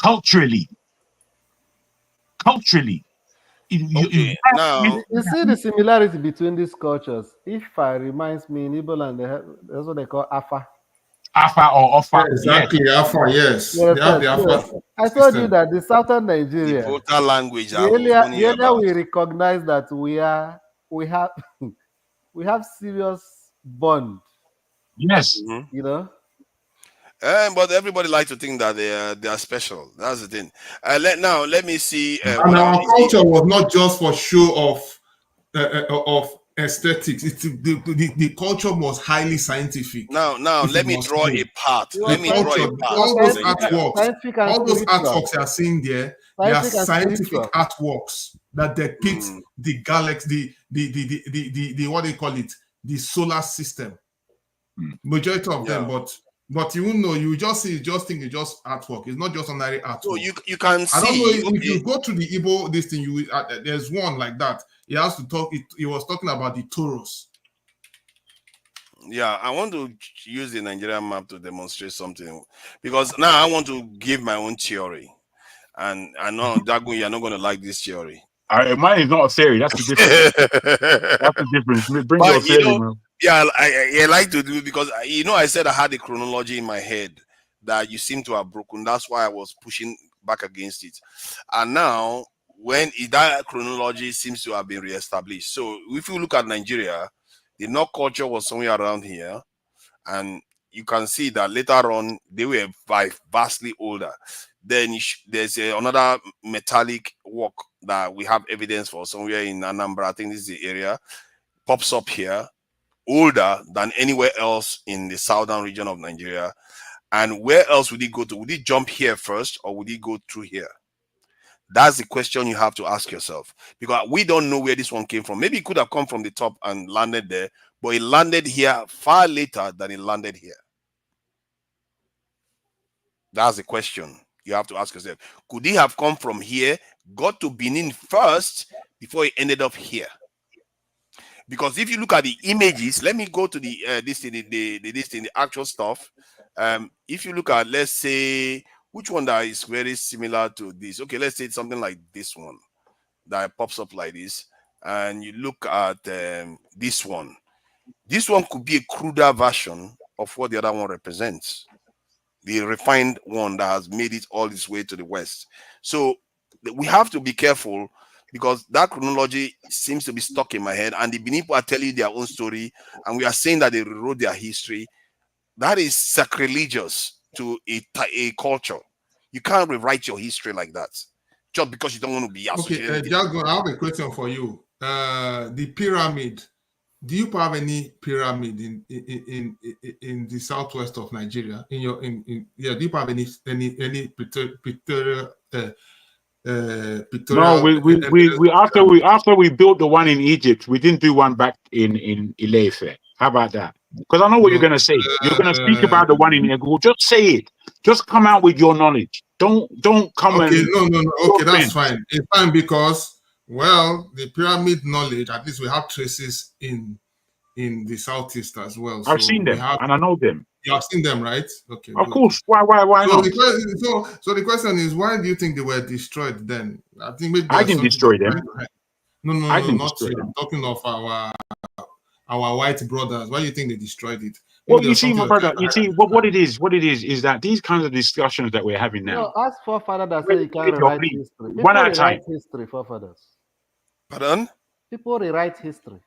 Culturally. Okay, now You see the similarity between these cultures. Ifa reminds me in Igbo land, that's what they call Afa. Afa or Ofa. Yeah, exactly, yes. Afa, yes. Yes, They have the Afa so I told you that the southern the Nigeria, voter language the I was earlier warning you about. we recognize that we have we have serious bond. Yes. You know. But everybody likes to think that they are special. That's the thing. Let me see. And our culture was not just for show of aesthetics. The culture was highly scientific. Now let me draw a part. All those artworks you are seeing there, they are scientific artworks that depict the galaxy, the what do you call it, the solar system. Majority of them, but you know, you just think it's just artwork. It's not just ordinary artwork. So you can see. I don't know if you go to the Igbo this thing, there's one like that. He has to talk. He was talking about the Taurus. Yeah, I want to use the Nigerian map to demonstrate something because now I want to give my own theory, and I know Dagun, you're not going to like this theory. Mine is not a theory. That's the difference. That's the difference. Bring your theory, man. Yeah, I like to do because I said I had a chronology in my head that you seem to have broken. That's why I was pushing back against it. And now, when that chronology seems to have been reestablished, so if you look at Nigeria, the North culture was somewhere around here, and you can see that later on they were vastly older. Then there's another metallic work that we have evidence for somewhere in Anambra. I think this is the area pops up here. Older than anywhere else in the southern region of Nigeria. And where else would he go to? Would he jump here first or would he go through here? That's the question you have to ask yourself, because we don't know where this one came from. Maybe it could have come from the top and landed there, but it landed here far later than it landed here. That's the question you have to ask yourself. Could he have come from here, got to Benin first before he ended up here? Because if you look at the images, let me go to the the actual stuff. If you look at, let's say, which one that is very similar to this? Okay, let's say it's something like this one that pops up like this, and you look at this one. This one could be a cruder version of what the other one represents, the refined one that has made it all this way to the west. So we have to be careful, because that chronology seems to be stuck in my head, and the Benin people are telling you their own story, and we are saying that they rewrote their history. That is sacrilegious to a culture. You can't rewrite your history like that just because you don't want to be associated. Okay, Jago, I have a question for you. The pyramid. Do you have any pyramid in the southwest of Nigeria? Do you have any pictorial? No, we after we built the one in Egypt, we didn't do one back in Ile-Ife. How about that? Because I know what you're gonna say. You're gonna speak about the one in Ego. Just say it. Just come out with your knowledge. Don't come okay, and no. Okay, that's fine. It's fine because, well, the pyramid knowledge, at least we have traces in the southeast as well. I've seen them and I know them. You have seen them, right? Okay. Of course. Why not? So the question is, why do you think they were destroyed then? I think maybe I didn't destroy them. No, I didn't not destroy them. I'm talking of our white brothers? Why do you think they destroyed it? Well, you see, my brother, you see, what it is that these kinds of discussions that we're having now. No, ask forefathers that say you can't rewrite history. People One at a rewrite time. history, forefathers. Pardon? People rewrite history.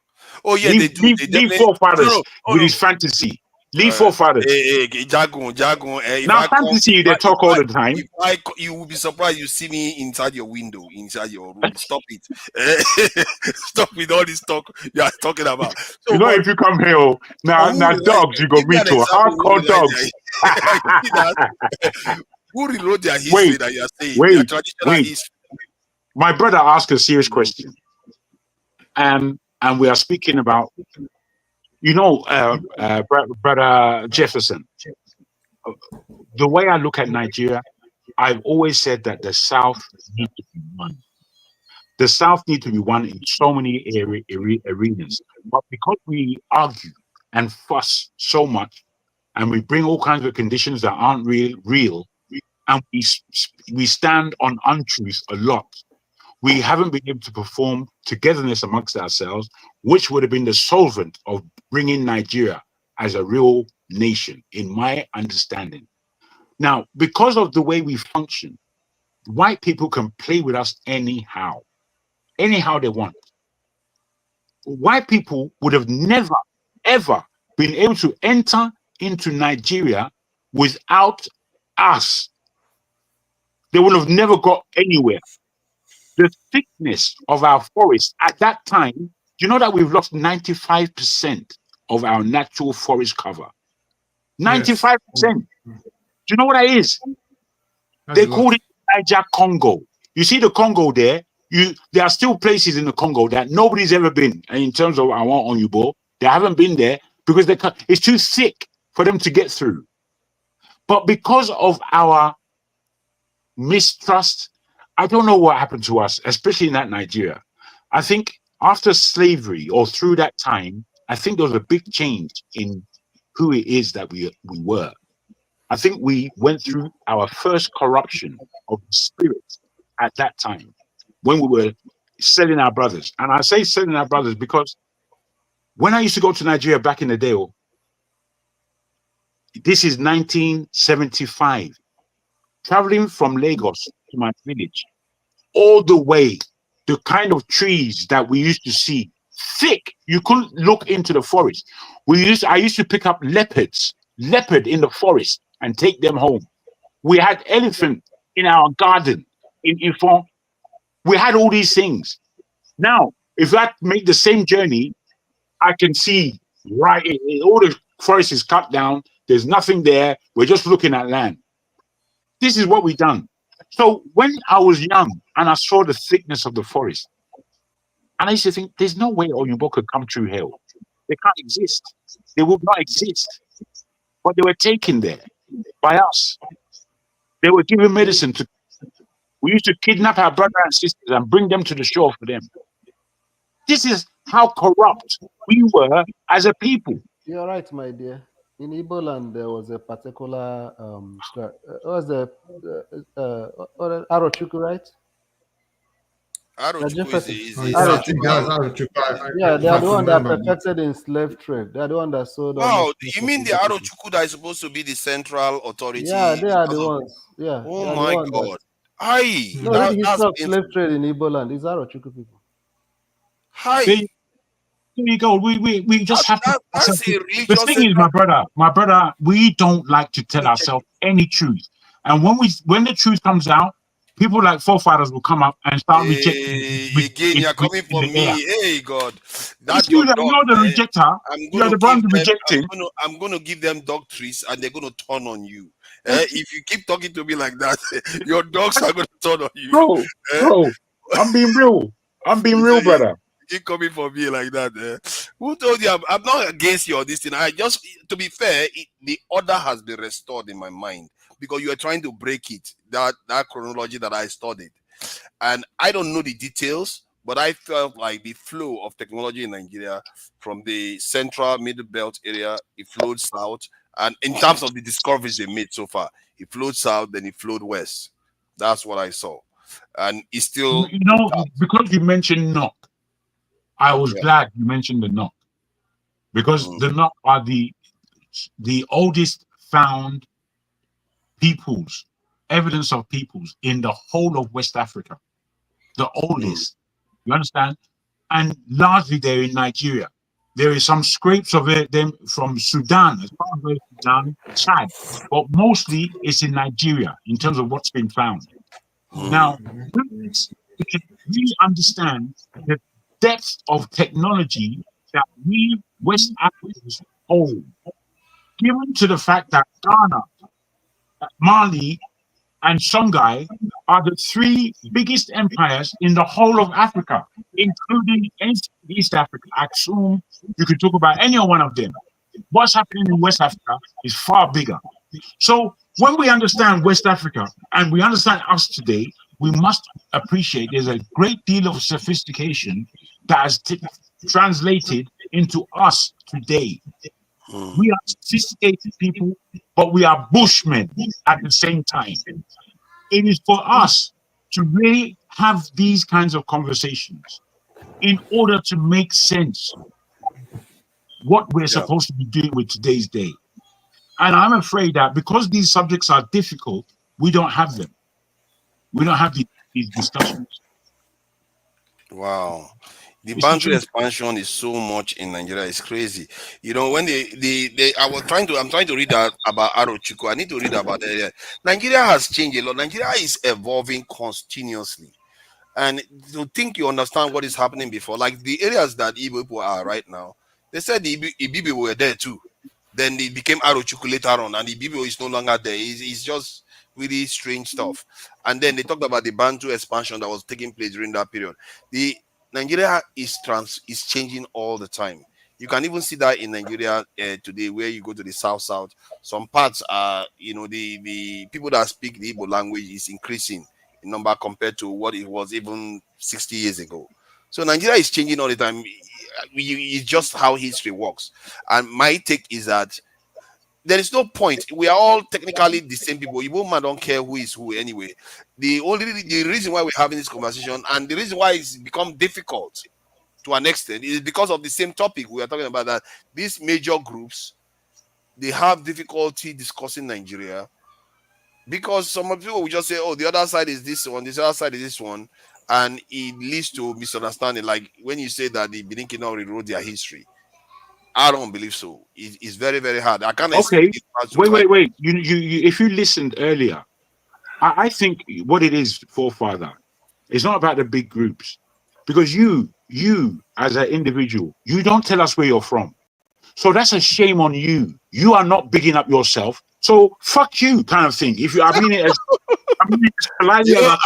Oh yeah, they do. Leave forefathers with his fantasy. Leave forefathers. Jagun. Now, fantasy, they talk all the time. You will be surprised. You see me inside your window, inside your room. Stop it. Stop with all this talk you are talking about. So, you know, if you come here now dogs, you go meet to hardcore dogs. Who rewrote their history that you are saying? Their traditional history. My brother asked a serious question, and we are speaking about, you know, brother Jefferson. The way I look at Nigeria, I've always said that the South needs to be won. The South needs to be won in so many arenas, but because we argue and fuss so much, and we bring all kinds of conditions that aren't real, and we stand on untruth a lot, we haven't been able to perform togetherness amongst ourselves, which would have been the solvent of bringing Nigeria as a real nation, in my understanding. Now, because of the way we function, white people can play with us anyhow they want. White people would have never, ever been able to enter into Nigeria without us. They would have never got anywhere. The thickness of our forests at that time, do you know that we've lost 95% of our natural forest cover? 95%. Do you know what that is? They called it Niger Congo. You see the Congo there? There are still places in the Congo that nobody's ever been. And in terms of our Onyubo, they haven't been there because it's too thick for them to get through. But because of our mistrust, I don't know what happened to us, especially in that Nigeria. I think after slavery or through that time, I think there was a big change in who it is that we were. I think we went through our first corruption of the spirit at that time when we were selling our brothers. And I say selling our brothers because when I used to go to Nigeria back in the day, this is 1975, traveling from Lagos to my village, all the way, the kind of trees that we used to see, thick, you couldn't look into the forest. I used to pick up leopard in the forest and take them home. We had elephant in our garden in Ifon. We had all these things. Now, if I make the same journey, I can see all the forest is cut down. There's nothing there. We're just looking at land. This is what we've done. So when I was young and I saw the thickness of the forest, and I used to think, there's no way Oyinbo could come through hell. They can't exist. They will not exist. But they were taken there by us. They were given medicine to. We used to kidnap our brothers and sisters and bring them to the shore for them. This is how corrupt we were as a people. You're right, my dear. In Igbo land, there was a particular was the Arochukwu, right? Yeah, they are the one that perfected in slave trade. They are the one that sold. Wow, you mean the Arochukwu that is supposed to be the central authority? Yeah, they are the ones. Yeah. Oh my God. Hi. No, the history of slave trade in Igbo land is Arochukwu people. Hi. There you go. We just have to. The thing is, my brother, we don't like to tell ourselves any truth. And when the truth comes out, people like forefathers will come up and start rejecting. Again, you're coming for me. Hey, God. That's you. You're the rejector. You're the one rejecting. I'm going to give them dog trees and they're going to turn on you. If you keep talking to me like that, your dogs are going to turn on you. Bro, I'm being real. I'm being real, brother. Keep coming for me like that. Who told you I'm not against you or this thing? I just, to be fair, the order has been restored in my mind because you are trying to break it, that chronology that I studied. And I don't know the details, but I felt like the flow of technology in Nigeria from the central middle belt area, it flowed south. And in terms of the discoveries they made so far, it flowed south, then it flowed west. That's what I saw. And it's still... because you mentioned knock, I was glad you mentioned the knock. because the Nok are the oldest found peoples, evidence of peoples in the whole of West Africa. The oldest. You understand? And largely they're in Nigeria. There is some scrapes of them from Sudan, as far as Sudan, Chad, but mostly it's in Nigeria in terms of what's been found. Now, we can really understand the depth of technology that we West Africans hold, given to the fact that Ghana, Mali, and Songhai are the three biggest empires in the whole of Africa, including East Africa. I assume you could talk about any one of them. What's happening in West Africa is far bigger. So when we understand West Africa and we understand us today, we must appreciate there's a great deal of sophistication that has translated into us today. We are sophisticated people, but we are bushmen at the same time. It is for us to really have these kinds of conversations in order to make sense what we're supposed to be doing with today's day. And I'm afraid that because these subjects are difficult, we don't have them. We don't have these discussions. Wow. The boundary expansion is so much in Nigeria. It's crazy. You know, when I'm trying to read that about Arochukwu. I need to read about it. Nigeria has changed a lot. Nigeria is evolving continuously. And to think you understand what is happening before, like the areas that Igbo people are right now, they said the Ibibi were there too. Then they became Arochukwu later on, and the Ibibi is no longer there. It's just really strange stuff. And then they talked about the Bantu expansion that was taking place during that period. The Nigeria is changing all the time. You can even see that in Nigeria today, where you go to the south, some parts are, you know, the people that speak the Igbo language is increasing in number compared to what it was even 60 years ago. So Nigeria is changing all the time. It's just how history works. And my take is that there is no point. We are all technically the same people. Igbo man don't care who is who anyway. The reason why we're having this conversation and the reason why it's become difficult to an extent is because of the same topic we are talking about, that these major groups, they have difficulty discussing Nigeria because some people will just say, oh, the other side is this one, this other side is this one, and it leads to misunderstanding. Like when you say that the Benin Kingdom rewrote their history, I don't believe so. It's very, very hard. I can't. Okay. Wait. You if you listened earlier, I think what it is, forefather, it's not about the big groups, because you as an individual, you don't tell us where you're from. So that's a shame on you. You are not bigging up yourself. So fuck you, kind of thing. If you, I mean it as politely as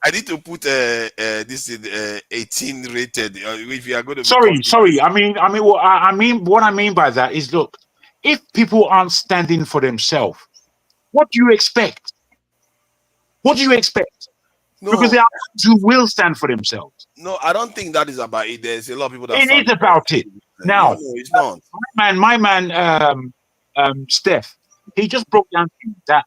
I need to put this in 18 rated. If you are going to sorry. What I mean by that is, look, if people aren't standing for themselves, what do you expect? What do you expect? No. Because there are those who will stand for themselves. No, I don't think that is about it. There's a lot of people that. It is about it. Now, no, it's not. My man, Steph, he just broke down that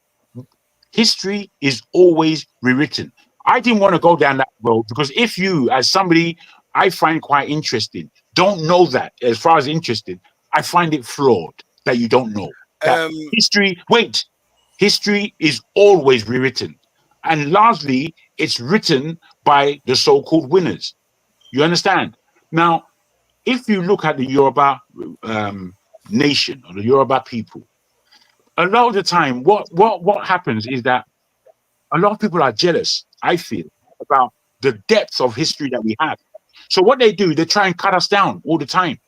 history is always rewritten. I didn't want to go down that road because if you, as somebody I find quite interesting, don't know that as far as interested, I find it flawed that you don't know that history is always rewritten. And largely, it's written by the so-called winners. You understand? Now, if you look at the Yoruba nation or the Yoruba people, a lot of the time, what happens is that a lot of people are jealous, I feel, about the depth of history that we have. So what they do, they try and cut us down all the time.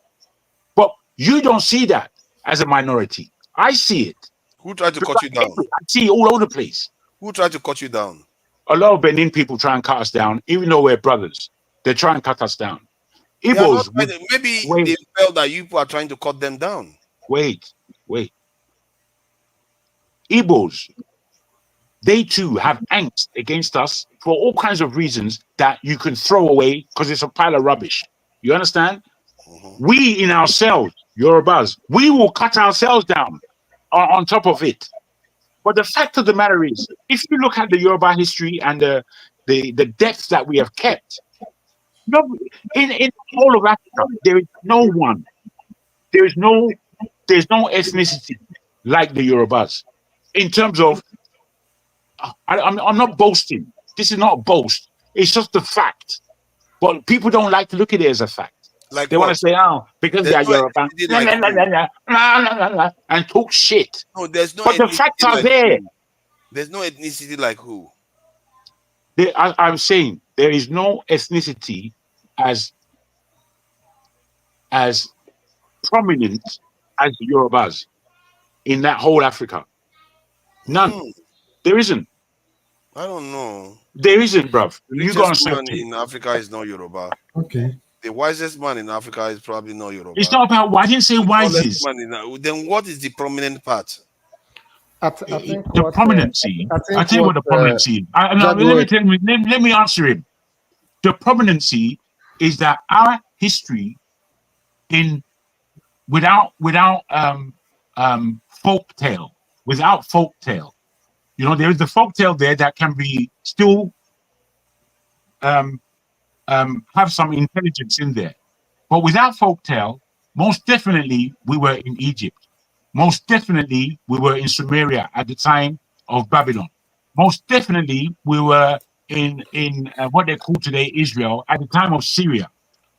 But you don't see that as a minority. I see it. Who tried to cut you down? I see it all over the place. Who tried to cut you down? A lot of Benin people try and cut us down, even though we're brothers. They try and cut us down. Igbos, maybe they felt that you people are trying to cut them down. Wait. Igbos, they too have angst against us for all kinds of reasons that you can throw away because it's a pile of rubbish. You understand? Mm-hmm. We in ourselves, Yorubas, we will cut ourselves down on top of it. But the fact of the matter is, if you look at the Yoruba history and the depth that we have kept, in the whole of Africa, there is no one there's no ethnicity like the Yorubas in terms of. I'm not boasting. This is not a boast. It's just the fact. But people don't like to look at it as a fact. Like they want to what? say, oh, because There's they are no Yoruba, ethnicity like who? and talk shit. No, there's no But the facts ethnicity are like there. who? There's no ethnicity like who? I'm saying there is no ethnicity as prominent as the Yorubas in that whole Africa. None. There isn't. I don't know. There isn't, bruv. The You got richest to man accept it. in Africa is not Yoruba. Okay. The wisest man in Africa is probably not Yoruba. It's not about. I didn't say The tallest wisest. man then what is the prominent part? I think The what prominency. I tell you what the prominency is. Jaguar- Let me answer him. The prominency is that our history without folk tale, you know, there is the folk tale there that can be still have some intelligence in there, but without folk tale, most definitely we were in Egypt. Most definitely we were in Sumeria at the time of Babylon. Most definitely we were in what they call today Israel at the time of Syria.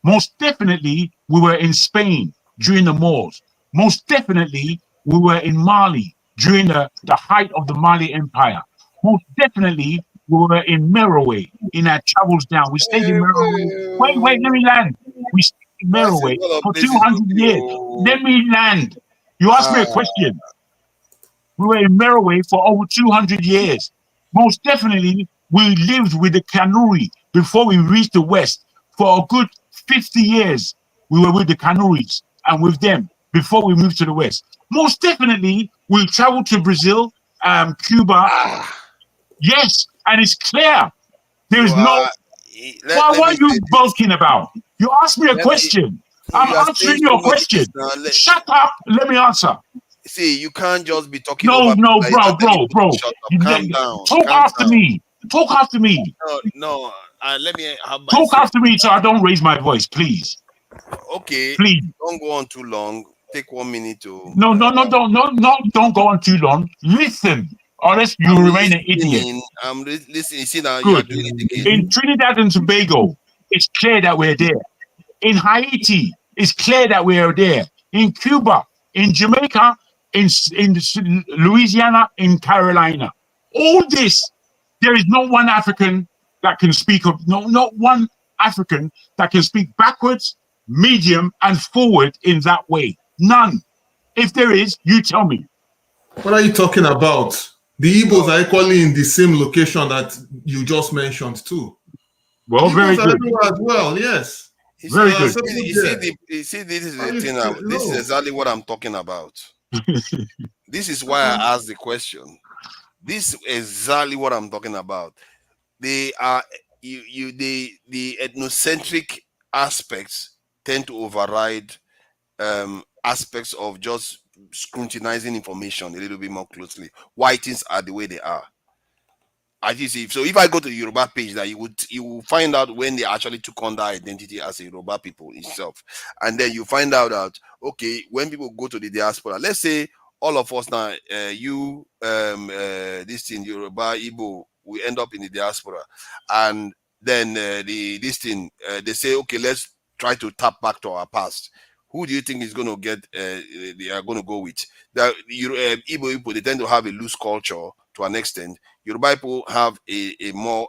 Most definitely we were in Spain during the Moors. Most definitely we were in Mali during the height of the Mali Empire. Most definitely we were in Merowe in our travels down. We stayed in Merowe. Wait, let me land. We stayed in Merowe for 200 years. Let me land. You asked me a question. We were in Merowe for over 200 years. Most definitely, we lived with the Kanuri before we reached the West. For a good 50 years, we were with the Kanuris and with them before we moved to the West. Most definitely, we traveled to Brazil, Cuba. Yes, and it's clear. There's no... What are you bulking about? You asked me a question. I'm answering your question. Shut up. Let me answer. See, you can't just be talking No, over bro. Shut up. Calm down. Talk after me. Talk after me. No. Let me have my talk after me so I don't raise my voice, please. Okay. Please. Don't go on too long. Take 1 minute to. No, don't go on too long. Listen, or else you remain an idiot. I'm listening. You see now, Good. you are doing it again. In Trinidad and Tobago, it's clear that we're there. In Haiti, it's clear that we are there. In Cuba, in Jamaica, in Louisiana, in Carolina. All this, there is no one African that can speak of, not one African that can speak backwards, medium, and forward in that way. None. If there is, you tell me. What are you talking about? The Igbos are equally in the same location that you just mentioned too. Well, very good. As well, yes. Very good. You see, this is the thing. This is exactly what I'm talking about. This is why I asked the question. This is exactly what I'm talking about. They are the ethnocentric aspects tend to override aspects of just scrutinizing information a little bit more closely. Why things are the way they are. As you see, so if I go to the Yoruba page, that you will find out when they actually took on that identity as a Yoruba people itself, and then you find out that okay, when people go to the diaspora, let's say all of us now, this thing Yoruba, Igbo, we end up in the diaspora, and then they say okay, let's try to tap back to our past. Who do you think is going to get? They are going to go with the Igbo people. They tend to have a loose culture to an extent. Yoruba people have a more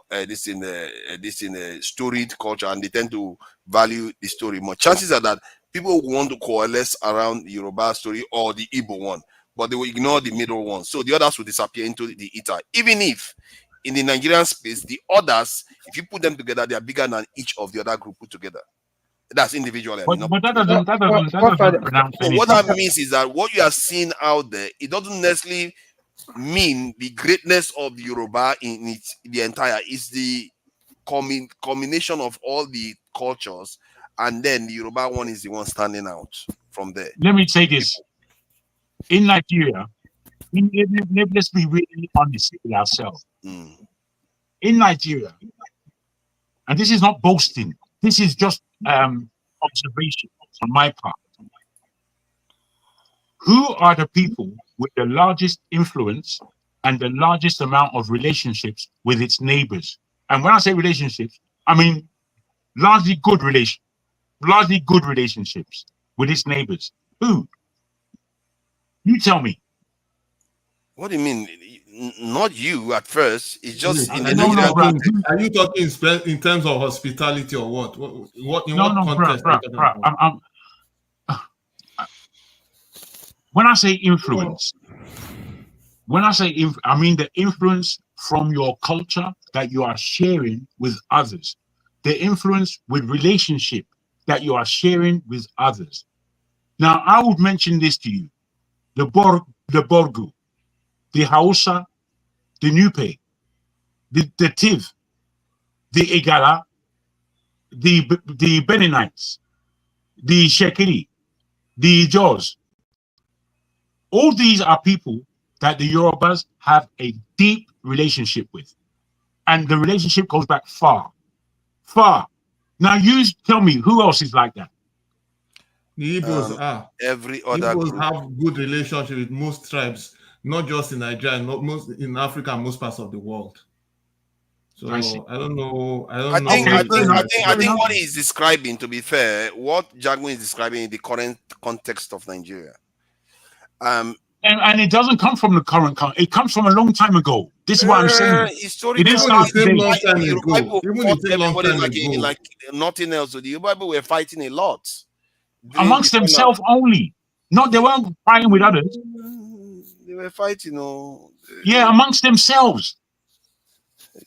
storied culture, and they tend to value the story more. Chances are that people want to coalesce around the Yoruba story or the Igbo one, but they will ignore the middle one. So the others will disappear into the ether. Even if in the Nigerian space, the others, if you put them together, they are bigger than each of the other group put together. That's individual. But that doesn't pronounce anything. What that means is that what you are seeing out there, it doesn't necessarily mean the greatness of the Yoruba in the entire. Is the combination of all the cultures, and then the Yoruba one is the one standing out from there. Let me say this. In Nigeria, let's be really honest with ourselves. In Nigeria, and this is not boasting, this is just observation on my part. who are the people with the largest influence and the largest amount of relationships with its neighbors? And when I say relationships, I mean largely good relationships with its neighbors. Who? You tell me. What do you mean? Not you at first. It's just in the No, Nigerian bro. context. Are you talking in terms of hospitality or what? What in No, what no, context are you talking about? When I say influence, I mean the influence from your culture that you are sharing with others, the influence with relationship that you are sharing with others. Now, I would mention this to you: the Borgu, the Hausa, the Nupe, the Tiv, the Igala, the Beninites, the Shekiri, the Jaws. All these are people that the Yorubas have a deep relationship with. And the relationship goes back far, far. Now, you tell me who else is like that? The Igbos every other Igbos group. have good relationship with most tribes, not just in Nigeria, not most in Africa, and most parts of the world. So I don't know. I think what he's describing, to be fair, what Jagun is describing in the current context of Nigeria. And it doesn't come from the current it comes from a long time ago. This is what I'm saying. It didn't start today. Like nothing else. The Bible were fighting a lot amongst themselves only. No, they weren't fighting with others. They were fighting. Yeah, amongst themselves.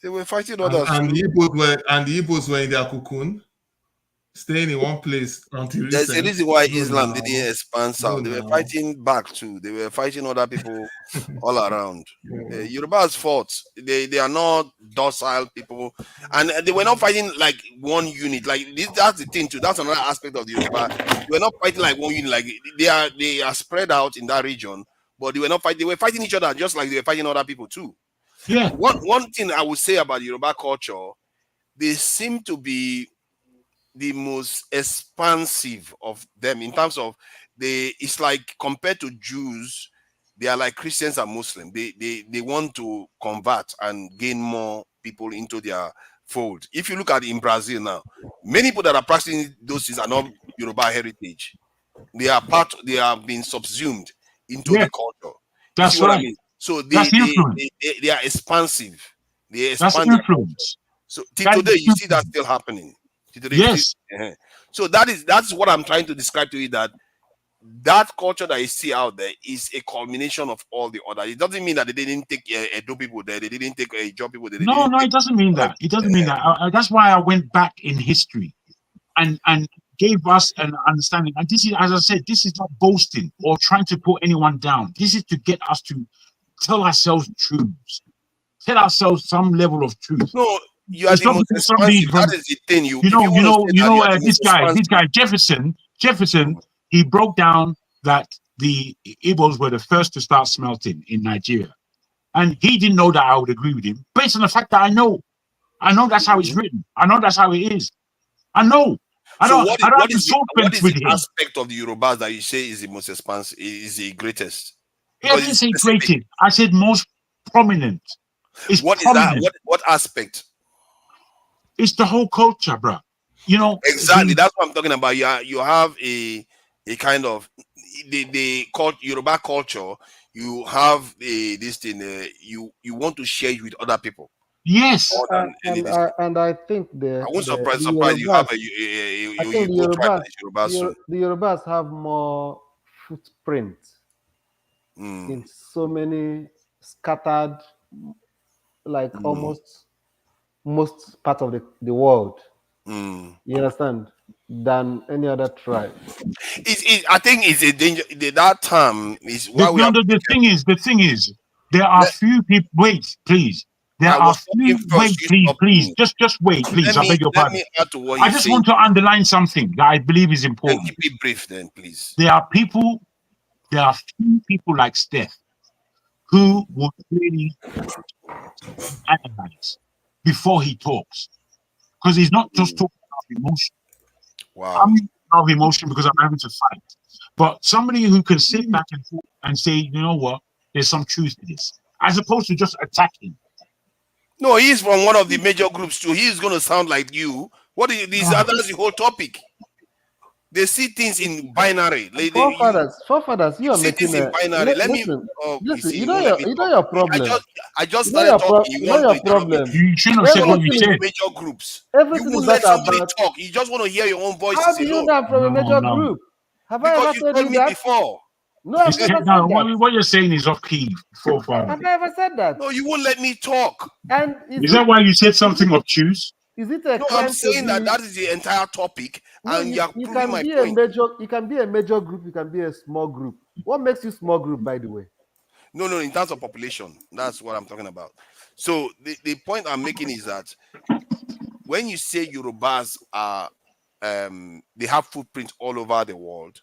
They were fighting others. And the Igbos were in their cocoon, staying in one place until recent. There's a reason why Islam didn't expand south. They were fighting back too. They were fighting other people all around. Yorubas fought. They are not docile people, and they were not fighting like one unit. Like this, that's the thing too. That's another aspect of the Yoruba. They were not fighting like one unit. Like they are spread out in that region, but they were not fighting. They were fighting each other just like they were fighting other people too. Yeah. One thing I would say about the Yoruba culture, they seem to be the most expansive of them in terms of it's like compared to Jews, they are like Christians and Muslims. They want to convert and gain more people into their fold. If you look at in Brazil now, many people that are practicing those things are not Yoruba heritage. They have been subsumed into the culture. That's you see what right. I mean? So they are expansive. They expand. That's influence. So today you see that still happening. Yes. So that's what I'm trying to describe to you, that culture that you see out there is a culmination of all the other. It doesn't mean that they didn't take Edo people there, they didn't take Joe people there. No, it doesn't mean that. It doesn't mean that. That's why I went back in history and gave us an understanding. And this is, as I said, this is not boasting or trying to put anyone down. This is to get us to tell ourselves truths, tell ourselves some level of truth. No, you are the most expansive. That is the thing. This guy Jefferson. He broke down that the Igbos were the first to start smelting in Nigeria, and he didn't know that I would agree with him based on the fact that I know that's how it's written. I know that's how it is. I know. What is the aspect of the Yorubas that you say is the most expansive, is the greatest? I didn't say greatest. I said most prominent. What is that? What aspect? It's the whole culture, bro. Exactly. That's what I'm talking about. You have a kind of the Yoruba culture. You have this thing. You want to share it with other people. Yes. And I think I won't surprise you have the Yorubas have more footprint in so many scattered, like almost most parts of the world. You understand? Than any other tribe. I think it's a danger. That term is why the thing is, there are few people. Wait, please. There are few. Wait, please. Just wait, please. I beg your pardon. I just want to underline something that I believe is important. Keep it brief, then, please. There are few people like Steph who would really analyze before he talks, because he's not just talking about emotion. Wow. of emotion because I'm having to fight. But somebody who can sit back and say, you know what, there's some truth to this, as opposed to just attacking. No, he's from one of the major groups too. He's going to sound like you. What are these others? The whole topic. They see things in binary. Forefathers, you are see making things in binary. Let me. Listen, See, you know your problem. I just started talking. You know your problem. You shouldn't have said what you said. Major groups. Everything you is won't let not somebody about. talk. You just want to hear your own voices. How do you know I'm from a major group? Have I ever told you me that? before. No, I've never said that. What you're saying is off key. Have I ever said that? No, you won't let me talk. And is that why you said something obtuse? Is it a no, crime I'm saying to that is the entire topic, no, and you can be a major. You can be a major group. You can be a small group. What makes you small group, by the way? No, in terms of population, that's what I'm talking about. So the point I'm making is that when you say Yorubas are, they have footprints all over the world,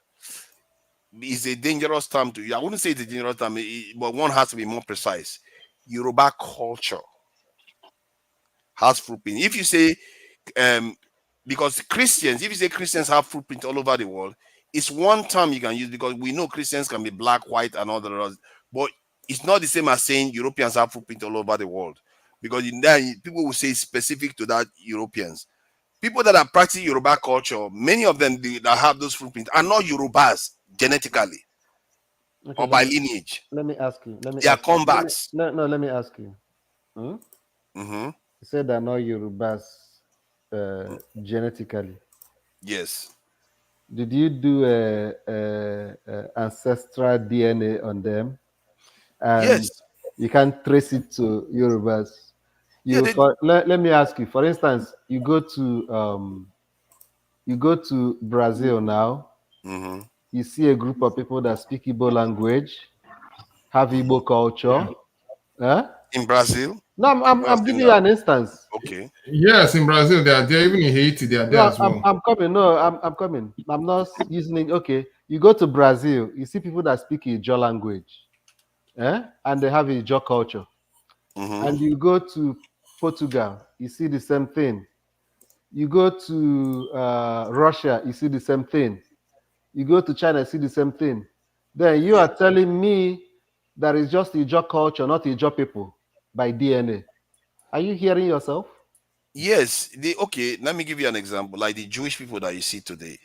is a dangerous term to you. I wouldn't say it's a dangerous term, but one has to be more precise. Yoruba culture has footprint. If you say, because Christians, if you say Christians have footprint all over the world, it's one term you can use because we know Christians can be black, white, and all the rest. But it's not the same as saying Europeans have footprint all over the world, because then people will say specific to that Europeans. People that are practicing Yoruba culture, many of them that have those footprints are not Yorubas genetically or by lineage. Let me ask you. They are combats. No, let me ask you. You said they're not Yorubas genetically. Yes. Did you do ancestral DNA on them? And yes. You can't trace it to Yorubas. Let me ask you. For instance, you go to Brazil now. You see a group of people that speak Igbo language, have Igbo culture. In Brazil? No, I'm giving you an instance. Okay. Yes, in Brazil, they are there. Even in Haiti, they are there as well. I'm coming. No, I'm coming. I'm not using it. Okay. You go to Brazil, you see people that speak Ijaw language. And they have Ijaw culture. And you go to Portugal, you see the same thing. You go to Russia, you see the same thing. You go to China, you see the same thing. Then you are telling me that it's just Ijaw culture, not Ijaw people by DNA. Are you hearing yourself? Yes. Okay, let me give you an example. Like the Jewish people that you see today,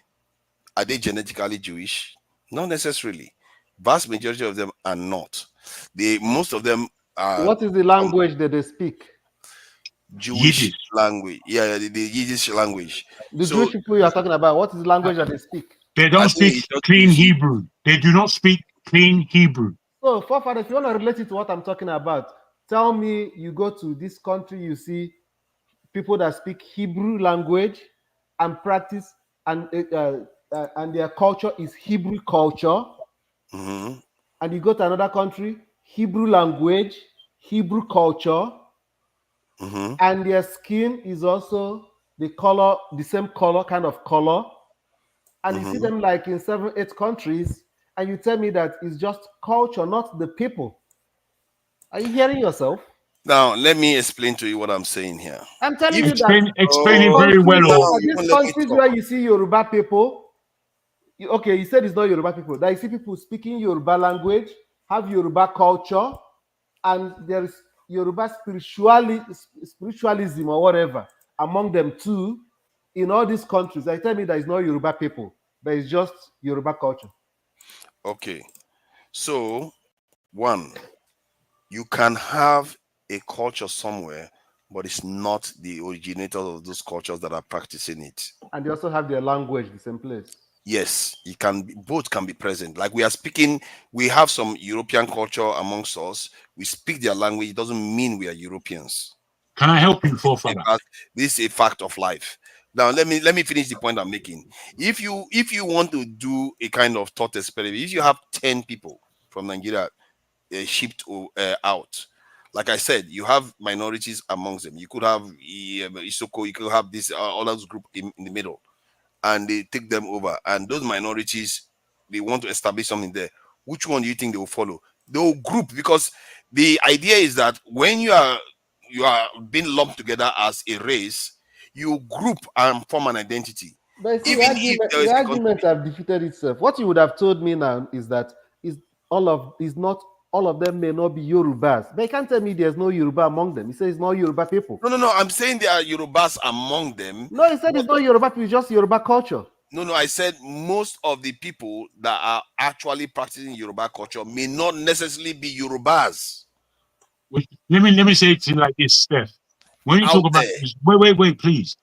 are they genetically Jewish? Not necessarily. Vast majority of them are not. Most of them are. What is the language that they speak? Jewish Yiddish language. Yeah, the Yiddish language. The Jewish people you are talking about, what is the language that they speak? They don't speak clean Hebrew. They do not speak clean Hebrew. So, forefather, if you want to relate it to what I'm talking about, tell me you go to this country, you see people that speak Hebrew language and practice, and their culture is Hebrew culture. And you go to another country, Hebrew language, Hebrew culture, and their skin is also the same color, kind of color. And you see them like in 7, 8 countries, and you tell me that it's just culture, not the people. Are you hearing yourself? Now, let me explain to you what I'm saying here. I'm telling you that. Explain it very well. These countries where you see Yoruba people, you said it's not Yoruba people. That you see people speaking Yoruba language, have Yoruba culture, and there is Yoruba spiritualism or whatever among them too. In all these countries, they tell me that it's not Yoruba people, but it's just Yoruba culture. Okay. So, one, you can have a culture somewhere, but it's not the originators of those cultures that are practicing it. And they also have their language the same place. Yes, it can be, both can be present. Like we are speaking, we have some European culture amongst us. We speak their language. It doesn't mean we are Europeans. Can I help you, forefather? This is a fact of life. Now let me finish the point I'm making. If you want to do a kind of thought experiment, if you have 10 people from Nigeria shipped out, like I said, you have minorities amongst them. You could have Isoko, you could have this all those group in the middle, and they take them over. And those minorities, they want to establish something there. Which one do you think they will follow? They will group, because the idea is that when you are being lumped together as a race, you group and form an identity. But see, Even if there is the a argument have defeated itself. What you would have told me now is that not all of them may not be Yorubas. But you can't tell me there's no Yoruba among them. He says it's not Yoruba people. No. I'm saying there are Yorubas among them. No, he said it's not Yoruba people, it's just Yoruba culture. No, I said most of the people that are actually practicing Yoruba culture may not necessarily be Yorubas. Let me say it to you like this, Steph. When you talk about wait, please.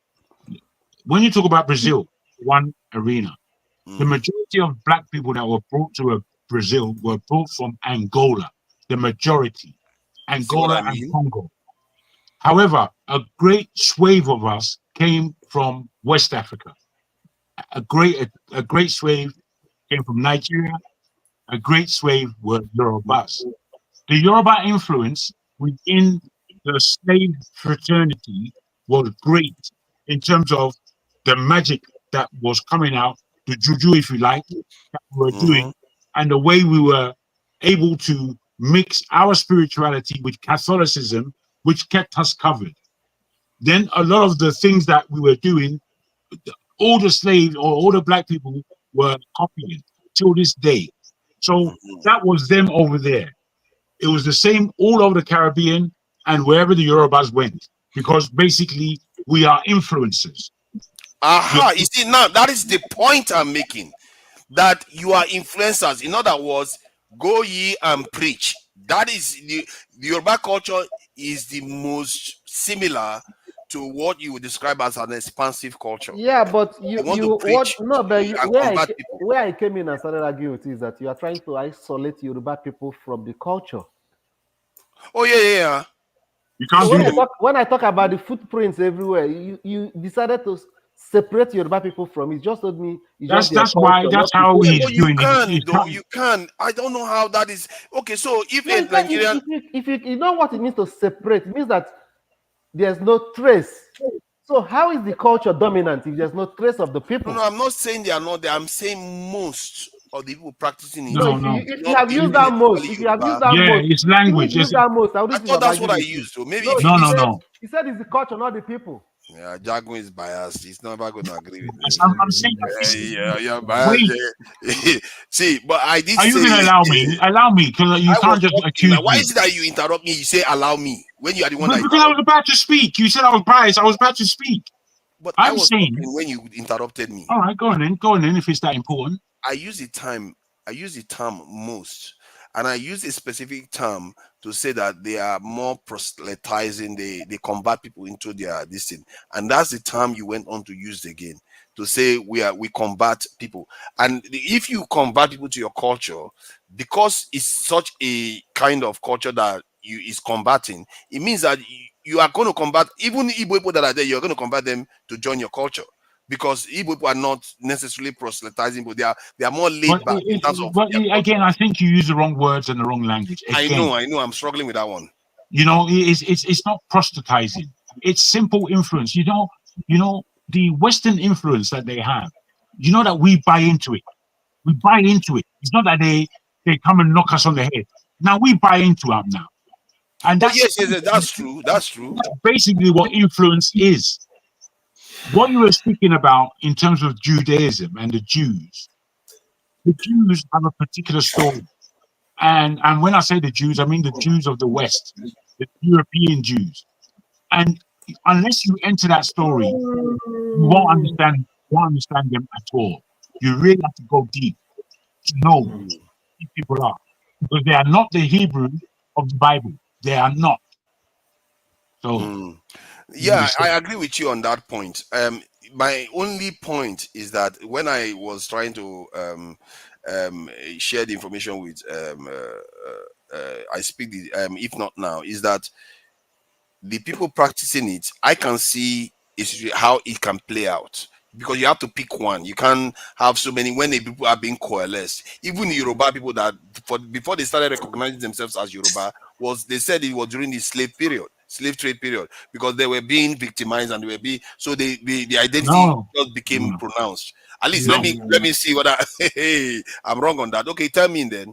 When you talk about Brazil, one arena, the majority of black people that were brought to Brazil were brought from Angola. The majority, Angola and Congo. However, a great swathe of us came from West Africa. A great swathe came from Nigeria. A great swathe were Yorubas. The Yoruba influence within the slave fraternity was great in terms of the magic that was coming out, the juju, if you like, that we were doing, and the way we were able to mix our spirituality with Catholicism, which kept us covered. Then a lot of the things that we were doing, all the slaves or all the black people were copying till this day. So that was them over there. It was the same all over the Caribbean and wherever the Yorubas went, because basically we are influencers. Aha, you see, now that is the point I'm making, that you are influencers. In other words, go ye and preach. That is the Yoruba culture is the most similar to what you would describe as an expansive culture. Yeah, but where I came in and started arguing with is that you are trying to isolate Yoruba people from the culture. Oh yeah. You can't do that. When I talk about the footprints everywhere, you decided to separate Yoruba people from it. Just told me that's how he's doing it. You can. I don't know how that is. Okay, so if a Nigerian, if you know what it means to separate, it means that there's no trace. So how is the culture dominant if there's no trace of the people? No, I'm not saying they are not there. I'm saying most of the people practicing it. No. If you have used that most, it's language. I thought that's what I used to. Maybe no. He said it's the culture, not the people. Yeah, Jago is biased. He's never going to agree with me. I'm saying you're biased. See, but I did. Are you going to allow me? Allow me, because you can't just accuse me. Why is it that you interrupt me? You say allow me when you are the one because I was about to speak. You said I was biased. I was about to speak. But I'm saying when you interrupted me. All right, go on then. If it's that important. I use the term most, and I use a specific term to say that they are more proselytizing. They convert people into their this thing, and that's the term you went on to use again to say we convert people. And if you convert people to your culture, because it's such a kind of culture that is converting, it means that you are going to convert even Igbo people that are there. You're going to convert them to join your culture. Because Igbo people are not necessarily proselytizing, but they are more laid back in terms of. But again, I think you use the wrong words and the wrong language. Again, I know. I'm struggling with that one. You know, it's not proselytizing. It's simple influence. You know the Western influence that they have. You know that we buy into it. We buy into it. It's not that they come and knock us on the head. Now we buy into them now, and that's that's true. That's true. That's basically what influence is. What you were speaking about in terms of Judaism and the Jews have a particular story. And when I say the Jews, I mean the Jews of the West, the European Jews. And unless you enter that story, you won't understand them at all. You really have to go deep to know who these people are. Because they are not the Hebrew of the Bible. They are not. So yeah, I agree with you on that point. My only point is that when I was trying to share the information with I speak the if not now, is that the people practicing it, I can see how it can play out. Because you have to pick one. You can't have so many when the people are being coalesced. Even the Yoruba people that before they started recognizing themselves as Yoruba, they said it was during the slave trade period, because they were being victimized and they were being the identity just became pronounced. At least let me see what I'm wrong on that. Okay, tell me then.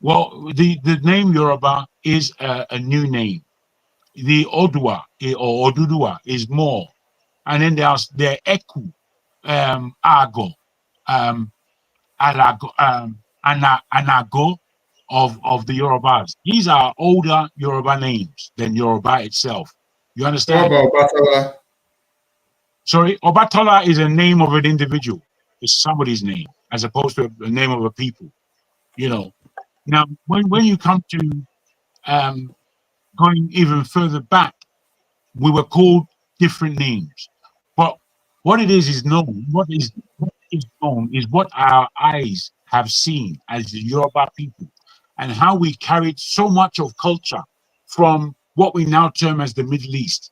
Well, the name Yoruba is a new name. The Odua or Oduduwa is more, and then there's Eku. Ago, Alago, Anago of the Yorubas. These are older Yoruba names than Yoruba itself. You understand? What about Batala? Sorry, Obatola is a name of an individual. It's somebody's name, as opposed to the name of a people. You know. Now, when you come to going even further back, we were called different names. But what it is known. What is known is what our eyes have seen as the Yoruba people, and how we carried so much of culture from what we now term as the Middle East.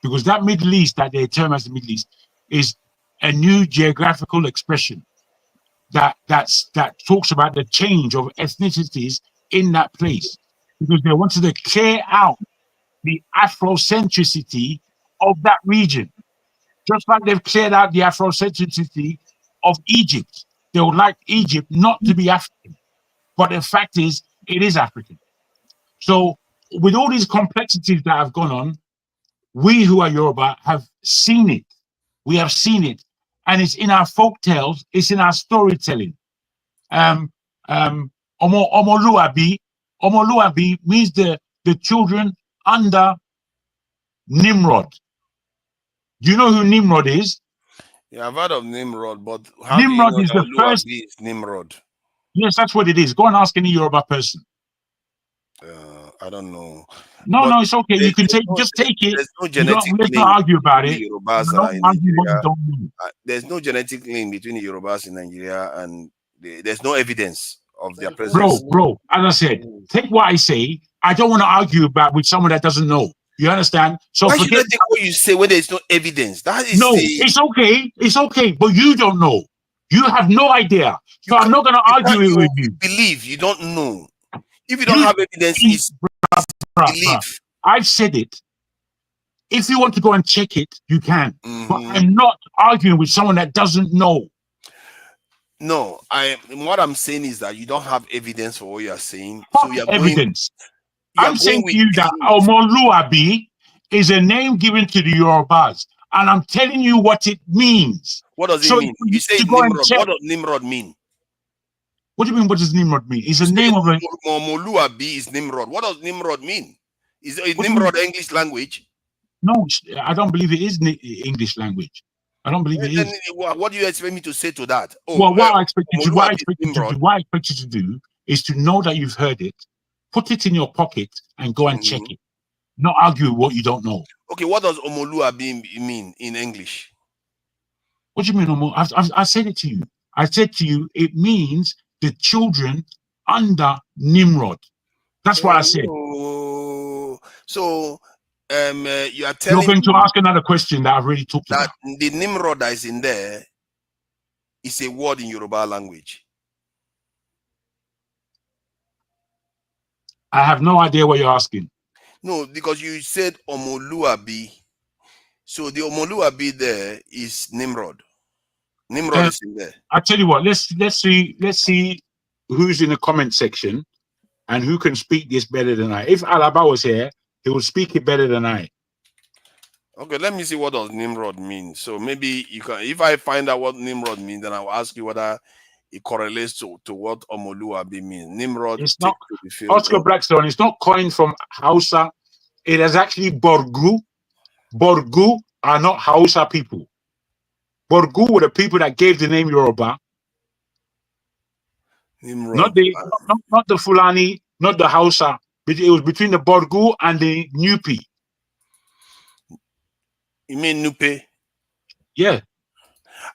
Because that Middle East that they term as the Middle East is a new geographical expression that talks about the change of ethnicities in that place, because they wanted to clear out the Afrocentricity of that region, just like they've cleared out the Afrocentricity of Egypt. They would like Egypt not to be African, but the fact is, it is African. So, with all these complexities that have gone on, we who are Yoruba have seen it. We have seen it, and it's in our folk tales. It's in our storytelling. Omoluabi means the children under Nimrod. Do you know who Nimrod is? Yeah, I've heard of Nimrod, but how Nimrod do you is know the first. is Nimrod? Yes, that's what it is. Go and ask any Yoruba person. I don't know. No, it's okay. You can take just take it. There's no genetic Let's link not argue about it. between the Yorubas that Don't are in argue what you Nigeria. don't know. There's no genetic link between the Yorubas in Nigeria, and there's no evidence of their presence. Bro, as I said, take what I say. I don't want to argue about with someone that doesn't know. You understand? So why should I take what you say when there's no evidence? That is it's okay. It's okay, but you don't know. You have no idea. So I'm not going to argue it with you. Believe you don't know. If you don't have evidence, it's belief. I've said it. If you want to go and check it, you can. But I'm not arguing with someone that doesn't know. No, what I'm saying is that you don't have evidence for what you are saying. So you're evidence. I'm saying to you that Omoluabi is a name given to the Yorubas, and I'm telling you what it means. What does it mean? You say Nimrod. What does Nimrod mean? What do you mean? What does Nimrod mean? It's a name of a. Omoluabi is Nimrod. What does Nimrod mean? Is Nimrod English language? No, I don't believe it is English language. I don't believe it is. What do you expect me to say to that? What I expect you to do is to know that you've heard it, put it in your pocket, and go and check it. Not argue what you don't know. Okay, what does Omoluabi mean in English? What do you mean, I said it to you. I said to you, it means the children under Nimrod. That's what I said. So you are telling you're going to ask another question that I've already talked about. The Nimrod that is in there is a word in Yoruba language. I have no idea what you're asking. No, because you said Omoluabi. So the Omoluabi there is Nimrod. Nimrod is in there. I tell you what, let's see who's in the comment section and who can speak this better than I. If Alaba was here, he would speak it better than I. Okay, let me see what does Nimrod mean. So maybe you can, if I find out what Nimrod means, then I will ask you whether it correlates to what Omoluabi means. Nimrod is not Oscar Blackstone. It's not coined from Hausa. It is actually Borgu. Borgu are not Hausa people. Borgu were the people that gave the name Yoruba. Nimrod. Not the Fulani, not the Hausa. But it was between the Borgu and the Nupi. You mean Nupe? Yeah.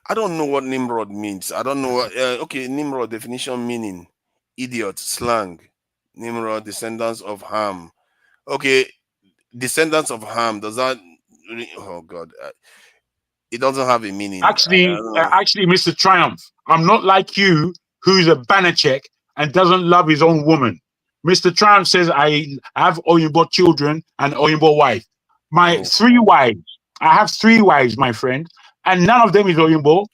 I don't know what Nimrod means. I don't know what. Okay, Nimrod definition meaning idiot, slang. Nimrod, descendants of Ham. Okay, descendants of Ham. Does that? Oh God, it doesn't have a meaning. Actually, Mr. Triumph, I'm not like you, who's a Banachek and doesn't love his own woman. Mr. Triumph says I have Oyinbo children and Oyinbo wife. My 3 wives. I have 3 wives, my friend, and none of them is Oyinbo.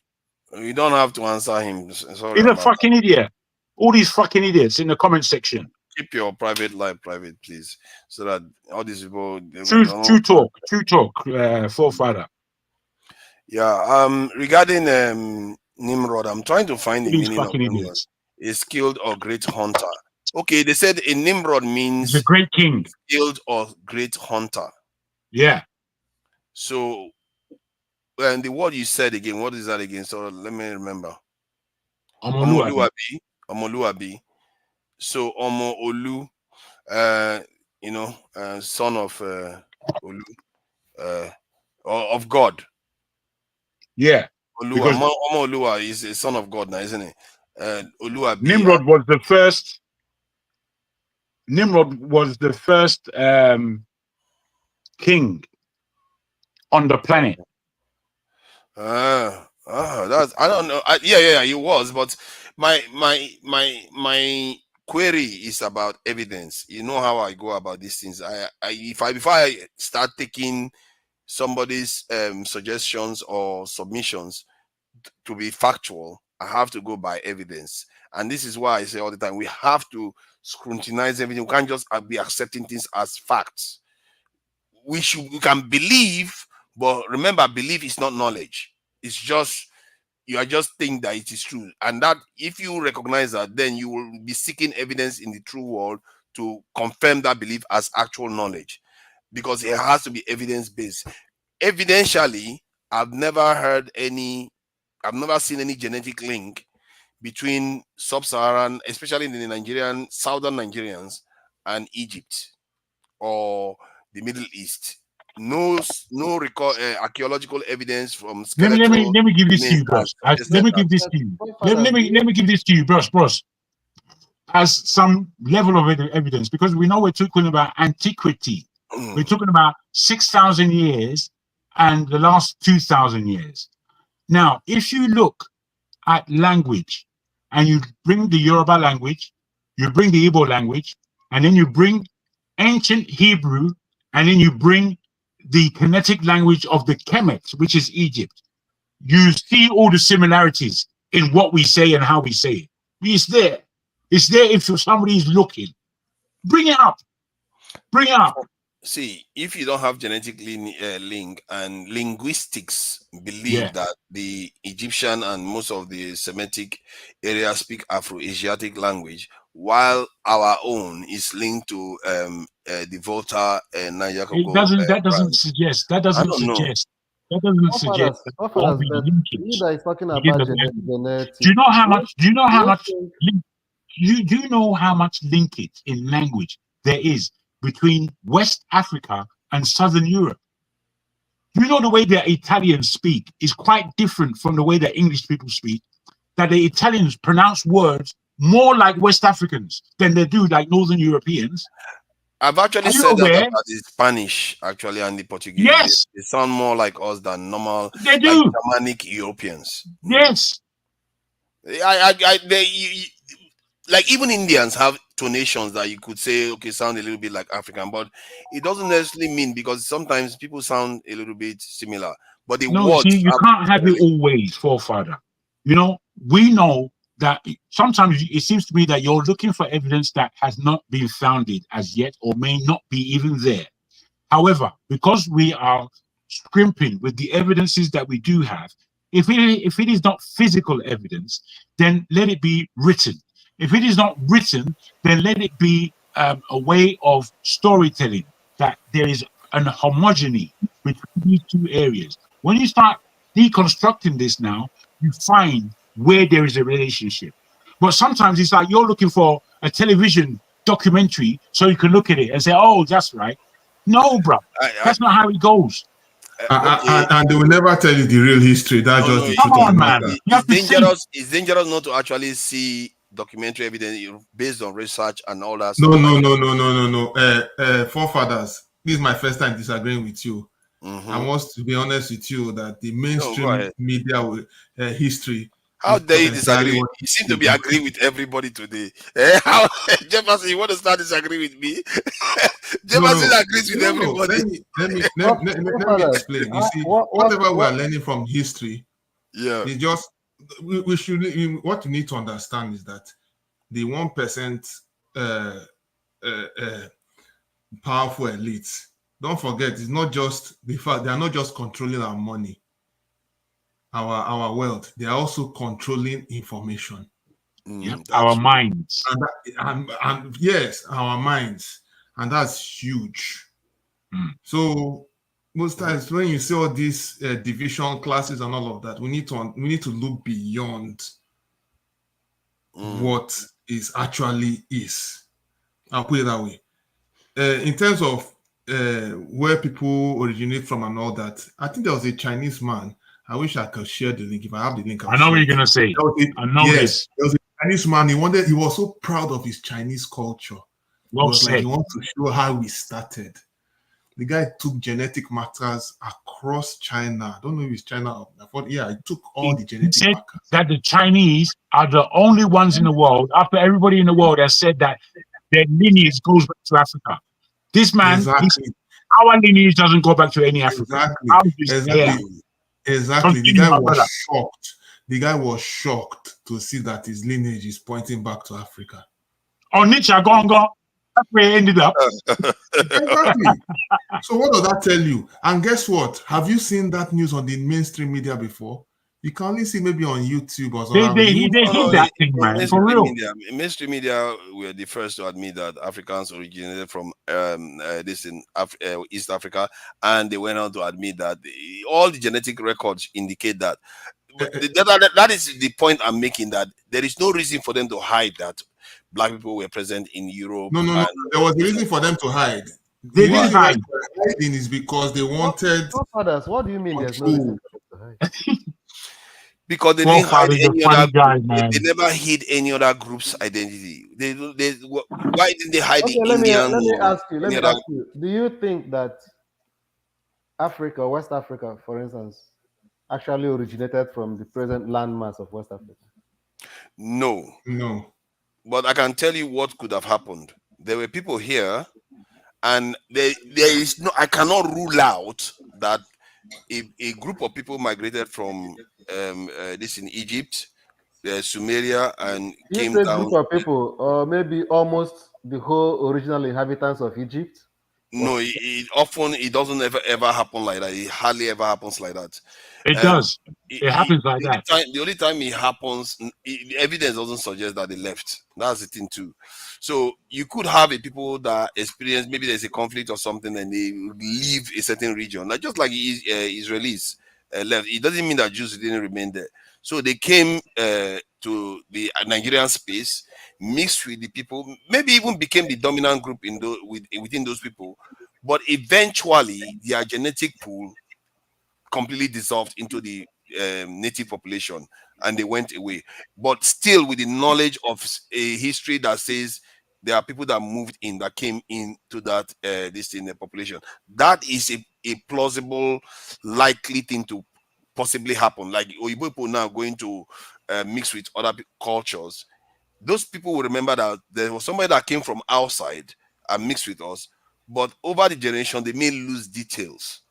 You don't have to answer him. Sorry, he's a fucking idiot. All these fucking idiots in the comment section. Keep your private life private, please, so that all these people. True talk, forefather. Yeah. Regarding Nimrod, I'm trying to find the These meaning of fucking Nimrod. idiots. A skilled or great hunter. Okay, they said a Nimrod He's a means great king. skilled or great hunter. Yeah. So, and the word you said again, what is that again? So let me remember. Omoluabi. Omoluabi. So Omo Olu, son of Olu, of God. Yeah. Olua, Because Omo Olua is a son of God now, isn't it? Oluabi. Nimrod was the first. Nimrod was the first king on the planet. That's I don't know. Yeah, he was, but my query is about evidence. You know how I go about these things. Before I start taking somebody's suggestions or submissions to be factual, I have to go by evidence. And this is why I say all the time, we have to scrutinize everything. We can't just be accepting things as facts. We can believe, but remember, belief is not knowledge. It's just you are just think that it is true. And that if you recognize that, then you will be seeking evidence in the true world to confirm that belief as actual knowledge. Because it has to be evidence-based. Evidentially, I've never seen any genetic link between sub-Saharan, especially in the Nigerian, southern Nigerians, and Egypt or the Middle East. No archaeological evidence from skeletal Let me give this to remains you, bros. has Let suggested me that. give this to you. Let me give this to you, bros. As some level of evidence, because we know we're talking about antiquity. We're talking about 6,000 years and the last 2,000 years. Now, if you look at language and you bring the Yoruba language, you bring the Igbo language, and then you bring ancient Hebrew, and then you bring the kinetic language of the Kemet, which is Egypt, you see all the similarities in what we say and how we say it. It's there. It's there if somebody is looking. Bring it up. Bring it up. See, if you don't have genetic link and linguistics believe that the Egyptian and most of the Semitic area speak Afro-Asiatic language, while our own is linked to the Volta and Niger Congo. That doesn't suggest. That doesn't suggest. That doesn't suggest that all the linkage that is talking within about the language. genetics. Do you know how much? Do you know how you much? think- Do you know how much linkage in language there is between West Africa and Southern Europe? You know the way that Italians speak is quite different from the way that English people speak. That the Italians pronounce words more like West Africans than they do like Northern Europeans. I've actually said that about the Spanish, actually, and the Portuguese. Yes. They sound more like us than normal, they do. like Germanic Europeans. Yes. Like even Indians have tonations that you could say, okay, sound a little bit like African, but it doesn't necessarily mean, because sometimes people sound a little bit similar. But the words, see, you can't have it always, forefather. You know, we know that sometimes it seems to me that you're looking for evidence that has not been founded as yet, or may not be even there. However, because we are scrimping with the evidences that we do have, if it is not physical evidence, then let it be written. If it is not written, then let it be a way of storytelling, that there is an homogeny between these two areas. When you start deconstructing this now, you find where there is a relationship. But sometimes it's like you're looking for a television documentary so you can look at it and say, oh, that's right. No, bro, that's not how it goes. And they will never tell you the real history. That's just the truth of the matter. It's dangerous not to actually see documentary evidence based on research and all that No, stuff. Forefathers, this is my first time disagreeing with you. I want to be honest with you that the mainstream media history. How dare you disagree? You seem to be agreeing with everybody today. How Jefferson, you want to start disagreeing with me? Jefferson agrees with everybody. Let me explain. You see, whatever we are learning from history, it's just we should. What you need to understand is that the 1% powerful elites. Don't forget, it's not just the fact they are not just controlling our money. our wealth, they are also controlling information. Our minds. And yes, our minds. And that's huge. So most times when you see all these division classes and all of that, we need to look beyond what is actually is. I'll put it that way. In terms of where people originate from and all that, I think there was a Chinese man. I wish I could share the link. If I have the link, I know what you're gonna say. I know this. There was a Chinese man. He was so proud of his Chinese culture. Well He was said. like, he wants to show how we started. The guy took genetic markers across China. I don't know if it's China. I thought, yeah, he took all the He genetic said markers. that the Chinese are the only ones in the world, after everybody in the world has said that their lineage goes back to Africa. This man, our lineage doesn't go back to any Africa. Exactly. The guy was shocked. The guy was shocked to see that his lineage is pointing back to Africa. On Nicha Gongo, that's where he ended up. Exactly. So what does that tell you? And guess what? Have you seen that news on the mainstream media before? You can only see maybe on YouTube or something. They hid that thing, man. For real. Mainstream media were the first to admit that Africans originated from East Africa, and they went on to admit that all the genetic records indicate that. But that is the point I'm making, that there is no reason for them to hide that Black people were present in Europe. No. There was a reason for them to hide. They didn't hide. Hiding is because they wanted. What do you mean there's no reason for them to hide? Because they didn't hide any other group. They never hid any other group's identity. Why didn't they hide the Indian? Let me ask you. Do you think that Africa, West Africa, for instance, actually originated from the present landmass of West Africa? No. But I can tell you what could have happened. There were people here, and there is no. I cannot rule out that a group of people migrated from this in Egypt, Sumeria, and came down. Group of people, or maybe almost the whole original inhabitants of Egypt. No, it doesn't ever happen like that. It hardly ever happens like that. It does. It happens like that. The only time it happens, the evidence doesn't suggest that they left. That's the thing too. So you could have a people that experience, maybe there's a conflict or something, and they leave a certain region. Like, just like Israelis left. It doesn't mean that Jews didn't remain there. So they came to the Nigerian space, mixed with the people, maybe even became the dominant group within those people. But eventually, their genetic pool completely dissolved into the native population, and they went away. But still, with the knowledge of a history that says there are people that moved in, that came into that the population. That is a plausible, likely thing to possibly happen. Like Oyibo people now going to mix with other cultures. Those people will remember that there was somebody that came from outside and mixed with us, but over the generation they may lose details.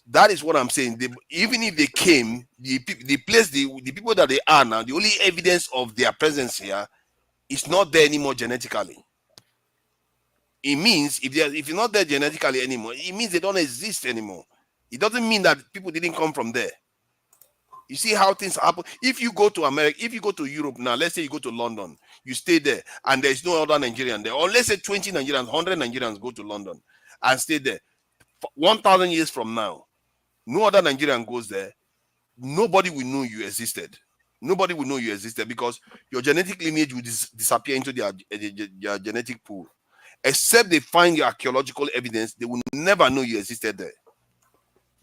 That is what I'm saying. Even if they came, the people that they are now, the only evidence of their presence here is not there anymore genetically. It means if you're not there genetically anymore, it means they don't exist anymore. It doesn't mean that people didn't come from there. You see how things happen. If you go to America, if you go to Europe now, let's say you go to London, you stay there, and there's no other Nigerian there, or let's say 20 Nigerians, 100 Nigerians go to London and stay there. 1,000 years from now, no other Nigerian goes there, nobody will know you existed. Nobody will know you existed because your genetic lineage will disappear into their genetic pool. Except they find your archaeological evidence, they will never know you existed there.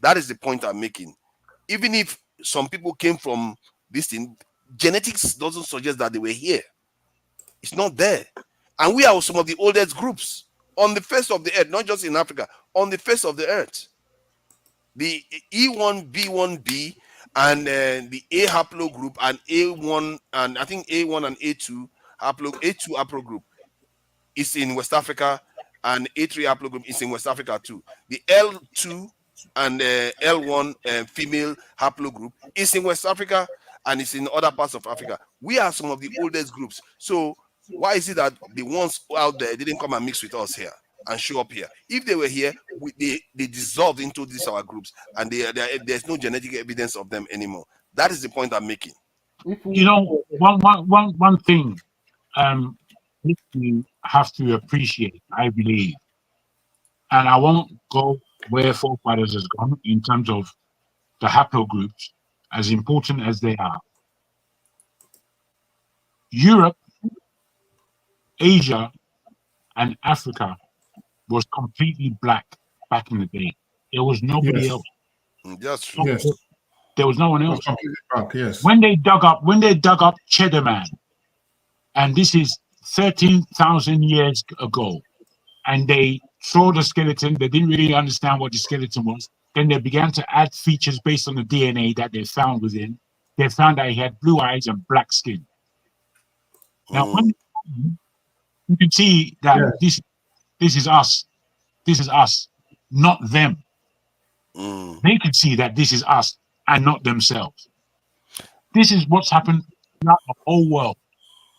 That is the point I'm making. Even if some people came from this thing, genetics doesn't suggest that they were here. It's not there. And we are some of the oldest groups on the face of the earth, not just in Africa, on the face of the earth. The E1B1B and the A haplogroup and A1 and I think A1 and A2 haplogroup is in West Africa, and A3 haplogroup is in West Africa too. The L2 and L1 female haplogroup is in West Africa and it's in other parts of Africa. We are some of the oldest groups. So why is it that the ones out there didn't come and mix with us here and show up here? If they were here, they dissolved into these our groups, and there's no genetic evidence of them anymore. That is the point I'm making. You know, one thing we have to appreciate, I believe, and I won't go where forefathers has gone in terms of the haplogroups, as important as they are. Europe, Asia, and Africa was completely black back in the day. There was nobody else. That's true. Yes. There was no one else. Completely black, yes. When they dug up Cheddar Man, and this is 13,000 years ago, and they saw the skeleton, they didn't really understand what the skeleton was. Then they began to add features based on the DNA that they found within. They found that he had blue eyes and black skin. Now, when you can see that this is us. This is us, not them. They can see that this is us and not themselves. This is what's happened throughout the whole world,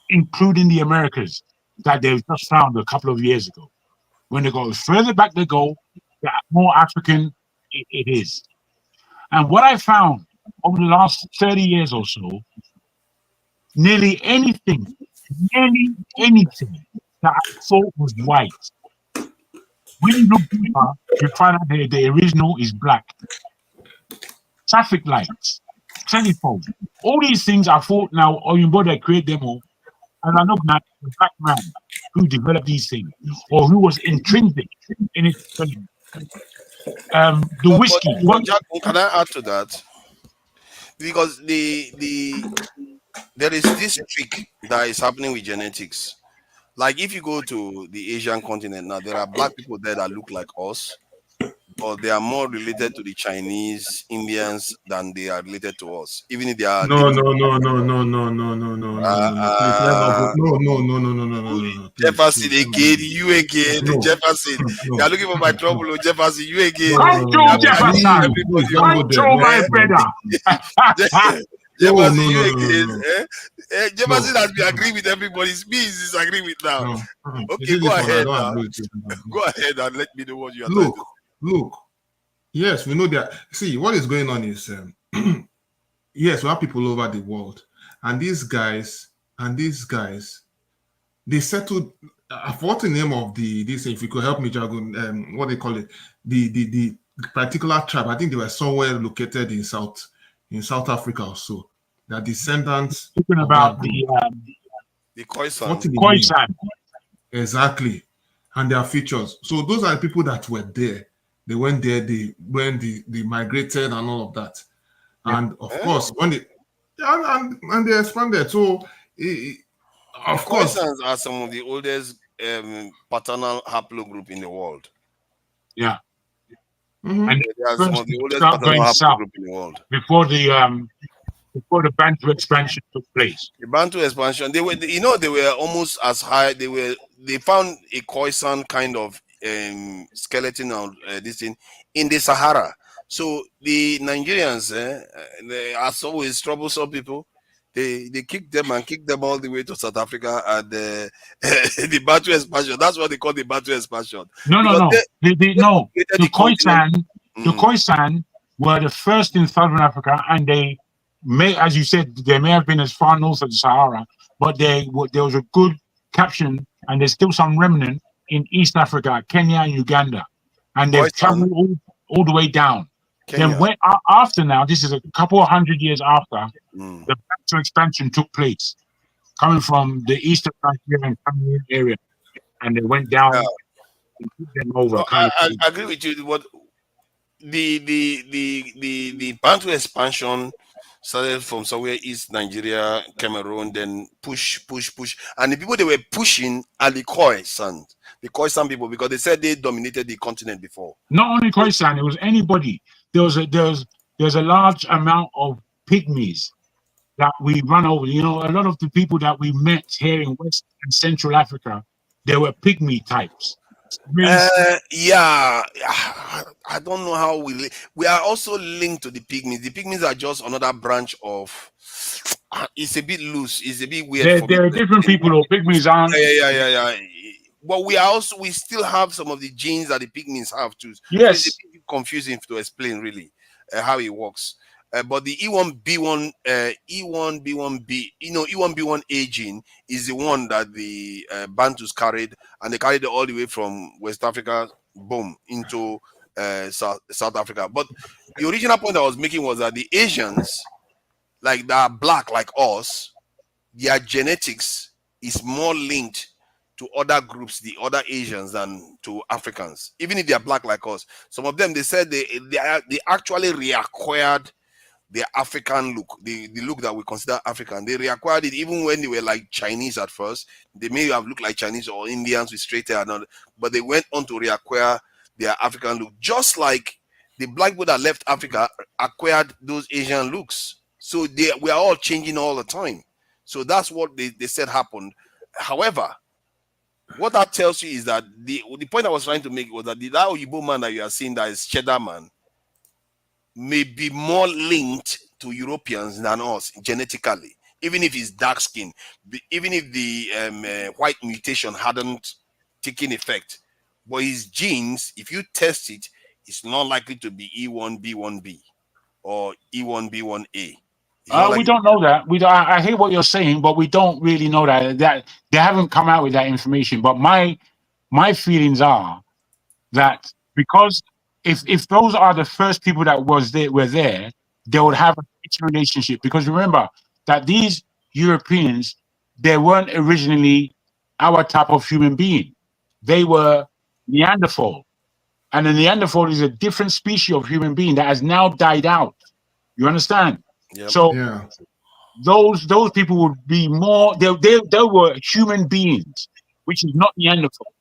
including the Americas, that they've just found a couple of years ago. When they go further back they go, the more African it is. And what I found over the last 30 years or so, nearly anything that I thought was white, when you look deeper, you find out the original is black. Traffic lights, telephone, all these things I thought now, or you better create them all. And I look at the black man who developed these things, or who was intrinsic in it. The whiskey. But Jack, can I add to that? Because there is this trick that is happening with genetics. Like if you go to the Asian continent now, there are black people there that look like us, but they are more related to the Chinese, Indians than they are related to us. Even if they are No. Please, no. Jefferson again, you again, Jefferson. You are looking for my trouble, Jefferson. You again. Control Jefferson. Control my brother. Jefferson, you again. Jefferson has been agreeing with everybody. It's me he's disagreeing with now. Okay, go ahead. Go ahead and let me know what you are trying to do. Look, yes, we know that. See, what is going on is, yes, we have people over the world, and these guys, they settled. I forgot the name of this. If you could help me, Jagun, what they call it, the particular tribe. I think they were somewhere located in South Africa or so. They're descendants. Talking about the Khoisan. Exactly, and their features. So those are the people that were there. They went there, they migrated and all of that. And of course, when they and they expanded. So of course, Khoisans are some of the oldest paternal haplogroup in the world. Yeah. And they are some of the oldest paternal haplogroup in the world. Before the Bantu expansion took place. The Bantu expansion, they were almost as high. They found a Khoisan kind of skeleton of this thing in the Sahara. So the Nigerians, they are always troublesome people. They kick them all the way to South Africa and the Bantu expansion. That's what they call the Bantu expansion. No. The Khoisan were the first in Southern Africa, and they may, as you said, they may have been as far north as the Sahara, but there was a good caption, and there's still some remnant in East Africa, Kenya and Uganda, and they've traveled all the way down. Kenya. Then went after now, this is a couple of 100 years after, the Bantu expansion took place, coming from the east of Nigeria and Cameroon area, and they went down and took them over. No, I agree with you. What the Bantu expansion started from somewhere East Nigeria, Cameroon, then push, and the people they were pushing are the Khoisan people, because they said they dominated the continent before. Not only Khoisan, it was anybody. There's a large amount of pygmies that we run over. You know, a lot of the people that we met here in West and Central Africa, they were pygmy types. Yeah, I don't know how we are also linked to the pygmies. The pygmies are just another branch of. It's a bit loose. It's a bit weird. There are different people who pygmies aren't. Yeah. But we still have some of the genes that the pygmies have too. Yes, so it's a bit confusing to explain really how it works. But the E1B1, E1B1B, E1B1A gene is the one that the Bantus carried, and they carried it all the way from West Africa, boom, into South Africa. But the original point I was making was that the Asians, like that are black like us, their genetics is more linked to other groups, the other Asians, than to Africans. Even if they are black like us, some of them, they said they actually reacquired their African look, the look that we consider African. They reacquired it even when they were like Chinese at first. They may have looked like Chinese or Indians with straight hair, but they went on to reacquire their African look, just like the black people that left Africa acquired those Asian looks. So we are all changing all the time. So that's what they said happened. However, what that tells you is that the point I was trying to make was that that Oyibo man that you are seeing, that is Cheddar man, may be more linked to Europeans than us genetically, even if he's dark skinned, even if the white mutation hadn't taken effect. But his genes, if you test it, it's not likely to be E1B1B or E1B1A. We don't know that. I hear what you're saying, but we don't really know that. That they haven't come out with that information. But my feelings are that because if those are the first people that were there, they would have a relationship. Because remember that these Europeans, they weren't originally our type of human being. They were Neanderthal, and the Neanderthal is a different species of human being that has now died out. You understand? Yep. So those people would be more. They were human beings, which is not Neanderthal,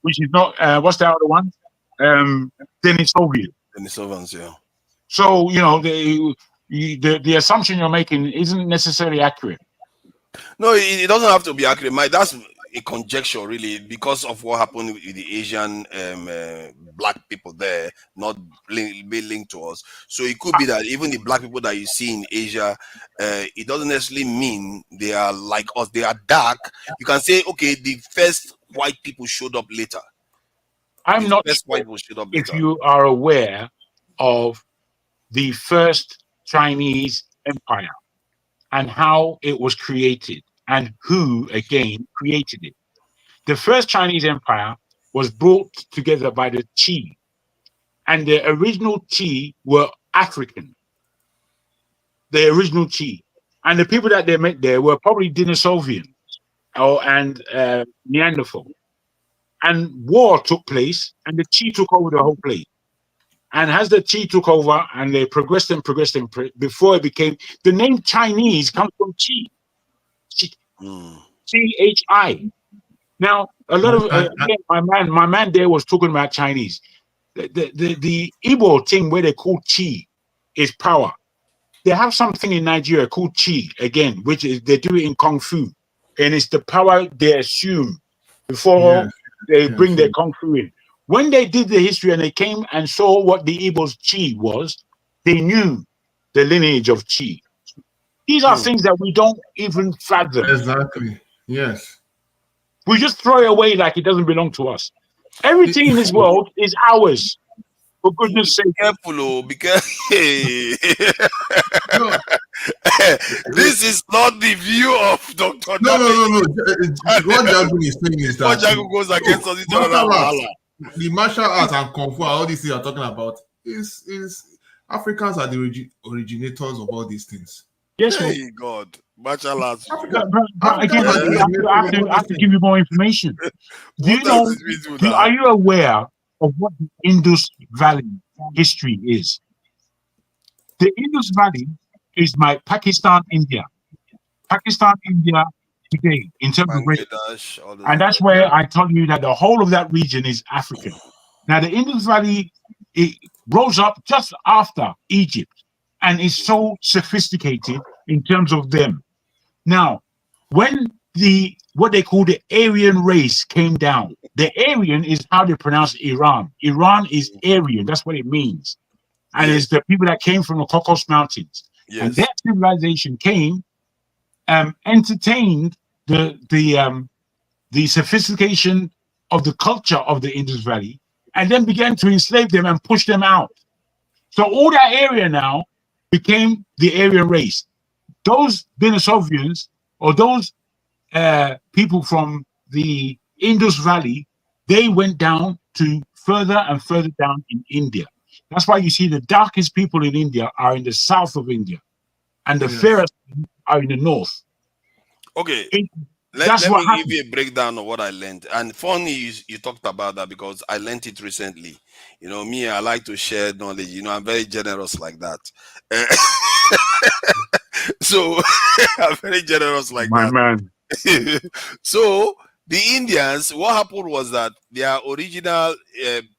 which is not what's the other one? Denisovian. Denisovans, yeah. So the assumption you're making isn't necessarily accurate. No, it doesn't have to be accurate. That's a conjecture, really, because of what happened with the Asian black people there, not be linked to us. So it could be that even the black people that you see in Asia, it doesn't necessarily mean they are like us. They are dark. You can say, okay, the first white people showed up later. I'm not sure if you are aware of the first Chinese empire and how it was created and who, again, created it. The first Chinese empire was brought together by the Qi, and the original Qi were African. The original Qi. And the people that they met there were probably Denisovian and Neanderthal. And war took place, and the Qi took over the whole place. And as the Qi took over, and they progressed before it became, the name Chinese comes from Qi. C-H-I. Now, a lot of my man there was talking about Chinese. The Igbo thing where they call Qi is power. They have something in Nigeria called Qi again, which is they do it in Kung Fu, and it's the power they assume before they bring their Kung Fu in. When they did the history and they came and saw what the Igbo's Qi was, they knew the lineage of Qi. These are things that we don't even fathom. Exactly. Yes. We just throw it away like it doesn't belong to us. Everything in this world is ours. For goodness sake. Be careful, be careful. This is not the view of Dr. No. What Jagun is saying is that what Jagun goes against us. The martial arts and Kung Fu, all these things you're talking about, is Africans are the originators of all these things. Yes, hey, God. Martial arts. Again, I have to give you more information. Are you aware of what the Indus Valley history is? The Indus Valley is like Pakistan, India. Pakistan, India today in terms of race. And that's where I told you that the whole of that region is African. Now, the Indus Valley, it rose up just after Egypt and is so sophisticated in terms of them. Now, when what they call the Aryan race came down, the Aryan is how they pronounce Iran. Iran is Aryan, that's what it means. And it's the people that came from the Caucasus Mountains. And that civilization came, entertained the sophistication of the culture of the Indus Valley, and then began to enslave them and push them out. So all that area now became the Aryan race. Those Denisovians or those people from the Indus Valley, they went down to further and further down in India. That's why you see the darkest people in India are in the south of India, and the fairest are in the north. Okay. That's Let what me happened. give you a breakdown of what I learned. And funny you talked about that because I learned it recently. You know, me, I like to share knowledge. You know, I'm very generous like that. So I'm very generous like My that. man. So the Indians, what happened was that their original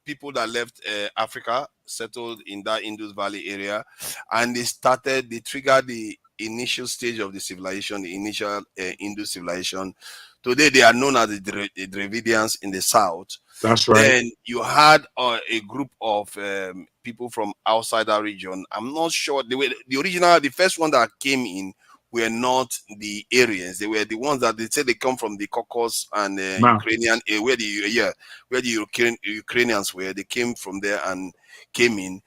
people that left Africa settled in that Indus Valley area, and they triggered the initial stage of the civilization, the initial Indus civilization. Today they are known as the Dravidians in the south. That's right. Then you had a group of people from outside that region. I'm not sure the first one that came in were not the Aryans. They were the ones that they said they come from the Caucasus and Ukrainian, where the Ukrainians were. They came from there and came in.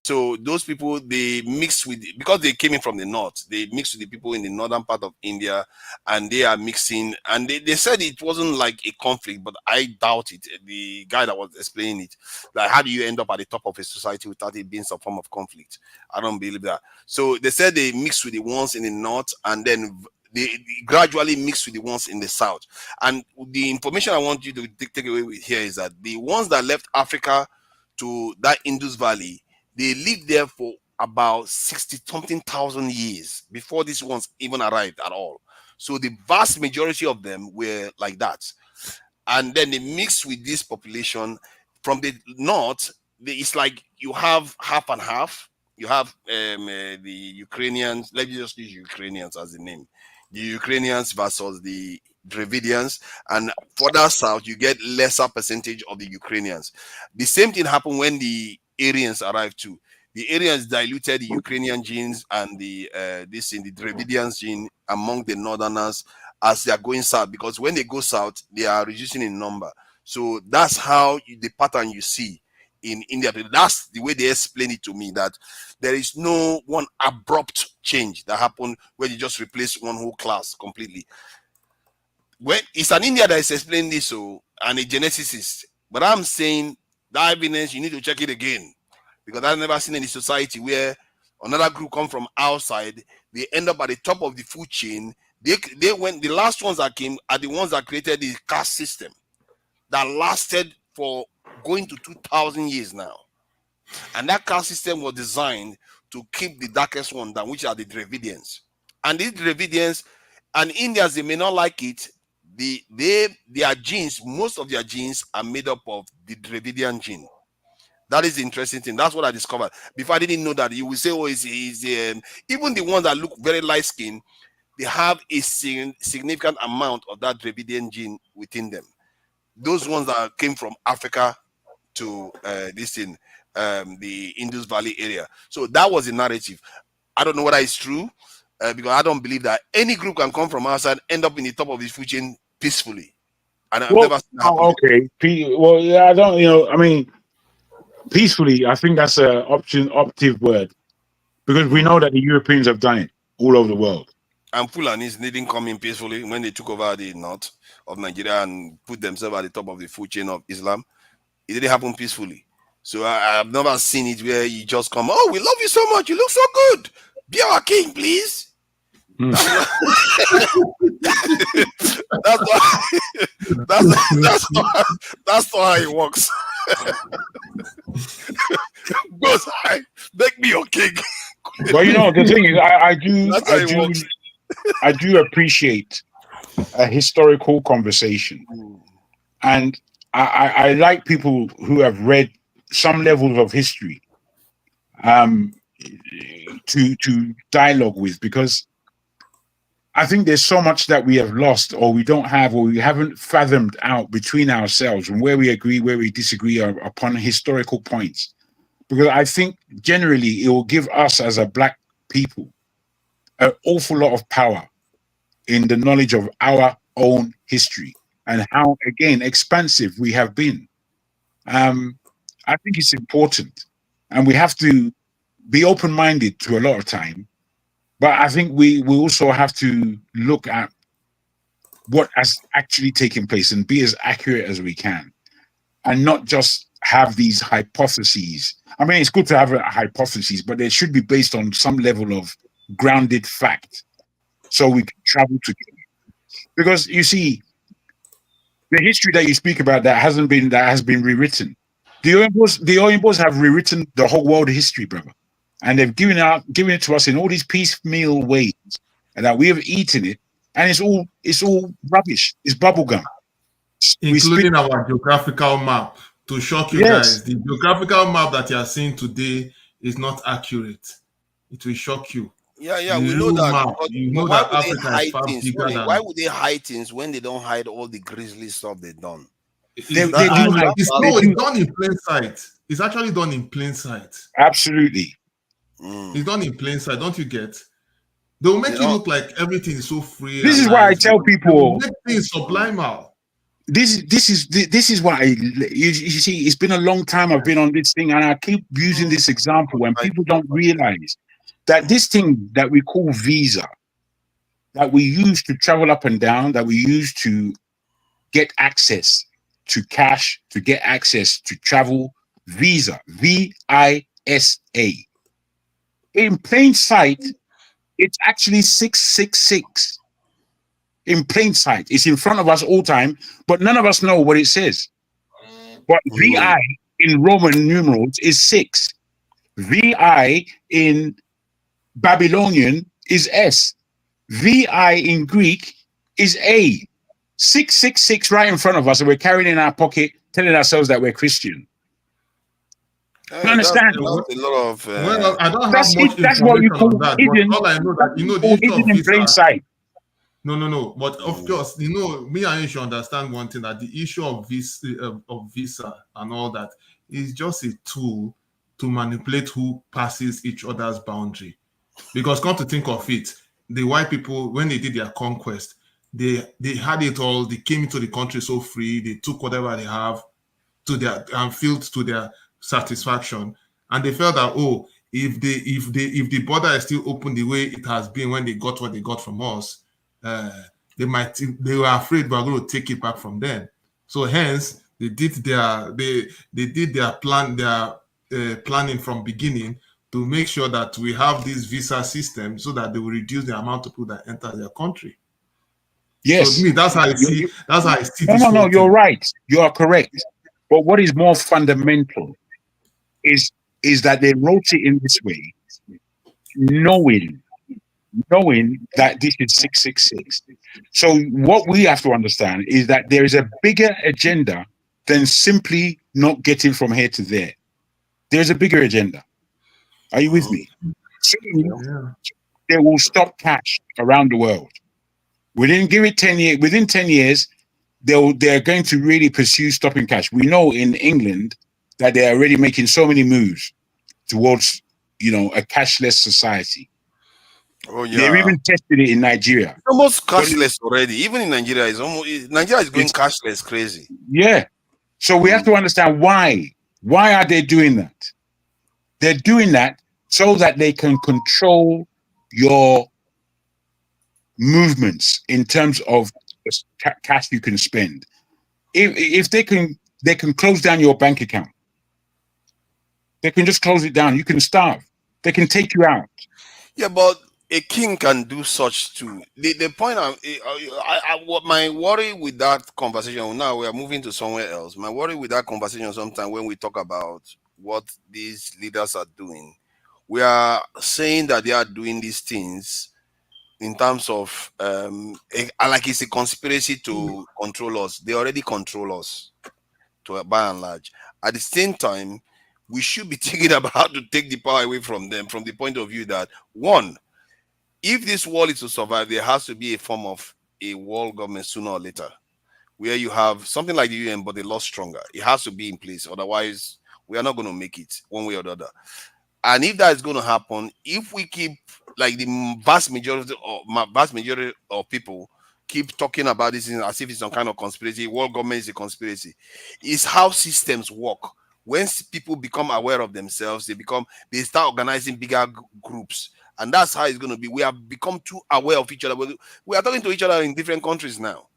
So those people, they mixed with, because they came in from the north, they mixed with the people in the northern part of India, and they are mixing. And they said it wasn't like a conflict, but I doubt it. The guy that was explaining it, like, how do you end up at the top of a society without it being some form of conflict? I don't believe that. So they said they mixed with the ones in the north, and then they gradually mixed with the ones in the south. And the information I want you to take away with here is that the ones that left Africa to that Indus Valley, they lived there for about 60-something thousand years before these ones even arrived at all. So the vast majority of them were like that. And then they mixed with this population from the north. It's like you have half and half. You have the Ukrainians. Let me just use Ukrainians as the name. The Ukrainians versus the Dravidians, and further south you get lesser percentage of the Ukrainians. The same thing happened when the Aryans arrived too. The Aryans diluted the Ukrainian genes and the Dravidians gene among the northerners as they are going south, because when they go south they are reducing in number. So that's how the pattern you see in India. That's the way they explain it to me, that there is no one abrupt change that happened where you just replace one whole class completely. When it's an India that is explaining this, and a geneticist, but I'm saying that evidence, you need to check it again, because I've never seen any society where another group come from outside, they end up at the top of the food chain. They went, the last ones that came are the ones that created the caste system that lasted for going to 2,000 years now. And that caste system was designed to keep the darkest one down, which are the Dravidians. And these Dravidians and Indians, they may not like it. Their genes, most of their genes are made up of the Dravidian gene. That is the interesting thing. That's what I discovered. Before, I didn't know that. You will say, oh, even the ones that look very light skinned, they have a significant amount of that Dravidian gene within them. Those ones that came from Africa to the Indus Valley area. So that was the narrative. I don't know whether it's true, because I don't believe that any group can come from outside, end up in the top of the food chain peacefully. And I've never seen that happen. Okay. Well, yeah, I don't. I mean, peacefully, I think that's an optive word, because we know that the Europeans have done it all over the world. And Fulanis didn't come in peacefully when they took over the north of Nigeria and put themselves at the top of the food chain of Islam. It didn't happen peacefully. So I've never seen it where you just come, oh, we love you so much, you look so good, be our king, please. That's not how it works. Goes high, make me your king. Well, the thing is, I do appreciate a historical conversation, and I like people who have read some levels of history to dialogue with, because I think there's so much that we have lost, or we don't have, or we haven't fathomed out between ourselves, and where we agree, where we disagree upon historical points. Because I think generally it will give us as a Black people an awful lot of power in the knowledge of our own history and how, again, expansive we have been. I think it's important, and we have to be open-minded to a lot of time, but I think we also have to look at what has actually taken place and be as accurate as we can, and not just have these hypotheses. I mean, it's good to have a hypothesis, but they should be based on some level of grounded fact, so we can travel together. Because you see, the history that you speak about that has been rewritten. The Oyinbos have rewritten the whole world history, brother, and they've given it to us in all these piecemeal ways, and that we have eaten it, and it's all rubbish. It's bubblegum. Including our geographical map. To shock you guys, the geographical map that you are seeing today is not accurate. It will shock you. Yeah, the we know that. map, But why would they Africa hide is far things? bigger Sorry, than. why would they hide things when they don't hide all the grisly stuff they've done? They do hide. It's done in plain sight. It's actually done in plain sight. Absolutely. It's done in plain sight. Don't you get? They'll make you look like everything is so free. This is why I tell people. Make things subliminal. This is why you see. It's been a long time I've been on this thing, and I keep using this example when people don't realize that this thing that we call visa, that we use to travel up and down, that we use to get access to cash, to get access to travel, visa, VISA. In plain sight, it's actually 666. In plain sight, it's in front of us all time, but none of us know what it says. But VI in Roman numerals is 6. VI in Babylonian is S. VI in Greek is A. 666 right in front of us, and we're carrying in our pocket, telling ourselves that we're Christian. You understand? That's a lot of. Well, I don't have That's much that's what you call that, hidden. but all I know that the issue of hidden in plain visa. sight. No. But of course, me and you should understand one thing, that the issue of visa and all that is just a tool to manipulate who passes each other's boundary. Because come to think of it, the white people, when they did their conquest, they had it all. They came into the country so free. They took whatever they have to their and filled to their satisfaction, and they felt that if the border is still open the way it has been when they got what they got from us, they were afraid we were going to take it back from them. So hence they did their planning from beginning to make sure that we have this visa system so that they will reduce the amount of people that enter their country. Yes, so me, that's how I see. That's how I see. No, you're right. You are correct. But what is more fundamental is that they wrote it in this way, knowing that this is 666. So what we have to understand is that there is a bigger agenda than simply not getting from here to there. There's a bigger agenda. Are you with me? So they will stop cash around the world. We didn't give it 10 years. Within 10 years, they're going to really pursue stopping cash. We know in England that they're already making so many moves towards, a cashless society. Oh yeah. They've even tested it in Nigeria. It's almost cashless already. Even in Nigeria, Nigeria is going cashless crazy. Yeah. So we have to understand why. Why are they doing that? They're doing that so that they can control your movements in terms of cash you can spend. If they can close down your bank account. They can just close it down. You can starve. They can take you out. Yeah, but a king can do such too. The point what my worry with that conversation, now we are moving to somewhere else. My worry with that conversation sometimes when we talk about what these leaders are doing, we are saying that they are doing these things in terms of like it's a conspiracy to control us. They already control us by and large. At the same time, we should be thinking about how to take the power away from them, from the point of view that, one, if this world is to survive, there has to be a form of a world government sooner or later, where you have something like the UN, but a lot stronger. It has to be in place. Otherwise, we are not going to make it one way or the other. And if that is going to happen, if we keep, like the vast majority of people keep talking about this as if it's some kind of conspiracy, world government is a conspiracy, it's how systems work. Once people become aware of themselves, they start organizing bigger groups. And that's how it's going to be. We have become too aware of each other. We are talking to each other in different countries now.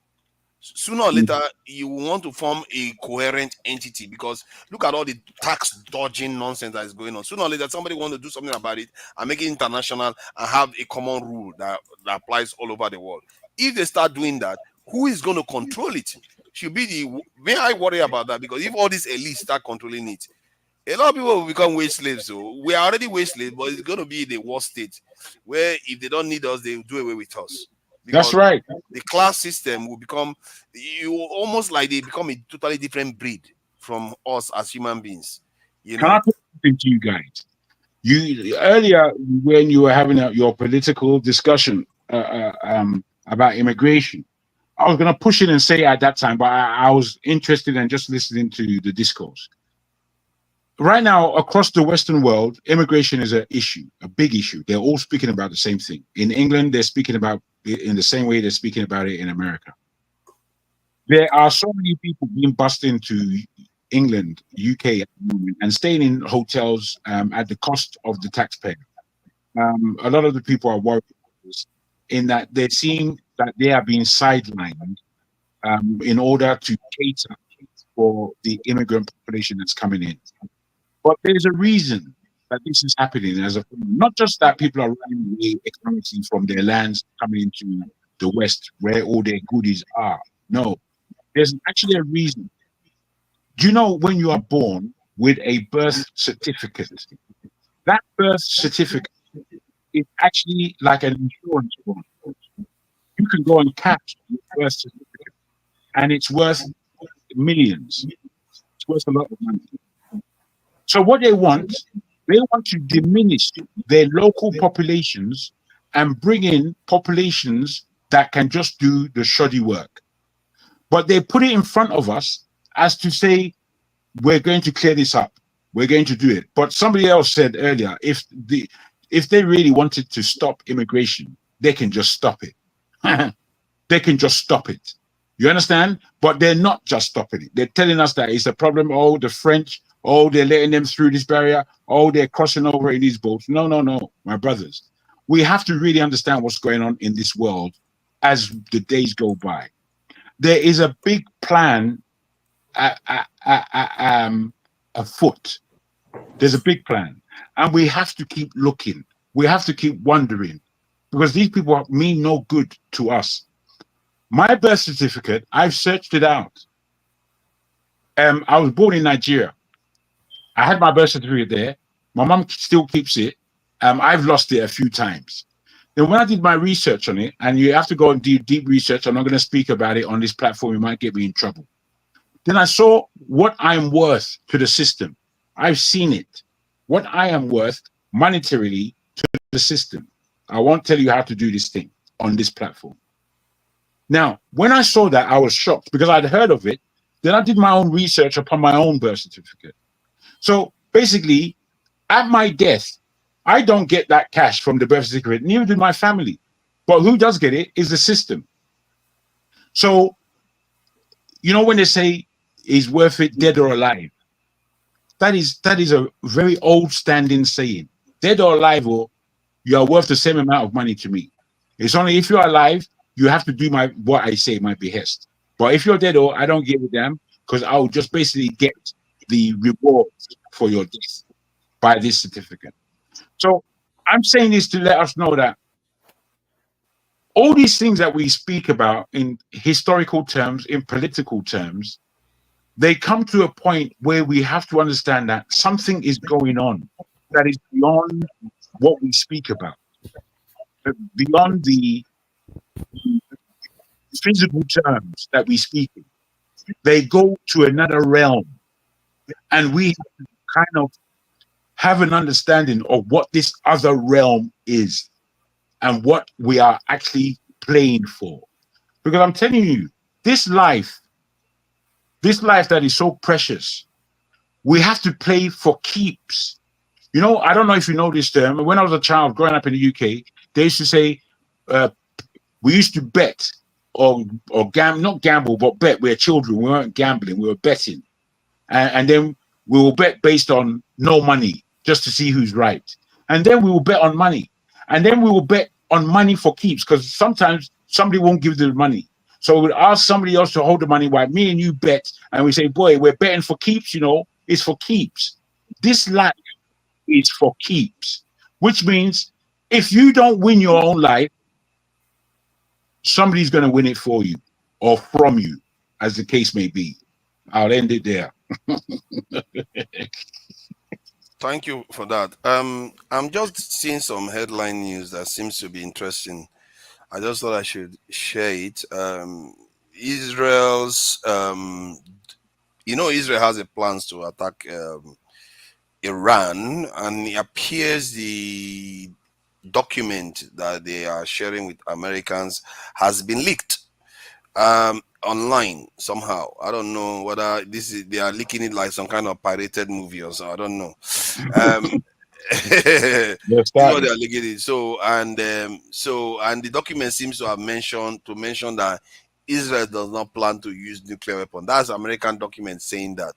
Sooner or later, you will want to form a coherent entity, because look at all the tax dodging nonsense that is going on. Sooner or later, somebody want to do something about it and make it international and have a common rule that applies all over the world. If they start doing that, who is going to control it? Should be may I worry about that? Because if all these elites start controlling it, a lot of people will become wage slaves. So we are already wage slaves, but it's going to be the worst state where if they don't need us, they will do away with us. Because that's right. The class system will become, almost like they become a totally different breed from us as human beings. Can I put something to you guys? You earlier when you were having your political discussion about immigration, I was going to push it and say at that time, but I was interested in just listening to the discourse. Right now, across the Western world, immigration is an issue, a big issue. They're all speaking about the same thing. In England, they're speaking about it in the same way they're speaking about it in America. There are so many people being bussed into England, UK, and staying in hotels at the cost of the taxpayer. A lot of the people are worried in that they're seeing that they are being sidelined in order to cater for the immigrant population that's coming in. But there's a reason that this is happening not just that people are running away economically from their lands coming into the West where all their goodies are. No, there's actually a reason. Do you know when you are born with a birth certificate, that birth certificate is actually like an insurance bond. You can go and cash your birth certificate and it's worth millions. It's worth a lot of money. So what they want to diminish their local populations and bring in populations that can just do the shoddy work. But they put it in front of us as to say, we're going to clear this up. We're going to do it. But somebody else said earlier, if they really wanted to stop immigration, they can just stop it. They can just stop it. You understand? But they're not just stopping it. They're telling us that it's a problem. Oh, the French, oh, they're letting them through this barrier. Oh, they're crossing over in these boats. No, my brothers. We have to really understand what's going on in this world as the days go by. There is a big plan afoot. There's a big plan. And we have to keep looking. We have to keep wondering. Because these people mean no good to us. My birth certificate, I've searched it out. I was born in Nigeria. I had my birth certificate there. My mom still keeps it. I've lost it a few times. Then when I did my research on it, and you have to go and do deep research, I'm not going to speak about it on this platform. It might get me in trouble. Then I saw what I'm worth to the system. I've seen it. What I am worth monetarily to the system. I won't tell you how to do this thing on this platform. Now, when I saw that, I was shocked because I'd heard of it. Then I did my own research upon my own birth certificate. So basically, at my death, I don't get that cash from the birth certificate, neither do my family. But who does get it is the system. So, you know when they say, is worth it dead or alive? That is a very old standing saying. Dead or alive, or you are worth the same amount of money to me. It's only if you're alive, you have to do what I say, my behest. But if you're dead, or I don't give a damn, because I'll just basically get the reward for your death by this certificate. So I'm saying this to let us know that all these things that we speak about in historical terms, in political terms, they come to a point where we have to understand that something is going on that is beyond what we speak about, beyond the physical terms that we speak in. They go to another realm, and we have to kind of have an understanding of what this other realm is and what we are actually playing for. Because I'm telling you, this life that is so precious, we have to play for keeps. You know, I don't know if you know this term. When I was a child growing up in the UK, they used to say, we used to bet or not gamble, but bet. We were children. We weren't gambling. We were betting. And then We will bet based on no money, just to see who's right. And then we will bet on money. And then we will bet on money for keeps, because sometimes somebody won't give the money. So we'll ask somebody else to hold the money while me and you bet. And we say, boy, we're betting for keeps, it's for keeps. This life is for keeps, which means if you don't win your own life, somebody's going to win it for you or from you, as the case may be. I'll end it there. Thank you for that. I'm just seeing some headline news that seems to be interesting. I just thought I should share it. Israel's, Israel has a plans to attack Iran, and it appears the document that they are sharing with Americans has been leaked online somehow. I don't know whether they are leaking it like some kind of pirated movie or so. I don't know. What they are leaking it. So and the document seems to have mentioned that Israel does not plan to use nuclear weapon. That's American document saying that.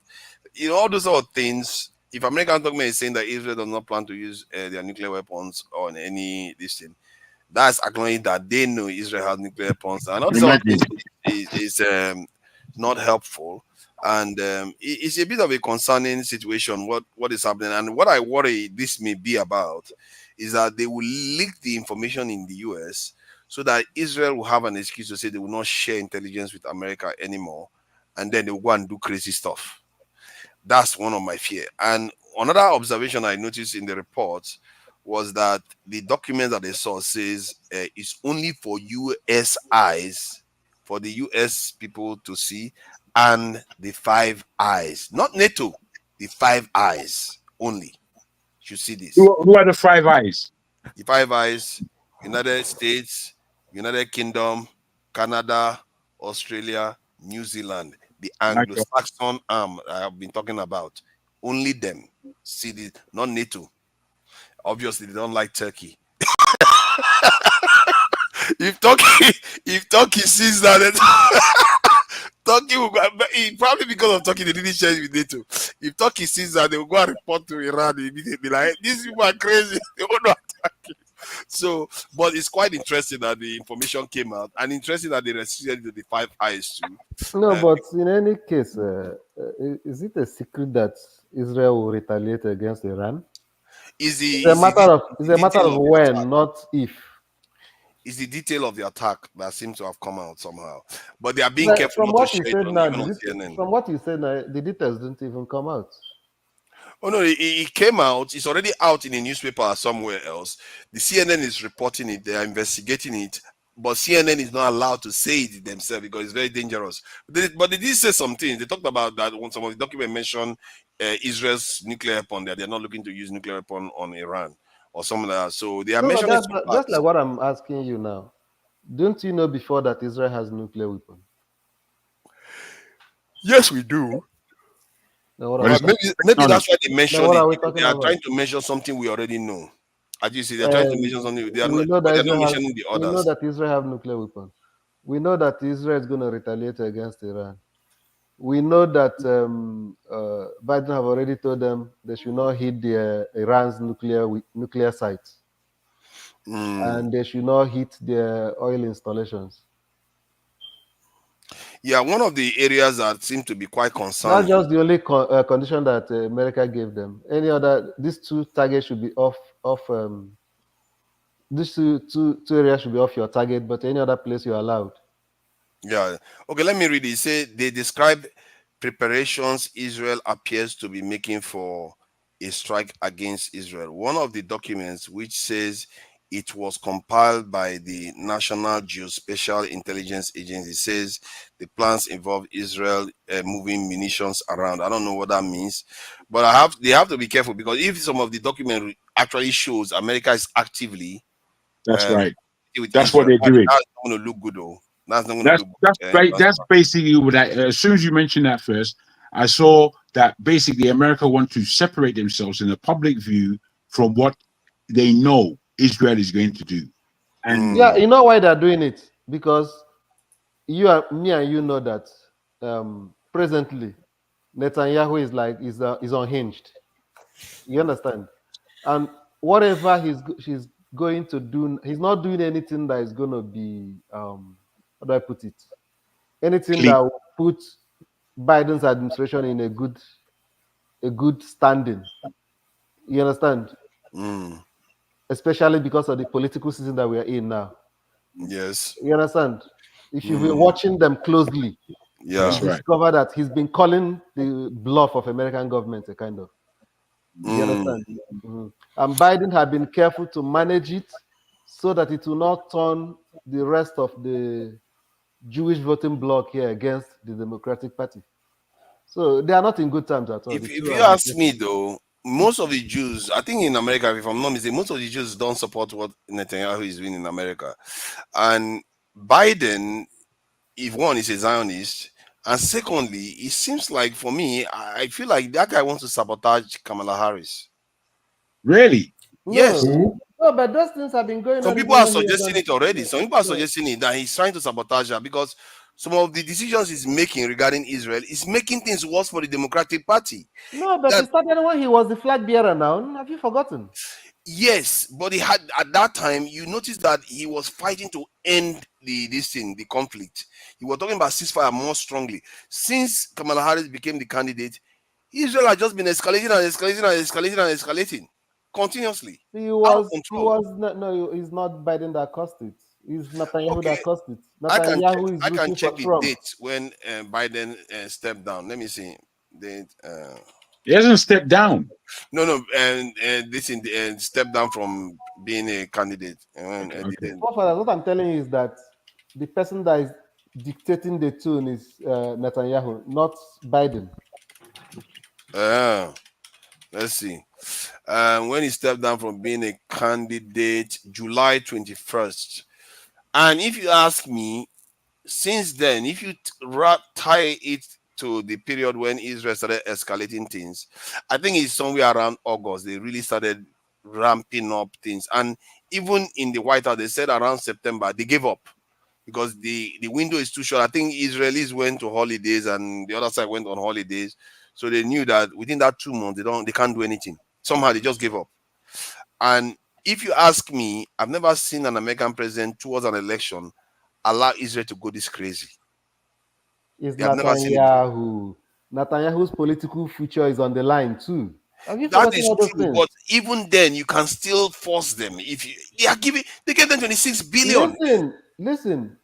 All those sort of things. If American document is saying that Israel does not plan to use their nuclear weapons on any this thing, that's acknowledging that they know Israel has nuclear weapons, and also is not helpful, and it's a bit of a concerning situation. What is happening, and what I worry this may be about is that they will leak the information in the US so that Israel will have an excuse to say they will not share intelligence with America anymore, and then they will go and do crazy stuff. That's one of my fear. And another observation I noticed in the report was that the document that they saw says it's only for US eyes, for the US people to see, and the Five Eyes, not NATO, the Five Eyes only should see this. Who are the Five Eyes? The Five Eyes: United States, United Kingdom, Canada, Australia, New Zealand. The Anglo-Saxon arm I have been talking about. Only them see this, not NATO. Obviously, they don't like Turkey. If Turkey sees that, Turkey will go, probably because of Turkey, they didn't share it with NATO. If Turkey sees that, they will go and report to Iran immediately. Like, these people are crazy. They will not attack you. So, but it's quite interesting that the information came out, and interesting that they restricted to the Five Eyes too. No, but in any case, is it a secret that Israel will retaliate against Iran? It's a matter of when, not if. It's the detail of the attack that seems to have come out somehow, but they are being careful not to share it on CNN. From what you said now, the details didn't even come out. Oh no, it came out. It's already out in a newspaper or somewhere else. The CNN is reporting it. They are investigating it, but CNN is not allowed to say it themselves because it's very dangerous. But they did say something. They talked about that when some of the document mentioned Israel's nuclear weapon. That they're not looking to use nuclear weapon on Iran or something like that. So they are mentioning just like what I'm asking you now. Don't you know before that Israel has nuclear weapon? Yes, we do. Maybe that's why they mentioned it. They are trying to mention something we already know. As you see, they're trying to mention something. They're not mentioning the others. We know that Israel have nuclear weapon. We know that Israel is going to retaliate against Iran. We know that Biden have already told them they should not hit Iran's nuclear sites. And they should not hit their oil installations. Yeah, one of the areas that seem to be quite concerning. That's just the only condition that America gave them. Any other, these two targets should be off. These two areas should be off your target, but any other place you're allowed. Yeah. Okay, let me read it. Say they describe preparations Israel appears to be making for a strike against Israel. One of the documents which says it was compiled by the National Geospatial Intelligence Agency says the plans involve Israel moving munitions around. I don't know what that means, but they have to be careful, because if some of the document actually shows America is actively right. That's Israel, what they're doing. That's not going to look good, though. That's basically what as soon as you mentioned that first, I saw that basically America wants to separate themselves in the public view from what they know Israel is going to do. And yeah, you know why they're doing it? Because me and you know that presently Netanyahu is like is unhinged. You understand? And whatever she's going to do, he's not doing anything that is going to be how do I put it? Anything that will put Biden's administration in a good standing. You understand? Especially because of the political season that we are in now. Yes. You understand? If you've been watching them closely, yeah, you discover that he's been calling the bluff of American government a kind of. You understand? And Biden had been careful to manage it so that it will not turn the rest of the Jewish voting bloc here against the Democratic Party. So they are not in good terms at all. If you ask me though, most of the Jews, I think in America, if I'm not mistaken, most of the Jews don't support what Netanyahu is doing in America. And Biden, if one is a Zionist, and secondly, it seems like for me, I feel like that guy wants to sabotage Kamala Harris. Really? Yes. No, but those things have been going on. Some people are suggesting it already. Some people are suggesting it that he's trying to sabotage her because some of the decisions he's making regarding Israel is making things worse for the Democratic Party. No, but he started when he was the flag bearer now. Have you forgotten? Yes, but he had at that time, you notice that he was fighting to end the conflict. He was talking about ceasefire more strongly. Since Kamala Harris became the candidate, Israel has just been escalating and escalating and escalating and escalating continuously. He's not Biden that caused it. It's Netanyahu that caused it. Netanyahu is I can rooting check for the Trump. date when Biden stepped down. Let me see. He hasn't stepped down. No, and this stepped down from being a candidate. What I'm telling you is that the person that is dictating the tune is Netanyahu, not Biden. Let's see. When he stepped down from being a candidate, July 21st. And if you ask me, since then, if you tie it to the period when Israel started escalating things, I think it's somewhere around August. They really started ramping up things. And even in the White House, they said around September, they gave up because the window is too short. I think Israelis went to holidays and the other side went on holidays. So they knew that within that 2 months, they can't do anything. Somehow they just gave up. And if you ask me, I've never seen an American president towards an election allow Israel to go this crazy. It's Netanyahu. Netanyahu's political future is on the line too. That is true, but even then, you can still force them. If they gave them 26 billion. Listen.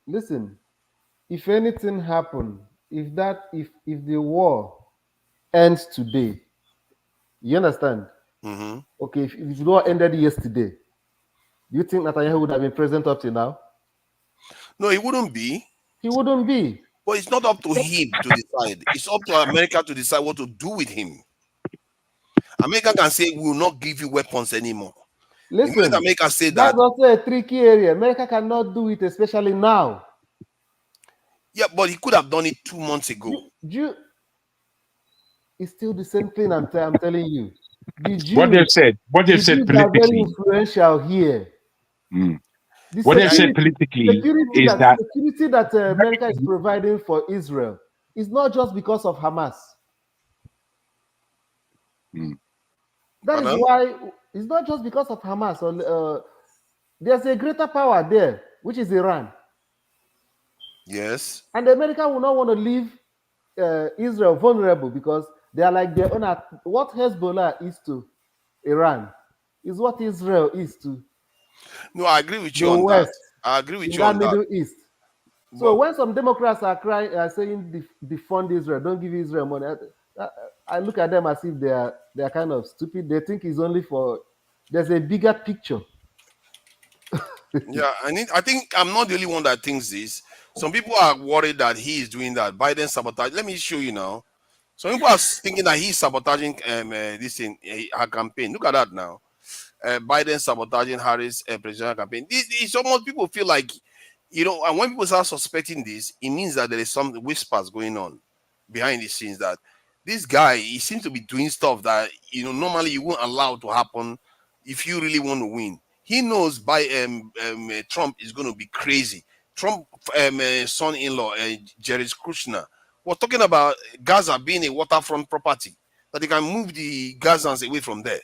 If anything happened, if the war ends today, you understand? Okay, if the war ended yesterday, do you think Netanyahu would have been president up to now? No, he wouldn't be. He wouldn't be. But it's not up to him to decide. It's up to America to decide what to do with him. America can say, we will not give you weapons anymore. Listen, America say that's also a tricky area. America cannot do it, especially now. Yeah, but he could have done it 2 months ago. It's still the same thing. I'm telling you. The Jews, what they've said politically are very influential here. What they've said politically is that security that America is providing for Israel is not just because of Hamas. That is why it's not just because of Hamas. There's a greater power there, which is Iran. Yes. And America will not want to leave Israel vulnerable because they are like their own. What Hezbollah is to Iran is what Israel is to. No, I agree with you on West, that. I agree with you on that. Middle East. So when some Democrats are crying, saying defund Israel, don't give Israel money, I look at them as if they are kind of stupid. They think it's only for. There's a bigger picture. Yeah, I think I'm not the only one that thinks this. Some people are worried that he is doing that. Biden sabotage. Let me show you now. Some people are thinking that he's sabotaging this in her campaign. Look at that now. Biden sabotaging Harris' presidential campaign. It's almost people feel like, and when people start suspecting this, it means that there is some whispers going on behind the scenes that this guy, he seems to be doing stuff that normally you won't allow to happen if you really want to win. He knows Trump is going to be crazy. Trump son-in-law, Jared Kushner, was talking about Gaza being a waterfront property, that they can move the Gazans away from there.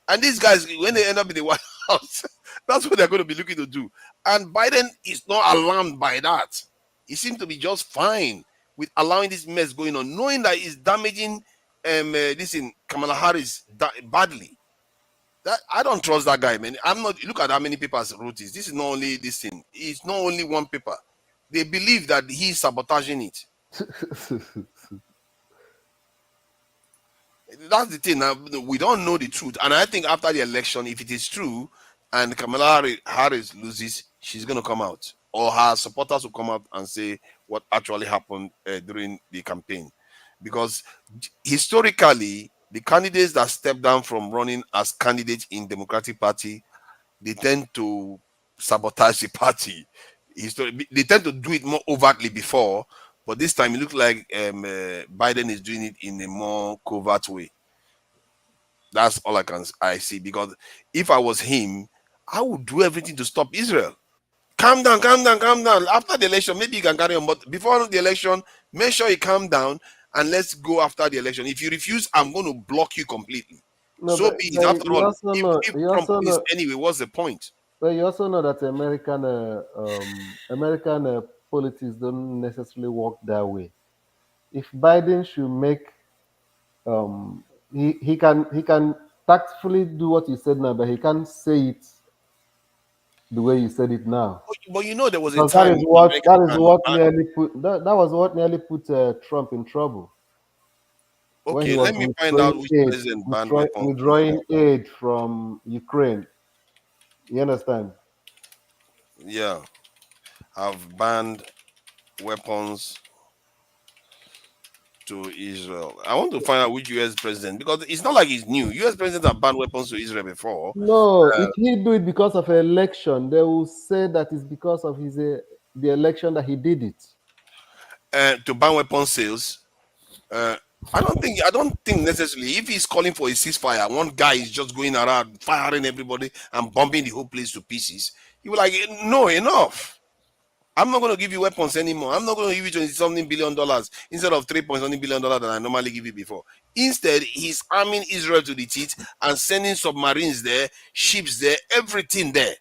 And these guys, when they end up in the White House, that's what they're going to be looking to do. And Biden is not alarmed by that. He seems to be just fine with allowing this mess going on, knowing that it's damaging this in Kamala Harris badly. That I don't trust that guy, man. I'm not. Look at how many papers wrote this. This is not only this thing. It's not only one paper. They believe that he's sabotaging it. That's the thing. Now we don't know the truth, and I think after the election, if it is true, and Kamala Harris loses, she's going to come out, or her supporters will come out and say what actually happened during the campaign, because historically, the candidates that step down from running as candidates in Democratic Party, they tend to sabotage the party. They tend to do it more overtly before, but this time it looks like Biden is doing it in a more covert way. That's all I see, because if I was him, I would do everything to stop Israel. Calm down, calm down, calm down. After the election, maybe you can carry on, but before the election, make sure you calm down and let's go after the election. If you refuse, I'm going to block you completely. No, So but, be it. but After you all, also know, if you Trump also wins know, anyway, what's the point? but you also know that American politics don't necessarily work that way. If Biden should make he can tactfully do what he said now, but he can't say it the way you said it now. But you know, there was a Because time that was what nearly put Trump in trouble. When he okay, was let me find out which president banned weapons. withdrawing aid from Ukraine. You understand? Yeah, have banned weapons to Israel. I want to find out which U.S. president, because it's not like it's new. U.S. presidents have banned weapons to Israel before. No, if he do it because of an election, they will say that it's because of the election that he did it. To ban weapon sales. I don't think necessarily. If he's calling for a ceasefire, one guy is just going around firing everybody and bombing the whole place to pieces. He will like, no, enough. I'm not going to give you weapons anymore. I'm not going to give you $20-something billion instead of $3-something billion that I normally give you before. Instead, he's arming Israel to the teeth and sending submarines there, ships there, everything there,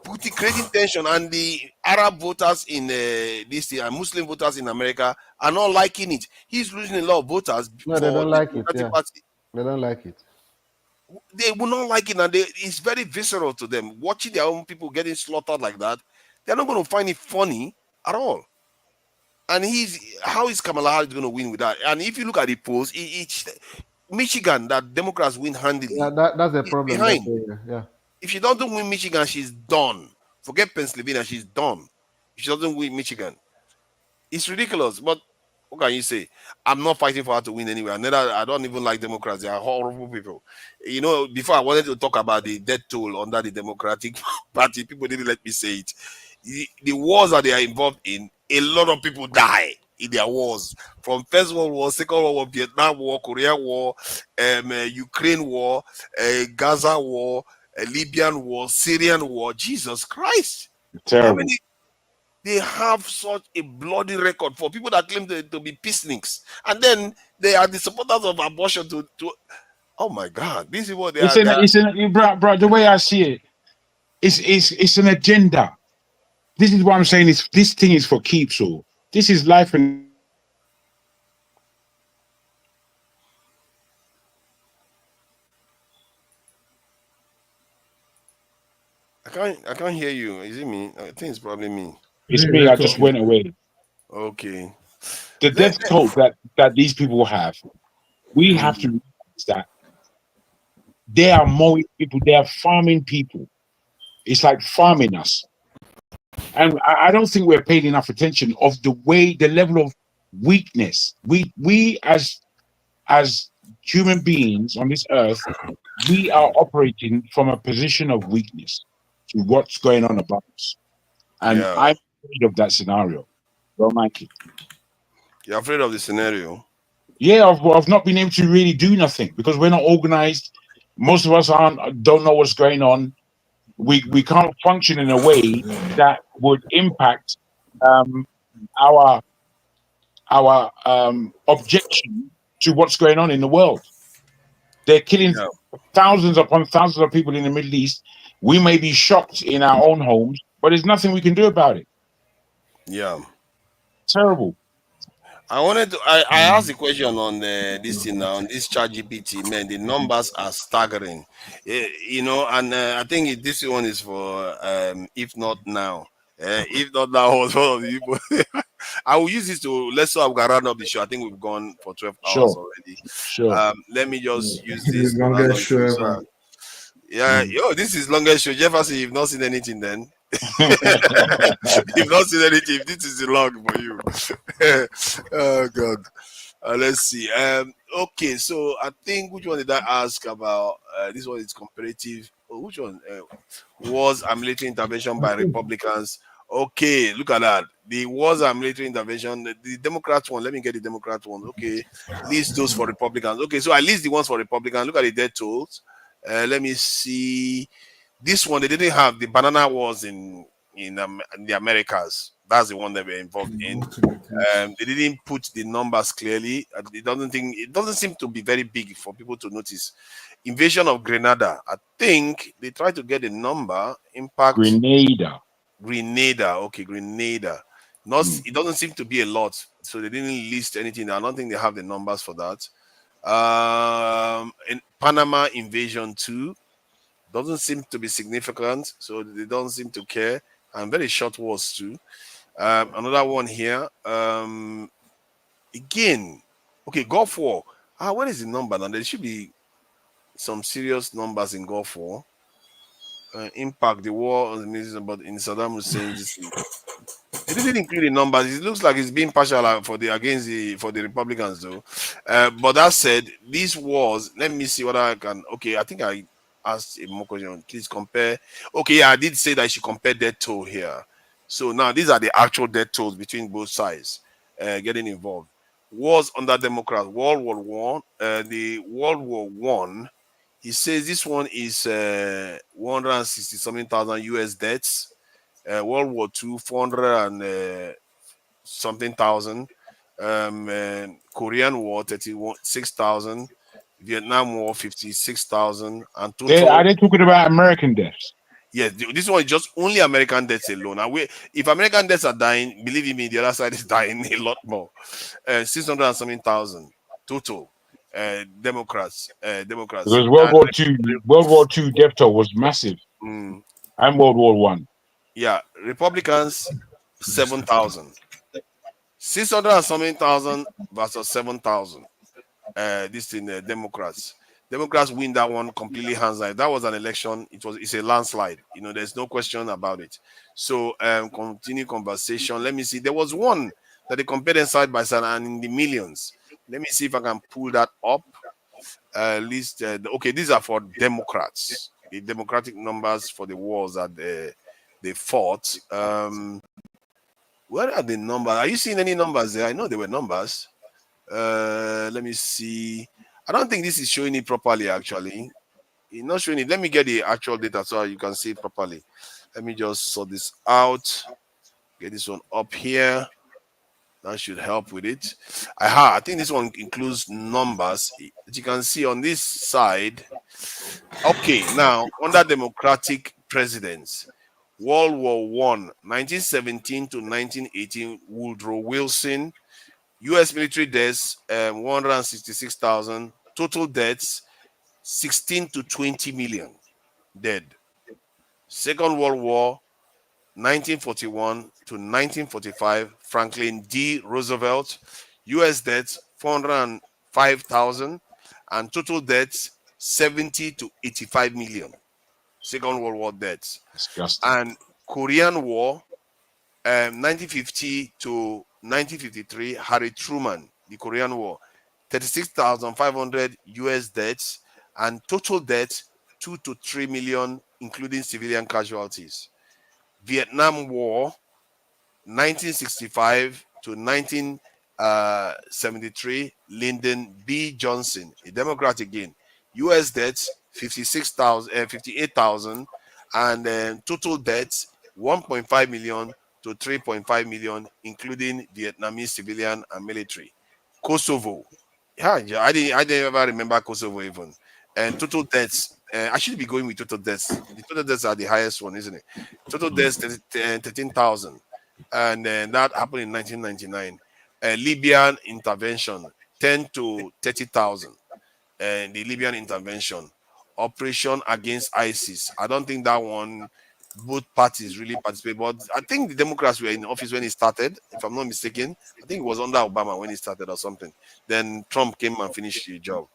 creating tension. And the Arab voters in and Muslim voters in America are not liking it. He's losing a lot of voters. No, they don't like it. Yeah. They don't like it. They will not like it, and it's very visceral to them. Watching their own people getting slaughtered like that, they're not going to find it funny at all. And how is Kamala Harris going to win with that? And if you look at the polls, Michigan, that Democrats win handily. Yeah, that's a problem. Behind. Yeah. If she doesn't win Michigan, she's done. Forget Pennsylvania, she's done. If she doesn't win Michigan, it's ridiculous. But what can you say? I'm not fighting for her to win anyway. I don't even like Democrats. They are horrible people. You know, before I wanted to talk about the death toll under the Democratic Party, people didn't let me say it. The wars that they are involved in, a lot of people die in their wars. From First World War, Second World War, Vietnam War, Korean War, Ukraine War, Gaza War, Libyan War, Syrian War. Jesus Christ. Terrible. They have such a bloody record for people that claim to be peaceniks, and then they are the supporters of abortion. Oh my God, this is what they are. Bro, the way I see it, it's an agenda. This is what I'm saying. This thing is for keeps. All this is life and. I can't hear you. Is it me? I think it's probably me. It's me. I just went away. Okay. The death toll that these people have, we have to realize that they are mowing people. They are farming people. It's like farming us, and I don't think we're paying enough attention of the level of weakness. We as human beings on this earth, we are operating from a position of weakness to what's going on above us, and I'm afraid of that scenario. Don't like it. You're afraid of the scenario? Yeah, of not being able to really do nothing because we're not organized. Most of us don't know what's going on. We can't function in a way that would impact our our objection to what's going on in the world. They're killing thousands upon thousands of people in the Middle East. We may be shocked in our own homes, but there's nothing we can do about it. Yeah. Terrible. I asked the question on this thing now, on this ChatGPT, man, the numbers are staggering. You know, and I think this one is for if not now. If not now, was one of the people. I will use this to let's so I'm gonna round up the show. I think we've gone for 12 hours already. Sure. Let me just use This this is to round up longest the show show. ever. Yeah, yo, this is longest show. Jefferson, you've not seen anything then. You've not seen anything. This is the log for you. Oh God. Let's see. Okay, so I think which one did I ask about? This one is comparative. Oh, which one? Wars and military intervention by Republicans. Okay, look at that. The wars and military intervention. The Democrat one. Let me get the Democrat one. Okay, list those for Republicans. Okay, so I list the ones for Republicans. Look at the death tolls. Let me see. This one they didn't have the banana wars in the Americas. That's the one that we're involved in. They didn't put the numbers clearly. It doesn't seem to be very big for people to notice. Invasion of Grenada. I think they tried to get a number. Impact. Grenada. Okay, Grenada. It doesn't seem to be a lot, so they didn't list anything. I don't think they have the numbers for that. In Panama invasion too. Doesn't seem to be significant, so they don't seem to care. And very short wars too. Another one here. Again, okay, Gulf War. What is the number now? There should be some serious numbers in Gulf War. Impact the war on the Middle East, but in Saddam Hussein's. It didn't include the numbers. It looks like it's being partial for the Republicans though. But that said, these wars. Let me see what I can. Okay, I think I asked a more question. Please compare. Okay, yeah, I did say that I should compare death toll here. So now these are the actual death tolls between both sides getting involved. Wars under Democrats. World War One. The World War One. He says this one is 160 something thousand US deaths. World War II, 400 and something thousand. Korean War, 36,000. Vietnam War, 56,000. And total. Are they talking about American deaths? Yes, this one is just only American deaths alone. And if American deaths are dying, believe me, the other side is dying a lot more. 600 and something thousand total. Democrats. Because World War II death toll was massive. And World War One. Yeah, Republicans 7,000. 600 and something thousand versus 7,000. This in Democrats. Democrats win that one completely hands down. That was an election. It's a landslide. You know, there's no question about it. So continue conversation. Let me see. There was one that they compared them side by side and in the millions. Let me see if I can pull that up. List. Okay, these are for Democrats. The Democratic numbers for the wars that they fought. Where are the numbers? Are you seeing any numbers there? I know there were numbers. Let me see. I don't think this is showing it properly, actually. It's not showing it. Let me get the actual data so you can see it properly. Let me just sort this out. Get this one up here. That should help with it. I think this one includes numbers. As you can see on this side. Okay, now under Democratic presidents, World War One, 1917 to 1918, Woodrow Wilson. U.S. military deaths, 166,000. Total deaths, 16 to 20 million dead. Second World War, 1941 to 1945, Franklin D. Roosevelt. U.S. deaths, 405,000. And total deaths, 70 to 85 million. Second World War deaths. Disgusting. And Korean War, 1950 to 1953, Harry Truman, the Korean War, 36,500 US deaths, and total deaths 2 to 3 million, including civilian casualties. Vietnam War, 1965 to 1973, Lyndon B. Johnson, a Democrat again, US deaths 58,000, and total deaths 1.5 million, to 3.5 million, including Vietnamese civilian and military. Kosovo, yeah, I didn't ever remember Kosovo even. And total deaths, I should be going with total deaths. The total deaths are the highest one, isn't it? Total deaths 13,000, and that happened in 1999. Libyan intervention 10 to 30,000. And the Libyan intervention, operation against ISIS. I don't think that one both parties really participate, but I think the Democrats were in office when it started, if I'm not mistaken. I think it was under Obama when it started or something. Then Trump came and finished the job.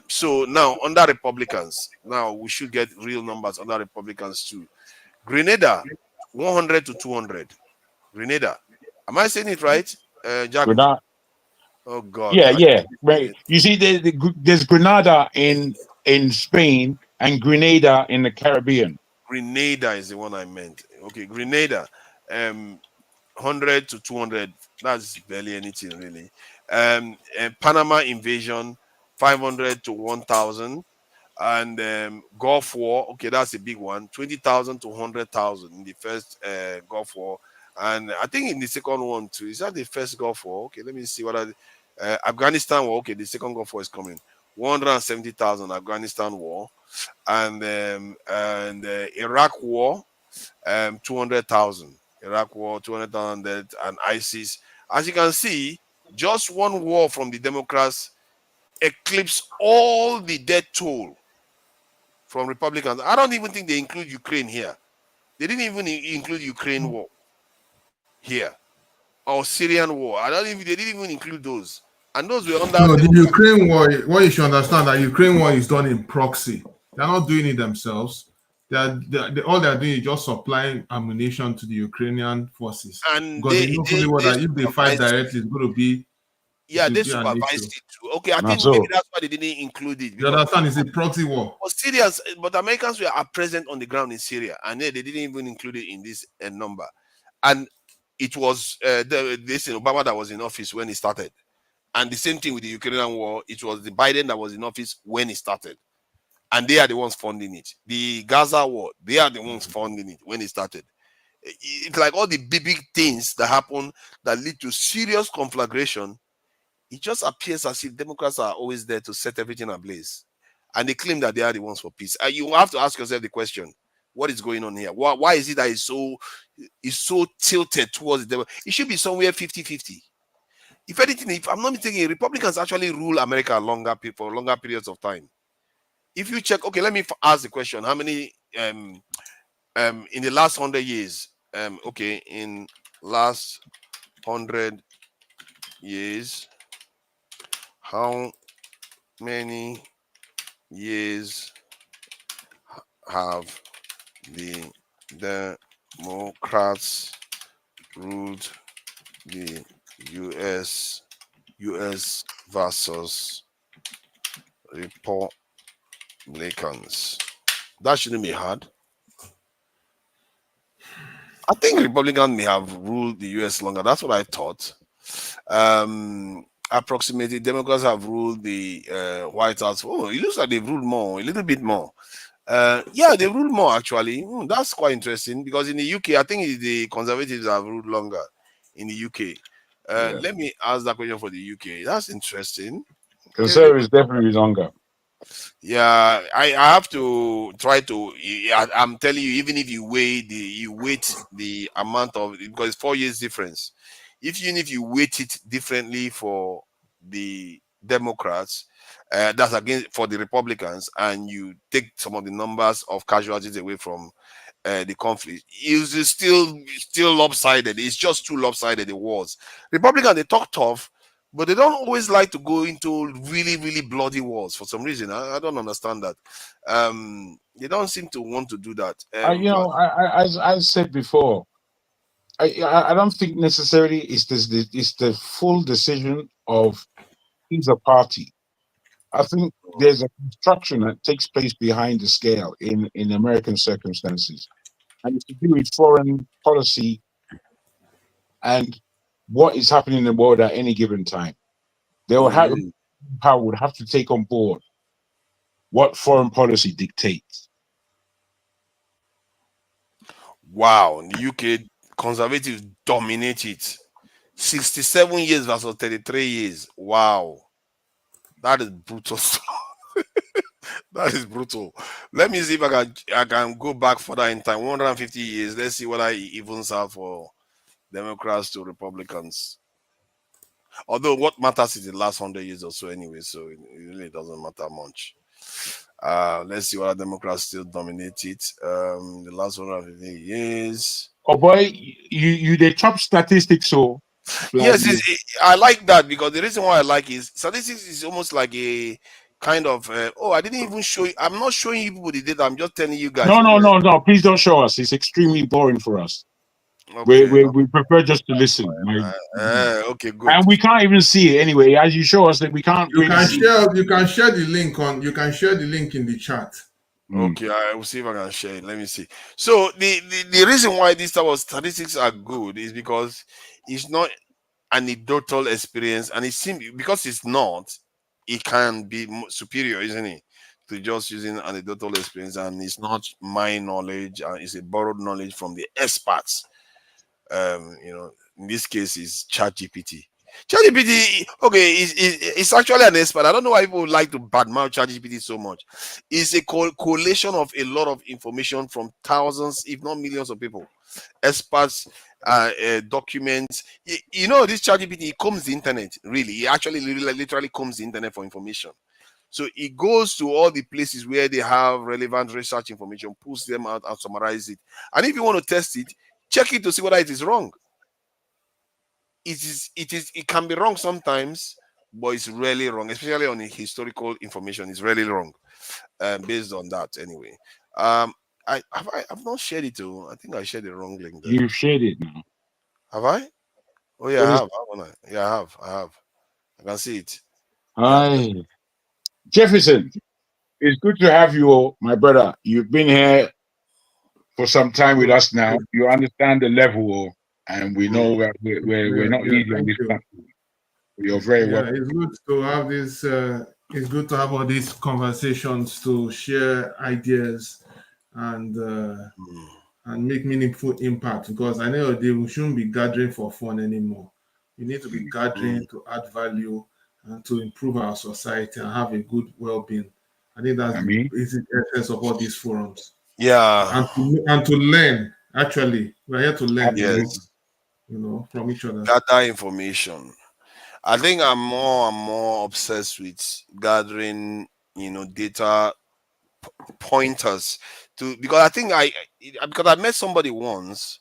So now under Republicans, now we should get real numbers under Republicans too. Grenada, 100 to 200. Grenada. Am I saying it right? Jago. Oh God. Yeah. Right. You see, there's Grenada in Spain and Grenada in the Caribbean. Grenada is the one I meant. Okay, Grenada, 100 to 200. That's barely anything really. And Panama invasion, 500 to 1,000. And Gulf War, okay, that's a big one, 20,000 to 100,000 in the first Gulf War. And I think in the second one too. Is that the first Gulf War? Okay, let me see what Afghanistan War. Okay, the second Gulf War is coming. 170,000 Afghanistan War, and Iraq War, 200,000. Iraq War, 200,000, and ISIS. As you can see, just one war from the Democrats eclipsed all the death toll from Republicans. I don't even think they include Ukraine here. They didn't even include Ukraine war here, or Syrian war. They didn't even include those. And those were under. No, the Ukraine war. What you should understand that Ukraine war is done in proxy. They're not doing it themselves. All they're doing is just supplying ammunition to the Ukrainian forces. And because they know fully well that if they fight directly, it's going to be. Yeah, they supervised it too. Okay, I think maybe that's why they didn't include it. You understand? It's a proxy war. But Americans are present on the ground in Syria, and they didn't even include it in this number. And it was this Obama that was in office when he started. And the same thing with the Ukrainian war. It was the Biden that was in office when he started. And they are the ones funding it. The Gaza war, they are the ones funding it when it started. It's like all the big things that happen that lead to serious conflagration. It just appears as if Democrats are always there to set everything ablaze. And they claim that they are the ones for peace. You have to ask yourself the question, what is going on here? Why is it that it's so tilted towards the devil? It should be somewhere 50-50. If anything, if I'm not mistaken, Republicans actually rule America for longer periods of time. If you check, okay, let me ask the question: how many in the last 100 years? In last 100 years, how many years have the Democrats ruled the US versus Republicans? That shouldn't be hard. I think Republicans may have ruled the US longer. That's what I thought. Approximately, Democrats have ruled the White House. Oh, it looks like they've ruled more, a little bit more. Yeah, they ruled more actually. That's quite interesting because in the UK, I think the Conservatives have ruled longer in the UK. Let me ask that question for the UK. That's interesting. Conservatives definitely longer. Yeah, I have to try to. I'm telling you, even if you weight the amount of, because it's 4 years difference. Even if you weight it differently for the Democrats, that's again for the Republicans, and you take some of the numbers of casualties away from the conflict, it's still lopsided. It's just too lopsided. The wars. Republicans, they talk tough, but they don't always like to go into really, really bloody wars for some reason. I don't understand that. They don't seem to want to do that. As I said before, I don't think necessarily it's the full decision of either party. I think there's a construction that takes place behind the scale in American circumstances, and it's to do with foreign policy and what is happening in the world at any given time. They will have power would have to take on board what foreign policy dictates. Wow, in the UK, conservatives dominate it. 67 years versus 33 years. Wow. That is brutal. That is brutal. Let me see if I can go back further in time. 150 years. Let's see what I evens out for Democrats to Republicans. Although what matters is the last 100 years or so anyway, so it really doesn't matter much. Let's see what Democrats still dominate it. The last 150 years. Oh boy, you the top statistics, so Yes, I like that, because the reason why I like is statistics is almost like a kind of I didn't even show you. I'm not showing you people the data. I'm just telling you guys. No. Please don't show us. It's extremely boring for us. Okay. We prefer just to listen. Okay, good. And we can't even see it anyway. As you show us that we can't. You can share the link on. You can share the link in the chat. Okay, I will see if I can share it. Let me see. So the reason why these type of statistics are good is because it's not anecdotal experience, and it seems, because it's not, it can be superior, isn't it, to just using anecdotal experience, and it's not my knowledge, it's a borrowed knowledge from the experts. In this case is ChatGPT. ChatGPT, okay, it's actually an expert. I don't know why people like to badmouth ChatGPT so much. It's a collation of a lot of information from thousands, if not millions of people. Experts, documents. This ChatGPT combs the internet, really. It actually literally combs the internet for information. So it goes to all the places where they have relevant research information, pulls them out and summarize it. And if you want to test it, check it to see whether it is wrong. It can be wrong sometimes, but it's rarely wrong, especially on the historical information. It's rarely wrong, based on that anyway. I've not shared it too. I think I shared the wrong link there. You've shared it now. Have I? Oh yeah, I have. Yeah, I have. I can see it. Hi, Jefferson. It's good to have you, my brother. You've been here for some time with us now. You understand the level, and we know we're not easy on this platform. You're very welcome. It's good to have this. It's good to have all these conversations to share ideas and make meaningful impact. Because I know we shouldn't be gathering for fun anymore. We need to be gathering to add value and to improve our society and have a good well-being. I think that's the basic essence of all these forums. Yeah, and to learn. Actually, we're here to learn. Yes. From each other. Gather information. I think I'm more and more obsessed with gathering, data pointers because I think because I met somebody once,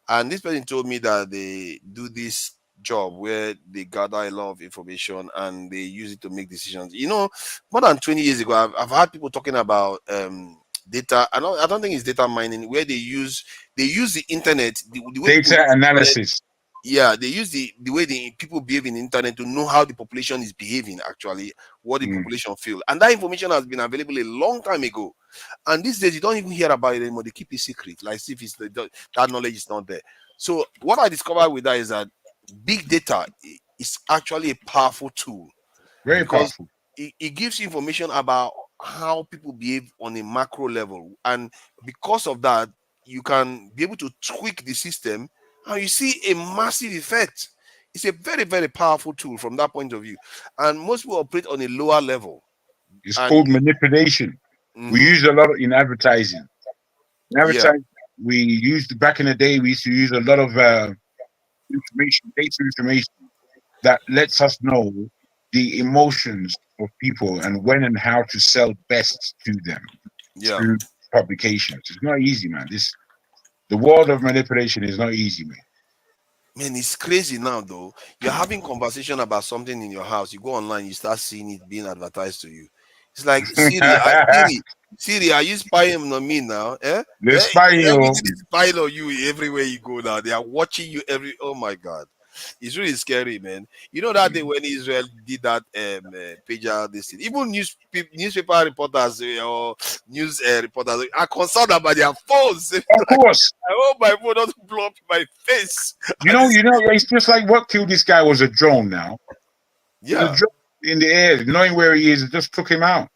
and this person told me that they do this job where they gather a lot of information and they use it to make decisions. More than 20 years ago, I've had people talking about data. I don't think it's data mining, where they use the internet, the way data analysis. Yeah, they use the way the people behave in the internet to know how the population is behaving, actually, what the population feel. And that information has been available a long time ago. And these days, you don't even hear about it anymore. They keep it secret, like if that knowledge is not there. So what I discovered with that is that big data is actually a powerful tool. Very powerful. It gives you information about how people behave on a macro level. And because of that, you can be able to tweak the system, and you see a massive effect. It's a very, very powerful tool from that point of view. And most people operate on a lower level. It's called manipulation. We use a lot in advertising. In advertising, we used back in the day, we used to use a lot of data information that lets us know the emotions of people and when and how to sell best to them through publications. It's not easy, man. The world of manipulation is not easy, man. Man, it's crazy now, though. You're having conversation about something in your house. You go online, you start seeing it being advertised to you. It's like, Siri, are you spying on me now? They're spying on you everywhere you go now. They are watching you oh my God. It's really scary, man. That day when Israel did that pager, this thing, even newspaper reporters or news reporters are concerned about their phones. Of course. I hope my phone doesn't blow up my face. It's just like what killed this guy was a drone now. Yeah. A drone in the air, knowing where he is, it just took him out.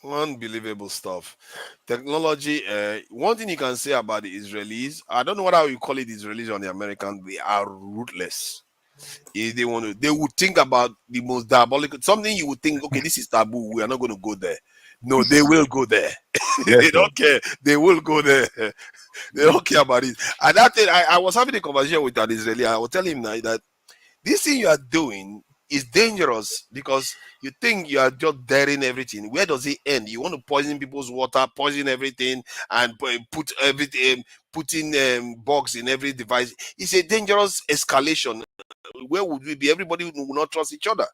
Unbelievable stuff. Technology. One thing you can say about the Israelis, I don't know what you call it, Israelis or the Americans, they are ruthless. If they want to, they would think about the most diabolical something you would think, okay, this is taboo, we are not going to go there. No, they will go there. They don't care. They will go there. They don't care about it. And that thing, I was having a conversation with an Israeli. I was telling him that this thing you are doing is dangerous because you think you are just daring everything. Where does it end? You want to poison people's water, poison everything, and put everything, putting bugs in every device. It's a dangerous escalation. Where would we be? Everybody will not trust each other,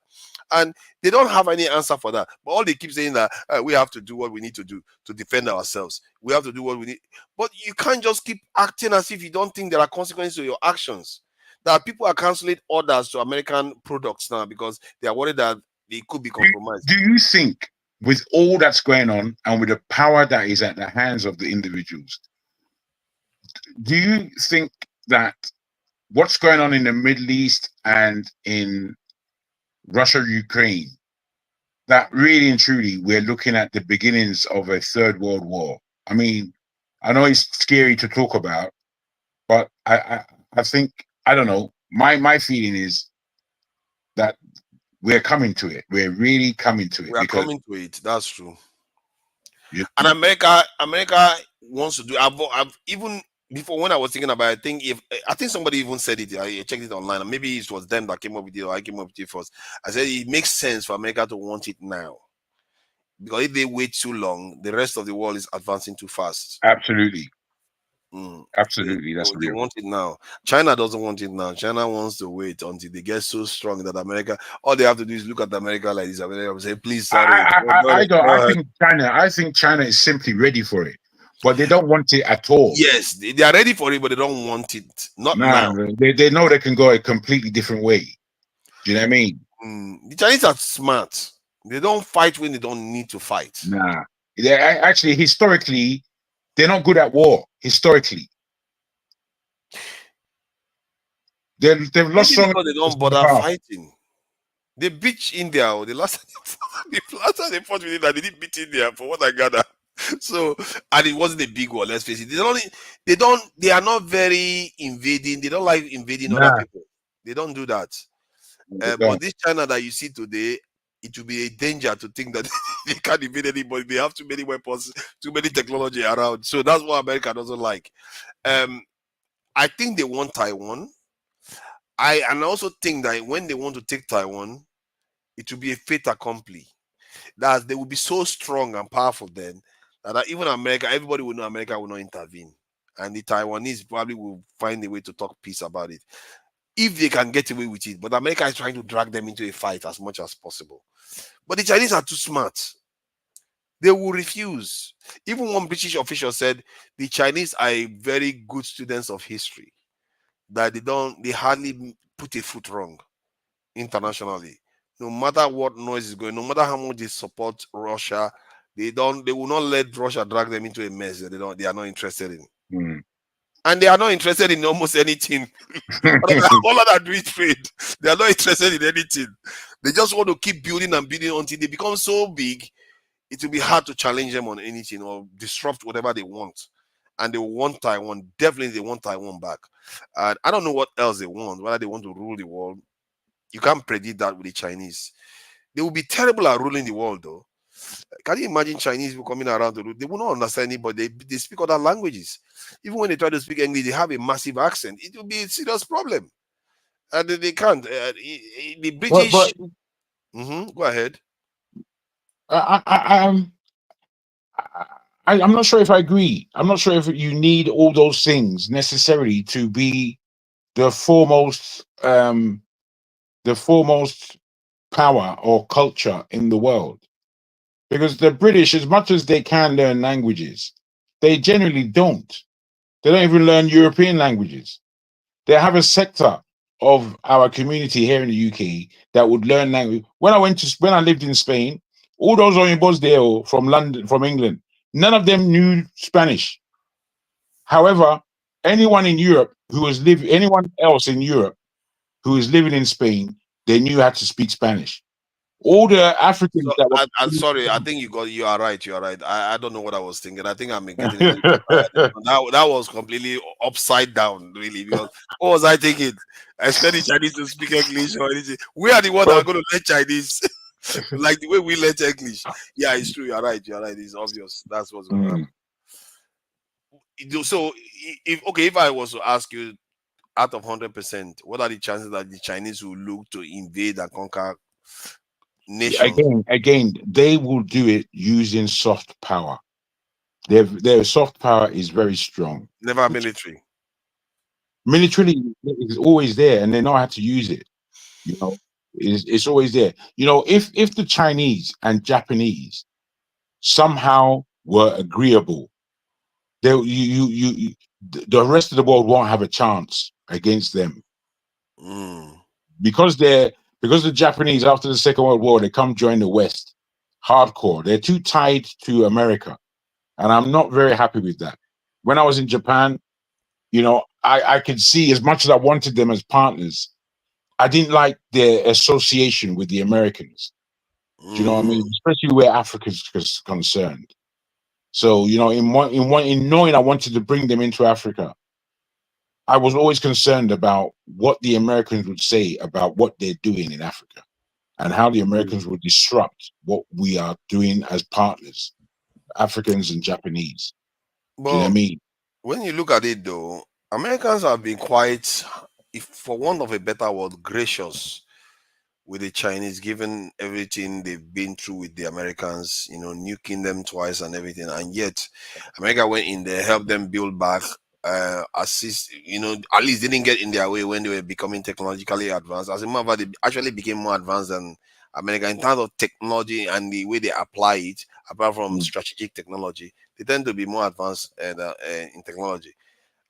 and they don't have any answer for that. But all they keep saying that we have to do what we need to do to defend ourselves. We have to do what we need. But you can't just keep acting as if you don't think there are consequences to your actions. That people are canceling orders to American products now because they are worried that they could be compromised. Do you think, with all that's going on and with the power that is at the hands of the individuals, do you think that what's going on in the Middle East and in Russia, Ukraine, that really and truly we're looking at the beginnings of a third world war? I mean, I know it's scary to talk about, but I think, I don't know, my feeling is that we're coming to it. We're really coming to it. We are coming to it. That's true. Yeah. And America wants to do. I've even before, when I was thinking about it, I think somebody even said it. I checked it online, and maybe it was them that came up with it, or I came up with it first. I said it makes sense for America to want it now, because if they wait too long, the rest of the world is advancing too fast. Absolutely. Absolutely, they want it now. China doesn't want it now. China wants to wait until they get so strong that America, all they have to do is look at America like this. America will say, "Please, sorry." I think China is simply ready for it, but they don't want it at all. Yes, they are ready for it, but they don't want it. Not now. They know they can go a completely different way. Do you know what I mean? The Chinese are smart. They don't fight when they don't need to fight. Nah, they actually historically. They're not good at war. Historically, they've lost so because they don't bother fighting. They beat India. The last time they fought with India, they didn't beat India, for what I gather. So, and it wasn't a big war. Let's face it. They are not very invading. They don't like invading other people. They don't do that. But this China that you see today, it will be a danger to think that they can't invade anybody. They have too many weapons, too many technology around. So that's what America doesn't like. I think they want Taiwan. I also think that when they want to take Taiwan, it will be a fait accompli. That they will be so strong and powerful then that even America, everybody will know America will not intervene. And the Taiwanese probably will find a way to talk peace about it, if they can get away with it. But America is trying to drag them into a fight as much as possible. But the Chinese are too smart. They will refuse. Even one British official said the Chinese are very good students of history, that they hardly put a foot wrong internationally. No matter what noise is going, no matter how much they support Russia, they will not let Russia drag them into a mess that they are not interested in. And they are not interested in almost anything. All of that doing trade. They are not interested in anything. They just want to keep building and building until they become so big, it will be hard to challenge them on anything or disrupt whatever they want. And they want Taiwan. Definitely, they want Taiwan back. And I don't know what else they want, whether they want to rule the world. You can't predict that with the Chinese. They will be terrible at ruling the world, though. Can you imagine Chinese people coming around to rule? They will not understand anybody. They speak other languages. Even when they try to speak English, they have a massive accent. It will be a serious problem. And they can't. The British... Go ahead. I'm not sure if I agree. I'm not sure if you need all those things necessarily to be the foremost power or culture in the world. Because the British, as much as they can learn languages, they generally don't. They don't even learn European languages. They have a sector of our community here in the UK that would learn language. When I lived in Spain, all those Oyinbos there from London, from England, none of them knew Spanish. However, anyone else in Europe who is living in Spain, they knew how to speak Spanish. all the Africans So, that were. I'm sorry. I think you are right. You are right. I don't know what I was thinking. I think I'm getting a little bit tired. That was completely upside down, really. Because what was I thinking? Expecting Chinese to speak English or anything. We are the ones that are going to learn Chinese, like the way we learn English. Yeah, it's true. You're right. You're right. It's obvious. That's what's going to happen. So, if I was to ask you, out of 100%, what are the chances that the Chinese will look to invade and conquer nations? Again, they will do it using soft power. Their soft power is very strong. Never military. Militarily is always there, and they know how to use it. You know, it's always there. You know, if the Chinese and Japanese somehow were agreeable, the rest of the world won't have a chance against them. Because the Japanese, after the Second World War, they come join the West hardcore. They're too tied to America, and I'm not very happy with that. When I was in Japan, you know, I could see, as much as I wanted them as partners, I didn't like their association with the Americans. Do you know what I mean? Especially where Africa is concerned. So, you know, in knowing I wanted to bring them into Africa, I was always concerned about what the Americans would say about what they're doing in Africa, and how the Americans would disrupt what we are doing as partners, Africans and Japanese. But Do you know what I mean? when you look at it, though, Americans have been quite, if for want of a better word, gracious with the Chinese, given everything they've been through with the Americans, you know, nuking them twice and everything. And yet, America went in there, helped them build back, assist, you know, at least didn't get in their way when they were becoming technologically advanced. As a matter of fact, they actually became more advanced than America in terms of technology and the way they apply it, apart from strategic technology. They tend to be more advanced in technology.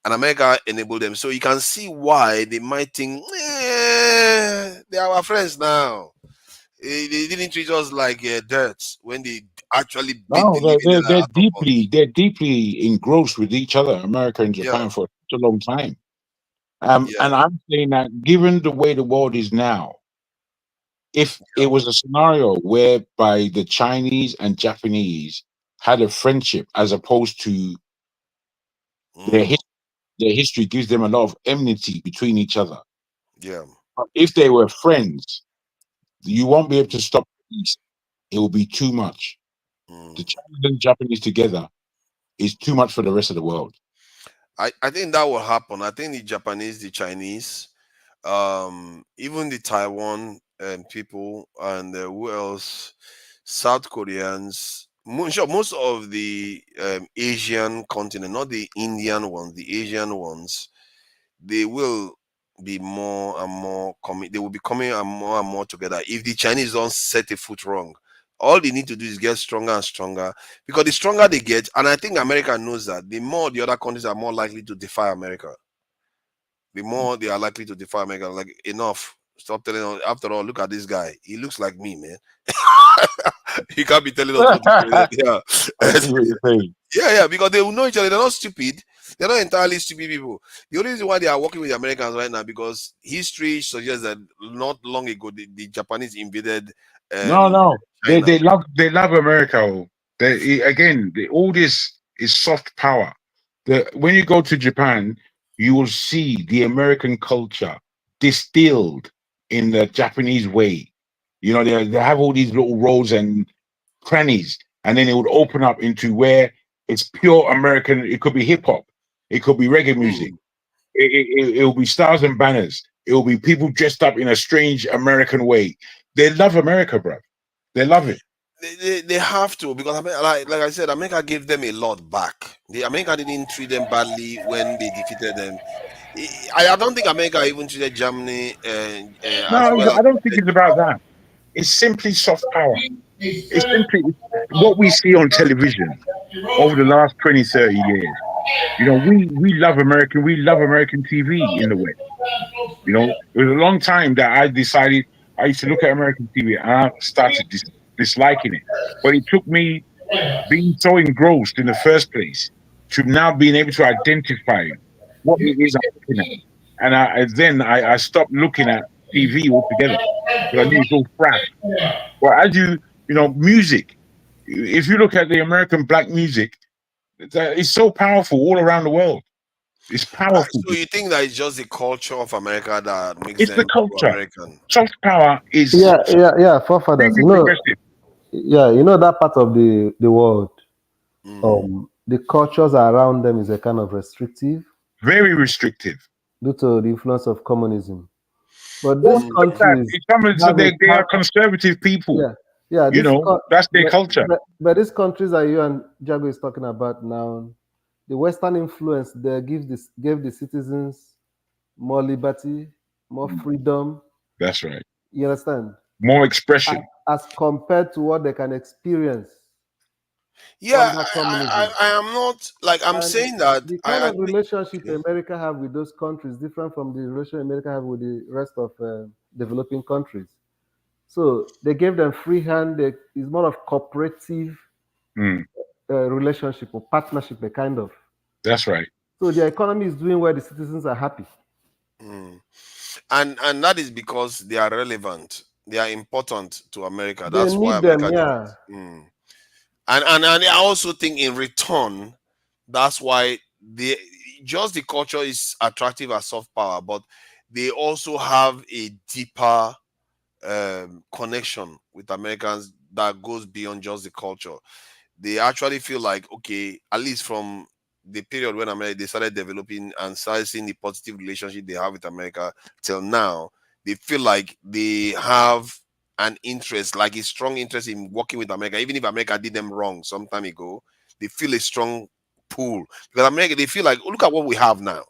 And America enabled them. So you can see why they might think, they are our friends now. They didn't treat us like dirt when they actually beat No, the living they're out of us. deeply engrossed with each other, America and Japan, for such a long time. And I'm saying that, given the way the world is now, if it was a scenario whereby the Chinese and Japanese had a friendship, as opposed to their history gives them a lot of enmity between each other. Yeah. But if they were friends, you won't be able to stop the East. It will be too much. The Chinese and Japanese together is too much for the rest of the world. I think that will happen. I think the Japanese, the Chinese, even the Taiwan people, and who else? South Koreans. Most of the Asian continent, not the Indian ones, the Asian ones, they will be more and more coming. They will be coming and more together. If the Chinese don't set a foot wrong, all they need to do is get stronger and stronger. Because the stronger they get, and I think America knows that, the more the other countries are more likely to defy America. The more they are likely to defy America. Like, enough. Stop telling us. After all, look at this guy. He looks like me, man. You can't be telling us what to do. Yeah. I see what you're saying. Yeah, because they will know each other. They're not stupid. They're not entirely stupid people. The only reason why they are working with the Americans right now, because history suggests that not long ago the Japanese invaded. No, China. they love America. All this is soft power. When you go to Japan, you will see the American culture distilled in the Japanese way. You know, they have all these little roads and crannies, and then it would open up into where it's pure American. It could be hip hop, it could be reggae music, it will be stars and banners, it will be people dressed up in a strange American way. They love America, bro. They love it. They have to, because like I said, America gave them a lot back. The America didn't treat them badly when they defeated them. I don't think America even treated Germany as No, well as I don't think it's about that. It's simply soft power. It's simply what we see on television over the last 20, 30 years. You know, we love American TV in the West. You know, it was a long time that I decided I used to look at American TV and I started disliking it. But it took me being so engrossed in the first place to now being able to identify what it is I'm looking at. And then I stopped looking at TV altogether because I knew it's all crap. Well, as you know, music. If you look at the American black music, it's so powerful all around the world. It's powerful. So you think that it's just the culture of America that makes It's them the culture. American? Soft power is forefathers. really progressive. That part of the world, the cultures around them is a kind of restrictive. Very restrictive. Due to the influence of communism. But these countries, so they are conservative people. Yeah, that's their culture. But these countries that you and Jago is talking about now, the Western influence there gave the citizens more liberty, more freedom. That's right. You understand? More expression. As compared to what they can experience. Yeah, I am not like I'm saying that the kind of relationship America have with those countries different from the relationship America have with the rest of developing countries. So they gave them free hand. It's more of cooperative relationship or partnership, a kind of. That's right. So the economy is doing well. The citizens are happy. And that is because they are relevant. They are important to America. They That's need why them, America And I also think in return, that's why the culture is attractive as soft power, but they also have a deeper connection with Americans that goes beyond just the culture. They actually feel like, okay, at least from the period when they started developing and started seeing the positive relationship they have with America till now, they feel like they have an interest, like a strong interest in working with America, even if America did them wrong some time ago. They feel a strong pull because America. They feel like, oh, look at what we have now.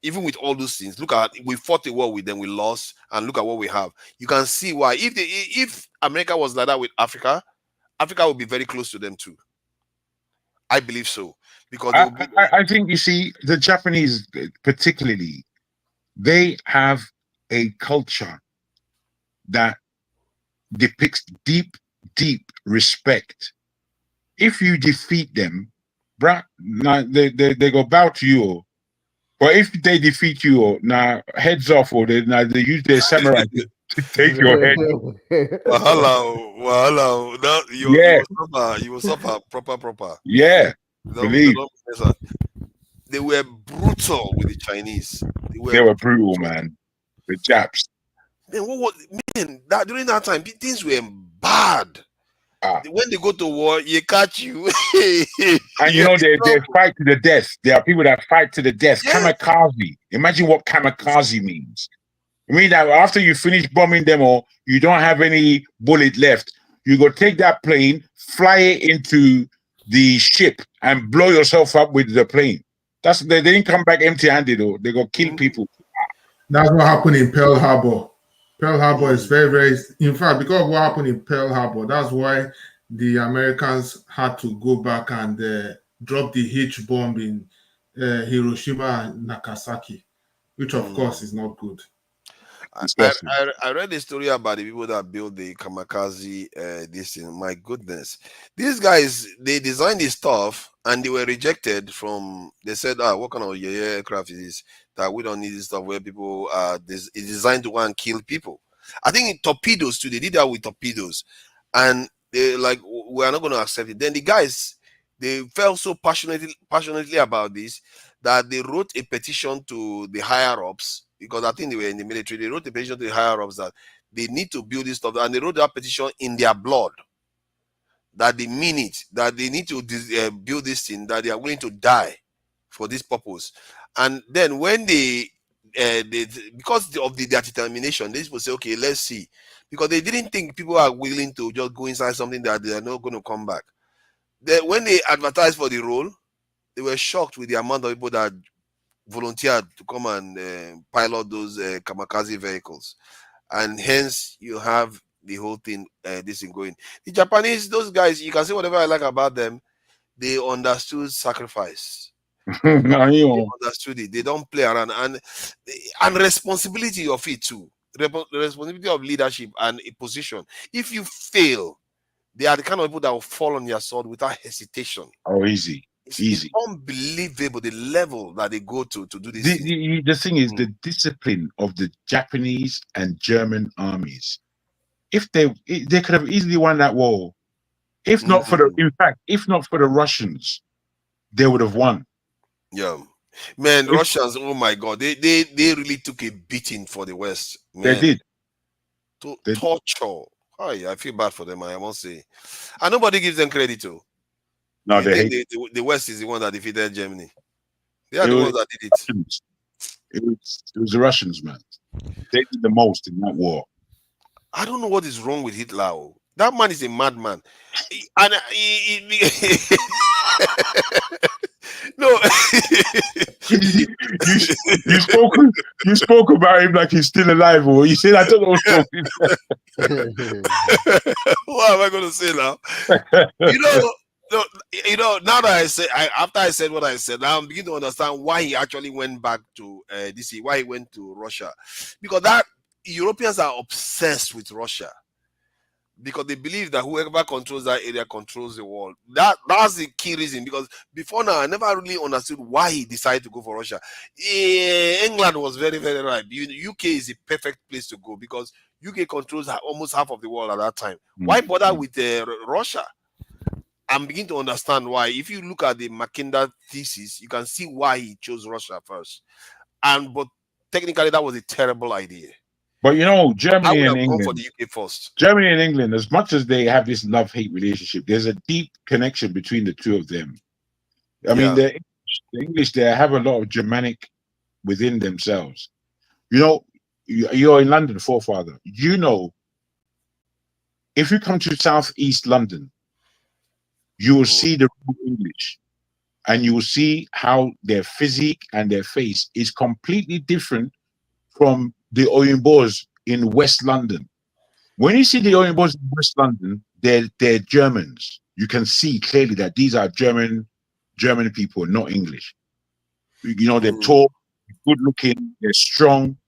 Even with all those things, look at we fought a war with them, we lost, and look at what we have. You can see why. If America was like that with Africa, Africa would be very close to them too. I believe so because I think you see the Japanese particularly, they have a culture that depicts deep respect. If you defeat them, they go bow to you. But if they defeat you, now heads off, or they use their samurai to take your head. Wahala. Now you will suffer proper. Yeah, believe. They were brutal with the Chinese. They were brutal, man. The Japs. Then during that time, things were bad. When they go to war, you catch you. And they fight to the death. There are people that fight to the death. Yeah. Kamikaze. Imagine what kamikaze means. I mean that after you finish bombing them or you don't have any bullet left, you go take that plane, fly it into the ship, and blow yourself up with the plane. They didn't come back empty-handed, though. They go kill people. That's what happened in Pearl Harbor. Pearl Harbor is very, very. In fact, because of what happened in Pearl Harbor, that's why the Americans had to go back and drop the H bomb in Hiroshima and Nagasaki, which of course is not good. I read a story about the people that built the kamikaze this thing. My goodness, these guys, they designed this stuff and they were rejected from. They said, what kind of aircraft is this? That we don't need this stuff where people it's designed to go and kill people. I think in torpedoes too, they did that with torpedoes, and they like, we're not going to accept it. Then the guys, they felt so passionately about this that they wrote a petition to the higher ups, because I think they were in the military. They wrote a petition to the higher ups that they need to build this stuff, and they wrote that petition in their blood, that they mean it, that they need to build this thing, that they are willing to die for this purpose. And then when they because of their determination, they will say, okay, let's see, because they didn't think people are willing to just go inside something that they are not going to come back. Then when they advertised for the role, they were shocked with the amount of people that volunteered to come and pilot those kamikaze vehicles, and hence you have the whole thing, this thing going. The Japanese, those guys, you can say whatever I like about them, they understood sacrifice. They understood it. They don't play around, and responsibility of it too. The responsibility of leadership and a position. If you fail, they are the kind of people that will fall on your sword without hesitation. Oh, easy. It's unbelievable the level that they go to do this. The thing is the discipline of the Japanese and German armies. if they could have easily won that war. If not for the, in fact, if not for the Russians, they would have won. Yeah, man, Russians, oh my God, they really took a beating for the West. Man. They did. Torture. I feel bad for them, I must say. And nobody gives them credit too. No, they hate the West is the one that defeated Germany. They are the ones that did it. It was the Russians, man. They did the most in that war. I don't know what is wrong with Hitler. That man is a madman. No, you spoke about him like he's still alive, or you said I don't know what's wrong with him. What am I going to say now? Now that after I said what I said, now I'm beginning to understand why he actually went back to DC, why he went to Russia, because that Europeans are obsessed with Russia. Because they believe that whoever controls that area controls the world. That's the key reason. Because before now, I never really understood why he decided to go for Russia. England was very, very right. UK is a perfect place to go because UK controls almost half of the world at that time. Why bother with Russia? I'm beginning to understand why. If you look at the Mackinder thesis, you can see why he chose Russia first. But technically, that was a terrible idea. But Germany and England, for the UK first. Germany and England, as much as they have this love-hate relationship, there's a deep connection between the two of them. I mean, the English, they have a lot of Germanic within themselves. You're in London, forefather. If you come to Southeast London, you will see the English, and you will see how their physique and their face is completely different from the Oyimbos in West London. When you see the Oyimbos in West London, they're Germans. You can see clearly that these are German people, not English. They're tall, good looking, they're strong,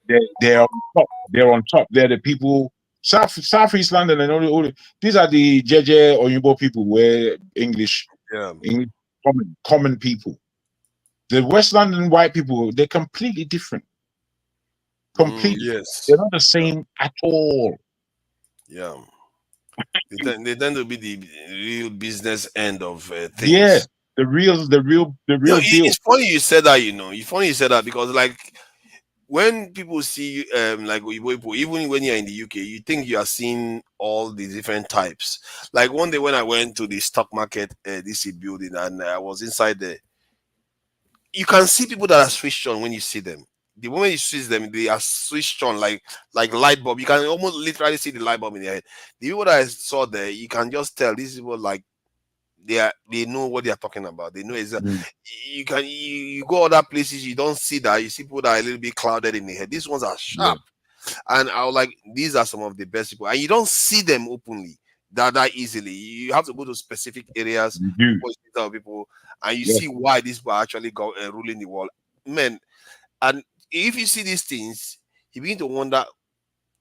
they're on top. They're on top. They're the people. Southeast London and all these are the JJ Oyinbo people, where English common people. The West London white people, they're completely different. Completely. Yes. They're not the same at all. Yeah. They tend to be the real business end of things. Yeah. The real deal. It's funny you said that, It's funny you said that because when people see like even when you're in the UK, you think you are seeing all the different types. Like one day when I went to the stock market DC building and I was inside there, you can see people that are switched on when you see them. The moment you switch them, they are switched on like light bulb. You can almost literally see the light bulb in their head. The people that I saw there, you can just tell these people they know what they are talking about. They know exactly. You go other places, you don't see that. You see people that are a little bit clouded in the head. These ones are sharp, and I was like, these are some of the best people, and you don't see them openly that easily. You have to go to specific areas for people, and you see why these people are actually ruling the world, man. And if you see these things, you begin to wonder,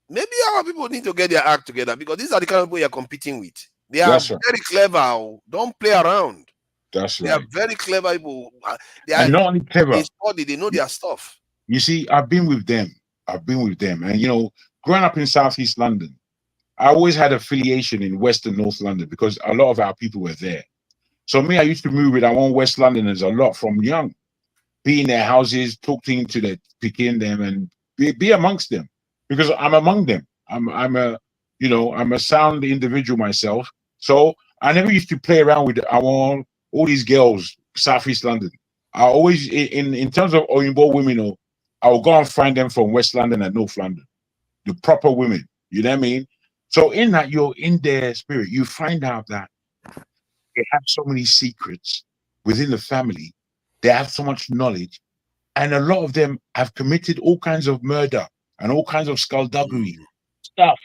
maybe our people need to get their act together because these are the kind of people you're competing with. They are very clever. Don't play around. They are very clever people. And not only clever, they study, they know their stuff. You see, I've been with them. And growing up in Southeast London, I always had affiliation in West and North London because a lot of our people were there. So I used to move with our own West Londoners a lot from young. Be in their houses, talking to them, picking them, and be amongst them because I'm among them. I'm a sound individual myself. So I never used to play around with all these girls, Southeast London. I always, in terms of Oyinbo women, I will go and find them from West London and North London, the proper women. You know what I mean? So in that, you're in their spirit. You find out that they have so many secrets within the family. They have so much knowledge, and a lot of them have committed all kinds of murder and all kinds of skullduggery stuff,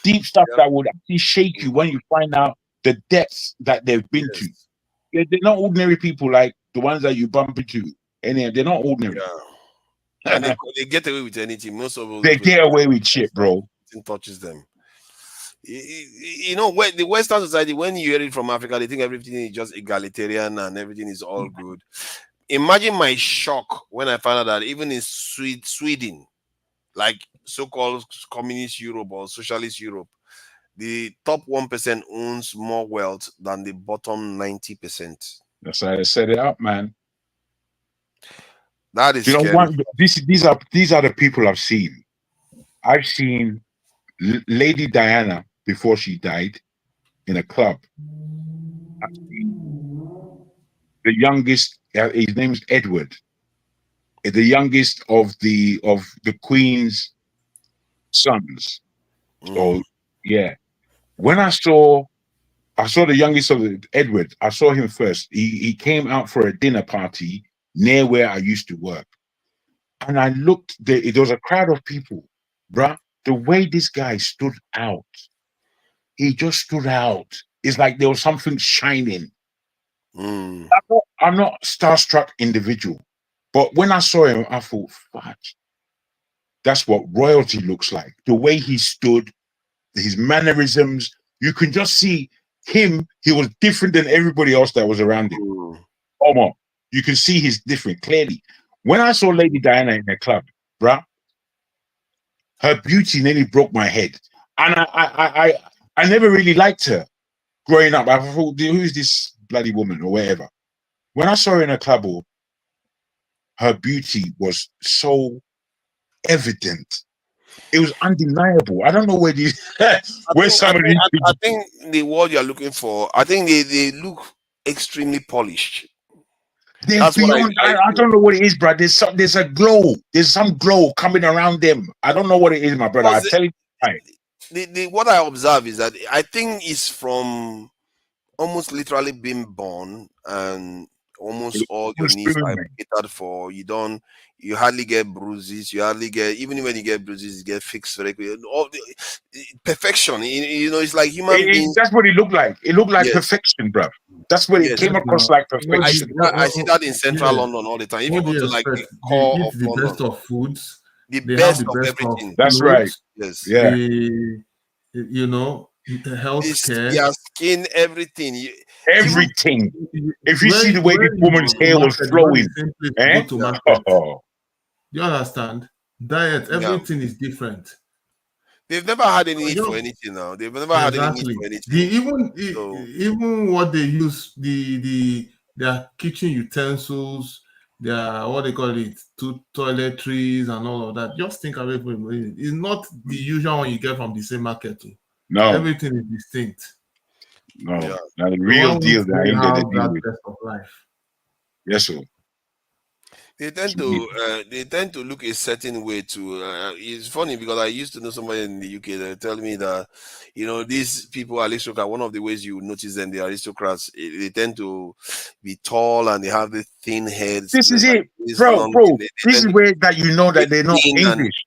deep stuff that would actually shake you when you find out the depths that they've been to. They're not ordinary people like the ones that you bump into. They're not ordinary. And they get away with anything. Most of them, they get away with shit, bro. Nothing touches them. When the Western society, when you hear it from Africa, they think everything is just egalitarian and everything is all good. Imagine my shock when I found out that even in Sweden, like so-called communist Europe or socialist Europe, the top 1% owns more wealth than the bottom 90%. That's how they set it up, man. That is You know scary. what? These are the people I've seen. I've seen Lady Diana before she died in a club. I've seen the youngest. His name is Edward. The youngest of the Queen's sons. So yeah, when I saw the youngest of Edward. I saw him first. He came out for a dinner party near where I used to work, and I looked. There was a crowd of people, bruh. The way this guy stood out, he just stood out. It's like there was something shining. I'm not starstruck individual, but when I saw him, I thought, fudge. That's what royalty looks like. The way he stood, his mannerisms, you can just see him. He was different than everybody else that was around him. Omar, you can see he's different clearly. When I saw Lady Diana in the club, bruh, her beauty nearly broke my head. And I never really liked her growing up. I thought, who is this bloody woman or whatever? When I saw her in a club, her beauty was so evident. It was undeniable. I don't know where these I think the word you're looking for, I think they look extremely polished. That's beyond, I don't know what it is, bro. There's a glow. There's some glow coming around them. I don't know what it is, my brother. I tell you. What I observe is that I think it's from almost literally being born, and almost all your needs are catered for. You hardly get bruises. You hardly get, even when you get bruises, you get fixed correctly. All perfection. You know, it's like human beings. That's what it looked like. It looked like perfection, bro. That's what it came across like perfection. I see that in Central London all the time. If you go to like the core of the London, best of foods, the best of everything. That's right. Yes. Yeah. You know, the health care, your skin, everything. Everything. If you see the way this woman's hair was flowing, you understand? Diet, everything is different. They've never had any need for anything now. They've never had any need for anything. Even what they use, their kitchen utensils, their what they call it, toiletries and all of that. Just think away from it. It's not the usual one you get from the same market too. No, everything is distinct. No, now the real deal that ain't there to deal with. Best of life. Yes, sir. They tend to look a certain way too. It's funny because I used to know somebody in the UK that tell me that, you know, these people are aristocrats. One of the ways you notice them, the aristocrats, they tend to be tall and they have the thin heads. This is it, bro. This is where that you know that they're not English.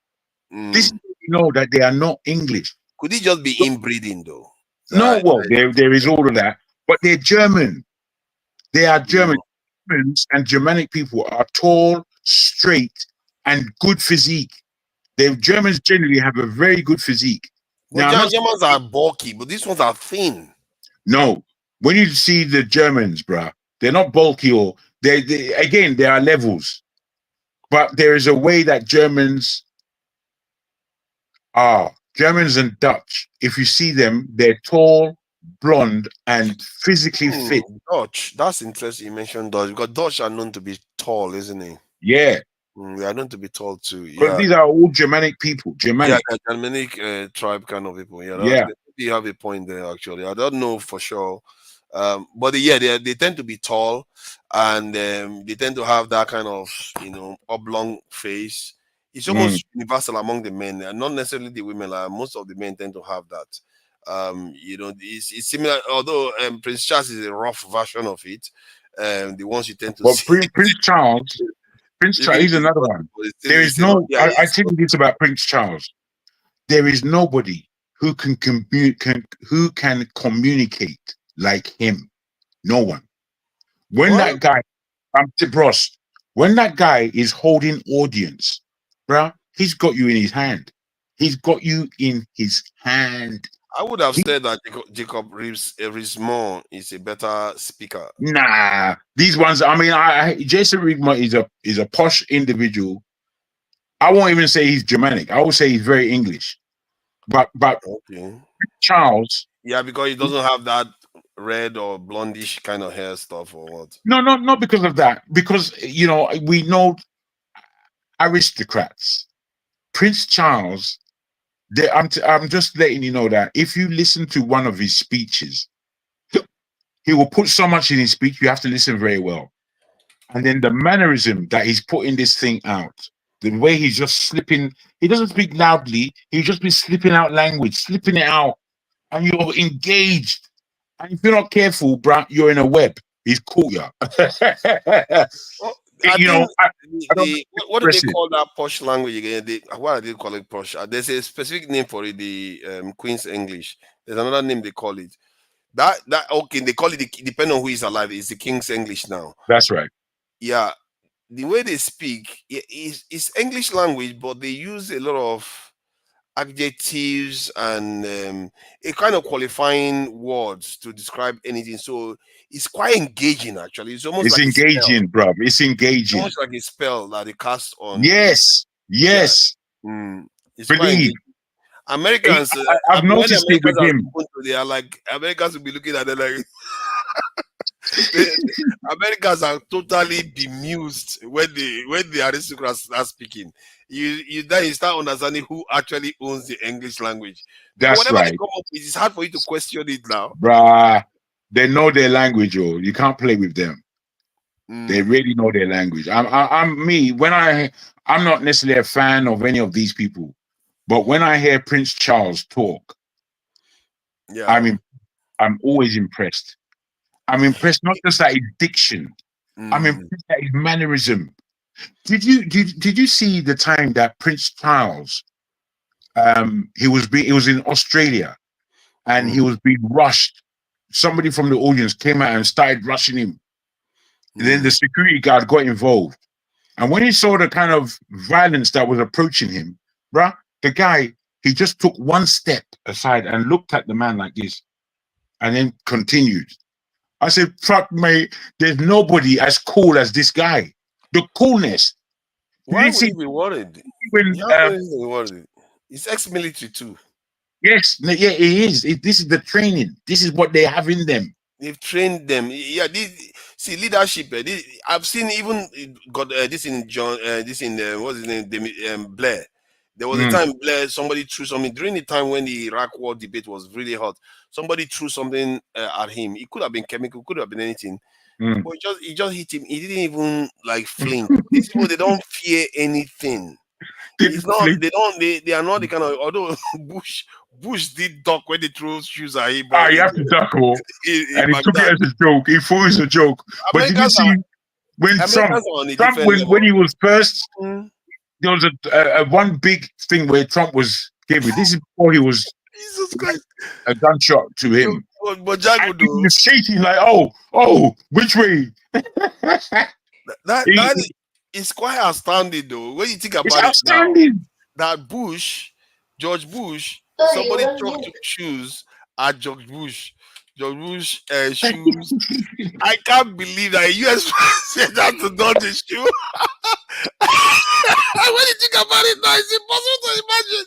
This is where you know that they are not English. Could it just be inbreeding though? No, well, there is all of that, but they're German. They are German. Germans and Germanic people are tall, straight, and good physique. The Germans generally have a very good physique. Well, now, Germans are bulky, but these ones are thin. No, when you see the Germans, bruh, they're not bulky, or again, there are levels, but there is a way that Germans are. Germans and Dutch, if you see them, they're tall, blonde, and physically fit. Dutch, that's interesting you mentioned Dutch, because Dutch are known to be tall, isn't it? Yeah. They are known to be tall too. Yeah. These are all Germanic people. Germanic. Yeah, Germanic tribe kind of people. Yeah. You have a point there, actually. I don't know for sure. But they tend to be tall, and they tend to have that kind of, you know, oblong face. It's almost universal among the men, and not necessarily the women. Most of the men tend to have that. You know, it's similar, although Prince Charles is a rough version of it. The ones you tend to see. Prince Charles, he's another one. There is no. I tell you this about Prince Charles. There is nobody who can communicate like him. No one. When that guy, when that guy is holding audience, bruh, he's got you in his hand. He's got you in his hand. I would have said that Jacob Rees-Mogg is a better speaker. Nah, these ones. I mean, Jason Rees-Mogg is a posh individual, I won't even say he's Germanic. I would say he's very English. But okay. Charles. Yeah, because he doesn't have that red or blondish kind of hair stuff or what? No, not because of that. Because we know aristocrats. Prince Charles. I'm just letting you know that if you listen to one of his speeches, he will put so much in his speech. You have to listen very well. And then the mannerism that he's putting this thing out, the way he's just slipping, he doesn't speak loudly. He's just been slipping out language, slipping it out, and you're engaged. And if you're not careful, bruh, you're in a web. He's caught you. What do they call that posh language again? What do they call it posh? There's a specific name for it, the Queen's English. There's another name they call it. That okay, they call it depending on who is alive. It's the King's English now. That's right. Yeah, the way they speak is English language, but they use a lot of adjectives and a kind of qualifying words to describe anything. So it's quite engaging, actually. It's almost like engaging, bro. It's engaging. Almost like a spell that they cast on. Yes. Yeah. It's quite engaging. Americans, I've noticed it with him. They are like, Americans will be looking at them like Americans are totally bemused when the aristocrats are speaking. You start understanding who actually owns the English language. That's whatever right. they come up with, it's hard for you to question it now. Bruh, they know their language, oh. You can't play with them. They really know their language. I'm not necessarily a fan of any of these people, but when I hear Prince Charles talk, I'm always impressed. I'm impressed not just at his diction. I'm impressed at his mannerism. Did you see the time that Prince Charles he was in Australia and he was being rushed? Somebody from the audience came out and started rushing him. And then the security guard got involved. And when he saw the kind of violence that was approaching him, bruh, the guy, he just took one step aside and looked at the man like this and then continued. I said, fuck, mate, there's nobody as cool as this guy. The coolness. Why would he be worried? He's ex-military too. Yes, yeah, he is. This is the training. This is what they have in them. They've trained them. Yeah, leadership. I've seen even got this in what's his name, Blair. There was a time Blair, somebody threw something during the time when the Iraq war debate was really hot. Somebody threw something at him. It could have been chemical, could have been anything. But it just hit him. He didn't even like flinch. These people, they don't fear anything. It's not. They are not the kind of. Although Bush did duck when they threw shoes at him. You have to duck, and he took it as a joke. He thought it was a joke. But did you see when Trump when he was first? There was a one big thing where Trump was giving. This is before he was Jesus Christ, a gunshot to him. But Jago he was shaking like, oh, which way? that is quite astounding, though. When you think about it now, that George Bush, somebody took shoes at George Bush shoes. I can't believe that a US said that to Donald shoe. When you think about it now, it's impossible to imagine.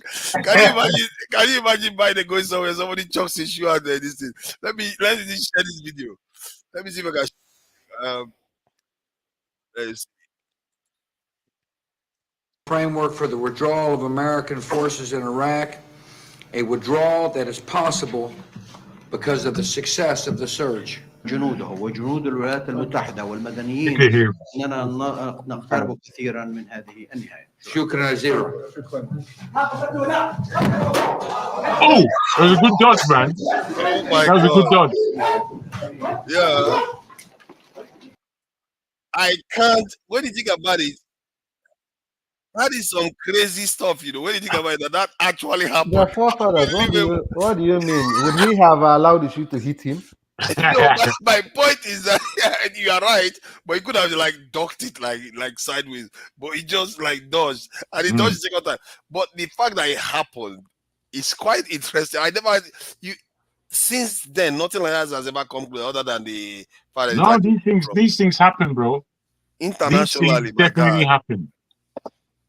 Can you imagine Biden going somewhere, somebody chucks his shoe out there, this thing? Let me share this video. Let me see if I can framework for the withdrawal of American forces in Iraq, a withdrawal that is possible because of the success of the surge. جنوده وجنود الولايات المتحدة والمدنيين أننا نقترب كثيرا من هذه النهاية. شكرا جزيلا. Oh, that was a good dodge, man. That was a good dodge. Yeah. I can't. When you think about it, that is some crazy stuff, you know. When you think about it, that actually happened. Your forefathers, what do you mean? Would he have allowed the shoe to hit him? No, my point is that you are right, but he could have like ducked it like sideways, but he just like dodged, and he dodged the second time. But the fact that it happened is quite interesting. Since then, nothing like that has ever come close other than the fact that no, these things happen, bro. Internationally, these things definitely happen.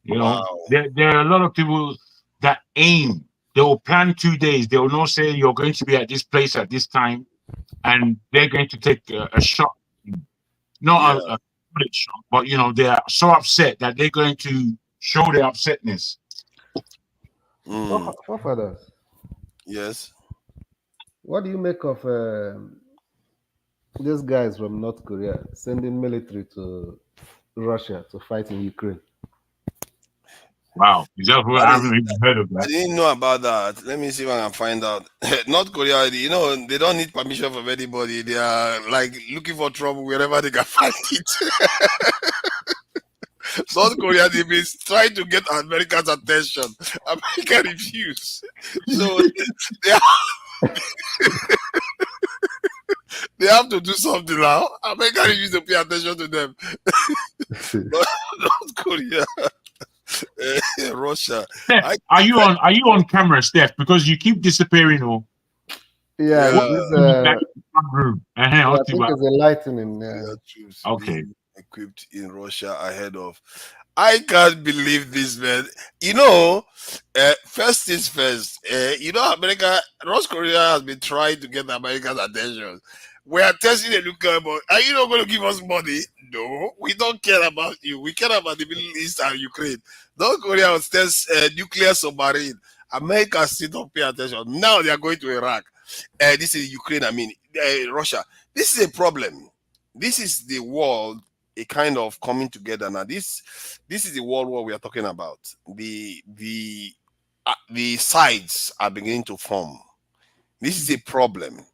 You know, there are a lot of people that aim. They will plan 2 days. They will not say you're going to be at this place at this time, and they're going to take a shot. Not a bullet shot, but you know, they are so upset that they're going to show their upsetness. Forefathers. Yes. What do you make of these guys from North Korea sending military to Russia to fight in Ukraine? Wow, is that what I haven't even heard of that? I didn't know about that. Let me see if I can find out. North Korea, you know, they don't need permission from anybody. They are like looking for trouble wherever they can find it. North Korea, they've been trying to get America's attention. America refused. So they have to do something now. America refused to pay attention to them. North Korea. Russia. Are you on camera, Steph? Because you keep disappearing. Or yeah, room. I think it's a lightning. Okay. Equipped in Russia ahead of. I can't believe this, man. You know, first things first. You know, North Korea has been trying to get America's attention. We are testing a nuclear bomb. Are you not going to give us money? No, we don't care about you. We care about the Middle East and Ukraine. North Korea will test nuclear submarine. America still don't pay attention. Now they are going to Iraq. This is Ukraine, Russia. This is a problem. This is the world, a kind of coming together. Now, this is the world war we are talking about. The sides are beginning to form. This is a problem.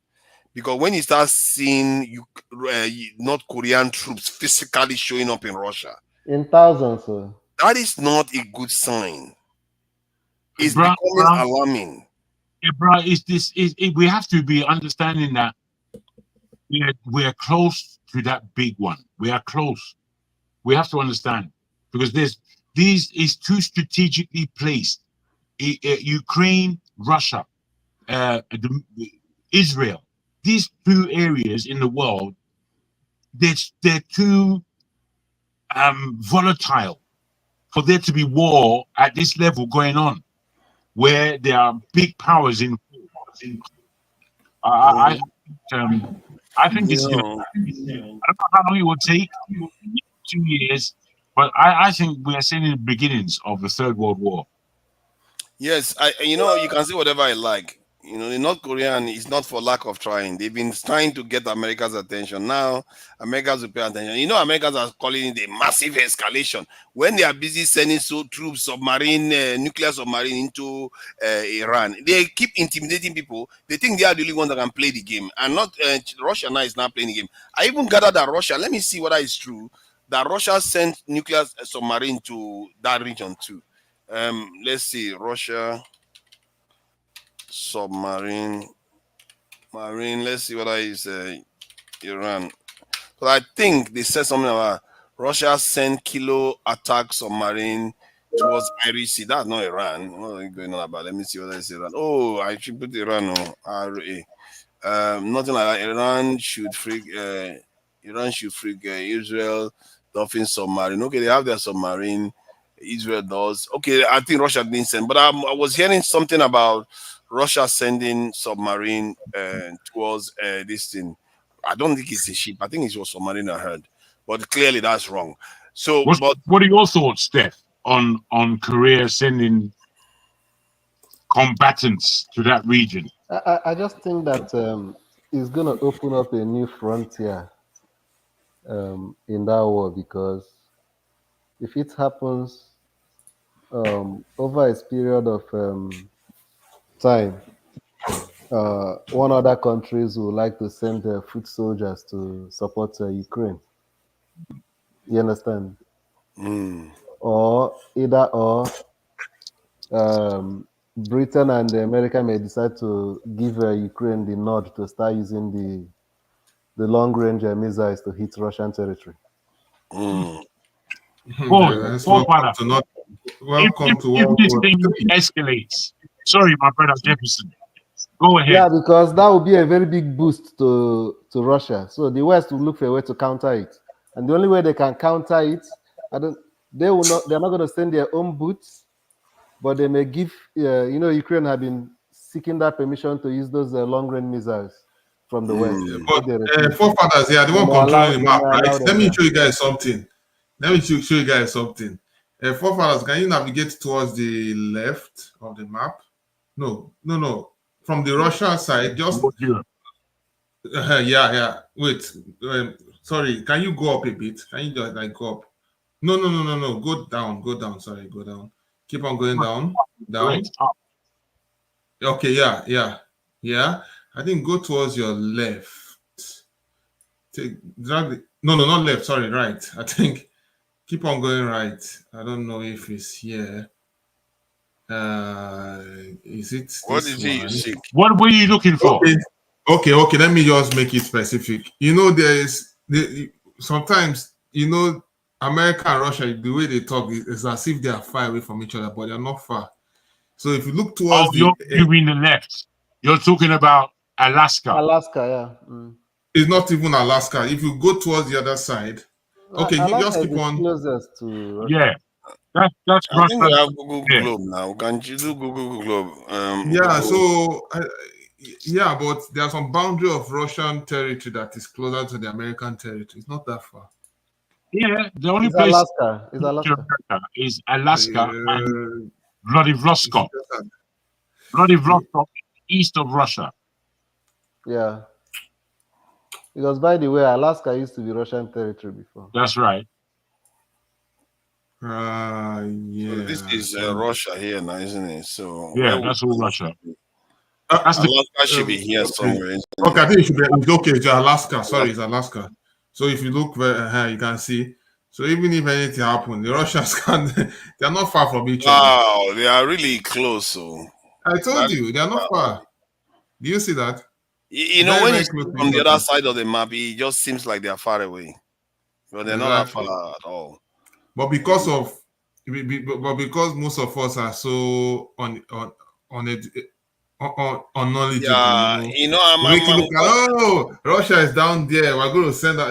Because when you start seeing North Korean troops physically showing up in Russia, in thousands, that is not a good sign. It's becoming alarming. Bro, we have to be understanding that we are close to that big one. We are close. We have to understand, because these is too strategically placed. Ukraine, Russia, Israel. These two areas in the world, they're too volatile for there to be war at this level going on, where there are big powers in. I think it's. I don't know how long it will take. 2 years, but I think we are seeing the beginnings of the Third World War. Yes, you know, you can say whatever I like. You know, the North Korean is not for lack of trying. They've been trying to get America's attention. Now, America's will pay attention. You know, Americans are calling it a massive escalation. When they are busy sending troops, submarine, nuclear submarine into Iran, they keep intimidating people. They think they are the only one that can play the game. And not Russia now is not playing the game. I even gathered that Russia, let me see whether it's true, that Russia sent nuclear submarine to that region too. Let's see, Russia submarine marine. Let's see what is Iran. But I think they said something about Russia sent kilo attack submarine towards Irish Sea. That's not Iran. What are you going on about? Let me see what is Iran. Oh, I should put Iran on RA. Nothing like that. Iran should freak Israel Dolphin submarine. Okay, they have their submarine. Israel does. Okay, I think Russia didn't send, but I was hearing something about Russia sending submarine towards this thing. I don't think it's a ship. I think it was submarine I heard, but clearly that's wrong. So, what are your thoughts, Steph, on Korea sending combatants to that region? I just think that it's going to open up a new frontier in that war, because if it happens over a period of time, one other countries would like to send their foot soldiers to support Ukraine. You understand? Or Britain and America may decide to give Ukraine the nod to start using the long-range missiles to hit Russian territory. Welcome to World War III. Escalates. Sorry, my brother Jefferson. Go ahead. Yeah, because that would be a very big boost to Russia. So the West will look for a way to counter it, and the only way they can counter it, They will not. They're not going to send their own boots, but they may give. Ukraine have been seeking that permission to use those long-range missiles from the West. But If they refuse, forefathers, they are the they one may allow. controlling the They map, may right? allow them. Let me show you guys something. Forefathers, can you navigate towards the left of the map? No. From the Russia side, just yeah. Wait, sorry. Can you go up a bit? Can you just like go up? No. Go down. Sorry, go down. Keep on going down. Okay, yeah. I think go towards your left. No, not left. Sorry, right. I think keep on going right. I don't know if it's here. Is it What this is it you one? seek? What were you looking for? Okay. Let me just make it specific. Sometimes America and Russia, the way they talk is as if they are far away from each other, but they're not far. So if you look towards you mean the left? You're talking about Alaska. Yeah. It's not even Alaska. If you go towards the other side, okay, you just keep on. Closest to Russia. Yeah. That's I think we have Google Globe now. Can you do Google Globe? But there's some boundary of Russian territory that is closer to the American territory. It's not that far. Yeah, the only place is Alaska and Vladivostok. Vladivostok, east of Russia. Yeah. Because by the way, Alaska used to be Russian territory before. That's right. Yeah. So this is Russia here now, isn't it? So yeah, that's all Russia. Alaska should be here somewhere. Okay, I think it should be okay. It's Alaska. Sorry, it's Alaska. So if you look where you can see. So even if anything happens, the Russians they're not far from each other. Wow, they are really close. So I told you, they are not far. Do you see that? When you see from the other side of the map, it just seems like they are far away. But they're not that far at all. But because most of us are so knowledgeable, Russia is down there. We're going to send that.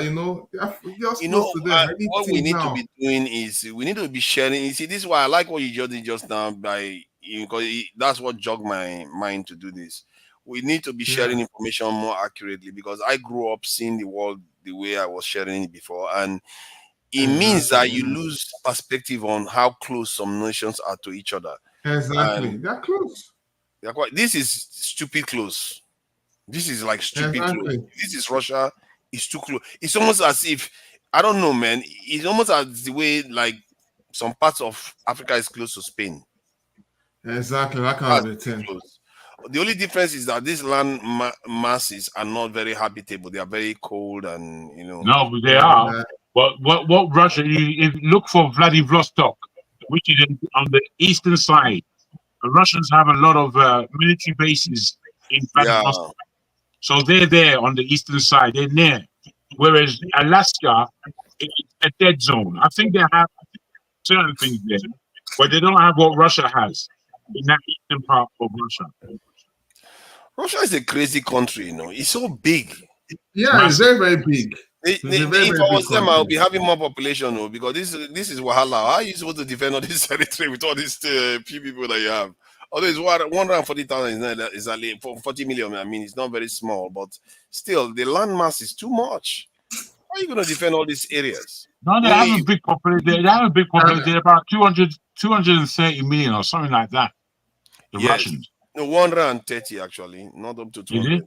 What we need to be doing is we need to be sharing. You see, this is why I like what you just did just now because that's what jogged my mind to do this. We need to be sharing information more accurately because I grew up seeing the world the way I was sharing it before, and it means that you lose perspective on how close some nations are to each other. Exactly, they're close. This is stupid close. This is like stupid close. This is Russia. It's too close. It's almost as if I don't know, man. It's almost as the way like some parts of Africa is close to Spain. Exactly, that kind of thing. The only difference is that these land masses are not very habitable. They are very cold, and No, but they are. But what Russia? You look for Vladivostok, which is on the eastern side. The Russians have a lot of military bases in Vladivostok, so they're there on the eastern side. They're near. Whereas Alaska, it's a dead zone. I think they have certain things there, but they don't have what Russia has in that eastern part of Russia. Russia is a crazy country, It's so big. Yeah, it's very, very big. If I was them, I would be having more population, because this is Wahala. How are you supposed to defend all this territory with all these few people that you have? Although it's 140,000 is only 40 million. I mean, it's not very small, but still, the land mass is too much. How are you going to defend all these areas? No, they have a big population. They have a big population. They're about 230 million or something like that. The Russians. No, 130 actually, not up to 200.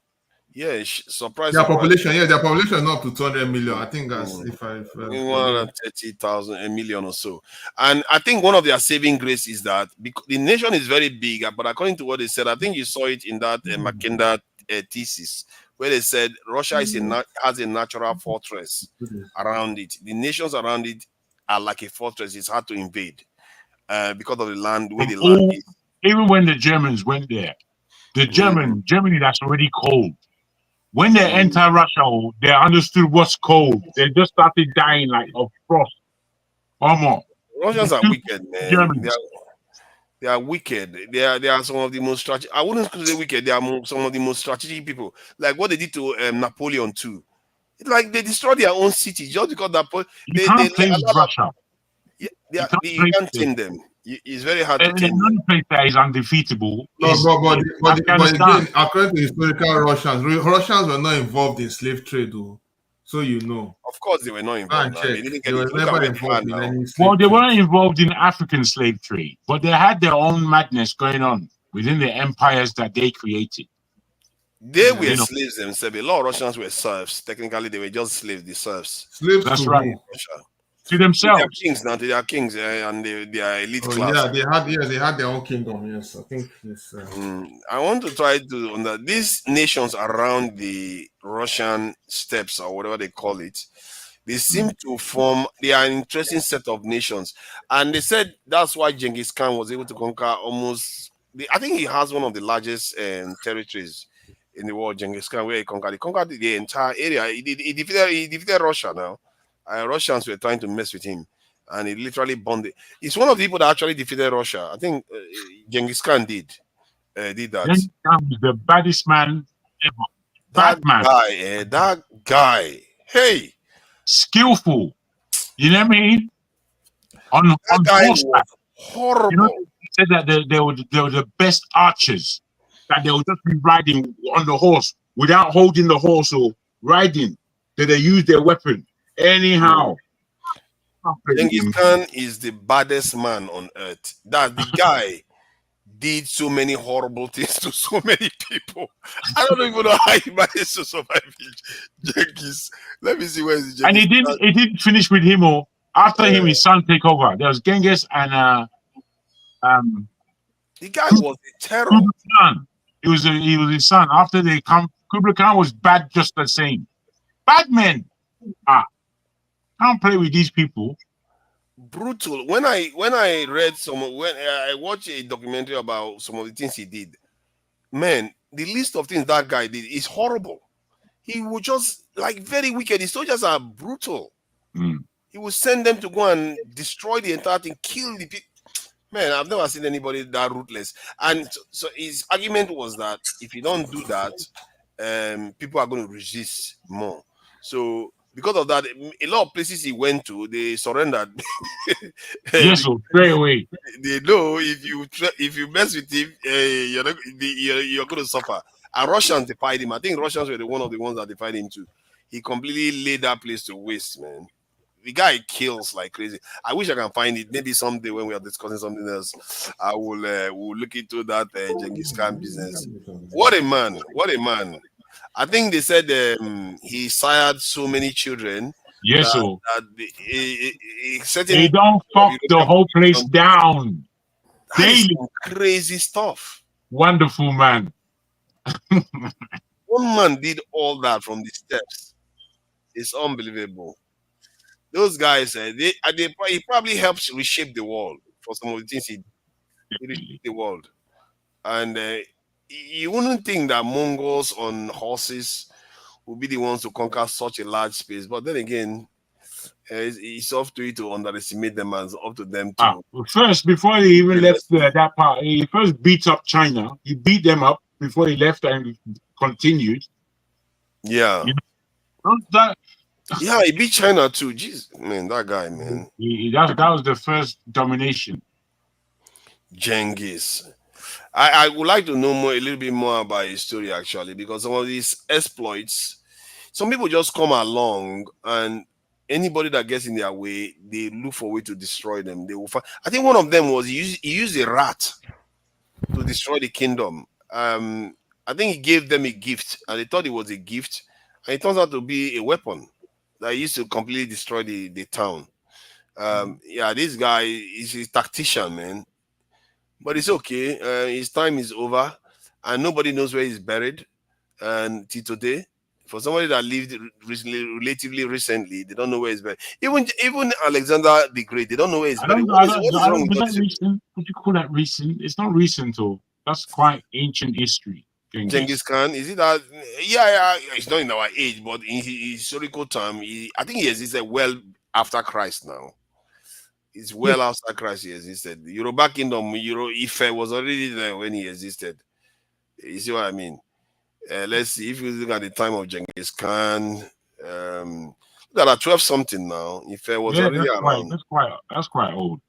Yeah, surprise. Their population, their population not up to 200 million. I think that's 130,000, a million or so. And I think one of their saving grace is that because the nation is very big, but according to what they said, I think you saw it in that Mackinder thesis where they said Russia has a natural fortress around it. The nations around it are like a fortress. It's hard to invade because of the land, where the land is. Even when the Germans went there, Germany that's already cold. When they enter Russia, they understood what's cold. They just started dying like of frost. Almost. Russians are wicked, man. They are wicked. They are some of the most strategic. I wouldn't say wicked. They are some of the most strategic people. Like what they did to Napoleon too. It's like they destroyed their own city just because you can't play with Russia. You can't tame them. It's very hard to tame them. Another place that is undefeatable No, is but Afghanistan. again, according to historical Russians were not involved in slave trade, though. So you know. Of course, they were not involved. They were never involved in any slave Well, they trade. weren't involved in African slave trade, but they had their own madness going on within the empires that they created. They were slaves themselves. A lot of Russians were serfs. Technically, they were just slaves, the serfs. Slaves That's to right. who? To themselves. They are kings now. They are kings, and they are elite class. Yeah, they had their own kingdom. Yes, I think yes. I want to try to these nations around the Russian steppes or whatever they call it. They seem to form. They are an interesting set of nations, and they said that's why Genghis Khan was able to conquer almost. I think he has one of the largest territories in the world. Genghis Khan, where he conquered the entire area. He defeated Russia now. Russians were trying to mess with him, and he literally bombed it. He's one of the people that actually defeated Russia. I think Genghis Khan did that. Genghis Khan was the baddest man ever. That guy, hey, skillful. You know what I mean? On horseback. Horrible. You know, he said that they were the best archers. That they would just be riding on the horse without holding the horse or riding. That they use their weapon. Anyhow. Genghis Khan is the baddest man on earth. That the guy did so many horrible things to so many people. I don't even know how he managed to survive Genghis. Let me see where is Genghis. And he didn't finish with him or after him his son take over. There was Genghis and the guy was a terror. Kublai Khan. He was his son. After they come, Kublai Khan was bad just the same. Bad men. Can't play with these people. Brutal. When I watched a documentary about some of the things he did, man, the list of things that guy did is horrible. He would just very wicked. His soldiers are brutal. He would send them to go and destroy the entire thing, kill the people. Man, I've never seen anybody that ruthless. And so his argument was that if you don't do that, people are going to resist more. So because of that, a lot of places he went to, they surrendered. Yes, straight away. They know if you mess with him, you're going to suffer. And Russians defied him. I think Russians were one of the ones that defied him too. He completely laid that place to waste, man. The guy kills like crazy. I wish I can find it. Maybe someday when we are discussing something else, I will we'll look into that Genghis Khan business. What a man! What a man! I think they said he sired so many children. Yes, that they don't fuck the whole place down. Daily crazy stuff. Wonderful man. One man did all that from the steps. It's unbelievable. Those guys, he probably helps reshape the world for some of the things he reshaped the world. And you wouldn't think that Mongols on horses would be the ones to conquer such a large space. But then again, it's up to you to underestimate them and it's up to them to... First, before he even left that part, he first beat up China. He beat them up before he left and continued. Yeah. You know, yeah, he beat China too. Jeez, man, that guy, man. That was the first domination. Genghis. I would like to know a little bit more about his story, actually, because some of these exploits, some people just come along and anybody that gets in their way, they look for a way to destroy them. They will find. I think one of them was he used a rat to destroy the kingdom. I think he gave them a gift, and they thought it was a gift, and it turns out to be a weapon that used to completely destroy the town. Yeah, this guy is a tactician, man. But it's okay. His time is over, and nobody knows where he's buried. And till today, for somebody that lived relatively recently, they don't know where he's buried. Even Alexander the Great, they don't know where he's buried. What is wrong with that? Recent? Would you call that recent? It's not recent, though. That's quite ancient history. Genghis Khan, is it that? Yeah, it's not in our age, but in his historical time, I think he existed well after Christ now. It's well after Christ he existed. The Yoruba kingdom, Ife was already there when he existed. You see what I mean? Let's see. If you look at the time of Genghis Khan, Look at that 12 something now. If it was Yeah, already around. that's quite old.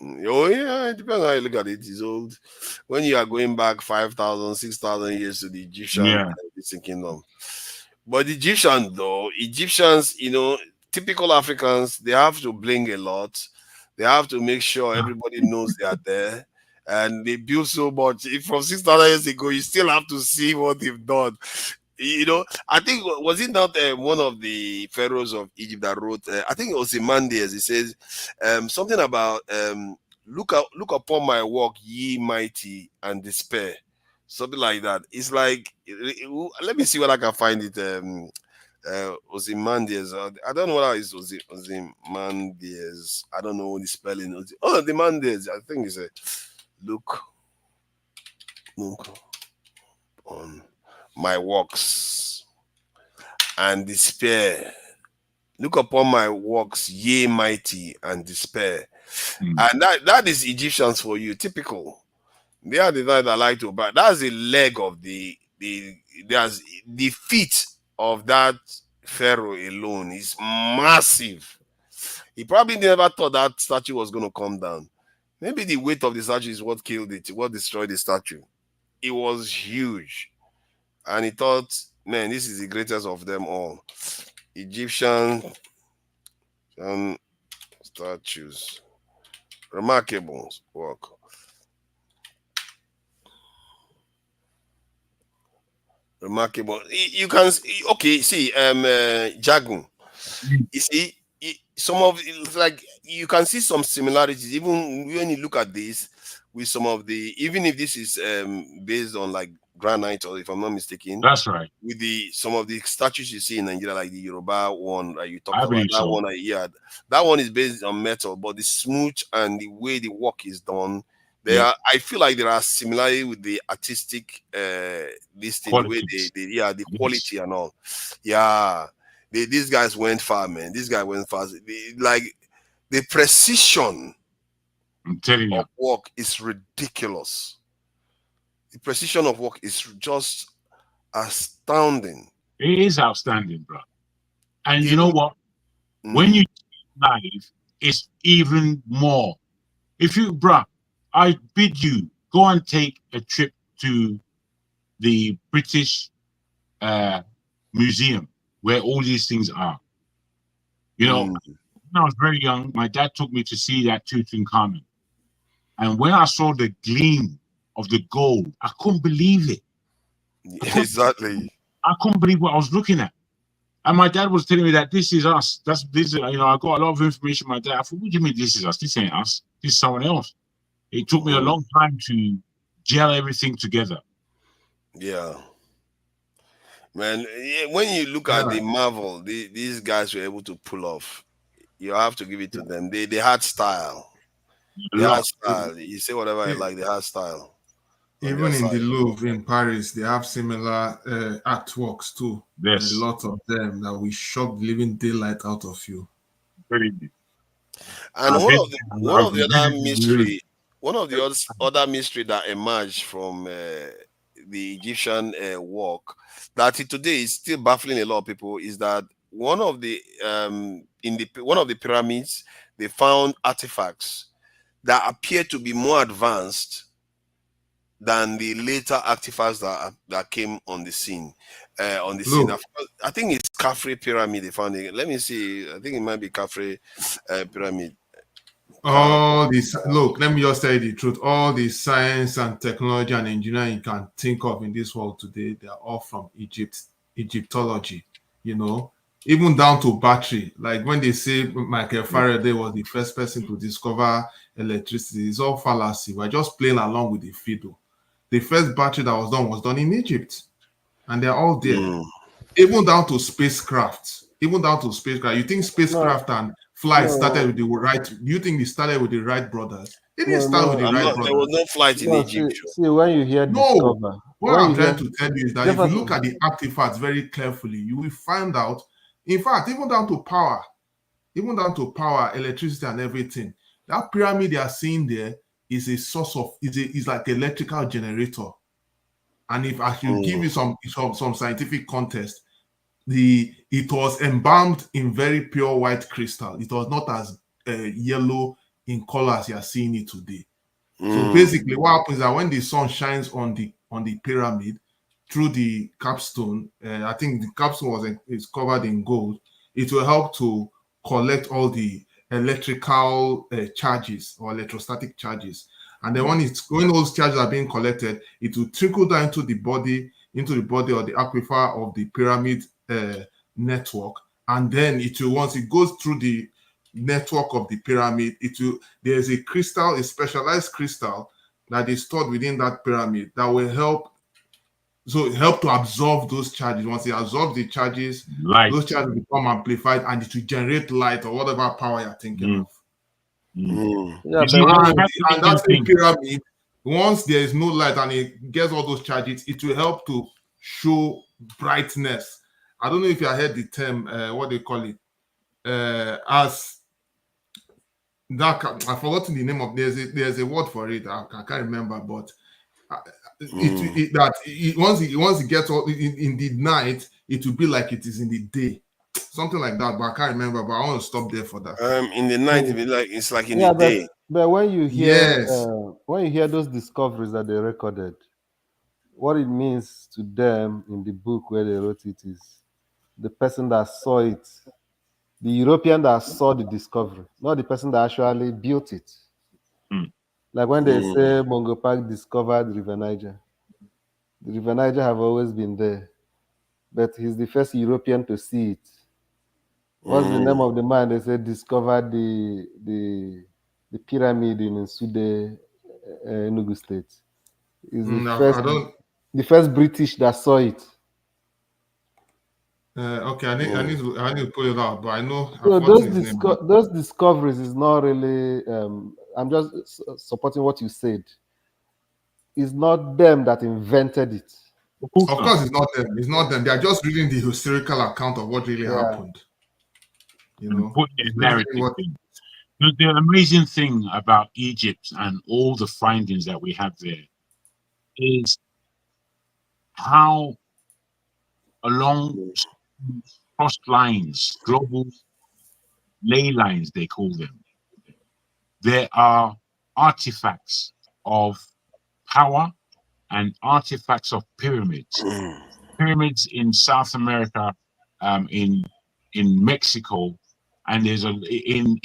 Oh yeah, it depends how you look at it. It's old. When you are going back 5,000, 6,000 years to the Egyptian kingdom. But the Egyptians, though, Egyptians, you know, typical Africans, they have to bling a lot. They have to make sure everybody knows they are there. And they build so much. If from 6,000 years ago, you still have to see what they've done. You know, I think, was it not one of the pharaohs of Egypt that wrote, I think it was Imandias, he says something about, look upon my work, ye mighty, and despair. Something like that. It's like, let me see what I can find it. Ozymandias. I don't know what it's Ozymandias. I don't know the spelling. Oh, the Mandias. I think it's a look on my works and despair. Look upon my works, ye mighty, and despair. And that is Egyptians for you, typical. They are the guys that like to buy. That's the leg of there's the feet of that pharaoh alone is massive. He probably never thought that statue was going to come down. Maybe the weight of the statue is what killed it, what destroyed the statue. It was huge. And he thought, man, this is the greatest of them all. Egyptian statues. Remarkable work. Remarkable. You can see Jagun. You see some of it's like you can see some similarities even when you look at this with some of the, even if this is based on like granite, or if I'm not mistaken. That's right. With some of the statues you see in Nigeria, like the Yoruba one that you talked I about, believe that so. one, that one is based on metal, but the smooth and the way the work is done, I feel like there are similarity with the artistic this thing, the way the quality and all. Yeah, these guys went far, man. This guy went fast. Like the precision of work is ridiculous. The precision of work is just astounding. It is outstanding, bro. And you know what? When you live, it's even more. If you, bro, I bid you go and take a trip to the British Museum where all these things are. You know, when I was very young, my dad took me to see that Tutankhamun. And when I saw the gleam of the gold, I couldn't believe it. Exactly. I couldn't believe what I was looking at. And my dad was telling me that this is us. This is, you know, I got a lot of information from my dad. I thought, what do you mean this is us? This ain't us. This is someone else. It took me a long time to gel everything together. Yeah. Man, when you look at the Marvel, these guys were able to pull off. You have to give it to them. They had style. They had style. You say whatever you like, they had style. Even in the Louvre in Paris, they have similar artworks too. Yes. A lot of them that will shock the living daylight out of you. Very deep. And one of the other mystery that emerged from the Egyptian work that today is still baffling a lot of people is that one of the pyramids, they found artifacts that appear to be more advanced than the later artifacts that came on the scene. Scene. I think it's Khafre pyramid they found it. Let me see. I think it might be Khafre pyramid. All this, look, let me just tell you the truth. All the science and technology and engineering you can think of in this world today, they are all from Egyptology, you know, even down to battery. Like when they say Michael Faraday was the first person to discover electricity, it's all fallacy. We're just playing along with the fiddle. The first battery that was done in Egypt, and they're all there. Even down to spacecraft. You think spacecraft and flight started with the right? Do you think they started with the Wright brothers? It didn't start with the Wright brothers. There was no flight in Egypt. See, when you hear discover, what I'm trying to tell you is that if you look at the artifacts very carefully, you will find out. In fact, even down to power, electricity, and everything. That pyramid they are seeing there is a source of is like an electrical generator. And if I should give you some scientific context, it was embalmed in very pure white crystal. It was not as yellow in color as you are seeing it today. So basically, what happens is that when the sun shines on the pyramid through the capstone, I think the capstone is covered in gold. It will help to collect all the electrical charges or electrostatic charges. And then when those charges are being collected, it will trickle down into the body or the aquifer of the pyramid network. And then once it goes through the network of the pyramid, there's a crystal, a specialized crystal that is stored within that pyramid that will help to absorb those charges. Once it absorbs the charges, those charges become amplified and it will generate light or whatever power you're thinking of. Yeah, And that same pyramid, once there is no light and it gets all those charges, it will help to show brightness. I don't know if you have heard the term, what they call it, as that. I've forgotten the name of. There's a word for it. I can't remember, but once it gets all in the night, it will be like it is in the day, something like that. But I can't remember. But I want to stop there for that. In the night, it's like in the day. But when you hear those discoveries that they recorded, what it means to them in the book where they wrote it is the person that saw it, the European that saw the discovery, not the person that actually built it. Like when they say Mongo Park discovered River Niger. The River Niger have always been there, but he's the first European to see it. What's the name of the man they said discovered the pyramid in Sude, Enugu State? Is the first British that saw it. Okay, I need to pull it out, but I know. So those discoveries is not really. I'm just supporting what you said. It's not them that invented it. Of course, it's not them. It's not them. They are just reading the historical account of what really happened. Put their narrative in. The amazing thing about Egypt and all the findings that we have there is how along cross lines, global ley lines, they call them, there are artifacts of power and artifacts of pyramids. Pyramids in South America, in Mexico, and there's in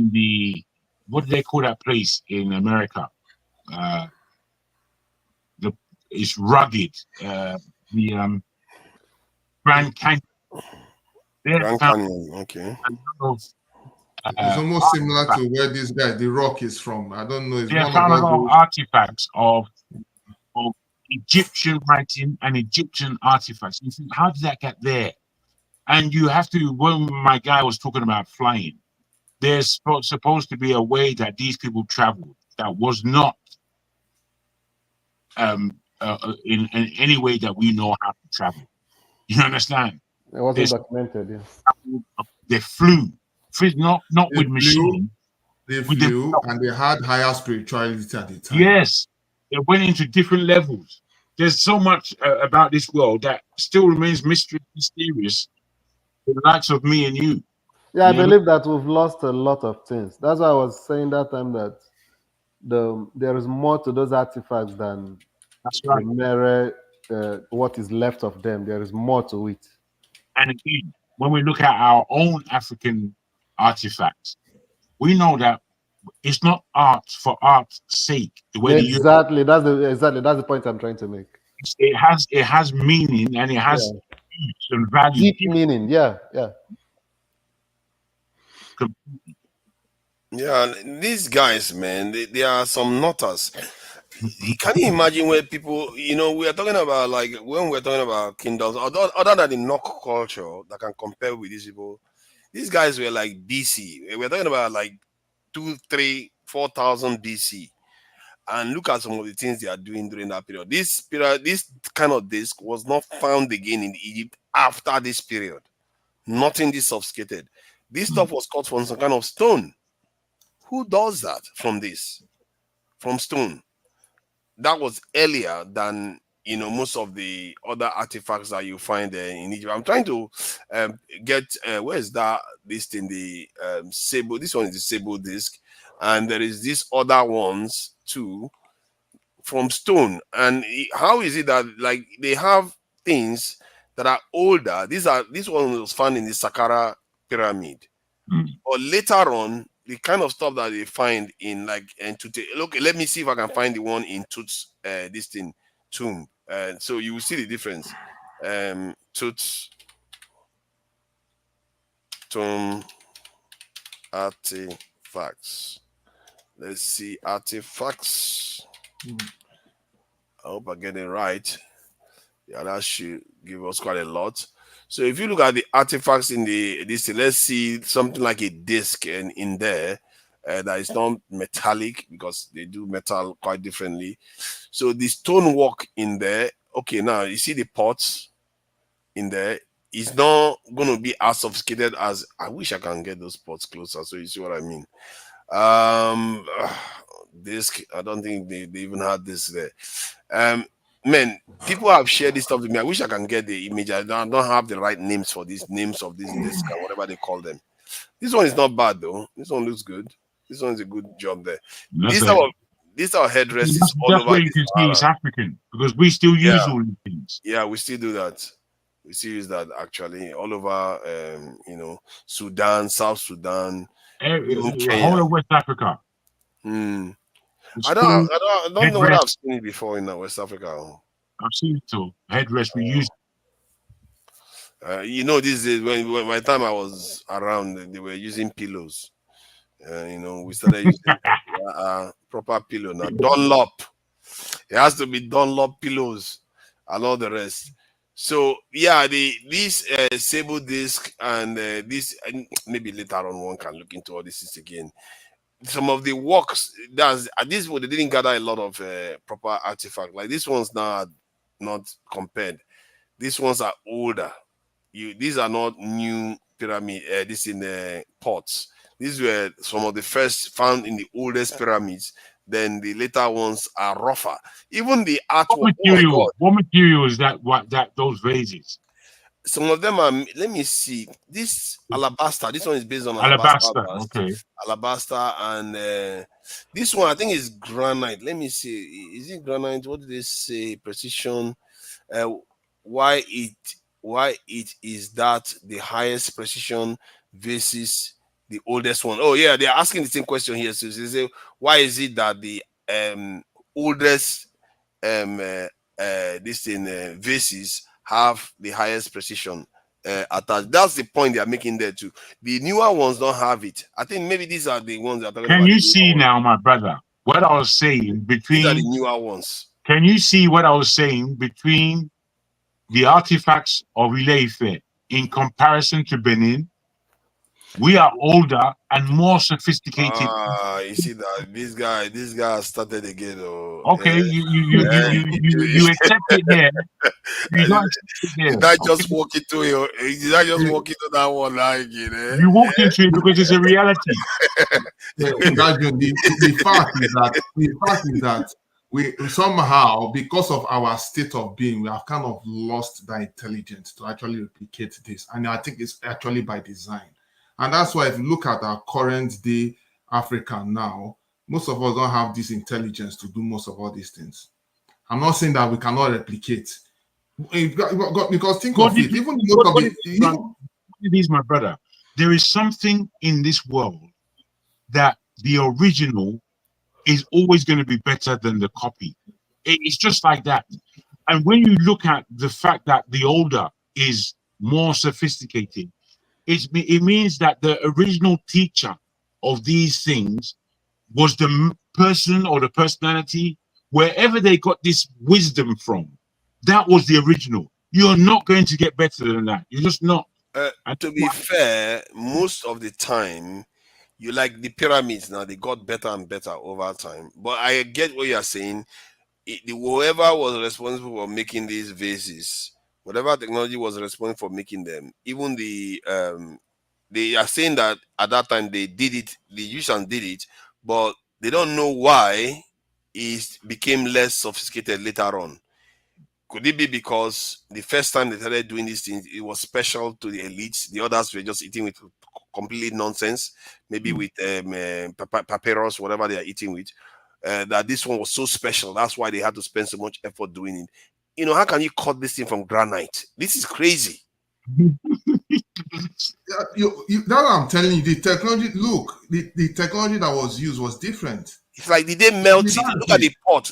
the what do they call that place in America? It's rugged. The Grand Canyon. Grand Canyon, okay. It's almost similar to where this guy, The Rock, is from. I don't know. It's they one found of a lot of artifacts of Egyptian writing and Egyptian artifacts. You think, how did that get there? And you have to, when my guy was talking about flying, there's supposed to be a way that these people traveled that was not in any way that we know how to travel. You understand? It wasn't documented, yeah. They flew. Not with machines. They flew and they had higher spirituality at the time. Yes. They went into different levels. There's so much about this world that still remains mysterious for the likes of me and you. Yeah, I believe that we've lost a lot of things. That's why I was saying that time that there is more to those artifacts than the mere what is left of them. There is more to it. And again, when we look at our own African artifacts, we know that it's not art for art's sake. Exactly, that's the point I'm trying to make. It has meaning and it has some value. Deep meaning, yeah. Yeah, these guys, man, they are some nutters. Can you imagine where people, we are talking about, like, when we're talking about kingdoms, other than the Nok culture that can compare with these people, these guys were like BC. We're talking about like 2,000, 3,000, 4,000 BC. And look at some of the things they are doing during that period. This kind of disc was not found again in Egypt after this period. Nothing this sophisticated. This stuff was cut from some kind of stone. Who does that from this? From stone. That was earlier than you know, most of the other artifacts that you find in Egypt. I'm trying to get where is that this thing, the sable. This one is the sable disc, and there is these other ones too from stone. And how is it that like they have things that are older? This one was found in the Saqqara pyramid, but later on the kind of stuff that they find in like and to look. Let me see if I can find the one in Tut's this thing tomb. So you will see the difference. Tut's tomb artifacts. Let's see artifacts. I hope I get it right. Yeah, that should give us quite a lot. So if you look at the artifacts in this, let's see something like a disc and in there that is not metallic, because they do metal quite differently. So the stonework in there. Okay, now you see the pots in there. It's not going to be as sophisticated as I wish I can get those pots closer, so you see what I mean. Disc. I don't think they even had this there. Man, people have shared this stuff with me. I wish I can get the image. I don't have the right names for these names of these discs or whatever they call them. This one is not bad though. This one looks good. This one is a good job there. These are headdresses all that's over. where you can see it's African, because we still use all these things. Yeah, we still do that. We still use that actually all over. You know, Sudan, South Sudan, even Kenya. Whole of West Africa. I don't know what I've seen it before in West Africa. I've seen it too. Headrest we use. You know, this is when by the time I was around, they were using pillows. You know, we started using proper pillow now. Dunlop. It has to be Dunlop pillows and all the rest. So yeah, this sable disc and this maybe later on one can look into all this again. Some of the works that's at this point they didn't gather a lot of proper artifact. Like these ones now are not compared. These ones are older. These are not new pyramid. This in the pots. These were some of the first found in the oldest pyramids. Then the later ones are rougher. Even the artwork. What material is that? Those vases? Some of them are. Let me see. This alabaster. This one is based on alabaster. Okay. Alabaster, and this one I think is granite. Let me see. Is it granite? What did they say? Precision. Why it is that the highest precision versus the oldest one? Oh yeah, they're asking the same question here. So they say, why is it that the oldest this in vases have the highest precision attached? That's the point they are making there too. The newer ones don't have it. I think maybe these are the ones that are talking about. Can you see now, my brother, what I was saying between? These are the newer ones. Can you see what I was saying between the artifacts of Ile-Ife in comparison to Benin? We are older and more sophisticated. You see that this guy started again. Okay, you accept it there. You don't accept it there. Did I just walk into it? Did I just walk into that one like it? You walked into it because it's a reality. The fact is that we somehow, because of our state of being, we have kind of lost the intelligence to actually replicate this, and I think it's actually by design. And that's why if you look at our current day Africa now, most of us don't have this intelligence to do most of all these things. I'm not saying that we cannot replicate. Because think of it, even it is, my brother. There is something in this world that the original is always going to be better than the copy. It's just like that. And when you look at the fact that the older is more sophisticated, it means that the original teacher of these things was the person or the personality, wherever they got this wisdom from. That was the original. You're not going to get better than that. You're just not. To be fair, most of the time, you like the pyramids now, they got better and better over time. But I get what you're saying. Whoever was responsible for making these vases, whatever technology was responsible for making them, even they are saying that at that time they did it, the Egyptians did it, but they don't know why it became less sophisticated later on. Could it be because the first time they started doing these things, it was special to the elites? The others were just eating with completely nonsense, maybe with papyrus, whatever they are eating with. That this one was so special. That's why they had to spend so much effort doing it. You know, how can you cut this thing from granite? This is crazy. That's what I'm telling you. The technology, look, the technology that was used was different. It's like, did they melt it? Look at the pot.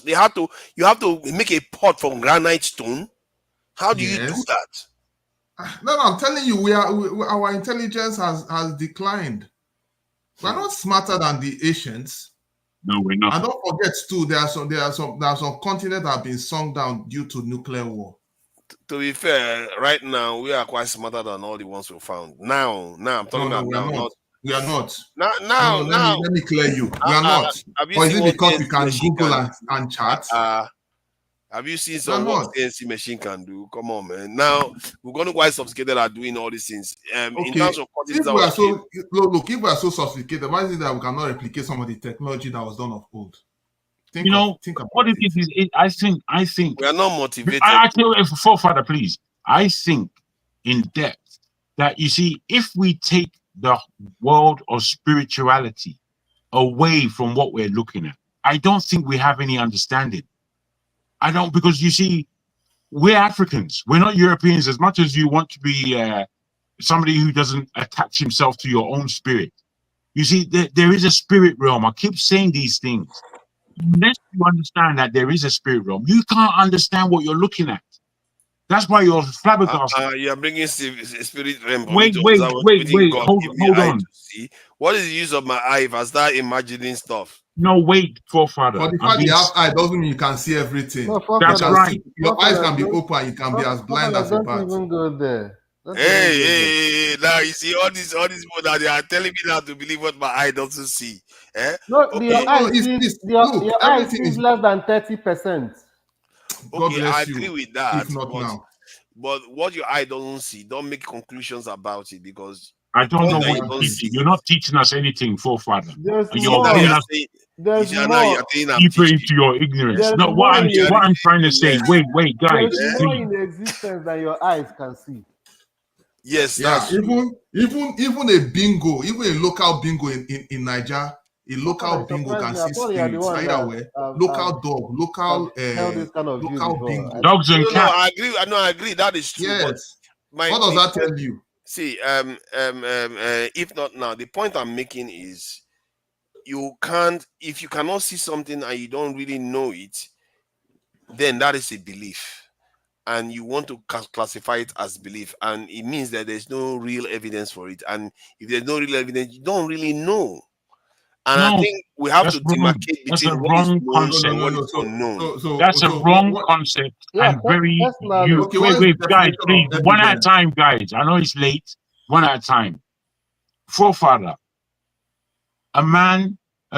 You have to make a pot from granite stone. How do you do that? No, I'm telling you, our intelligence has declined. We're not smarter than the Asians. No, we're not. And don't forget too, there are some continents that have been sunk down due to nuclear war. To be fair, right now we are quite smarter than all the ones we found. Now I'm talking about now. We are not. Now, let me clear you. We are not. Or is it because we can Google and chat? Have you seen some what CNC machine can do? Come on, man. Now we're going to quite sophisticated at doing all these things. In terms of if we are so look, if we are so sophisticated, why is it that we cannot replicate some of the technology that was done of old? Think about what it is. I think we are not motivated. I tell you, forefather, please. I think in depth that, you see, if we take the world of spirituality away from what we're looking at, I don't think we have any understanding. I don't, because you see, we're Africans. We're not Europeans. As much as you want to be somebody who doesn't attach himself to your own spirit, you see, there is a spirit realm. I keep saying these things. Unless you understand that there is a spirit realm, you can't understand what you're looking at. That's why you're flabbergasted. You're bringing spirit realm. Wait, hold on. What is the use of my eye if I start imagining stuff? No, wait, forefather. But the fact you have eye doesn't mean you can see everything. No, that's right. Your eyes can be open. You can be as blind as a bat. Don't even go there. Hey, now you see all these people that they are telling me now to believe what my eye doesn't see. No, your eye sees less than 30%. Okay, I agree with that. But what your eye doesn't see, don't make conclusions about it, because I don't know what you're teaching. You're not teaching us anything, forefather. You're bringing us deeper into your ignorance. No, what I'm trying to say. Wait, guys. There's more in existence than your eyes can see. Yes, that's even a bingo, even a local bingo in Niger, a local bingo can see spirits. Either way, local dog, local bingo. Dogs and cats. I agree. That is true. Yes. What does that tell you? See, if not now, the point I'm making is, if you cannot see something and you don't really know it, then that is a belief. And you want to classify it as belief, and it means that there's no real evidence for it. And if there's no real evidence, you don't really know. And I think we have to demarcate between what is known and what is unknown. That's a wrong concept. And very wait, guys, please, one at a time, guys. I know it's late. One at a time. Forefather, a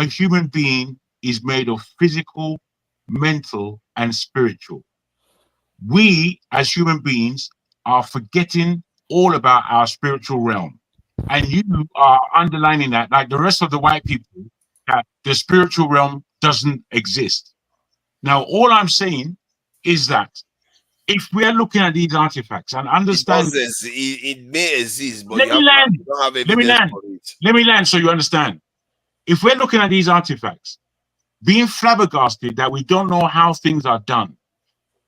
human being is made of physical, mental, and spiritual. We, as human beings, are forgetting all about our spiritual realm. And you are underlining that, like the rest of the white people, that the spiritual realm doesn't exist. Now, all I'm saying is that if we are looking at these artifacts and understand, it may exist, but let me land so you understand. If we're looking at these artifacts, being flabbergasted that we don't know how things are done,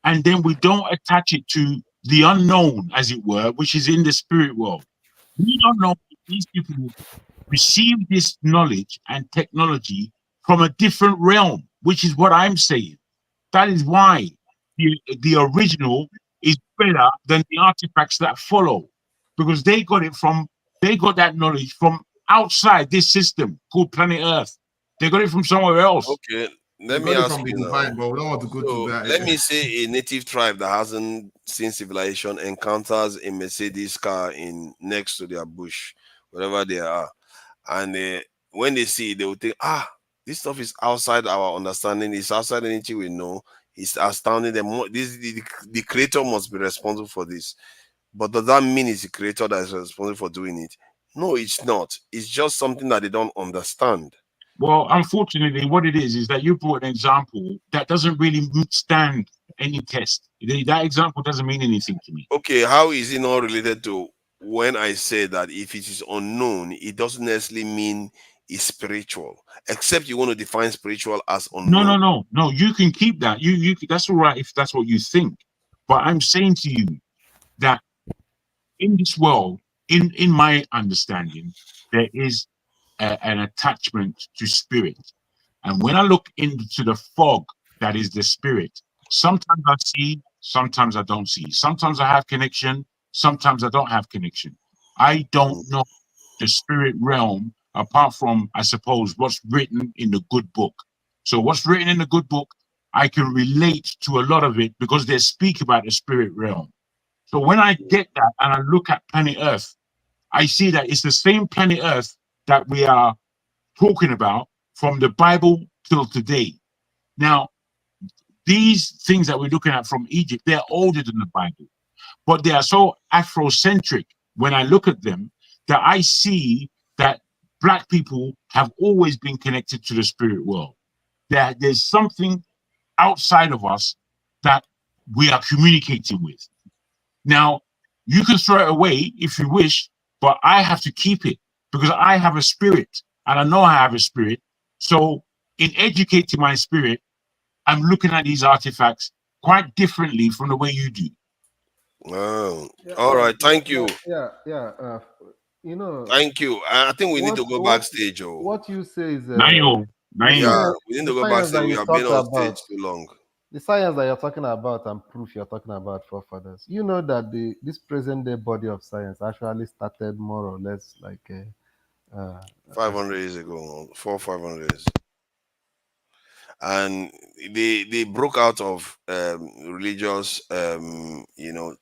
and then we don't attach it to the unknown, as it were, which is in the spirit world. We don't know if these people receive this knowledge and technology from a different realm, which is what I'm saying. That is why the original is better than the artifacts that follow, because they got that knowledge from outside this system called planet Earth. They got it from somewhere else. Okay. Let me ask you now. But we don't want to go to that. Let me say a native tribe that hasn't seen civilization encounters a Mercedes car next to their bush, wherever they are, and when they see it, they will think, this stuff is outside our understanding. It's outside anything we know. It's astounding them. The creator must be responsible for this. But does that mean it's the creator that is responsible for doing it? No, it's not. It's just something that they don't understand. Well, unfortunately, what it is that you brought an example that doesn't really stand any test. That example doesn't mean anything to me. Okay, how is it not related to when I say that if it is unknown, it doesn't necessarily mean it's spiritual, except you want to define spiritual as unknown? No. You can keep that. You that's all right if that's what you think. But I'm saying to you that in this world, in my understanding, there is an attachment to spirit. And when I look into the fog that is the spirit, sometimes I see, sometimes I don't see. Sometimes I have connection, sometimes I don't have connection. I don't know the spirit realm apart from, I suppose, what's written in the good book. So what's written in the good book, I can relate to a lot of it because they speak about the spirit realm. So when I get that and I look at planet Earth, I see that it's the same planet Earth that we are talking about from the Bible till today. Now, these things that we're looking at from Egypt, they're older than the Bible, but they are so Afrocentric when I look at them that I see that Black people have always been connected to the spirit world. There's something outside of us that we are communicating with. Now, you can throw it away if you wish, but I have to keep it because I have a spirit and I know I have a spirit. So in educating my spirit, I'm looking at these artifacts quite differently from the way you do. Wow. All right. Thank you. Yeah. You know. Thank you. I think we need to go backstage. Oh. What you say is. Yeah, we need to go backstage. We have been on stage too long. The science that you're talking about and proof you're talking about, forefathers. You know that this present day body of science actually started more or less like 500 years ago, 500 years. And they broke out of religious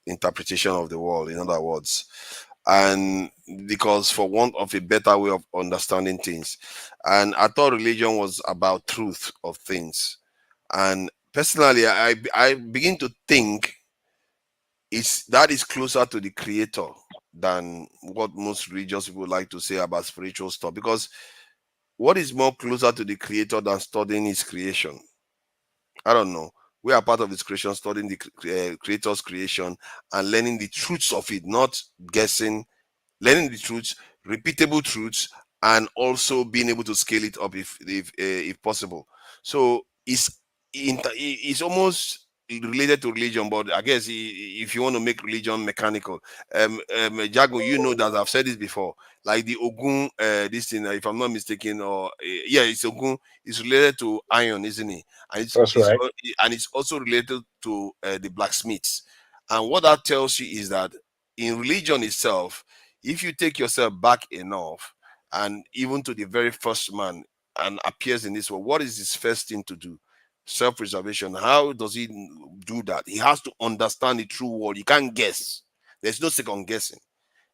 interpretation of the world, in other words, and because for want of a better way of understanding things. And I thought religion was about truth of things. And personally, I begin to think that is closer to the creator than what most religious people like to say about spiritual stuff, because what is more closer to the creator than studying his creation? I don't know. We are part of his creation, studying the creator's creation and learning the truths of it, not guessing, learning the truths, repeatable truths, and also being able to scale it up if possible. So it's almost related to religion, but I guess if you want to make religion mechanical, Jago, you know that I've said this before, like the Ogun, this thing, if I'm not mistaken, or yeah, it's Ogun, is related to iron, isn't it? And That's right. And it's also related to the blacksmiths. And what that tells you is that in religion itself, if you take yourself back enough, and even to the very first man and appears in this world, what is his first thing to do? Self-preservation. How does he do that? He has to understand the true world. You can't guess. There's no second guessing.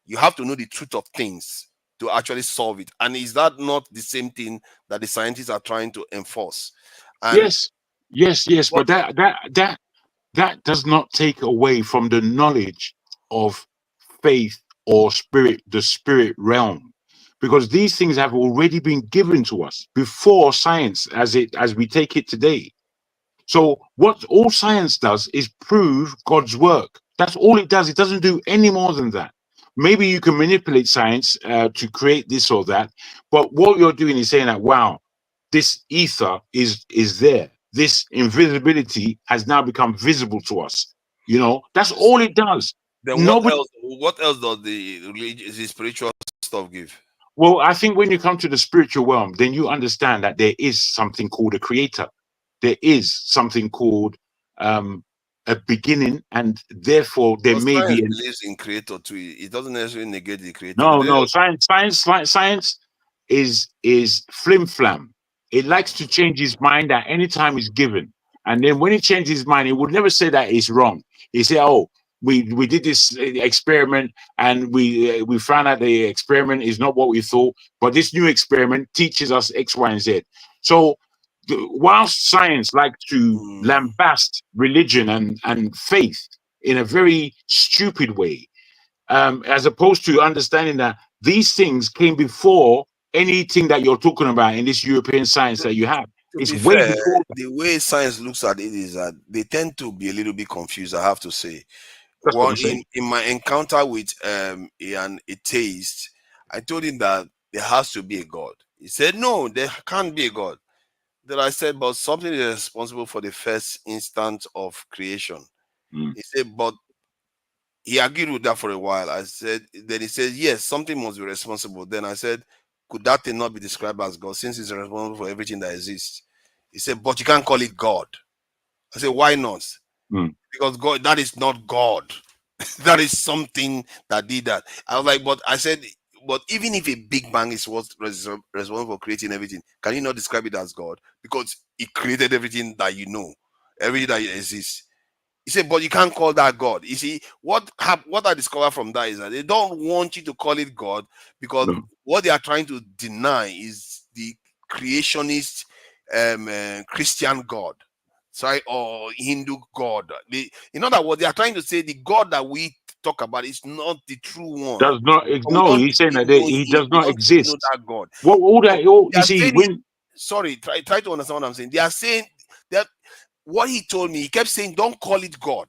You have to know the truth of things to actually solve it. And is that not the same thing that the scientists are trying to enforce? And yes. But that does not take away from the knowledge of faith or spirit, the spirit realm, because these things have already been given to us before science as we take it today. So what all science does is prove God's work. That's all it does. It doesn't do any more than that. Maybe you can manipulate science to create this or that, but what you're doing is saying that, wow, this ether is there. This invisibility has now become visible to us. You know, that's all it does. Then what else does the spiritual stuff give? Well, I think when you come to the spiritual realm, then you understand that there is something called a creator. There is something called a beginning, and therefore there may be. Science believes in creator too. It doesn't necessarily negate the creator. No. Science is flim flam. It likes to change his mind at any time it's given, and then when he changes his mind, he would never say that it's wrong. He say, "Oh, we did this experiment, and we found out the experiment is not what we thought, but this new experiment teaches us X, Y, and Z." So, whilst science like to lambast religion and faith in a very stupid way, as opposed to understanding that these things came before anything that you're talking about in this European science that you have. It's be way fair, before that. the way science looks at it is that they tend to be a little bit confused, I have to say. That's what Well, I'm saying. in my encounter with an atheist, I told him that there has to be a God. He said, no, there can't be a God. Then I said, but something is responsible for the first instant of creation. He said, but he agreed with that for a while. I said, then he said, yes, something must be responsible. Then I said, could that thing not be described as God since it's responsible for everything that exists? He said, but you can't call it God. I said, why not? Because God, that is not God. That is something that did that. I was like, but I said, but even if a Big Bang is what's responsible for creating everything, can you not describe it as God? Because it created everything that you know, everything that exists. He said, but you can't call that God. You see, what I discovered from that is that they don't want you to call it God because what they are trying to deny is the creationist Christian God, sorry, or Hindu God. In other words, they are trying to say the God that we talk about is not the true one. Does not We no. don't He's saying truly that know he him. does We not don't truly know exist. that God. What all that? They You are see, saying when sorry, try to understand what I'm saying. They are saying that what he told me, he kept saying, don't call it God.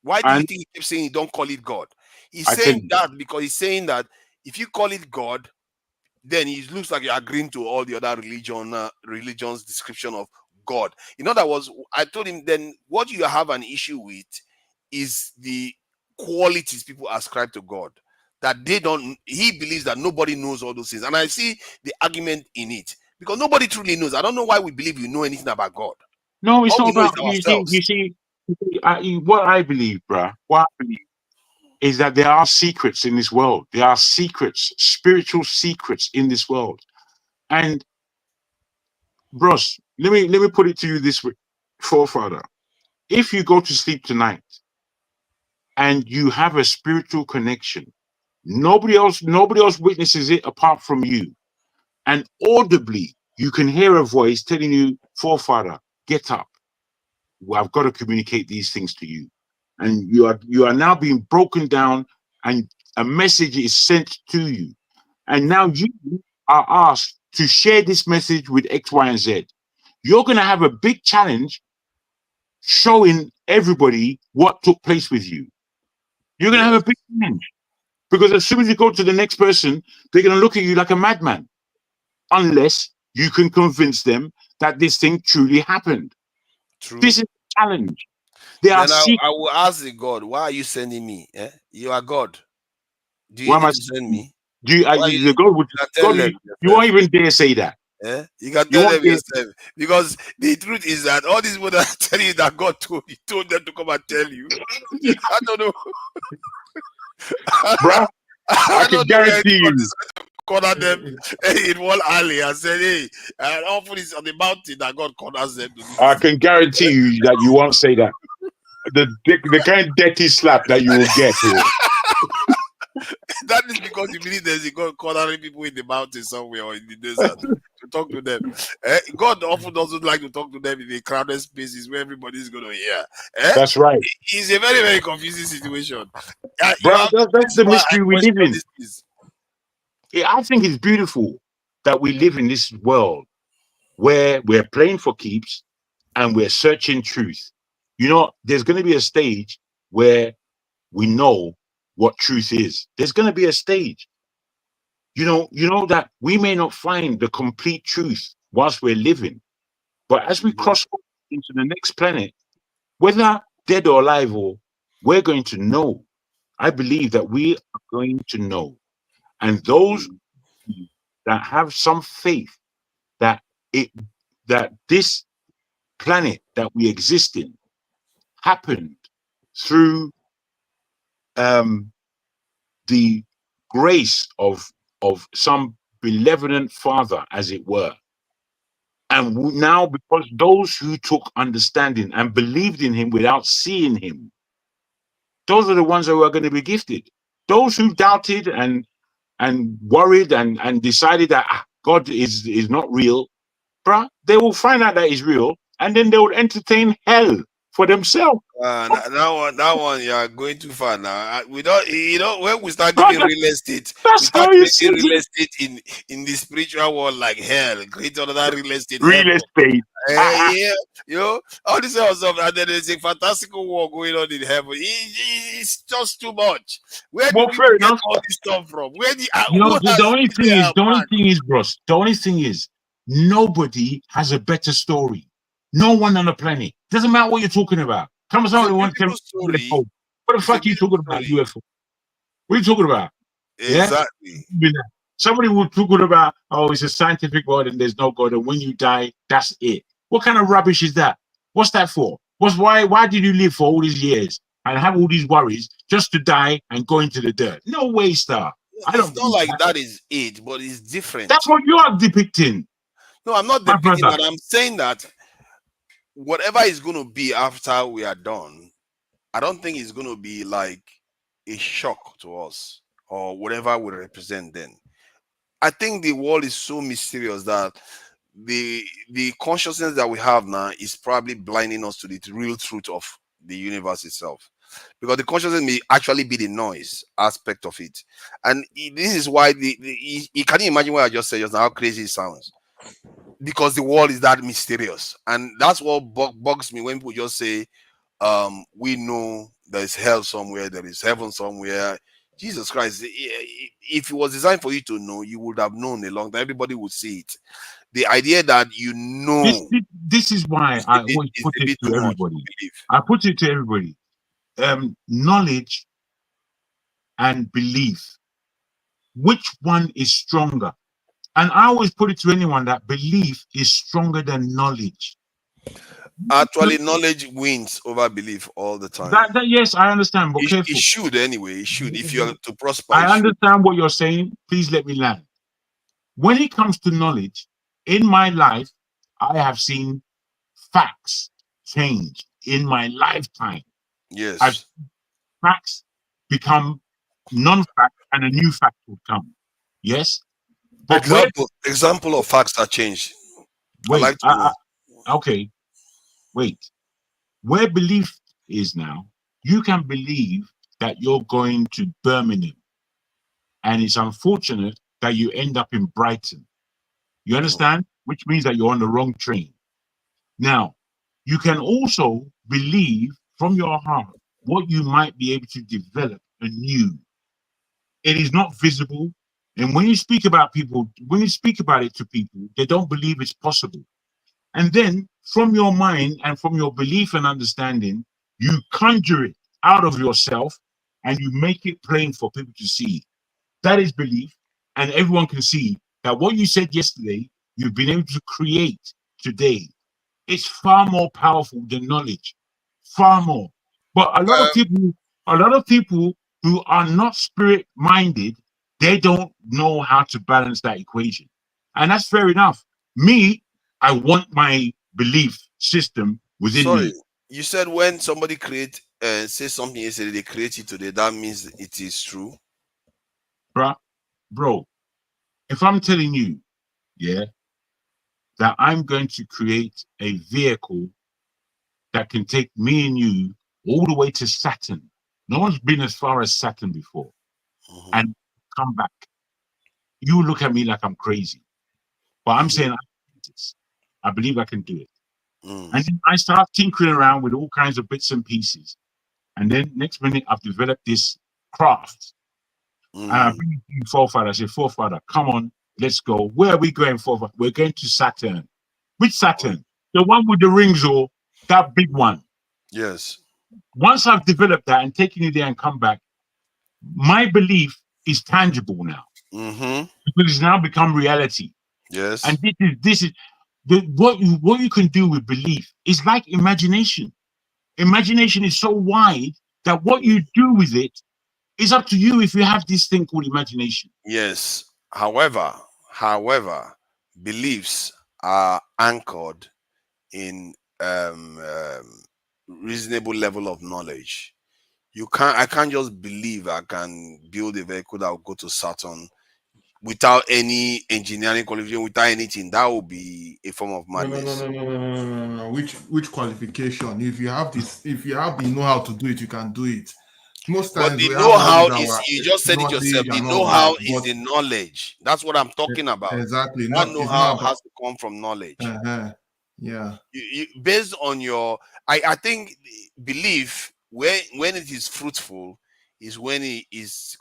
Why do you and think he kept saying don't call it God? He's I tell saying you, that because he's saying that if you call it God, then it looks like you're agreeing to all the other religions description of God. In other words, I told him then what you have an issue with is the qualities people ascribe to God. That they don't, he believes that nobody knows all those things. And I see the argument in it. Because nobody truly knows. I don't know why we believe we know anything about God. no, it's All not we know is about you. ourselves. What I believe, bruh. What I believe is that there are secrets in this world. There are secrets, spiritual secrets in this world. And bros, let me put it to you this way, forefather. If you go to sleep tonight and you have a spiritual connection, nobody else witnesses it apart from you. And audibly, you can hear a voice telling you, forefather, get up. Well, I've got to communicate these things to you. And you are now being broken down and a message is sent to you. And now you are asked to share this message with X, Y, and Z. You're going to have a big challenge showing everybody what took place with you. You're going to have a big challenge because as soon as you go to the next person, they're going to look at you like a madman unless you can convince them that this thing truly happened. True. This is a challenge. Then I will ask the God, why are you sending me? You are God. Do you why am need I? to send me? The God, you won't even dare say that. You can You tell won't them dare. yourself. Because the truth is that all these people that are telling you that God told them to come and tell you. I don't know. Bruh, I can don't know where guarantee God you. is going to corner them in one alley and say, hey, and often it's on the mountain that God corners them to do I this. can guarantee you that you won't say that. The kind of dirty slap that you will get here. That is because you believe there's a God cornering people in the mountain somewhere or in the desert to talk to them. God often doesn't like to talk to them in a crowded spaces where everybody's going to hear. That's right. It's a very, very confusing situation. Bro, that's the mystery we live in. This. I think it's beautiful that we live in this world where we're playing for keeps and we're searching truth. You know, there's going to be a stage where we know what truth is. There's going to be a stage. You know that we may not find the complete truth whilst we're living, but as we cross into the next planet, whether dead or alive, or we're going to know. I believe that we are going to know, and those that have some faith that this planet that we exist in happened through the grace of some benevolent father, as it were. And now, because those who took understanding and believed in him without seeing him, those are the ones who are going to be gifted. Those who doubted and worried and decided that God is not real, bruh, they will find out that he's real, and then they will entertain hell for themselves. That one, you are going too far now. We don't, when we start giving real estate, we That's start how you creating see real it. estate in the spiritual world like hell. Create another real estate Real heaven. estate. Yeah, all this other stuff, and then there's a fantastical war going on in heaven. It's just too much. Where do people Fair get enough. all this stuff from? Where the The only thing is, Bros. The only thing is, nobody has a better story. No one on the planet. Doesn't matter what you're talking about. Come on, somebody wants to story. UFO. What the fuck are you talking about, UFO? What are you talking about? Exactly. Yeah? Somebody will talking about, oh, it's a scientific world and there's no God, and when you die, that's it. What kind of rubbish is that? What's that for? Why did you live for all these years and have all these worries just to die and go into the dirt? No way, Star. It's not like that is it, but it's different. That's what you are depicting. No, I'm not depicting that. I'm saying that whatever is going to be after we are done, I don't think it's going to be like a shock to us or whatever we represent then. I think the world is so mysterious that the consciousness that we have now is probably blinding us to the real truth of the universe itself. Because the consciousness may actually be the noise aspect of it. And this is why you can imagine what I just said just now, how crazy it sounds. Because the world is that mysterious. And that's what bugs me when people just say, we know there's hell somewhere, there is heaven somewhere. Jesus Christ, if it was designed for you to know, you would have known a long time. Everybody would see it. The idea that you know. This is why I always put it to everybody. I put it to everybody. Knowledge and belief. Which one is stronger? And I always put it to anyone that belief is stronger than knowledge. Actually, knowledge wins over belief all the time. Yes, I understand, but it should anyway. It should. If you're to prosper, I understand what you're saying. Please let me land. When it comes to knowledge, in my life, I have seen facts change in my lifetime. Yes. I've seen facts become non-fact and a new fact will come. Yes. But example of facts that changed. Wait, okay. Wait. Where belief is now, you can believe that you're going to Birmingham. And it's unfortunate that you end up in Brighton. You understand? Which means that you're on the wrong train. Now, you can also believe from your heart what you might be able to develop anew. It is not visible. And when you speak about people, when you speak about it to people, they don't believe it's possible. And then from your mind and from your belief and understanding, you conjure it out of yourself and you make it plain for people to see. That is belief. And everyone can see that what you said yesterday, you've been able to create today. It's far more powerful than knowledge. Far more. But a lot of people who are not spirit-minded, they don't know how to balance that equation. And that's fair enough. Me, I want my belief system within me. You said when somebody says something yesterday, they create it today, that means it is true. Bro, if I'm telling you, that I'm going to create a vehicle that can take me and you all the way to Saturn. No one's been as far as Saturn before. And come back. You look at me like I'm crazy. But I'm saying I believe I can do it. And then I start tinkering around with all kinds of bits and pieces. And then next minute I've developed this craft. And I bring it to you, forefather. I say, forefather, come on, let's go. Where are we going, forefather? We're going to Saturn. Which Saturn? The one with the rings or that big one? Yes. Once I've developed that and taken it there and come back, my belief is tangible now. Because it's now become reality. Yes. And this is what you can do with belief is like imagination. Imagination is so wide that what you do with it is up to you if you have this thing called imagination. Yes. However, beliefs are anchored in reasonable level of knowledge. I can't just believe I can build a vehicle that will go to Saturn. without any engineering qualification, without anything, that would be a form of madness. No. Which qualification? If you have this, if you have the know-how to do it, you can do it. Most But times the we have all know-how this is, our you just said it yourself, knowledge the and all know-how that, is but the knowledge. That's what I'm talking about. exactly, That it's know-how not about. has to come from knowledge. Yeah. Based on your, I think belief, when it is fruitful is when it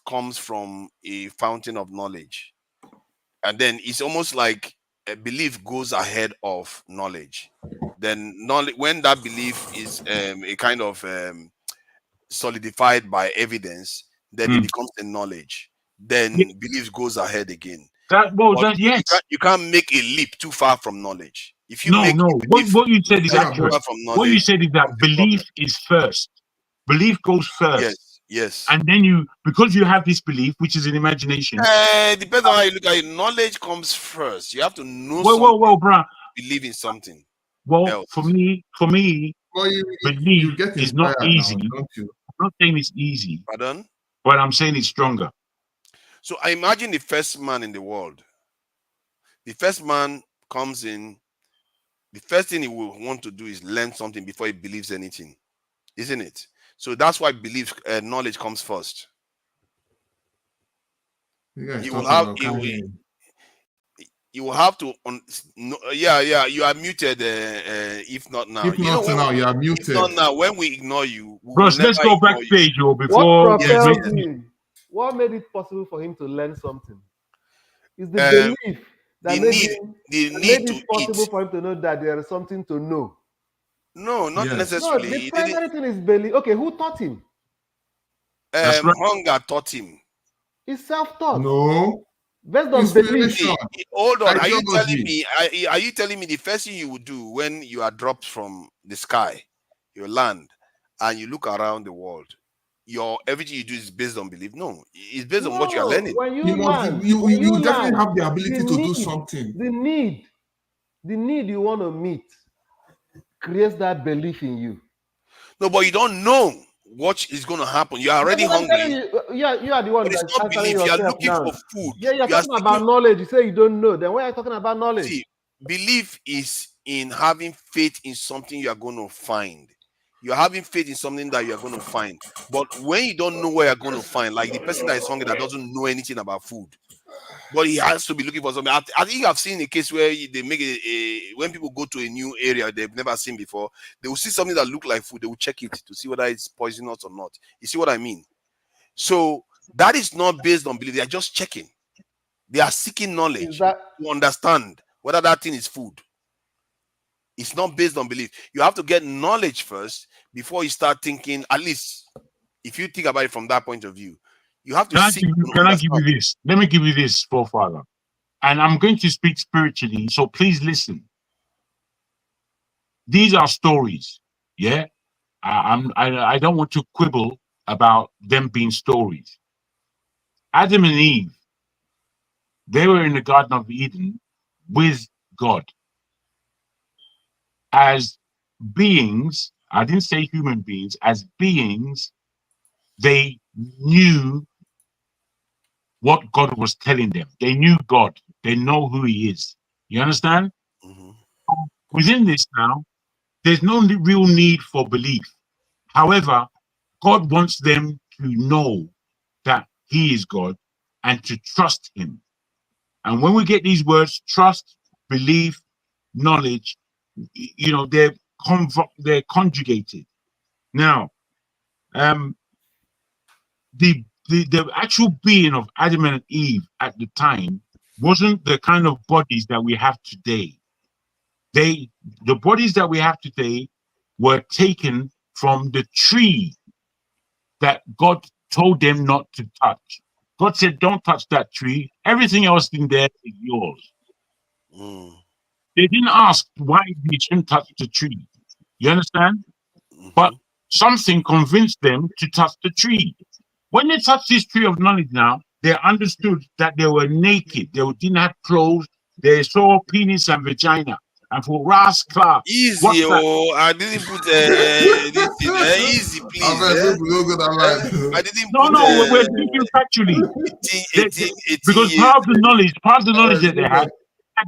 comes from a fountain of knowledge. And then it's almost like a belief goes ahead of knowledge. Then knowledge, when that belief is a kind of solidified by evidence, then it becomes a knowledge. Then belief goes ahead again. But yes. you can't make a leap too far from knowledge. If you No. make What you said is accurate. from What you knowledge, said is that belief is first. Belief goes first. Yes. And then because you have this belief, which is an imagination. Depends on how you look at it. Knowledge comes first. You have to know Well, bruh. Believe in something. Well, else. for me, belief get is not inspired now, easy. don't you? I'm not saying it's easy. Pardon? But I'm saying it's stronger. So I imagine the first man in the world. The first man comes in. The first thing he will want to do is learn something before he believes anything, isn't it? So that's why knowledge comes first. You will have to you are muted. If not now, if not you are muted. If not now, when we ignore you, Bros, let's go backstage What before. propelled him? What made it possible for him to learn something? Is the belief that made it possible for him to know that there is something to know. No, not necessarily. No, the primary thing is belief. Okay, who taught him? Hunger taught him. He's self-taught. No. Based on belief. Hold on. Ideology. Are you telling me the first thing you would do when you are dropped from the sky, your land, and you look around the world, everything you do is based on belief? No, it's based on what you are learning. When you definitely have the ability to do something. The need you want to meet creates that belief in you. No, but you don't know what is going to happen. You are already hungry. You are the one but it's not belief. You are looking for food. Yeah, you're talking about knowledge. You say you don't know. Then why are you talking about knowledge? See, belief is in having faith in something you are going to find. You're having faith in something that you are going to find. But when you don't know where you're going to find, like the person that is hungry that doesn't know anything about food, but he has to be looking for something. I think I've seen a case where they make when people go to a new area they've never seen before, they will see something that looks like food. They will check it to see whether it's poisonous or not. You see what I mean? So that is not based on belief. They are just checking. They are seeking knowledge to understand whether that thing is food. It's not based on belief. You have to get knowledge first before you start thinking. At least if you think about it from that point of view, you have to Can I give you this? Let me give you this, forefather. And I'm going to speak spiritually, so please listen. These are stories, yeah? I don't want to quibble about them being stories. Adam and Eve, they were in the Garden of Eden with God. As beings, I didn't say human beings, as beings, they knew what God was telling them. They knew God. They know who he is. You understand? Mm-hmm. Within this now, there's no real need for belief. However, God wants them to know that he is God and to trust him. And when we get these words, trust, belief, knowledge, you know, they're conjugated. Now, the actual being of Adam and Eve at the time wasn't the kind of bodies that we have today. The bodies that we have today were taken from the tree that God told them not to touch. God said, don't touch that tree. Everything else in there is yours. They didn't ask why they shouldn't touch the tree. You understand? But something convinced them to touch the tree. When they touched this tree of knowledge now, they understood that they were naked. They didn't have clothes. They saw penis and vagina. and for rascal. Easy, What's that? oh, I didn't put this in, easy, please. I didn't No, put no, we're speaking factually. 18 Because years. part of the knowledge that they had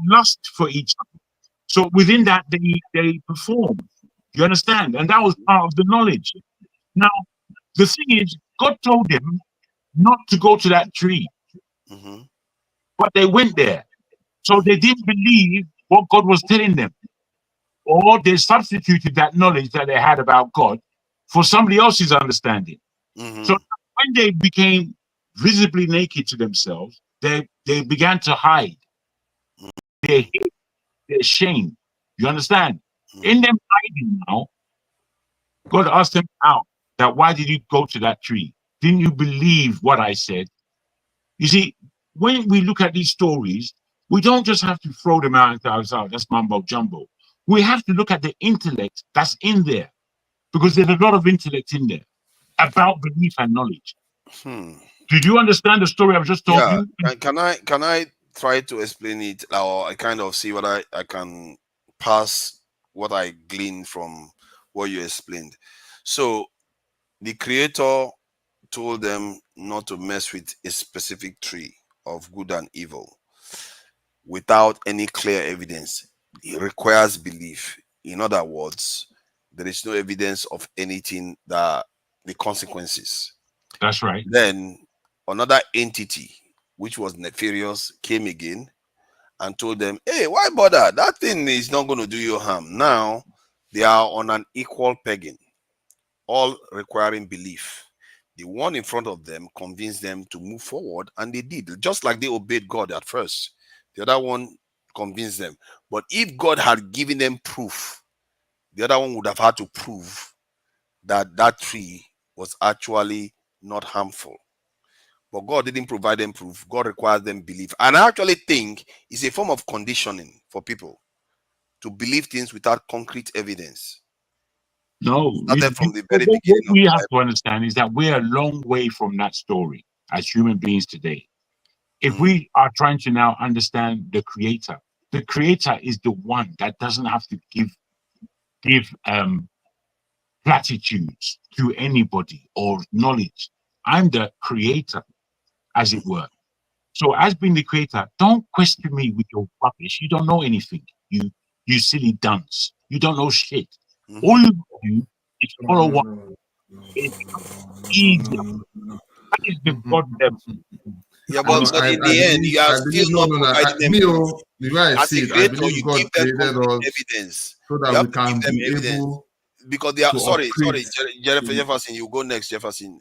lust for each other. So within that, they performed. You understand? And that was part of the knowledge. Now, the thing is, God told them not to go to that tree. But they went there. So they didn't believe what God was telling them. Or they substituted that knowledge that they had about God for somebody else's understanding. So when they became visibly naked to themselves, they began to hide. They hid their shame. You understand? In them hiding now, God asked them out that why did you go to that tree? Didn't you believe what I said? You see, when we look at these stories, we don't just have to throw them out and say, oh, that's mumbo jumbo. We have to look at the intellect that's in there, because there's a lot of intellect in there about belief and knowledge. Did you understand the story I've just told you? Can I try to explain it, or I kind of see what I can pass what I gleaned from what you explained? So the creator told them not to mess with a specific tree of good and evil without any clear evidence. It requires belief. In other words, there is no evidence of anything, that the consequences. That's right. Then another entity, which was nefarious, came again and told them, hey, why bother? That thing is not going to do you harm. Now they are on an equal pegging, all requiring belief. The one in front of them convinced them to move forward, and they did, just like they obeyed God at first. The other one convinced them. But if God had given them proof, the other one would have had to prove that that tree was actually not harmful. But God didn't provide them proof. God requires them belief. And I actually think it's a form of conditioning for people to believe things without concrete evidence. No, Started from the very what beginning of we the have Bible. to understand is that we're a long way from that story as human beings today. If we are trying to now understand the creator is the one that doesn't have to give platitudes to anybody or knowledge. I'm the creator, as it were. So as being the creator, don't question me with your rubbish. You don't know anything. You silly dunce. You don't know shit. All you do is follow what is easier. That is the God level. Yeah, but in the end, you are still not providing them proof. As a creator, you give them evidence. so that we can be able because they are sorry, operate. Jefferson, you go next, Jefferson.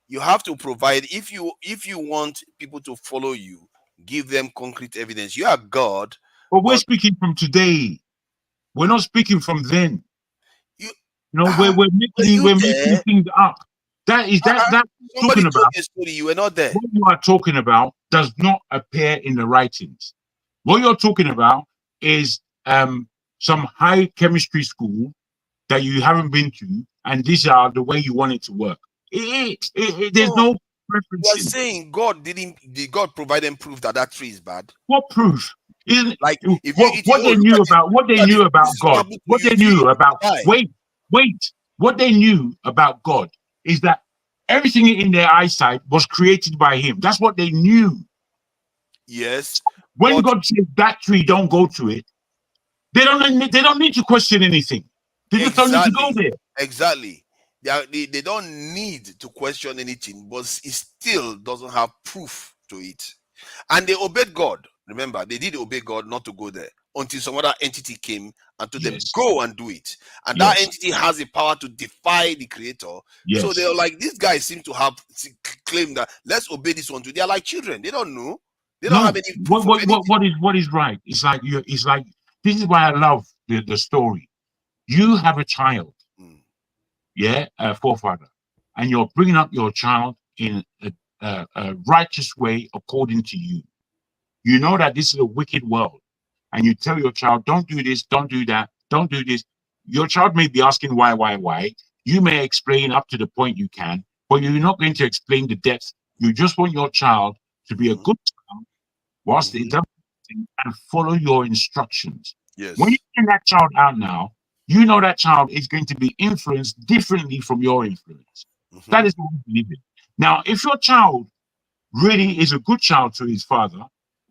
You have to provide, if you want people to follow you, give them concrete evidence. You are God. But we're speaking from today. We're not we're making things up. That's talking about. A story, you were not there. What you are talking about does not appear in the writings. What you're talking about is some high chemistry school that you haven't been to, and these are the way you want it to work. There's no preference. You are saying did God provide them proof that tree is bad? What proof? Like what they knew about God, what they knew about what they knew about God is that everything in their eyesight was created by him. That's what they knew. Yes. When God said that tree, don't go to it, they don't need to question anything. They just don't need to go there. Exactly. They don't need to question anything, but it still doesn't have proof to it. And they obeyed God. Remember, they did obey God not to go there until some other entity came and told them, go and do it. And that entity has the power to defy the creator. So they're like, these guys seem to have claimed that let's obey this one too. They're like children. They don't know. They don't have any proof of anything. What is right? It's like this is why I love the story. You have a child, a forefather, and you're bringing up your child in a righteous way according to you. You know that this is a wicked world, and you tell your child, don't do this, don't do that, don't do this. Your child may be asking why. You may explain up to the point you can, but you're not going to explain the depth. You just want your child to be a good child whilst it does and follow your instructions. Yes. When you send that child out now, you know that child is going to be influenced differently from your influence. That is what we believe in. Now, if your child really is a good child to his father,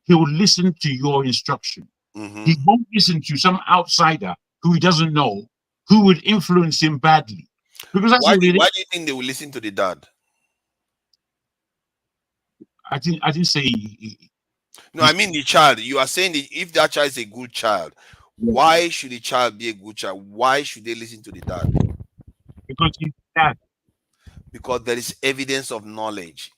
he will listen to your instruction. He won't listen to some outsider who he doesn't know, who would influence him badly. Because that's why what do it is. you think they will listen to the dad? I didn't say. No, I mean the child. You are saying that if that child is a good child, why should the child be a good child? Why should they listen to the dad? Because he's dad. Because there is evidence of knowledge.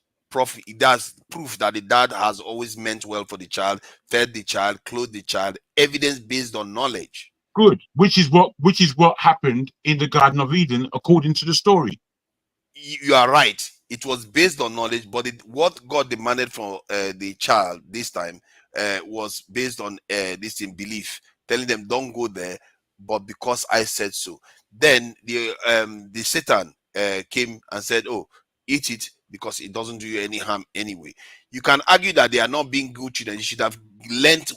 It does proof that the dad has always meant well for the child, fed the child, clothed the child. Evidence based on knowledge. Good, which is what happened in the Garden of Eden, according to the story. You are right. It was based on knowledge, but what God demanded from the child this time was based on this in belief, telling them, "Don't go there," but because I said so. Then the Satan came and said, "Oh, eat it because it doesn't do you any harm anyway." You can argue that they are not being good children. You should have lent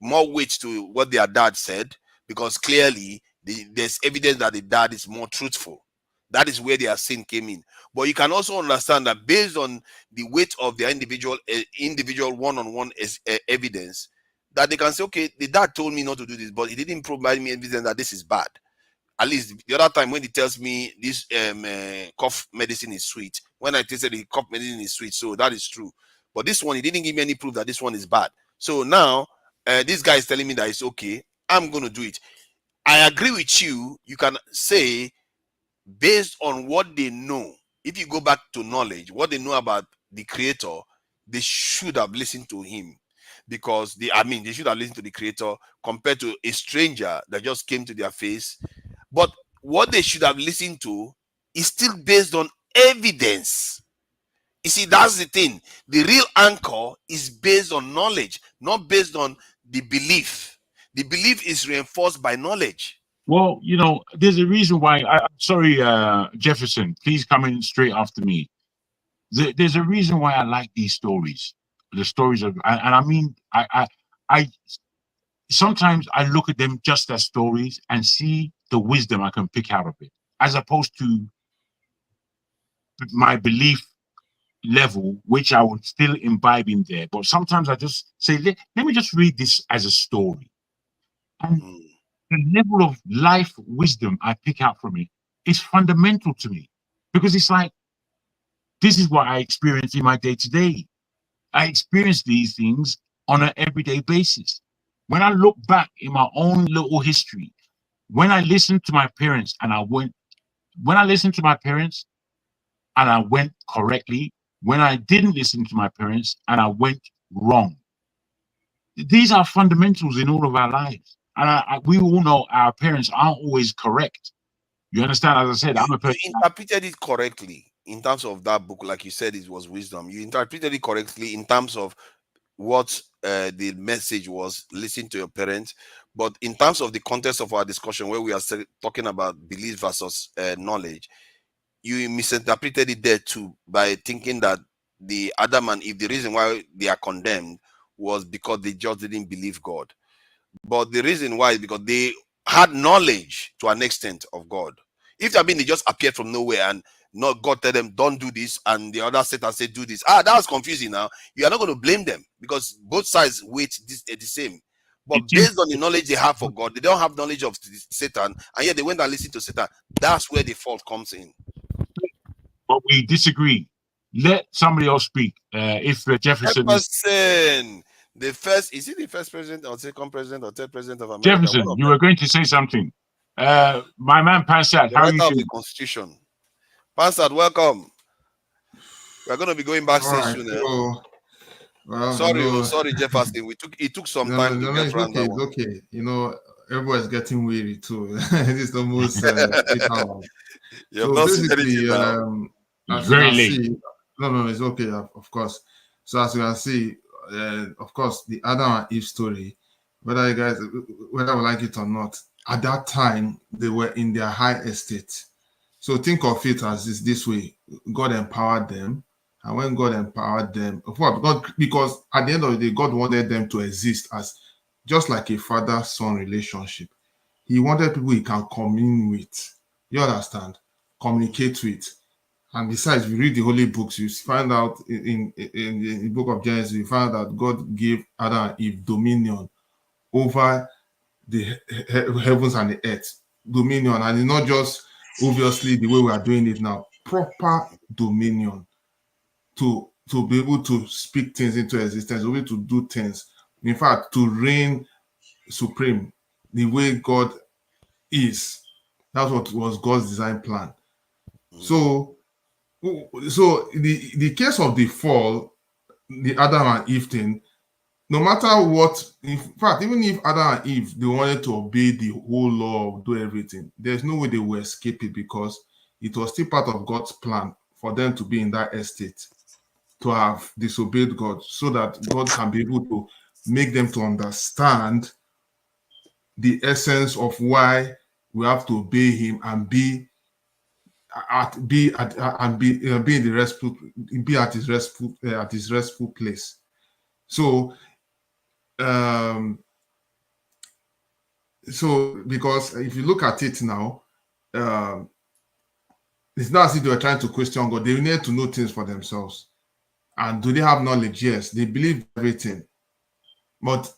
more weight to what their dad said, because clearly there's evidence that the dad is more truthful. That is where their sin came in. But you can also understand that based on the weight of their individual one-on-one evidence, that they can say, okay, the dad told me not to do this, but he didn't provide me evidence that this is bad. At least the other time when he tells me this cough medicine is sweet, when I tasted the cough medicine is sweet, so that is true. But this one, he didn't give me any proof that this one is bad. So now this guy is telling me that it's okay. I'm going to do it. I agree with you. You can say, based on what they know, if you go back to knowledge, what they know about the creator, they should have listened to him, because they should have listened to the creator compared to a stranger that just came to their face. But what they should have listened to is still based on evidence. You see, that's the thing. The real anchor is based on knowledge, not based on the belief. The belief is reinforced by knowledge. Well, there's a reason why. Sorry, Jefferson, please come in straight after me. There's a reason why I like these stories. The stories of, and I mean, I sometimes I look at them just as stories and see the wisdom I can pick out of it, as opposed to my belief level, which I would still imbibe in there. But sometimes I just say, let me just read this as a story. And the level of life wisdom I pick out from it is fundamental to me, because it's like, this is what I experience in my day-to-day. I experience these things on an everyday basis. When I look back in my own little history, when I listened to my parents and I went correctly, when I didn't listen to my parents and I went wrong. These are fundamentals in all of our lives. And we all know our parents aren't always correct. You understand? As I said, I'm a person. You interpreted it correctly in terms of that book, like you said, it was wisdom. You interpreted it correctly in terms of what the message was, listen to your parents. But in terms of the context of our discussion, where we are talking about belief versus knowledge, you misinterpreted it there too, by thinking that the Adam and Eve, the reason why they are condemned was because they just didn't believe God. But the reason why is because they had knowledge to an extent of God. If they just appeared from nowhere and not God tell them don't do this, and the other Satan said do this. That was confusing. Now you are not going to blame them, because both sides weight the same. But based on the knowledge they have for God, they don't have knowledge of Satan, and yet they went and listened to Satan. That's where the fault comes in. But we disagree. Let somebody else speak. If Jefferson, the first, is he the first president or second president or third president of America? Jefferson, you were going to say something. My man Pansad, how are you feeling? The Constitution. Pansad, welcome. We're going to be going backstage soon. Well, sorry, Jefferson. It took some time to get around that one. It's okay. Everybody's getting weary too. It's almost 8 hours. So basically, as very you can late. see, no, it's okay, of course. So as you can see, of course, the Adam and Eve story, whether we like it or not, at that time they were in their high estate. So think of it as this way: God empowered them, and when God empowered them, because at the end of the day, God wanted them to exist as just like a father-son relationship. He wanted people he can commune with. You understand? Communicate with. And besides, if you read the holy books, you find out in the book of Genesis, you find out that God gave Adam and Eve dominion over the heavens and the earth. Dominion. And it's not just obviously the way we are doing it now. Proper dominion to be able to speak things into existence, to be able to do things. In fact, to reign supreme the way God is. That's what was God's design plan. So the case of the fall, the Adam and Eve thing, no matter what, in fact, even if Adam and Eve, they wanted to obey the whole law, do everything, there's no way they will escape it, because it was still part of God's plan for them to be in that estate, to have disobeyed God, so that God can be able to make them to understand the essence of why we have to obey Him and be in the restful, be at His restful place. So, because if you look at it now, it's not as if they were trying to question God. They need to know things for themselves. And do they have knowledge? Yes, they believe everything. But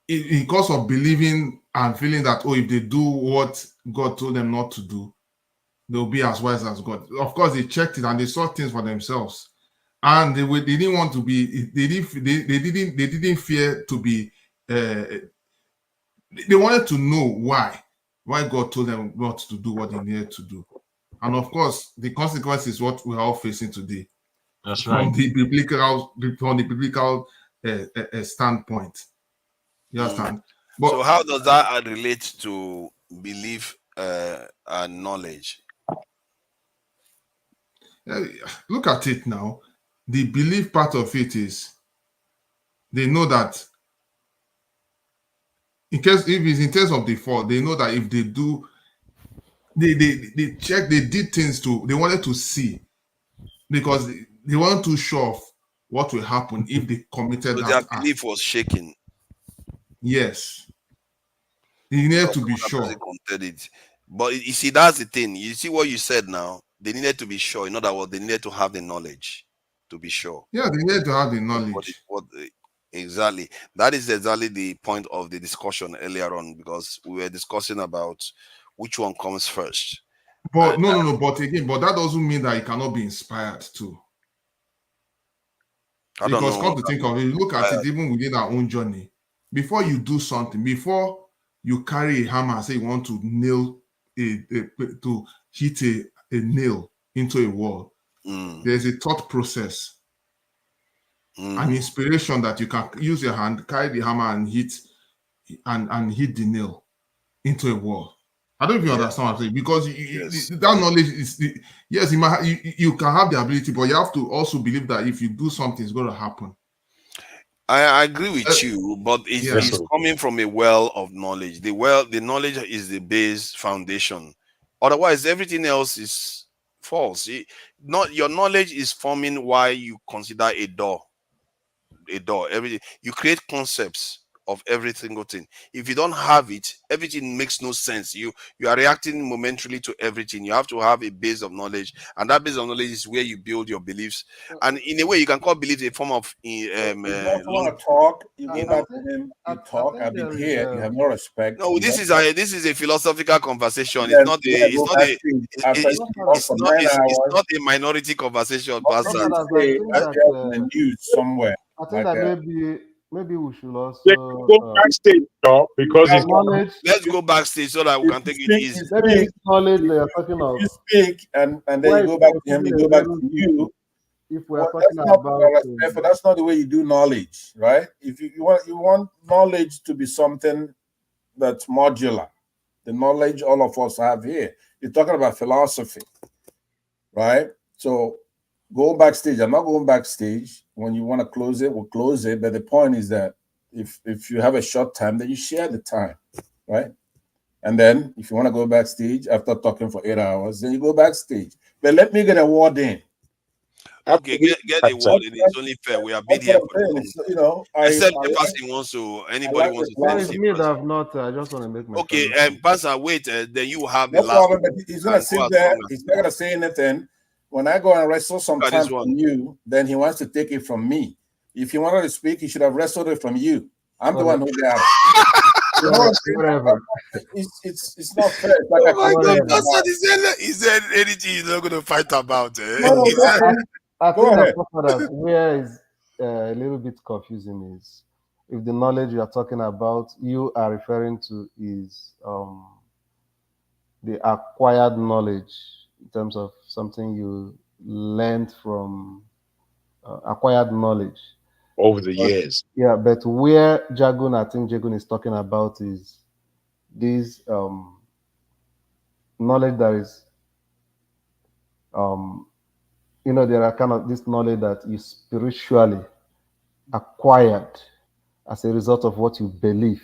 because of believing and feeling that, if they do what God told them not to do, they'll be as wise as God. Of course, they checked it and they saw things for themselves. And they didn't want to be, they didn't fear to be, they wanted to know why God told them not to do what they needed to do. And of course, the consequence is what we're all facing today. That's right. From the biblical standpoint. You understand? But, so how does that relate to belief and knowledge? Look at it now. The belief part of it is they know that if it's in terms of the fall, they know that if they do, they check, they did things they wanted to see, because they weren't too sure of what will happen if they committed So that their act. belief was shaken. Yes. They needed to be sure. But you see, that's the thing. You see what you said now? They needed to be sure. In other words, they needed to have the knowledge to be sure. Yeah, they needed to have the knowledge. Exactly. That is exactly the point of the discussion earlier on, because we were discussing about which one comes first. But no. But again, that doesn't mean that it cannot be inspired too. Because come to think of it, look at it even within our own journey. Before you do something, before you carry a hammer and say you want to nail to hit a nail into a wall, there's a thought process, an inspiration that you can use your hand, carry the hammer and hit the nail into a wall. I don't know if you understand what I'm saying, because that knowledge is yes, you can have the ability, but you have to also believe that if you do something, it's going to happen. I agree with you, but it's coming from a well of knowledge. The knowledge is the base foundation. Otherwise, everything else is false. Your knowledge is forming why you consider a door. Everything you create concepts of every single thing. If you don't have it, everything makes no sense. You are reacting momentarily to everything. You have to have a base of knowledge, and that base of knowledge is where you build your beliefs. And in a way, you can call belief a form of you don't want to talk. You go back to him. You talk. I've been here. You have no respect. No, this is a philosophical conversation. It's not a minority conversation, Pastor. News somewhere. I think that maybe we should also go backstage, because let's go backstage so that we can take it easy. Maybe knowledge they are talking of. You speak and then you go back to him. You go back to you. If we are talking about, but that's not the way you do knowledge, right? If you want knowledge to be something that's modular, the knowledge all of us have here. You're talking about philosophy, right? So go backstage. I'm not going backstage. When you want to close it, we'll close it. But the point is that if you have a short time, then you share the time, right? And then if you want to go backstage after talking for 8 hours, then you go backstage. But let me get a word in. Okay, get a word in. It's only fair. We have been here for you know, except the person wants to. Anybody like wants to No, say it's anything? me that have not. I just want to make my Okay, submission. Pastor, wait. Then you have the no last. problem. But he's gonna sit there. He's not gonna say anything. When I go and wrestle some time from you, then he wants to take it from me. If he wanted to speak, he should have wrestled it from you. I'm the one who got it. You know what I'm saying? Whatever. It's not fair. It's like Oh my God, Pastor, he said anything he's not going to fight about. No, I Go think ahead. that where is a little bit confusing is if the knowledge you are talking about, you are referring to is the acquired knowledge in terms of something you learned from acquired knowledge over the years. Yeah, but where Jagun, I think Jagun is talking about is this knowledge that is there are kind of this knowledge that is spiritually acquired as a result of what you believe,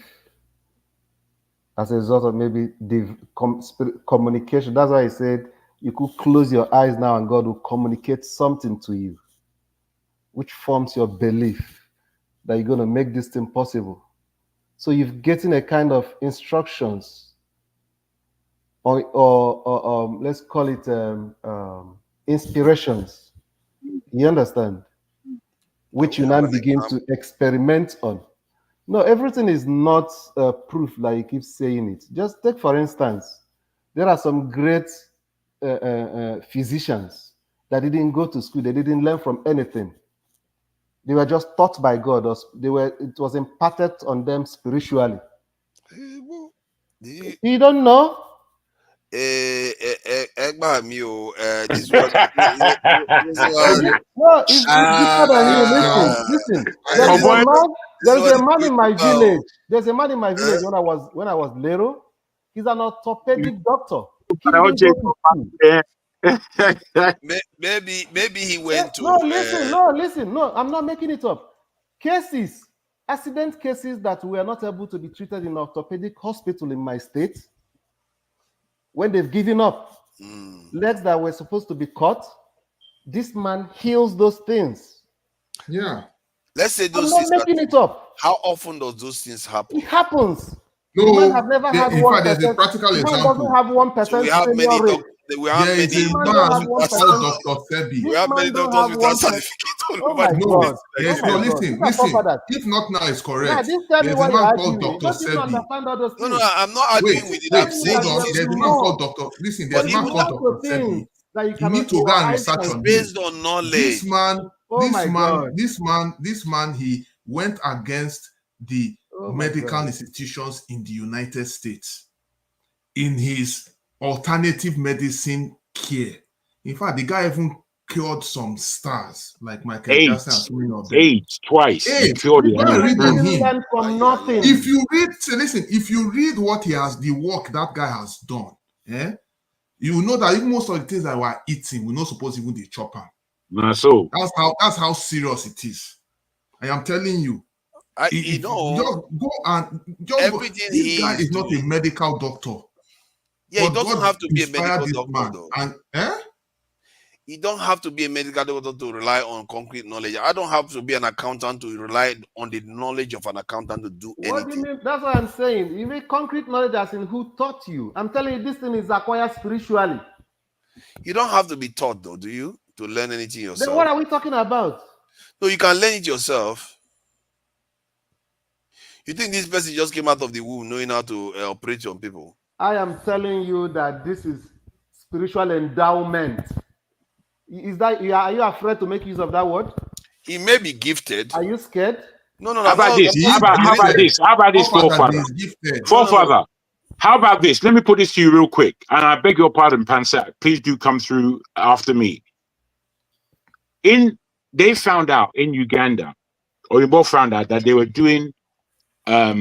as a result of maybe the communication. That's why I said you could close your eyes now and God will communicate something to you, which forms your belief that you're going to make this thing possible. So you're getting a kind of instructions or let's call it inspirations. You understand? Which you now begin to experiment on. No, everything is not proof like you keep saying it. Just take, for instance, there are some great physicians that didn't go to school. They didn't learn from anything. They were just taught by God. It was imparted on them spiritually. You don't know? This No, it's deeper than you. Listen. There is a man in my village. There's a man in my village when I was little. He's an orthopedic doctor. He didn't go to school. Maybe he went to. No, I'm not making it up. Accident cases that were not able to be treated in orthopedic hospital in my state, when they've given up, legs that were supposed to be cut, this man heals those things. Yeah. Let's say those I'm things. not making it up. How often does those things happen? It happens. No, man have never had in fact, there's a practical example. Doesn't have 1%. So we have many rate. There is a man called Dr. Sebi. We have many doctors with that certificate. Oh my God. Listen. If not now, it's correct. Yeah, there's a man called Dr. Sebi. No, I'm not arguing with it. I'm saying hold on. There's a man called Dr. Listen, there's a man called Dr. Sebi. You need to go and research on based on knowledge. This man, he went against the medical institutions in the United States in his alternative medicine care. In fact, the guy even cured some stars like Michael Jackson and so many of them. AIDS twice. AIDS. Cured it. Read on him. From nothing. If you read what the work that guy has done, you know that even most of the things that we're eating, we're not supposed to even the chopper. So that's how serious it is. I am telling you. Just go. This guy is not a medical doctor. Yeah, he doesn't have to be a medical doctor, though. You don't have to be a medical doctor to rely on concrete knowledge. I don't have to be an accountant to rely on the knowledge of an accountant to do anything. What do you mean? That's what I'm saying. You mean concrete knowledge as in who taught you? I'm telling you, this thing is acquired spiritually. You don't have to be taught, though, do you? To learn anything yourself. Then what are we talking about? No, you can learn it yourself. You think this person just came out of the womb knowing how to operate on people? I am telling you that this is spiritual endowment. Are you afraid to make use of that word? He may be gifted. Are you scared? No. How about this? How about this, forefather? Forefather, how about this? Let me put this to you real quick. And I beg your pardon, Pansak. Please do come through after me. They found out in Uganda, or you both found out that they were doing not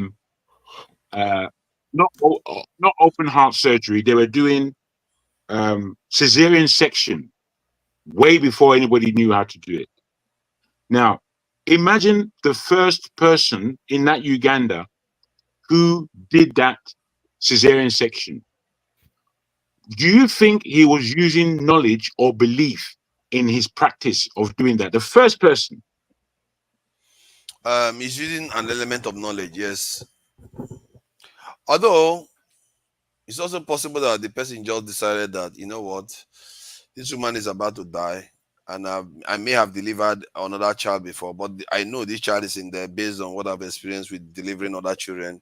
open heart surgery. They were doing cesarean section way before anybody knew how to do it. Now, imagine the first person in that Uganda who did that cesarean section. Do you think he was using knowledge or belief in his practice of doing that? The first person. He's using an element of knowledge, yes. Although it's also possible that the person just decided that, you know what, this woman is about to die, and I may have delivered another child before, but I know this child is in there based on what I've experienced with delivering other children.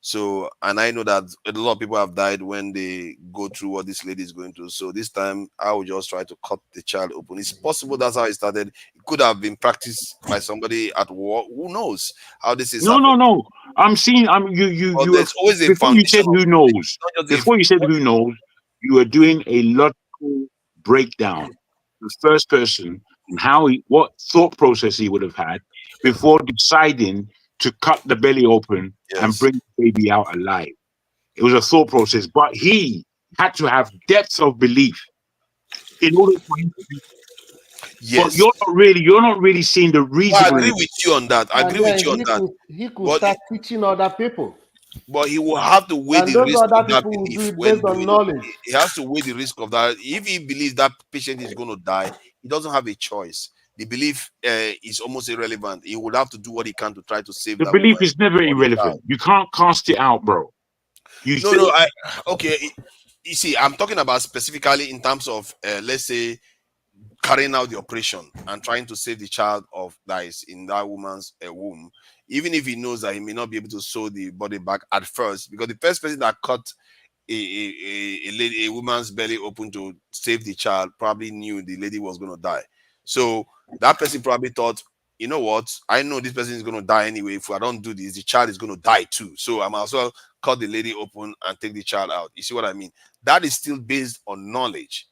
So, and I know that a lot of people have died when they go through what this lady is going through. So this time I will just try to cut the child open. It's possible that's how it started. It could have been practiced by somebody at war. Who knows how this is happening? No. I'm seeing you there's always a before you said foundation who knows. not just Before you said who knows, you were doing a logical breakdown. The first person and what thought process he would have had before deciding to cut the belly open and bring the baby out alive. It was a thought process, but he had to have depth of belief in order for him to do. Yes. But you're not really seeing the reason. I agree with you on that. I agree with you on that. He could start teaching other people. But he will have to weigh the risk of that belief based on knowledge. He has to weigh the risk of that. If he believes that patient is going to die, he doesn't have a choice. The belief is almost irrelevant. He would have to do what he can to try to save the that belief woman is never irrelevant. You can't cast it out, bro. Okay. You see, I'm talking about specifically in terms of let's say carrying out the operation and trying to save the child that is in that woman's womb, even if he knows that he may not be able to sew the body back at first, because the first person that cut a woman's belly open to save the child probably knew the lady was going to die. So that person probably thought, you know what, I know this person is going to die anyway. If I don't do this, the child is going to die too. So I might as well cut the lady open and take the child out. You see what I mean? That is still based on knowledge.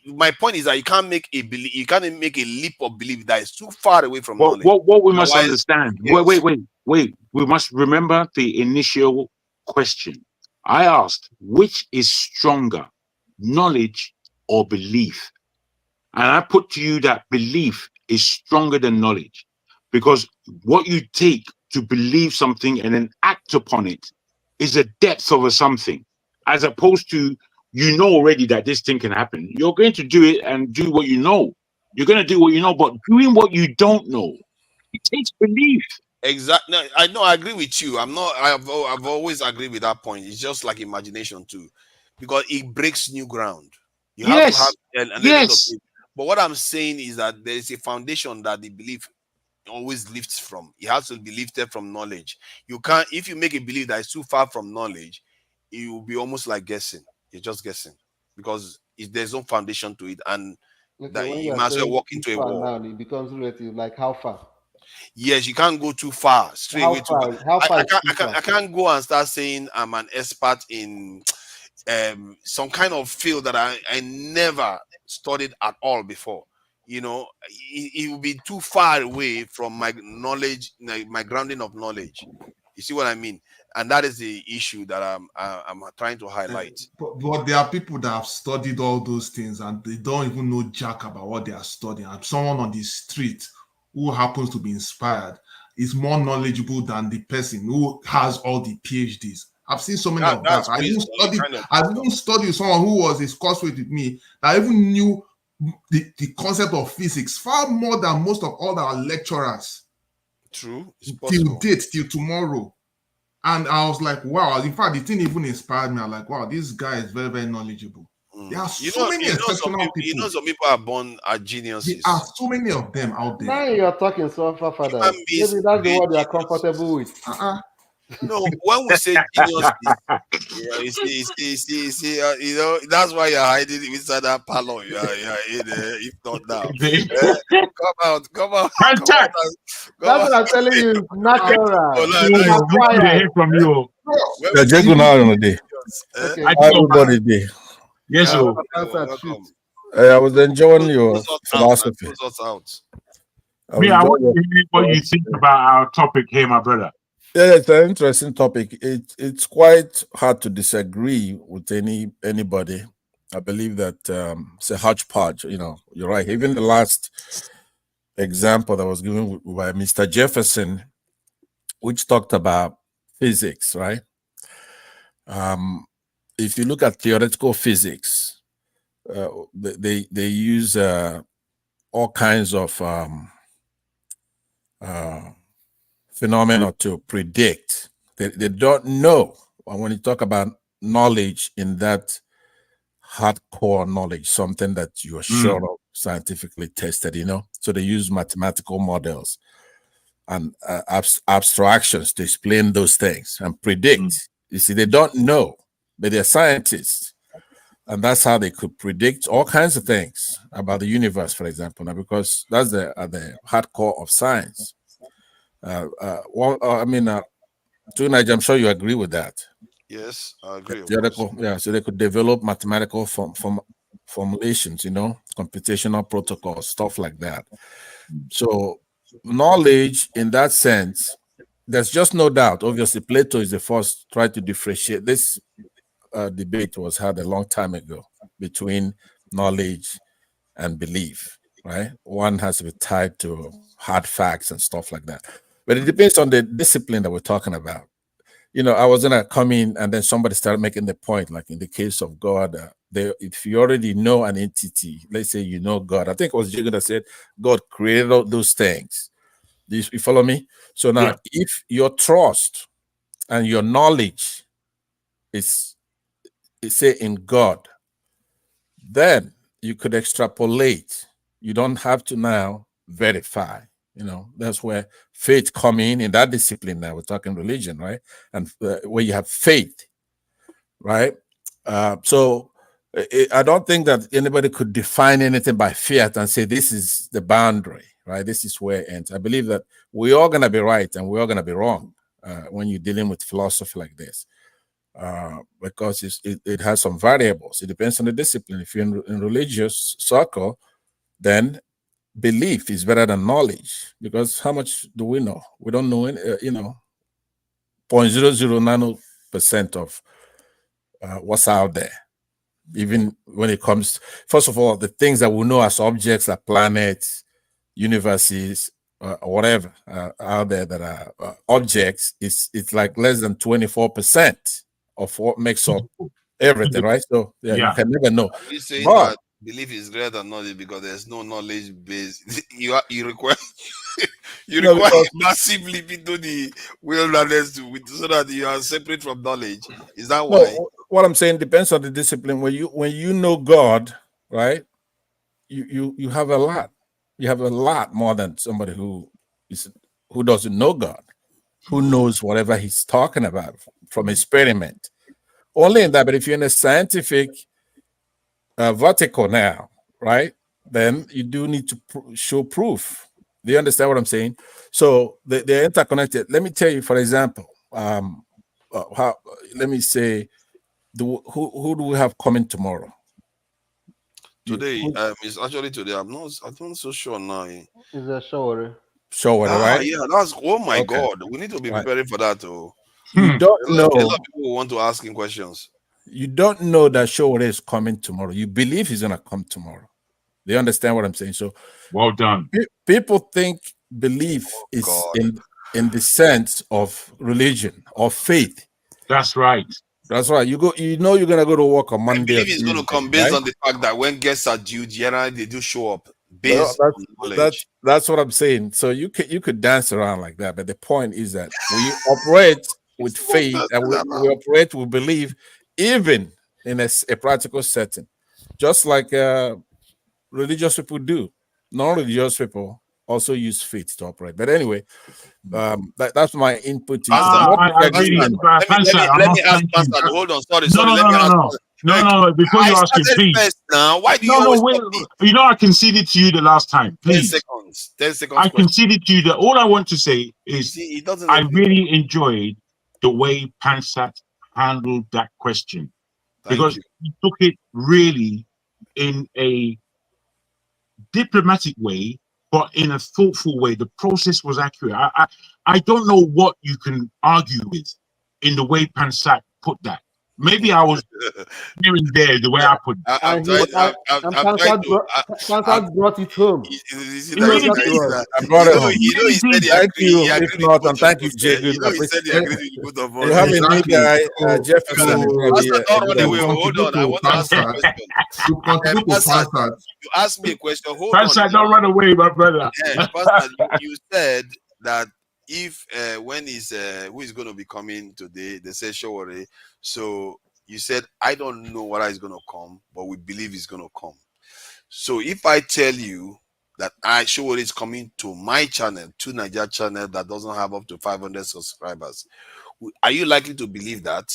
My point is that you can't make a leap of belief that is too far away from knowledge. What we must understand. Wait. We must remember the initial question. I asked, which is stronger, knowledge or belief? And I put to you that belief is stronger than knowledge, because what you take to believe something and then act upon it is a depth of a something, as opposed to you know already that this thing can happen. You're going to do it and do what you know. You're going to do what you know, but doing what you don't know, it takes belief. Exactly. I know. I agree with you. I've always agreed with that point. It's just like imagination too, because it breaks new ground. You have to have an element of it. But what I'm saying is that there is a foundation that the belief always lifts from. It has to be lifted from knowledge. You can't, if you make a belief that is too far from knowledge, it will be almost like guessing. You're just guessing, because there's no foundation to it, and that you might as well walk into a wall. Now it becomes relative, like how far? Yes, you can't go too far, straight away too far. How far? I can't go and start saying I'm an expert in some kind of field that I never studied at all before. You know, it will be too far away from my knowledge, my grounding of knowledge. You see what I mean? And that is the issue that I'm trying to highlight. But there are people that have studied all those things and they don't even know jack about what they are studying. And someone on the street who happens to be inspired is more knowledgeable than the person who has all the PhDs. I've seen so many of that. I even studied someone who was a coursemate with me that even knew the concept of physics far more than most of all our lecturers. True. Till date, till tomorrow. And I was like, wow. In fact, the thing even inspired me. I'm like, wow, this guy is very, very knowledgeable. There are so many exceptional people. You know, some people are born as geniuses. There are so many of them out there. Now you're talking so far further. Maybe that's the word you're comfortable with. No, when we say geniuses, you know, that's why you're hiding inside that parlor. You're in there, if not now. Come out. That's what I'm telling you. Natural. From you. Yeah, just go now on the day. Everybody day. Yes, sir. I was enjoying your philosophy. I want to hear what you think about our topic here, my brother. Yeah, it's an interesting topic. It's quite hard to disagree with anybody. I believe that it's a hodgepodge. You know, you're right. Even the last example that was given by Mr. Jefferson, which talked about physics, right? If you look at theoretical physics, they use all kinds of phenomena to predict. They don't know. When you talk about knowledge in that hardcore knowledge, something that you are sure of, scientifically tested, so they use mathematical models and abstractions to explain those things and predict. You see, they don't know, but they're scientists, and that's how they could predict all kinds of things about the universe, for example. Now, because that's the hardcore of science. Tonight, I'm sure you agree with that. Yes, I agree. Yeah, so they could develop mathematical formulations, computational protocols, stuff like that. So knowledge in that sense, there's just no doubt. Obviously, Plato is the first try to differentiate. This debate was had a long time ago between knowledge and belief, right? One has to be tied to hard facts and stuff like that. But it depends on the discipline that we're talking about. I was gonna come in and then somebody started making the point, like in the case of God, if you already know an entity, let's say you know God, I think it was Jacob that said God created all those things. You follow me? So now, if your trust and your knowledge is say in God, then you could extrapolate. You don't have to now verify. That's where faith come in that discipline. Now we're talking religion, right? And where you have faith, right? So I don't think that anybody could define anything by fiat and say this is the boundary, right? This is where it ends. I believe that we're all going to be right and we're all going to be wrong when you're dealing with philosophy like this, because it has some variables. It depends on the discipline. If you're in religious circle, then belief is better than knowledge, because how much do we know? We don't know, 0.009% of what's out there. Even when it comes, first of all, the things that we know as objects, like planets, universes, or whatever out there that are objects, it's like less than 24% of what makes up everything, right? So you can never know. Are you saying But that belief is greater than knowledge because there's no knowledge base? You require because massively into the wilderness so that you are separate from knowledge. Is that why? no, what I'm saying depends on the discipline. When you know God, right? You have a lot. You have a lot more than somebody who doesn't know God, who knows whatever he's talking about from experiment. Only in that. But if you're in a scientific vertical now, right, then you do need to show proof. Do you understand what I'm saying? So they're interconnected. Let me tell you, for example, let me say, who do we have coming tomorrow? Today, it's actually today. I'm not so sure now. Is a shower. Shower, right? Yeah, that's my God. We need to be preparing for that too. You don't know. A lot of people want to ask him questions. You don't know that shower is coming tomorrow. You believe he's gonna come tomorrow. They understand what I'm saying. So well done. People think belief is in the sense of religion or faith. That's right. That's right. You're gonna go to work on Monday. I believe it's going to come based on the fact that when guests are due, generally they do show up based on knowledge. That's what I'm saying. So you could dance around like that, but the point is that we operate with faith and we operate with belief, even in a practical setting, just like religious people do. Non-religious people also use faith to operate. But anyway, that's my input. Let me ask Pastor. Hold on, sorry. No. Before you ask him, please. First now, why do you wait. I conceded to you the last time. Please. 10 seconds. I conceded to you that all I want to say is I really enjoyed the way Pansat handled that question, because he took it really in a diplomatic way, but in a thoughtful way. The process was accurate. I don't know what you can argue with in the way Pansat put that. Maybe I was here and there the way I put it. And Kansas brought it home. He really did. I brought it home. You know, he said he Thank you. agreed If not, and thank you, Jay. You know, he said he agreed with both of us. You have a new guy, Jefferson. Pastor, don't run away. Hold on. I want to ask you a question. Pastor, you asked me a question. Hold on. Pastor, don't run away, my brother. Yeah, Pastor, you said that if when is who is going to be coming today, they say Showore. So you said I don't know whether he's going to come, but we believe he's going to come. So if I tell you that Showore is coming to my channel, to Nigeria channel that doesn't have up to 500 subscribers, are you likely to believe that?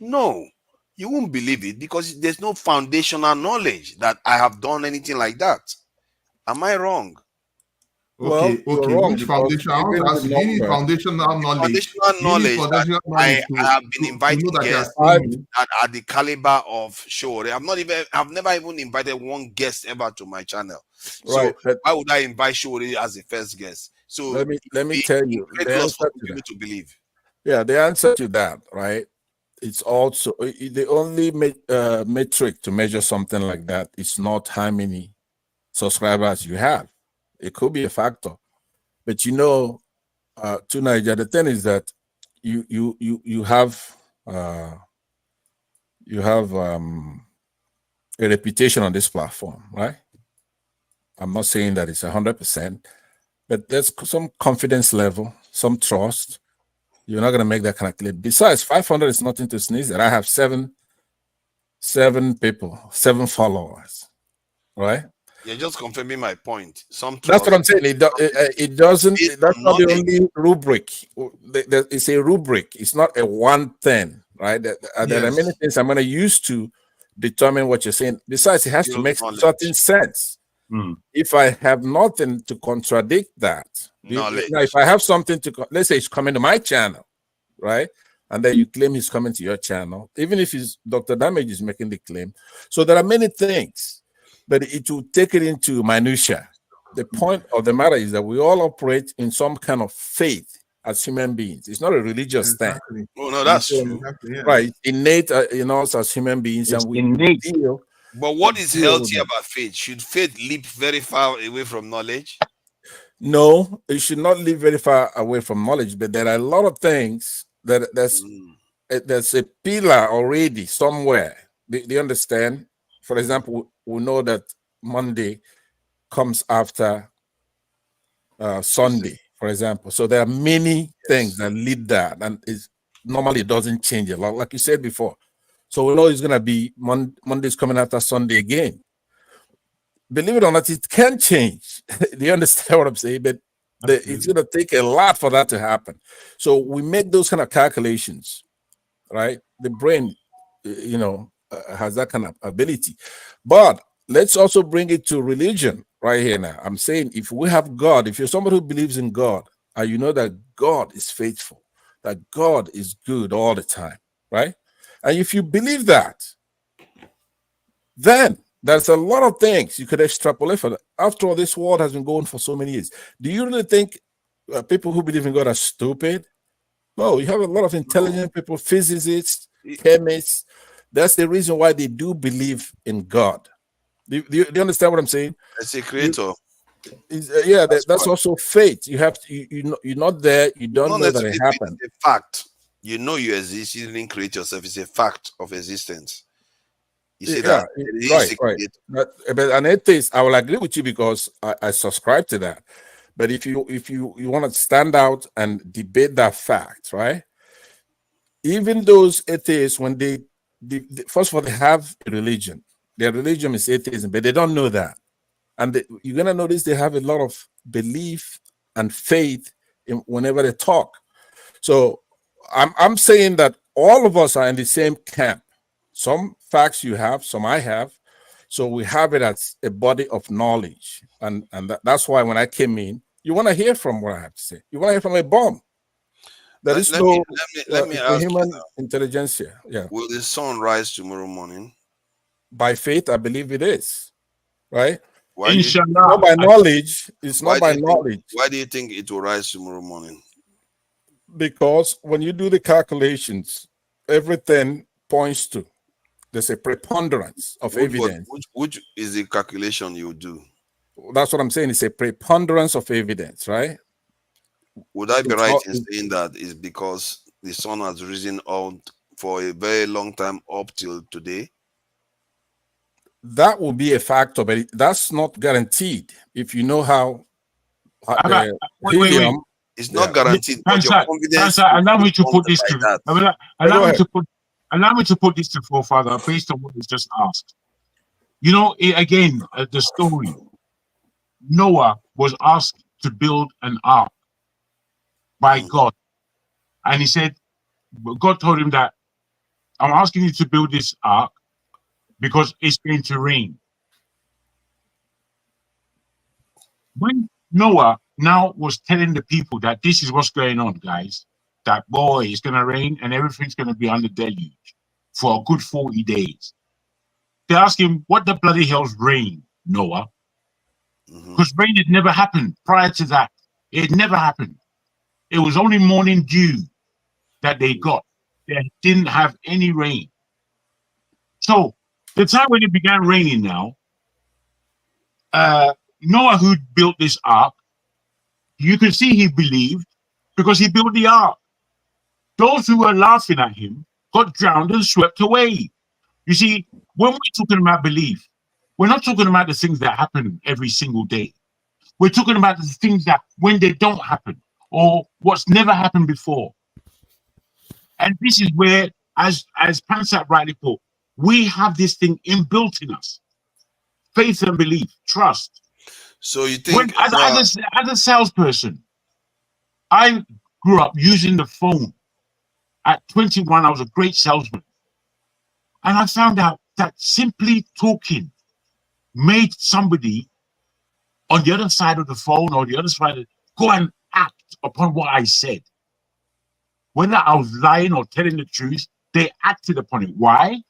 No, you won't believe it because there's no foundational knowledge that I have done anything like that. Am I wrong? Okay, which foundation? I want to ask you, you need foundational knowledge. I have been inviting guests that are the caliber of Showore. I've never even invited one guest ever to my channel. So why would I invite Showore as the first guest? So let me tell you the answer to that. To believe. Yeah, the answer to that, right? It's also the only metric to measure something like that is not how many subscribers you have. It could be a factor, but you know, to Nigeria, the thing is that you have a reputation on this platform, right? I'm not saying that it's 100%, but there's some confidence level, some trust. You're not going to make that kind of claim. Besides, 500 is nothing to sneeze at. I have seven people, 7 followers, right? You're just confirming my point. That's what I'm saying. It doesn't. That's not the only rubric. It's a rubric. It's not a one thing, right? There are many things I'm going to use to determine what you're saying. Besides, it has to make certain sense. If I have nothing to contradict that, if I have something to, let's say it's coming to my channel, right? And then you claim he's coming to your channel, even if it's Dr. Damage is making the claim. So there are many things, but it will take it into minutia. The point of the matter is that we all operate in some kind of faith as human beings. It's not a religious thing. Oh no, that's true. Right, innate in us as human beings, and we deal. But what is healthy about faith? Should faith leap very far away from knowledge? No, it should not live very far away from knowledge. But there are a lot of things that there's a pillar already somewhere. Do you understand? For example, we know that Monday comes after Sunday, for example. So there are many things that lead that, and normally it doesn't change a lot, like you said before. So we know it's going to be Monday's coming after Sunday again. Believe it or not, it can change. Do you understand what I'm saying? But it's going to take a lot for that to happen. So we make those kind of calculations, right? The brain, has that kind of ability. But let's also bring it to religion right here now. I'm saying if we have God, if you're somebody who believes in God, and you know that God is faithful, that God is good all the time, right? And if you believe that, then there's a lot of things you could extrapolate for that. After all, this world has been going for so many years. Do you really think people who believe in God are stupid? No, you have a lot of intelligent people, physicists, chemists. That's the reason why they do believe in God. Do you understand what I'm saying? As a creator. That's also faith. You have to, you're not there, you don't know that it happened. It's a fact. You know you exist, you didn't create yourself. It's a fact of existence. You see that? Right. But an atheist, I will agree with you because I subscribe to that. But if you want to stand out and debate that fact, right? Even those atheists, when they first of all, they have a religion. Their religion is atheism, but they don't know that. And you're gonna notice they have a lot of belief and faith in whenever they talk. So I'm saying that all of us are in the same camp. Some facts you have, some I have. So we have it as a body of knowledge. And that's why when I came in, you want to hear from what I have to say. You want to hear from a bomb. There is no human intelligence here. Yeah. Will the sun rise tomorrow morning? By faith, I believe it is. Right? Inshallah. Not by knowledge. It's not by knowledge. Why do you think it will rise tomorrow morning? Because when you do the calculations, everything points to. There's a preponderance of evidence. Which is the calculation you do? That's what I'm saying. It's a preponderance of evidence, right? Would I be right in saying that is because the sun has risen on for a very long time up till today? That will be a factor, but that's not guaranteed. If you know how helium, it's not guaranteed. But your confidence. Allow me to put this to allow me to put this to forefather based on what was just asked. You know, again, the story. Noah was asked to build an ark by God, and he said, God told him that I'm asking you to build this ark because it's going to rain. When Noah now was telling the people that this is what's going on, guys, that boy, it's going to rain and everything's going to be under deluge for a good 40 days. They asked him, what the bloody hell's rain, Noah? Because rain had never happened prior to that. It never happened. It was only morning dew that they got. They didn't have any rain. So the time when it began raining now, Noah, who built this ark, you can see he believed because he built the ark. Those who were laughing at him got drowned and swept away. You see, when we're talking about belief, we're not talking about the things that happen every single day. We're talking about the things that when they don't happen or what's never happened before. And this is where, as Pansat rightly put, we have this thing inbuilt in us. Faith and belief, trust. So you think as a salesperson, I grew up using the phone. At 21, I was a great salesman. And I found out that simply talking made somebody on the other side of the phone or the other side go and act upon what I said. Whether I was lying or telling the truth, they acted upon it. Why?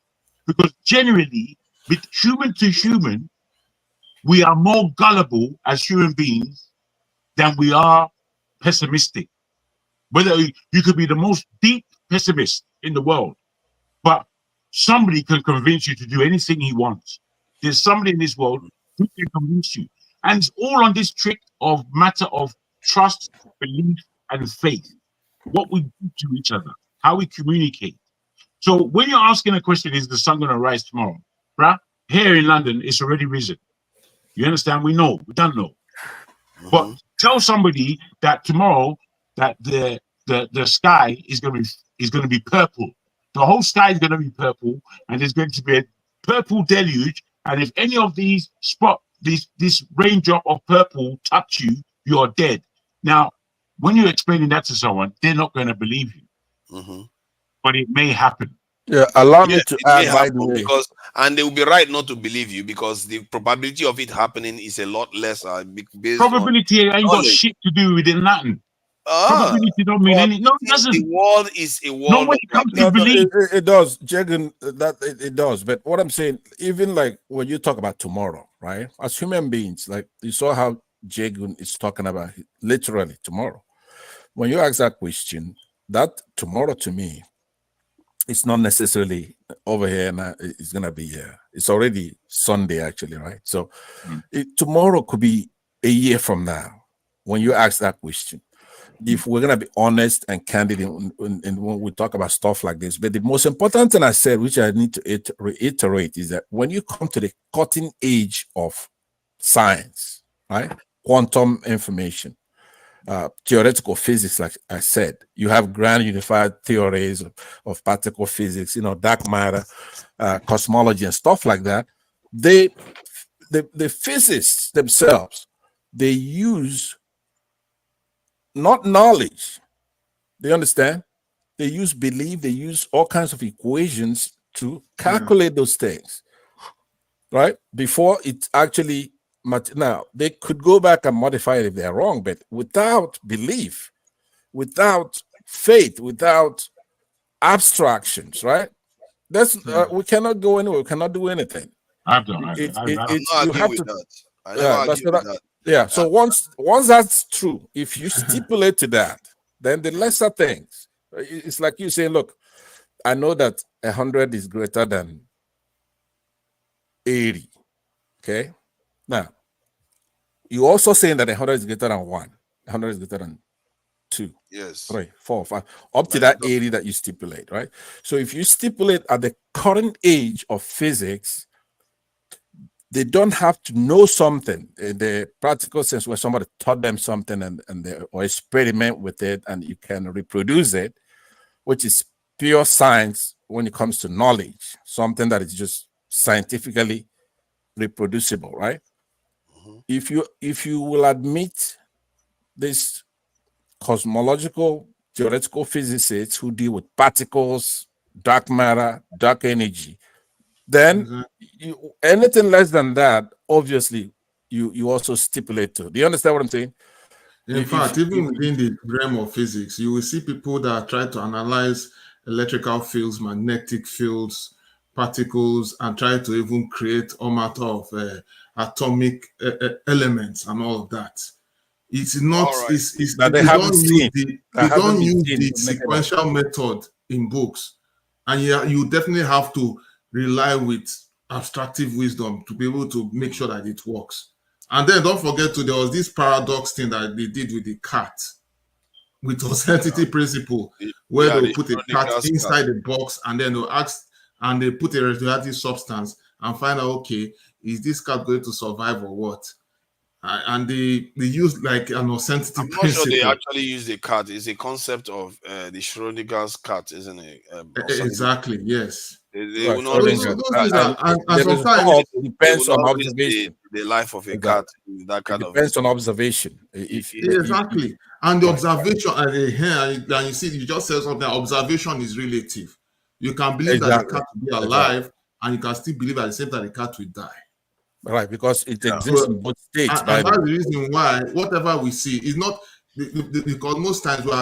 Because generally, with human to human, we are more gullible as human beings than we are pessimistic. Whether you could be the most deep pessimist in the world, but somebody can convince you to do anything he wants. There's somebody in this world who can convince you. And it's all on this trick of matter of trust, belief, and faith. What we do to each other, how we communicate. So when you're asking a question, is the sun going to rise tomorrow? Right? Here in London, it's already risen. You understand? We know. We don't know. But tell somebody that tomorrow that the sky is going to be purple. The whole sky is going to be purple, and there's going to be a purple deluge. And if any of these this raindrop of purple touch you, you're dead. Now, when you're explaining that to someone, they're not going to believe you. But it may happen. Yeah, allow me to add, by the way. Because, and they will be right not to believe you because the probability of it happening is a lot less. Probability ain't got shit to do with it, nothing. Probability don't mean anything. No, it doesn't. The world is a world. No, when it comes to belief. It does, Jagan, it does. But what I'm saying, even like when you talk about tomorrow, right? As human beings, like you saw how Jagan is talking about literally tomorrow. When you ask that question, that tomorrow to me, it's not necessarily over here and it's gonna be here. It's already Sunday, actually, right? So tomorrow could be a year from now when you ask that question. If we're gonna be honest and candid in when we talk about stuff like this, but the most important thing I said, which I need to reiterate, is that when you come to the cutting edge of science, right, quantum information, theoretical physics, like I said, you have grand unified theories of particle physics, dark matter, cosmology, and stuff like that. The physicists themselves, they use not knowledge. They understand? They use belief. They use all kinds of equations to calculate those things, right? Before it actually. Now, they could go back and modify it if they're wrong, but without belief, without faith, without abstractions, right? That's we cannot go anywhere. We cannot do anything. I don't agree with that. Yeah. So once that's true, if you stipulate to that, then the lesser things, it's like you say, look, I know that 100 is greater than 80. Okay. Now, you also saying that 100 is greater than 1. 100 is greater than 2. Yes. 3, 4, 5, up to that 80 that you stipulate, right? So if you stipulate at the current age of physics, they don't have to know something in the practical sense where somebody taught them something and they or experiment with it and you can reproduce it, which is pure science when it comes to knowledge, something that is just scientifically reproducible, right? If you will admit this cosmological theoretical physicists who deal with particles, dark matter, dark energy, then anything less than that, obviously, you also stipulate to. Do you understand what I'm saying? In fact, even within the realm of physics, you will see people that try to analyze electrical fields, magnetic fields, particles, and try to even create all matter of atomic elements and all of that. It's not. Right. It's That they don't use the seen sequential method in books, and you definitely have to rely with abstractive wisdom to be able to make sure that it works. And then don't forget there was this paradox thing that they did with the cat, with authority principle, where they'll put a cat inside the box and then they'll ask, and they put a radioactive substance and find out, okay, is this cat going to survive or what? And they use like an authenticity I'm not principle. sure they actually use the cat. It's a concept of the Schrodinger's cat, isn't it? Exactly, yes. They will not risk and sometimes depends on observation. The life of a cat, that kind of depends on observation. Exactly. And the observation and you see, you just said something. Observation is relative. You can believe that the cat will be alive, and you can still believe at the same time the cat will die. Right, because it exists in both states. And that's the reason why whatever we see is not because most times we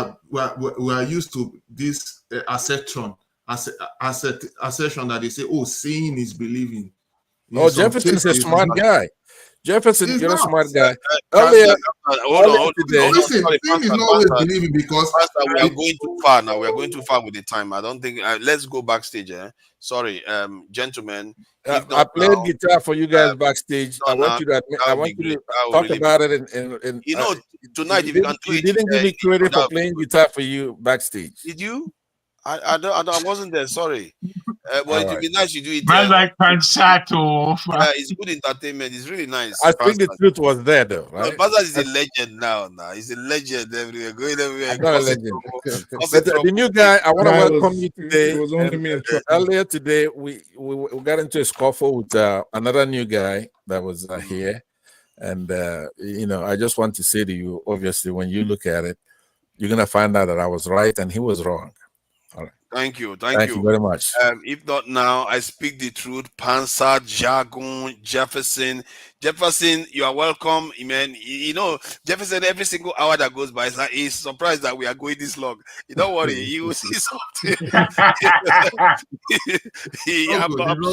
are used to this assertion that they say, oh, seeing is believing. Oh, Jefferson's a smart guy. Jefferson, you're a smart guy. Hold on. Listen, seeing is not always believing because we are going too far now. We are going too far with the time. I don't think. Let's go backstage. Sorry, gentlemen. I played guitar for you guys backstage. I want you to admit, I want you to talk about it. And tonight, if you can do it, you didn't give me credit for playing guitar for you backstage. Did you? I wasn't there. Sorry. Well, it would be nice you do it. Man, like Pansato. It's good entertainment. It's really nice. I think the truth was there, though, right? Pansa is a legend now. He's a legend everywhere. Going everywhere. I'm not a legend. But the new guy, I want to welcome you today. It was only me and earlier today, we got into a scuffle with another new guy that was here. And, I just want to say to you, obviously, when you look at it, you're going to find out that I was right and he was wrong. All right. Thank you very much. If not now, I speak the truth. Pansa, Jargon, Jefferson, you are welcome, man. Jefferson, every single hour that goes by, he's surprised that we are going this long. Don't worry, you will see something. I'm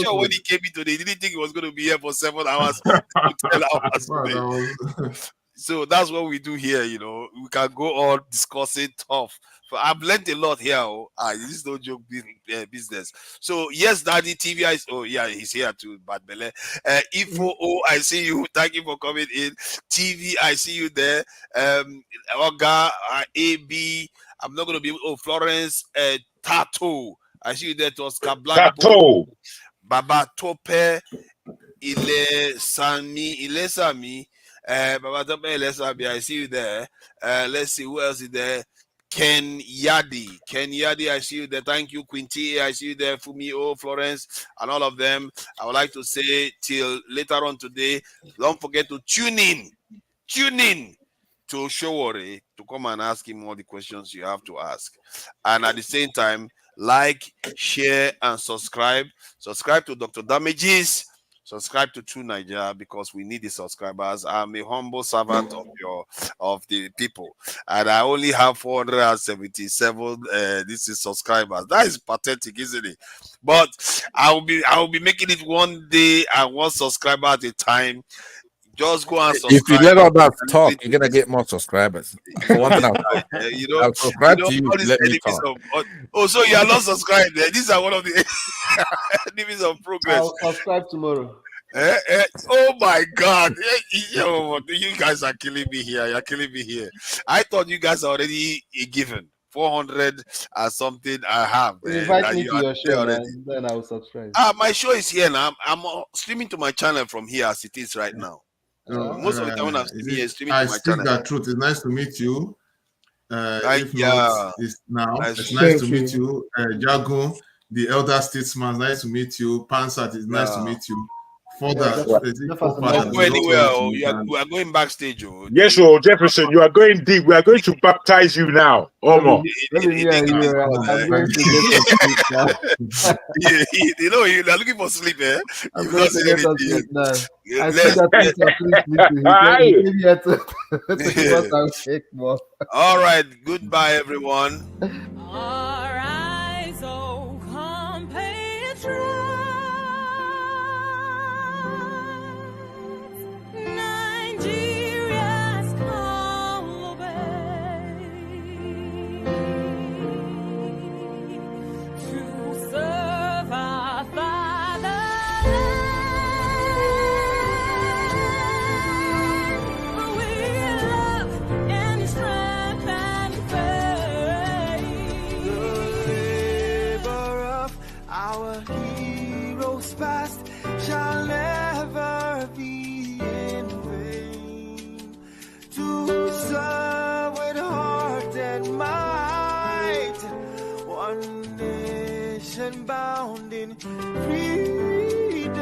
sure when he came in today, he didn't think he was going to be here for 7 hours, 10 hours. So that's what we do here. We can go on discussing tough. But I've learned a lot here. This is no joke business. So yes, Daddy TV. He's here too. Bad Bele. Info. I see you. Thank you for coming in. TV. I see you there. Oga. AB. I'm not gonna be able. Oh, Florence. Tato. I see you there. Tosca Black. Tato. Baba Tope. Ile Sami. Baba Tope. I see you there. Let's see who else is there. Ken Yadi, I see you there. Thank you, Quinty. I see you there. Fumio, Florence, and all of them. I would like to say till later on today, don't forget to tune in to Showore to come and ask him all the questions you have to ask. And at the same time, like, share, and subscribe. Subscribe to Dr. Damages. Subscribe to True Nigeria because we need the subscribers. I'm a humble servant of the people, and I only have 477 subscribers. That is pathetic, isn't it? But I will be making it one day and one subscriber at a time. Just go and subscribe. If you let all that talk, you're gonna get more subscribers. For one thing, I'll subscribe to you. Let me talk. Oh, so you are not subscribed? These are one of the enemies of progress. I'll subscribe tomorrow. Oh my God! You guys are killing me here. You're killing me here. I thought you guys are already given 400 or something. I have. Invite me to your show, man. Then I'll subscribe. My show is here now. I'm streaming to my channel from here as it is right now. Most of the time when I'm streaming here, streaming to my channel. That truth. It's nice to meet you. If not, it's now. It's nice to meet you, Jago, the elder statesman. Nice to meet you, Pansat. It's nice to meet you. Further, don't go anywhere. We are going backstage. Yes, Jefferson, you are going deep. We are going to baptize you now. Omo. You know, you are looking for sleep, eh? I'm going to get some sleep now. I see that All right. Goodbye, everyone. Past shall never be in vain. To serve with heart and might, one nation bound in freedom.